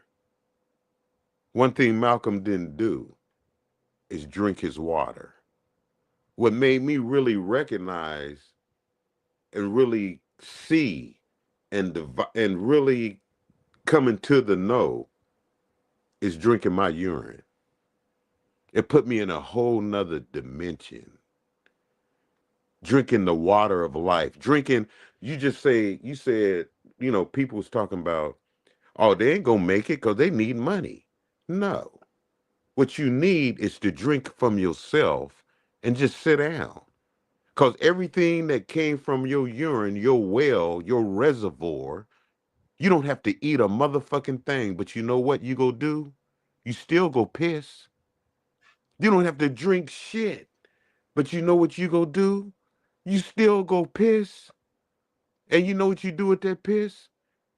Speaker 20: One thing Malcolm didn't do is drink his water. What made me really recognize and really see and really coming to the know is drinking my urine. It put me in a whole nother dimension. Drinking the water of life. Drinking, you said, people was talking about, oh, they ain't gonna make it because they need money. No. What you need is to drink from yourself and just sit down. Because everything that came from your urine, your well, your reservoir, you don't have to eat a motherfucking thing. But you know what you go do? You still go piss. You don't have to drink shit. But you know what you go do? You still go piss. And you know what you do with that piss?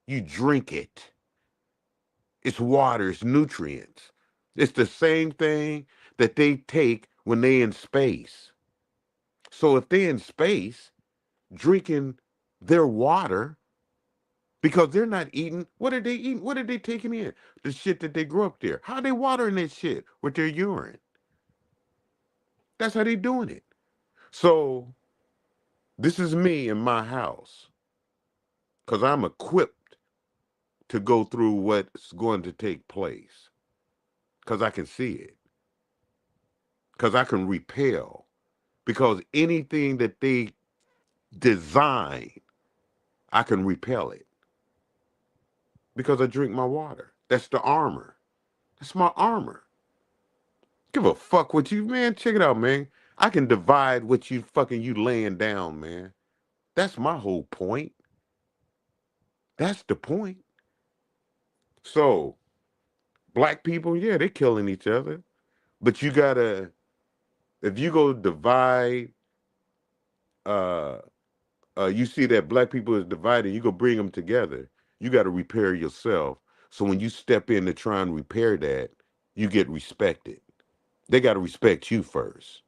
Speaker 20: You drink it. It's water, it's nutrients. It's the same thing that they take when they in space. So if they're in space, drinking their water, because they're not eating, what are they eating? What are they taking in? The shit that they grew up there. How are they watering that shit? With their urine. That's how they doing it. So this is me in my house, because I'm equipped to go through what's going to take place, because I can see it, because I can repel, because anything that they design, I can repel it, because I drink my water. That's the armor. That's my armor. Give a fuck what you, man. Check it out, man. I can divide what you laying down, man. That's my whole point. That's the point. So, black people, yeah, they're killing each other. But you gotta, if you go divide, you see that black people is divided, you go bring them together. You gotta repair yourself. So when you step in to try and repair that, you get respected. They gotta respect you first.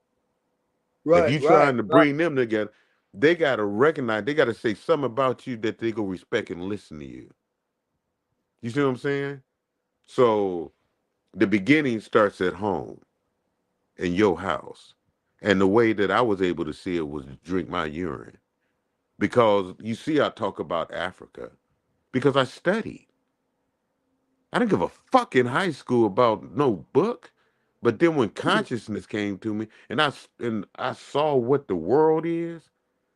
Speaker 16: Right,
Speaker 20: if you trying to bring them together, they gotta recognize, they gotta say something about you that they go respect and listen to you. You see what I'm saying? So the beginning starts at home, in your house. And the way that I was able to see it was to drink my urine. Because you see, I talk about Africa because I studied. I didn't give a fuck in high school about no book. But then when consciousness came to me and I saw what the world is,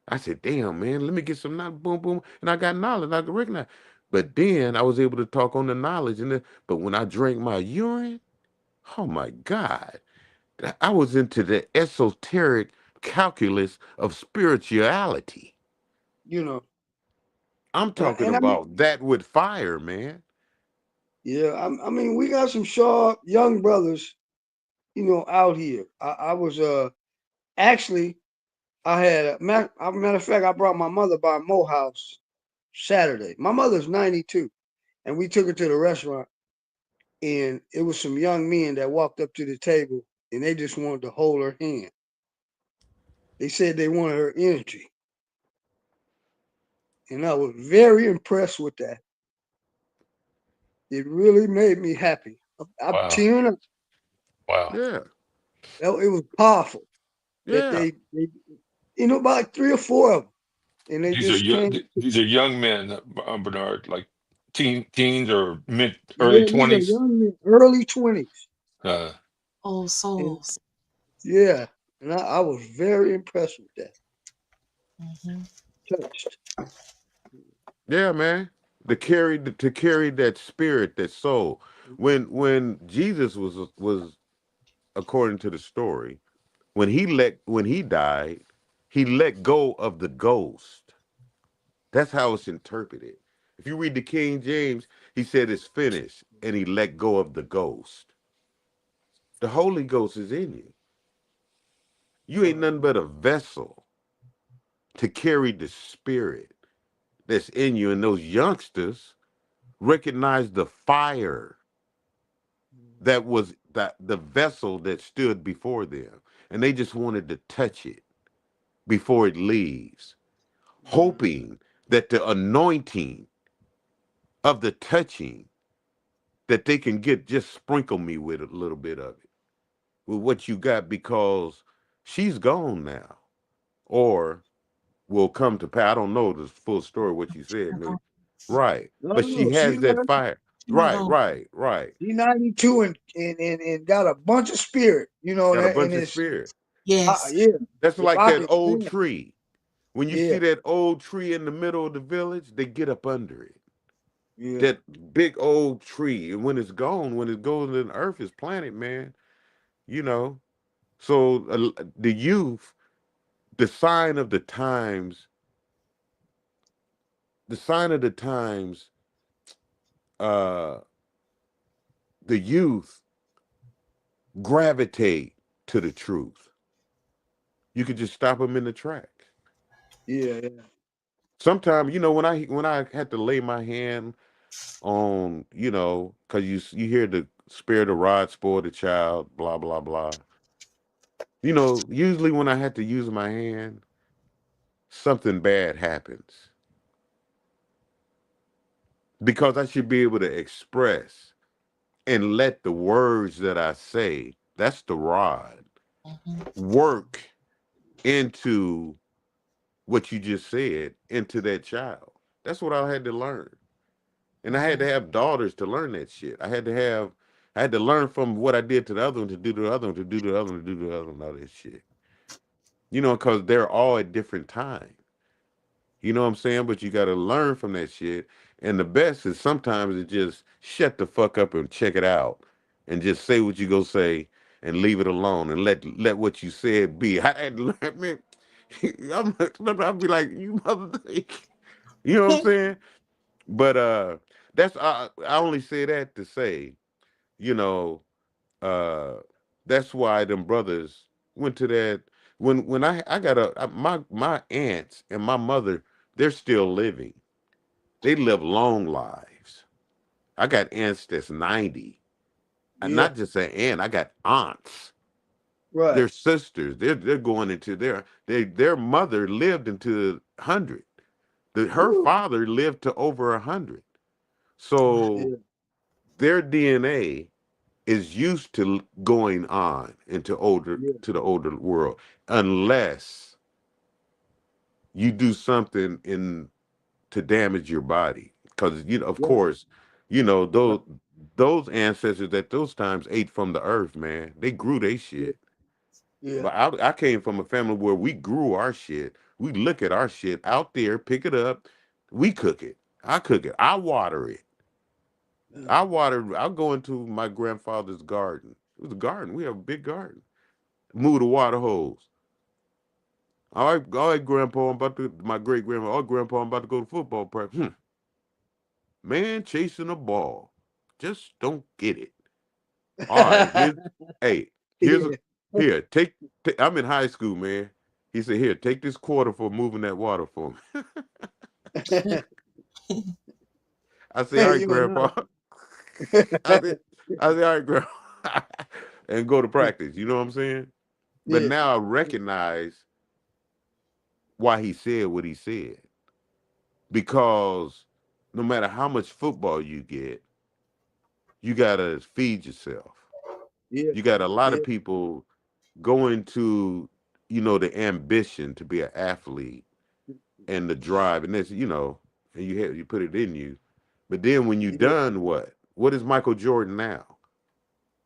Speaker 20: I said, damn, man, let me get some knowledge, boom, boom. And I got knowledge. I could recognize. But then I was able to talk on the knowledge, but when I drank my urine, oh my God, I was into the esoteric calculus of spirituality.
Speaker 16: You know,
Speaker 20: I'm talking
Speaker 16: and I mean,
Speaker 20: about that with fire, man.
Speaker 16: yeah, I mean, we got some sharp young brothers, out here. I was actually I had matter of fact, I brought my mother by Morehouse Saturday. My mother's 92, and we took her to the restaurant, and it was some young men that walked up to the table, and they just wanted to hold her hand. They said they wanted her energy, and I was very impressed with that. It really made me happy. I'm
Speaker 18: Wow.
Speaker 16: tearing up.
Speaker 18: Wow.
Speaker 20: Yeah.
Speaker 16: It was powerful that
Speaker 20: Yeah.
Speaker 16: they about 3 or 4 of them, and they
Speaker 18: These are
Speaker 16: just
Speaker 18: young,
Speaker 16: came.
Speaker 18: these are young men, Bernard, like teens or mid early
Speaker 16: Yeah, these are
Speaker 18: 20s.
Speaker 16: young men, early 20s.
Speaker 18: Uh,
Speaker 5: Old
Speaker 16: And
Speaker 5: souls.
Speaker 16: yeah, and I was very impressed with that.
Speaker 5: Mm-hmm.
Speaker 16: Touched.
Speaker 20: Yeah, man. To carry that spirit, that soul. When Jesus was according to the story, when he died, he let go of the ghost. That's how it's interpreted. If you read the King James, he said it's finished, and he let go of the ghost. The Holy Ghost is in you. You ain't nothing but a vessel to carry the spirit that's in you. And those youngsters recognize the fire that was the vessel that stood before them. And they just wanted to touch it before it leaves, hoping that the anointing of the touching that they can just sprinkle me with a little bit of it, with what you got, because she's gone now, or will come to pass. I don't know the full story of what you said, man. Right. But she
Speaker 16: No,
Speaker 20: has that fire. Right.
Speaker 16: She's 92 and got a bunch of spirit,
Speaker 20: Got a
Speaker 16: and
Speaker 20: bunch of
Speaker 16: it's
Speaker 20: spirit.
Speaker 5: Yes.
Speaker 16: yeah.
Speaker 20: That's
Speaker 16: If
Speaker 20: like
Speaker 16: I
Speaker 20: that
Speaker 16: could
Speaker 20: old
Speaker 16: sing,
Speaker 20: tree. When you
Speaker 16: yeah,
Speaker 20: see that old tree in the middle of the village, they get up under it.
Speaker 16: yeah,
Speaker 20: That big old tree. And when it's gone, when it goes in the earth is planet, man, you know. So the youth, the sign of the times, uh, the youth gravitate to the truth. You could just stop them in the track.
Speaker 16: yeah.
Speaker 20: Sometimes, when I had to lay my hand on, because you hear the spirit of rod spoil the child, blah blah blah. Usually when I had to use my hand, something bad happens, because I should be able to express and let the words that I say, that's the rod, work into what you just said, into that child. That's what I had to learn. And I had to have daughters to learn that shit. I had to learn from what I did to the other one, to do to the other one, to do to the other one, to do to the other one, all that shit. Because they're all at different times. You know what I'm saying? But you got to learn from that shit. And the best is sometimes it just shut the fuck up and check it out, and just say what you go say and leave it alone, and let what you said be. I had to learn, man. I'll be like, you mother, you know what I'm saying? But that's I only say that to say, you know, uh, that's why them brothers went to that. When I got my aunts and my mother, they're still living. They live long lives. I got aunts that's 90. And
Speaker 16: Yeah,
Speaker 20: not just an aunt, I got aunts.
Speaker 16: right.
Speaker 20: They're sisters. They're going into their mother lived into 100. Her
Speaker 16: Woo.
Speaker 20: father lived to over 100. So
Speaker 16: Yeah,
Speaker 20: their DNA is used to going on
Speaker 16: yeah,
Speaker 20: to the older world, unless you do something to damage your body. Because of
Speaker 16: right,
Speaker 20: course,
Speaker 16: right.
Speaker 20: those ancestors at those times ate from the earth, man. They grew their
Speaker 16: Yeah,
Speaker 20: shit.
Speaker 16: yeah,
Speaker 20: But I came from a family where we grew our shit. We look at our shit out there, pick it up, we cook it. I cook it. I water it. I'll go into my grandfather's garden. It was a garden. We have a big garden. Move the water hose. All right, Grandpa, my great grandma, oh, Grandpa, I'm about to go to football practice. Man chasing a ball. Just don't get it. All right, take, I'm in high school, man. He said, here, take this quarter for moving that water for me. I said, all right, Grandpa. I said, all right, Grandpa. And go to practice. You know what I'm saying? But now I recognize why he said what he said. Because no matter how much football you get, you got to feed yourself. You got a lot of people going to, the ambition to be an athlete and the drive. And that's, and you put it in you. But then when you're done, what is Michael Jordan now?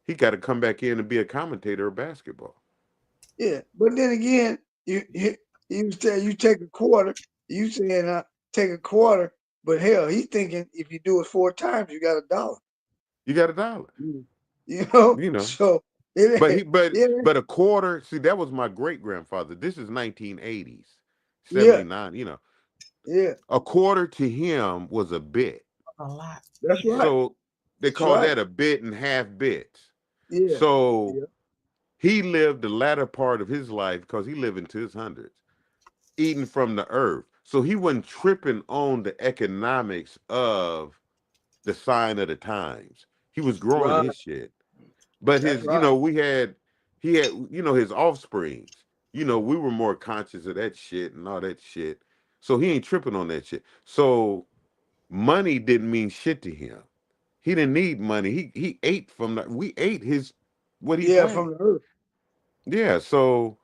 Speaker 20: He got to come back in and be a commentator of basketball.
Speaker 16: Yeah, but then again, you say you take a quarter. You saying take a quarter, but hell, he's thinking if you do it 4 times, you got $1.
Speaker 20: You got $1.
Speaker 16: You know. So
Speaker 20: but a quarter. See, that was my great grandfather. This is 1980s, 79.
Speaker 16: Yeah.
Speaker 20: A quarter to him was a bit.
Speaker 5: A lot.
Speaker 16: That's right.
Speaker 20: So they call that a bit and half bits.
Speaker 16: Yeah.
Speaker 20: So he lived the latter part of his life, because he lived into his hundreds, eating from the earth. So he wasn't tripping on the economics of the sign of the times. He was growing his shit. But he had his offsprings. We were more conscious of that shit and all that shit. So he ain't tripping on that shit. So money didn't mean shit to him. He didn't need money. He ate we ate what he planted.
Speaker 16: From the earth.
Speaker 20: Yeah, so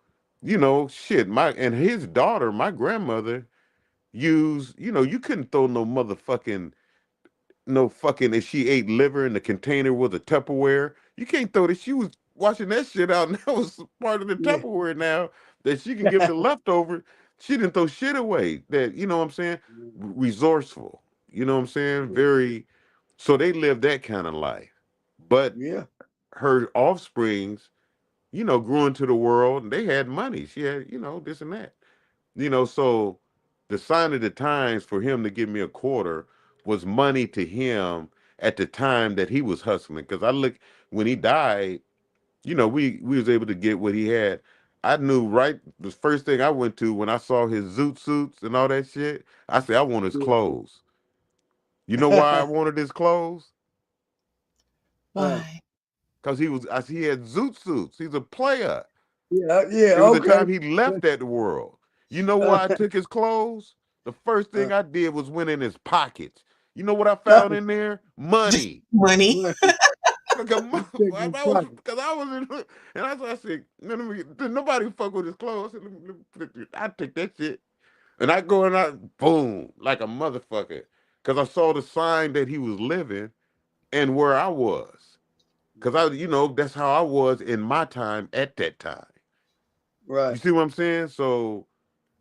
Speaker 20: shit. And his daughter, my grandmother, used, you couldn't throw no motherfucking if she ate liver and the container was a Tupperware. You can't throw that. She was washing that shit out, and that was part of the Tupperware now that she can give the leftover. She didn't throw shit away. That, you know what I'm saying? Resourceful. You know what I'm saying? Very. So they lived that kind of life. But her offsprings, grew into the world, and they had money. She had, this and that. So the sign of the times for him to give me a quarter was money to him at the time that he was hustling. Because when he died, we was able to get what he had. I knew the first thing I went to when I saw his zoot suits and all that shit, I said, I want his clothes. You know why I wanted his clothes?
Speaker 5: Why?
Speaker 20: Because he had zoot suits. He's a player.
Speaker 16: Yeah.
Speaker 20: It was the time he left that world. You know why I took his clothes? The first thing I did was went in his pockets. You know what I found in there? Money.
Speaker 5: Money.
Speaker 20: Because I was in, and I said, nobody fuck with his clothes. I took that shit. And I go and I, boom, like a motherfucker. Because I saw the sign that he was living and where I was. Because that's how I was in my time at that time.
Speaker 16: Right.
Speaker 20: You see what I'm saying? So,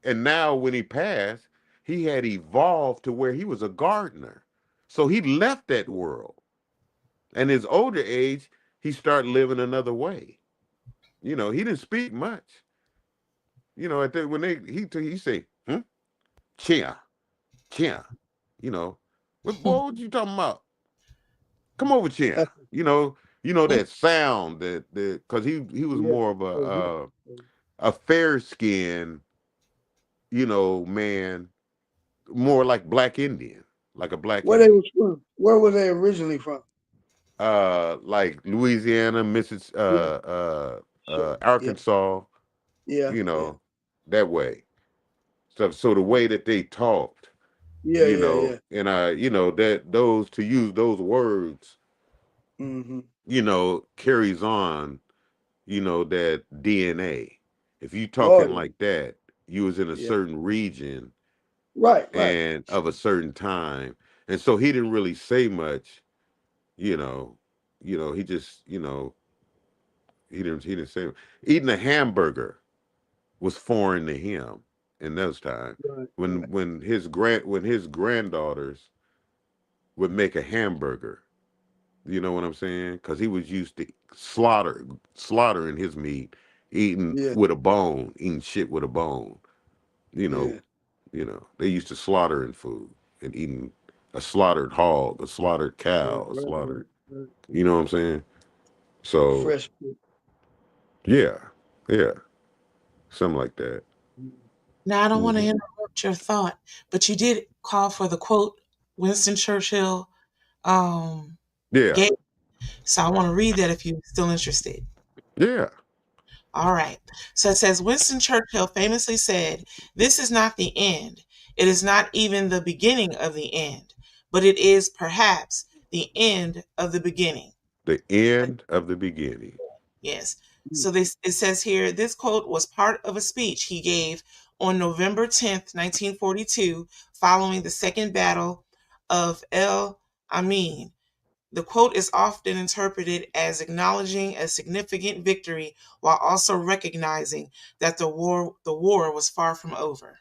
Speaker 20: and now when he passed, he had evolved to where he was a gardener. So he left that world. And his older age, he started living another way. He didn't speak much. When he say, chia. What you talking about? Come over, chia. That sound because he was more of a fair skin, man, more like black Indian, like a black
Speaker 16: Where
Speaker 20: Indian.
Speaker 16: they was from? Where were they originally from?
Speaker 20: Like Louisiana, Mississippi, Arkansas. That way. So the way that they talked, and that to use those words, carries on, that DNA. If you talking like that, you was in a certain region,
Speaker 16: right,
Speaker 20: and of a certain time, and so he didn't really say much. He just, he didn't say. Eating a hamburger was foreign to him in those times.
Speaker 16: Right.
Speaker 20: When his granddaughters would make a hamburger. You know what I'm saying? Because he was used to slaughtering his meat, eating with a bone, eating shit with a bone. You know, they used to slaughtering food and eating a slaughtered hog, a slaughtered cow, a slaughtered. You know what I'm saying? So
Speaker 16: Fresh.
Speaker 20: yeah, something like that.
Speaker 5: Now, I don't want to
Speaker 20: Mhm.
Speaker 5: interrupt your thought, but you did call for the quote Winston Churchill
Speaker 20: Yeah,
Speaker 5: gave. So I want to read that if you're still interested.
Speaker 20: yeah.
Speaker 5: All right. So it says Winston Churchill famously said, "This is not the end. It is not even the beginning of the end, but it is perhaps the end of the beginning."
Speaker 20: The end of the beginning.
Speaker 5: Yes. So it says here this quote was part of a speech he gave on November 10th, 1942, following the Second Battle of El Alamein. The quote is often interpreted as acknowledging a significant victory while also recognizing that the war was far from over.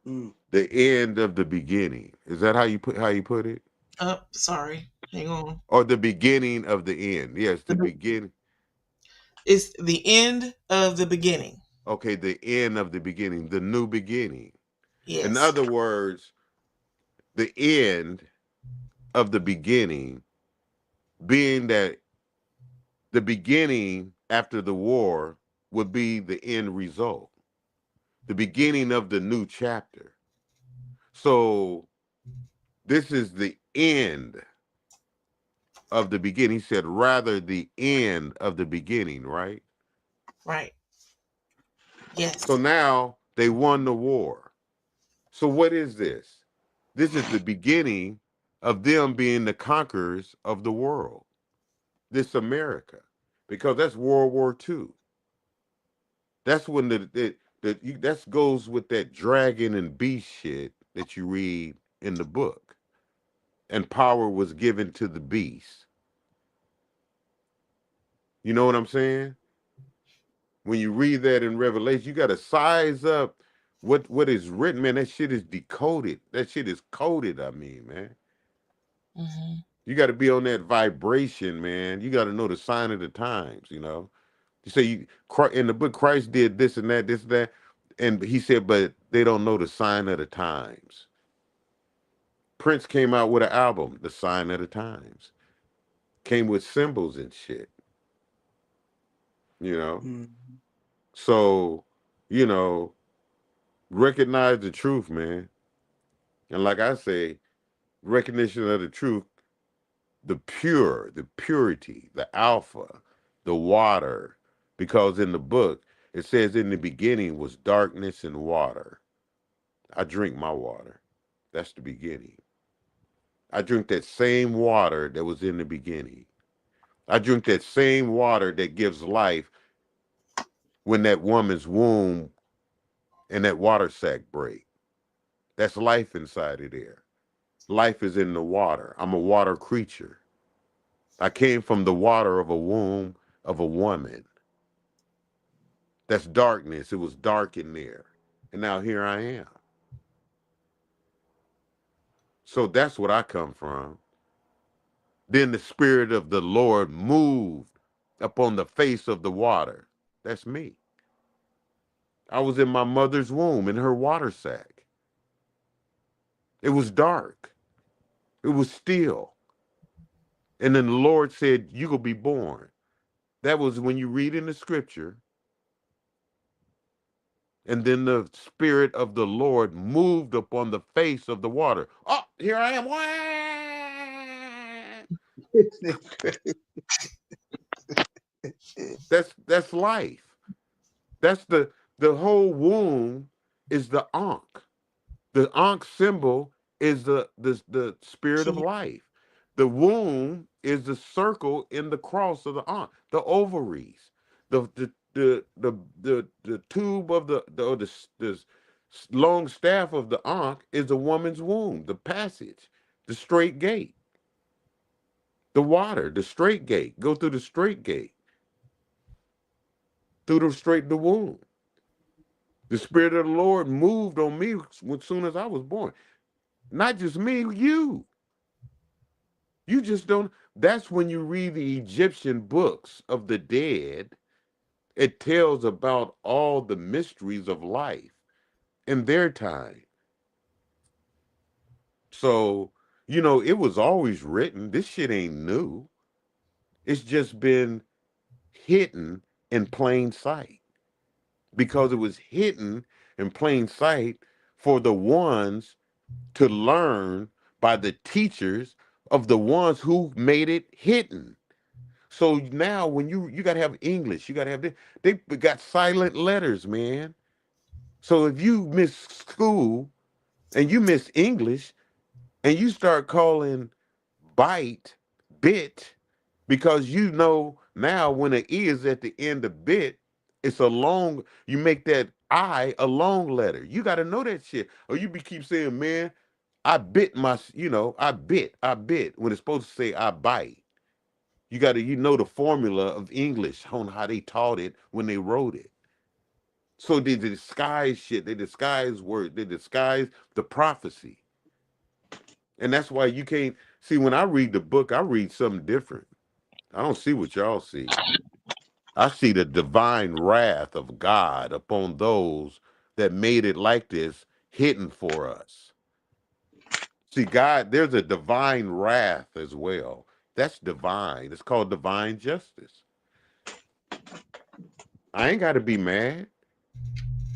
Speaker 20: The end of the beginning. Is that how you put it?
Speaker 5: Oh, sorry. Hang on.
Speaker 20: Or the beginning of the end? Yes, the beginning.
Speaker 5: It's the end of the beginning.
Speaker 20: Okay, the end of the beginning, the new beginning.
Speaker 5: Yes.
Speaker 20: In other words, the end of the beginning being that the beginning after the war would be the end result, the beginning of the new chapter. So this is the end of the beginning. He said, rather the end of the beginning, right?
Speaker 5: Right. Yes.
Speaker 20: So now they won the war. So what is this? This is the beginning of them being the conquerors of the world. This America, because that's World War II. That's when that goes with that dragon and beast shit that you read in the book. And power was given to the beast. You know what I'm saying? When you read that in Revelation, you got to size up what is written, man. That shit is decoded. That shit is coded. I mean, man.
Speaker 5: Mm-hmm.
Speaker 20: You got to be on that vibration, man. You got to know the sign of the times. You know, you say in the book Christ did this and that, and he said, but they don't know the sign of the times. Prince came out with an album, The Sign of the Times. Came with symbols and shit. You know? So, you know, recognize the truth, man. And like I say, recognition of the truth, the purity, the alpha, the water. Because in the book, it says in the beginning was darkness and water. I drink my water. That's the beginning. I drink that same water that was in the beginning. I drink that same water that gives life when that woman's womb and that water sac break. That's life inside of there. Life is in the water. I'm a water creature. I came from the water of a womb of a woman. That's darkness. It was dark in there. And now here I am. So that's what I come from. Then the Spirit of the Lord moved upon the face of the water. That's me. I was in my mother's womb in her water sac. It was dark. It was still. And then the Lord said, you will be born. That was when you read in the scripture. And then the Spirit of the Lord moved upon the face of the water. Oh, here I am. That's life. That's the whole womb is the Ankh. The Ankh symbol is the spirit of life. The womb is the circle in the cross of the Ankh. The ovaries, the tube of the long staff of the Ankh is a woman's womb. The passage, the straight gate, the water, the straight gate. Go through the straight gate, through the womb. The Spirit of the Lord moved on me as soon as I was born. Not just me, you. You just don't. That's when you read the Egyptian books of the dead. It tells about all the mysteries of life in their time. So, it was always written. This shit ain't new. It's just been hidden in plain sight because it was hidden in plain sight for the ones to learn by the teachers of the ones who made it hidden. So now when you got to have English, you got to have this. They got silent letters, man. So if you miss school and you miss English and you start calling bite bit, because now when an E is at the end of bit, it's you make that I a long letter. You got to know that shit. Or keep saying, man, I bit I bit, when it's supposed to say I bite. You got to, the formula of English on how they taught it when they wrote it. So they disguise shit. They disguise word. They disguise the prophecy. And that's why you can't see, when I read the book, I read something different. I don't see what y'all see. I see the divine wrath of God upon those that made it like this, hidden for us. See, God, there's a divine wrath as well. That's divine. It's called divine justice. I ain't got to be mad,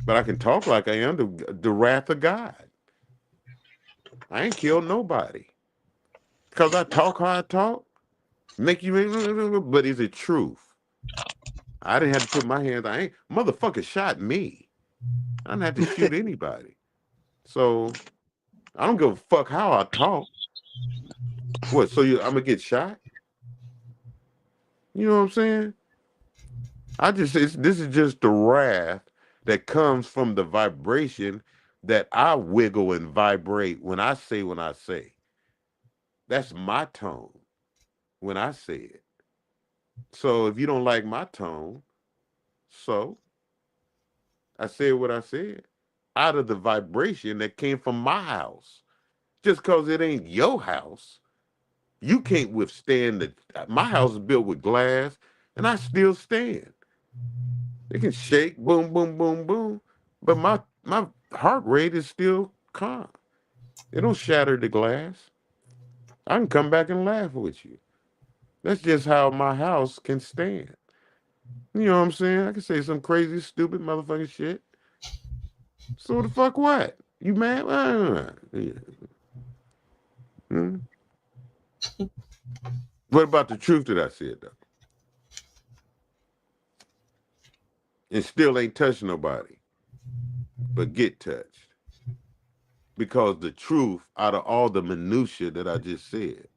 Speaker 20: but I can talk like I am the wrath of God. I ain't killed nobody. Because I talk how I talk, but is it truth? I didn't have to put my hands. Motherfucker shot me. I didn't have to shoot anybody. So I don't give a fuck how I talk. What? So I'm gonna get shot? You know what I'm saying? This is just the wrath that comes from the vibration that I wiggle and vibrate when I say. That's my tone when I say it. So if you don't like my tone, so I said what I said out of the vibration that came from my house. Just because it ain't your house, you can't withstand my house is built with glass and I still stand. It can shake, boom, boom, boom, boom, but my heart rate is still calm. It don't shatter the glass. I can come back and laugh with you. That's just how my house can stand. You know what I'm saying? I can say some crazy, stupid motherfucking shit. So the fuck what? You mad? What about the truth that I said, though? And still ain't touched nobody, but get touched. Because the truth, out of all the minutia that I just said,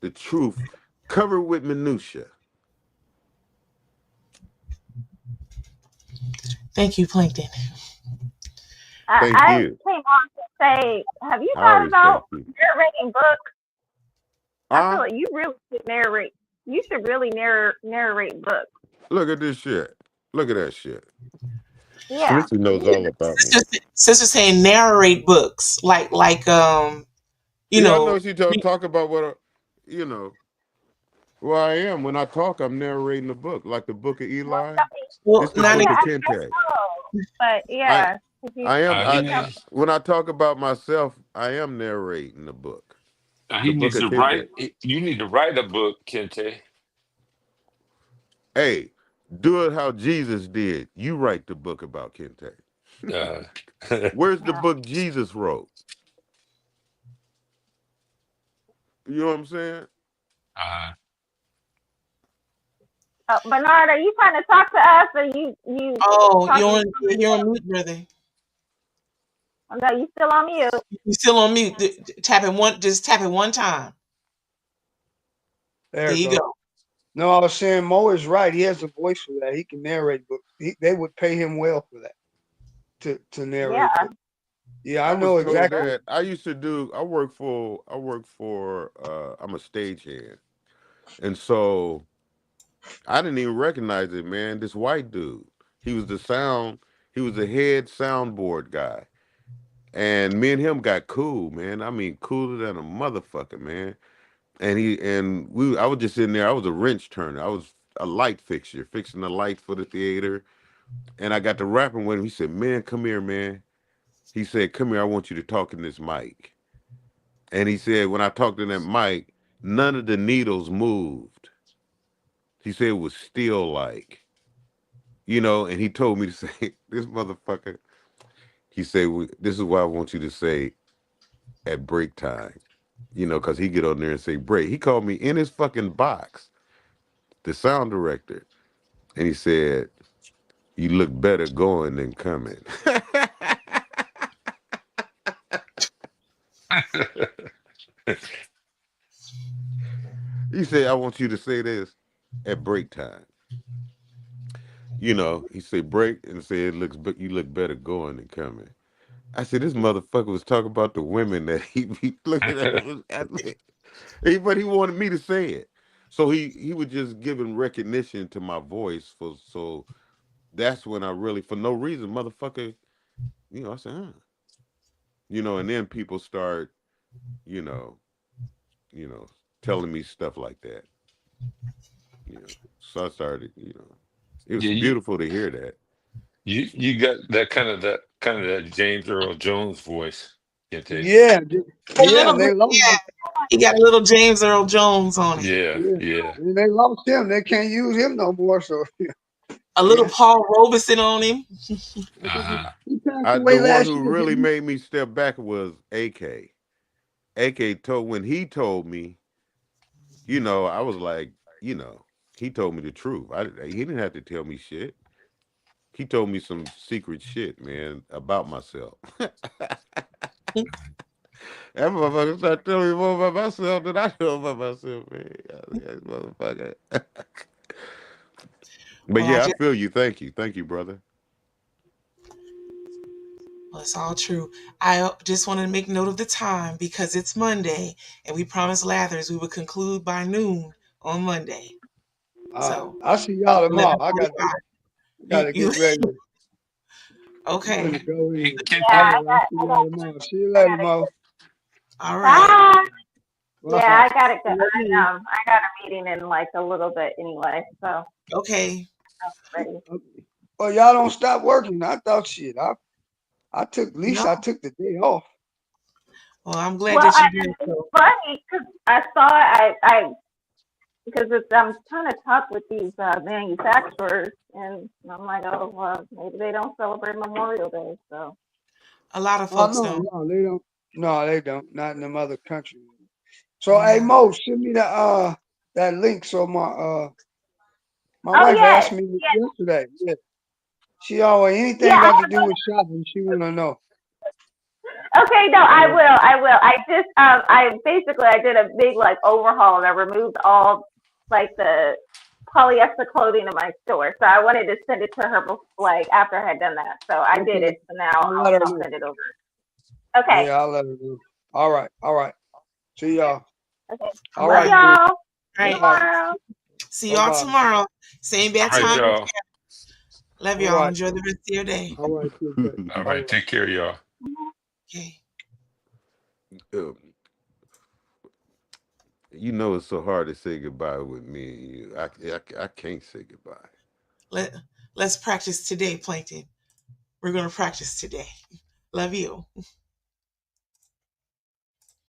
Speaker 20: the truth covered with minutia.
Speaker 5: Thank you, Plankton.
Speaker 20: Thank
Speaker 21: I
Speaker 20: you.
Speaker 21: came on to say, have you thought about narrating books? I feel like you really should narrate. You should really narrate books.
Speaker 20: Look at this shit. Look at that shit.
Speaker 21: Yeah.
Speaker 20: Smithy knows all about me.
Speaker 5: Sister saying narrate books, like
Speaker 20: I know she talk about what where I am. When I talk, I'm narrating the book, like the book of Eli. It's the book of Kente.
Speaker 21: But yeah.
Speaker 20: I am. When I talk about myself, I am narrating the book.
Speaker 18: He needs to write. You need to write a book, Kente.
Speaker 20: Hey, do it how Jesus did. You write the book about Kente. Where's the book Jesus wrote? You know what I'm saying?
Speaker 21: Bernard, are you trying to talk to us, or you?
Speaker 5: Oh, you're on mute, brother.
Speaker 21: Oh, no, you still on mute.
Speaker 5: You still on mute. Just tap it one time.
Speaker 16: There
Speaker 5: you go.
Speaker 16: No, I was saying Mo is right. He has a voice for that. He can narrate books. They would pay him well for that to narrate.
Speaker 21: Yeah.
Speaker 16: Yeah, I know exactly.
Speaker 20: That. I work for I'm a stagehand. And so I didn't even recognize it, man. This white dude. He was the head soundboard guy. And me and him got cool, man. I mean, cooler than a motherfucker, man. I was just in there. I was a wrench turner. I was a light fixture, fixing the lights for the theater. And I got to rapping with him. He said, "Man, come here, man." He said, "Come here. I want you to talk in this mic." And he said, when I talked in that mic, none of the needles moved. He said it was still like, and he told me to say, this motherfucker, he said, this is what I want you to say at break time, because he get on there and say break. He called me in his fucking box, the sound director, and he said, "You look better going than coming." He said, "I want you to say this at break time." He said break and said, you look better going than coming. I said, this motherfucker was talking about the women that he be looking at me. But he wanted me to say it. So he was just giving recognition to my voice. So that's when I really, for no reason, motherfucker, I said, huh. And then people start, telling me stuff like that. So I started, it was beautiful to hear that.
Speaker 18: You got that kind of that James Earl Jones voice.
Speaker 16: Yeah, they lost.
Speaker 5: Yeah, he got a little James Earl Jones on
Speaker 18: Yeah.
Speaker 5: it.
Speaker 16: They lost him. They can't use him no more. So
Speaker 5: a little Paul Robeson on him.
Speaker 20: The one who really made me step back was AK. AK when he told me, I was like, he told me the truth. He didn't have to tell me shit. He told me some secret shit, man, about myself. That motherfucker started telling me more about myself than I know about myself, man. Motherfucker. But yeah, I feel you. Thank you, brother.
Speaker 5: Well, it's all true. I just wanted to make note of the time because it's Monday, and we promised Lathers we would conclude by noon on Monday. So
Speaker 16: I'll see y'all tomorrow. I got to get ready.
Speaker 5: Okay.
Speaker 16: Go in.
Speaker 21: Yeah,
Speaker 16: See you later, Mo.
Speaker 5: All right.
Speaker 21: Bye. Yeah, I gotta go. I got a meeting in like a little bit anyway. So
Speaker 5: okay.
Speaker 21: I'm ready.
Speaker 16: Well, y'all don't stop working. I thought shit. I took the day off.
Speaker 5: Well, I'm glad that you did.
Speaker 21: It's funny because I saw because I'm trying to talk with these manufacturers, and I'm like, oh well, maybe they don't celebrate Memorial Day, so.
Speaker 5: A lot of folks
Speaker 16: don't.
Speaker 5: don't.
Speaker 16: No, they don't. No, they don't. Not in them other countries. So, hey Mo, send me that link. So my wife asked me yesterday. Yeah. She always anything got to do with shopping. She wanna know.
Speaker 21: Okay, no, I will. I just I did a big like overhaul and I removed all like the polyester clothing in my store. So I wanted to send it to her like after I had done that. So I did it. So now I'll send it over. Okay.
Speaker 16: Yeah, I'll let her know. All right. See y'all.
Speaker 21: Okay.
Speaker 16: All right,
Speaker 21: y'all.
Speaker 5: All right. See y'all tomorrow. Same bad time.
Speaker 18: Y'all.
Speaker 5: Love y'all. Enjoy the rest of your day.
Speaker 16: All right.
Speaker 18: All right. Take care, y'all.
Speaker 5: Okay.
Speaker 20: It's so hard to say goodbye with me and you. I can't say goodbye.
Speaker 5: Let's practice today, Plankton. We're going to practice today. Love you.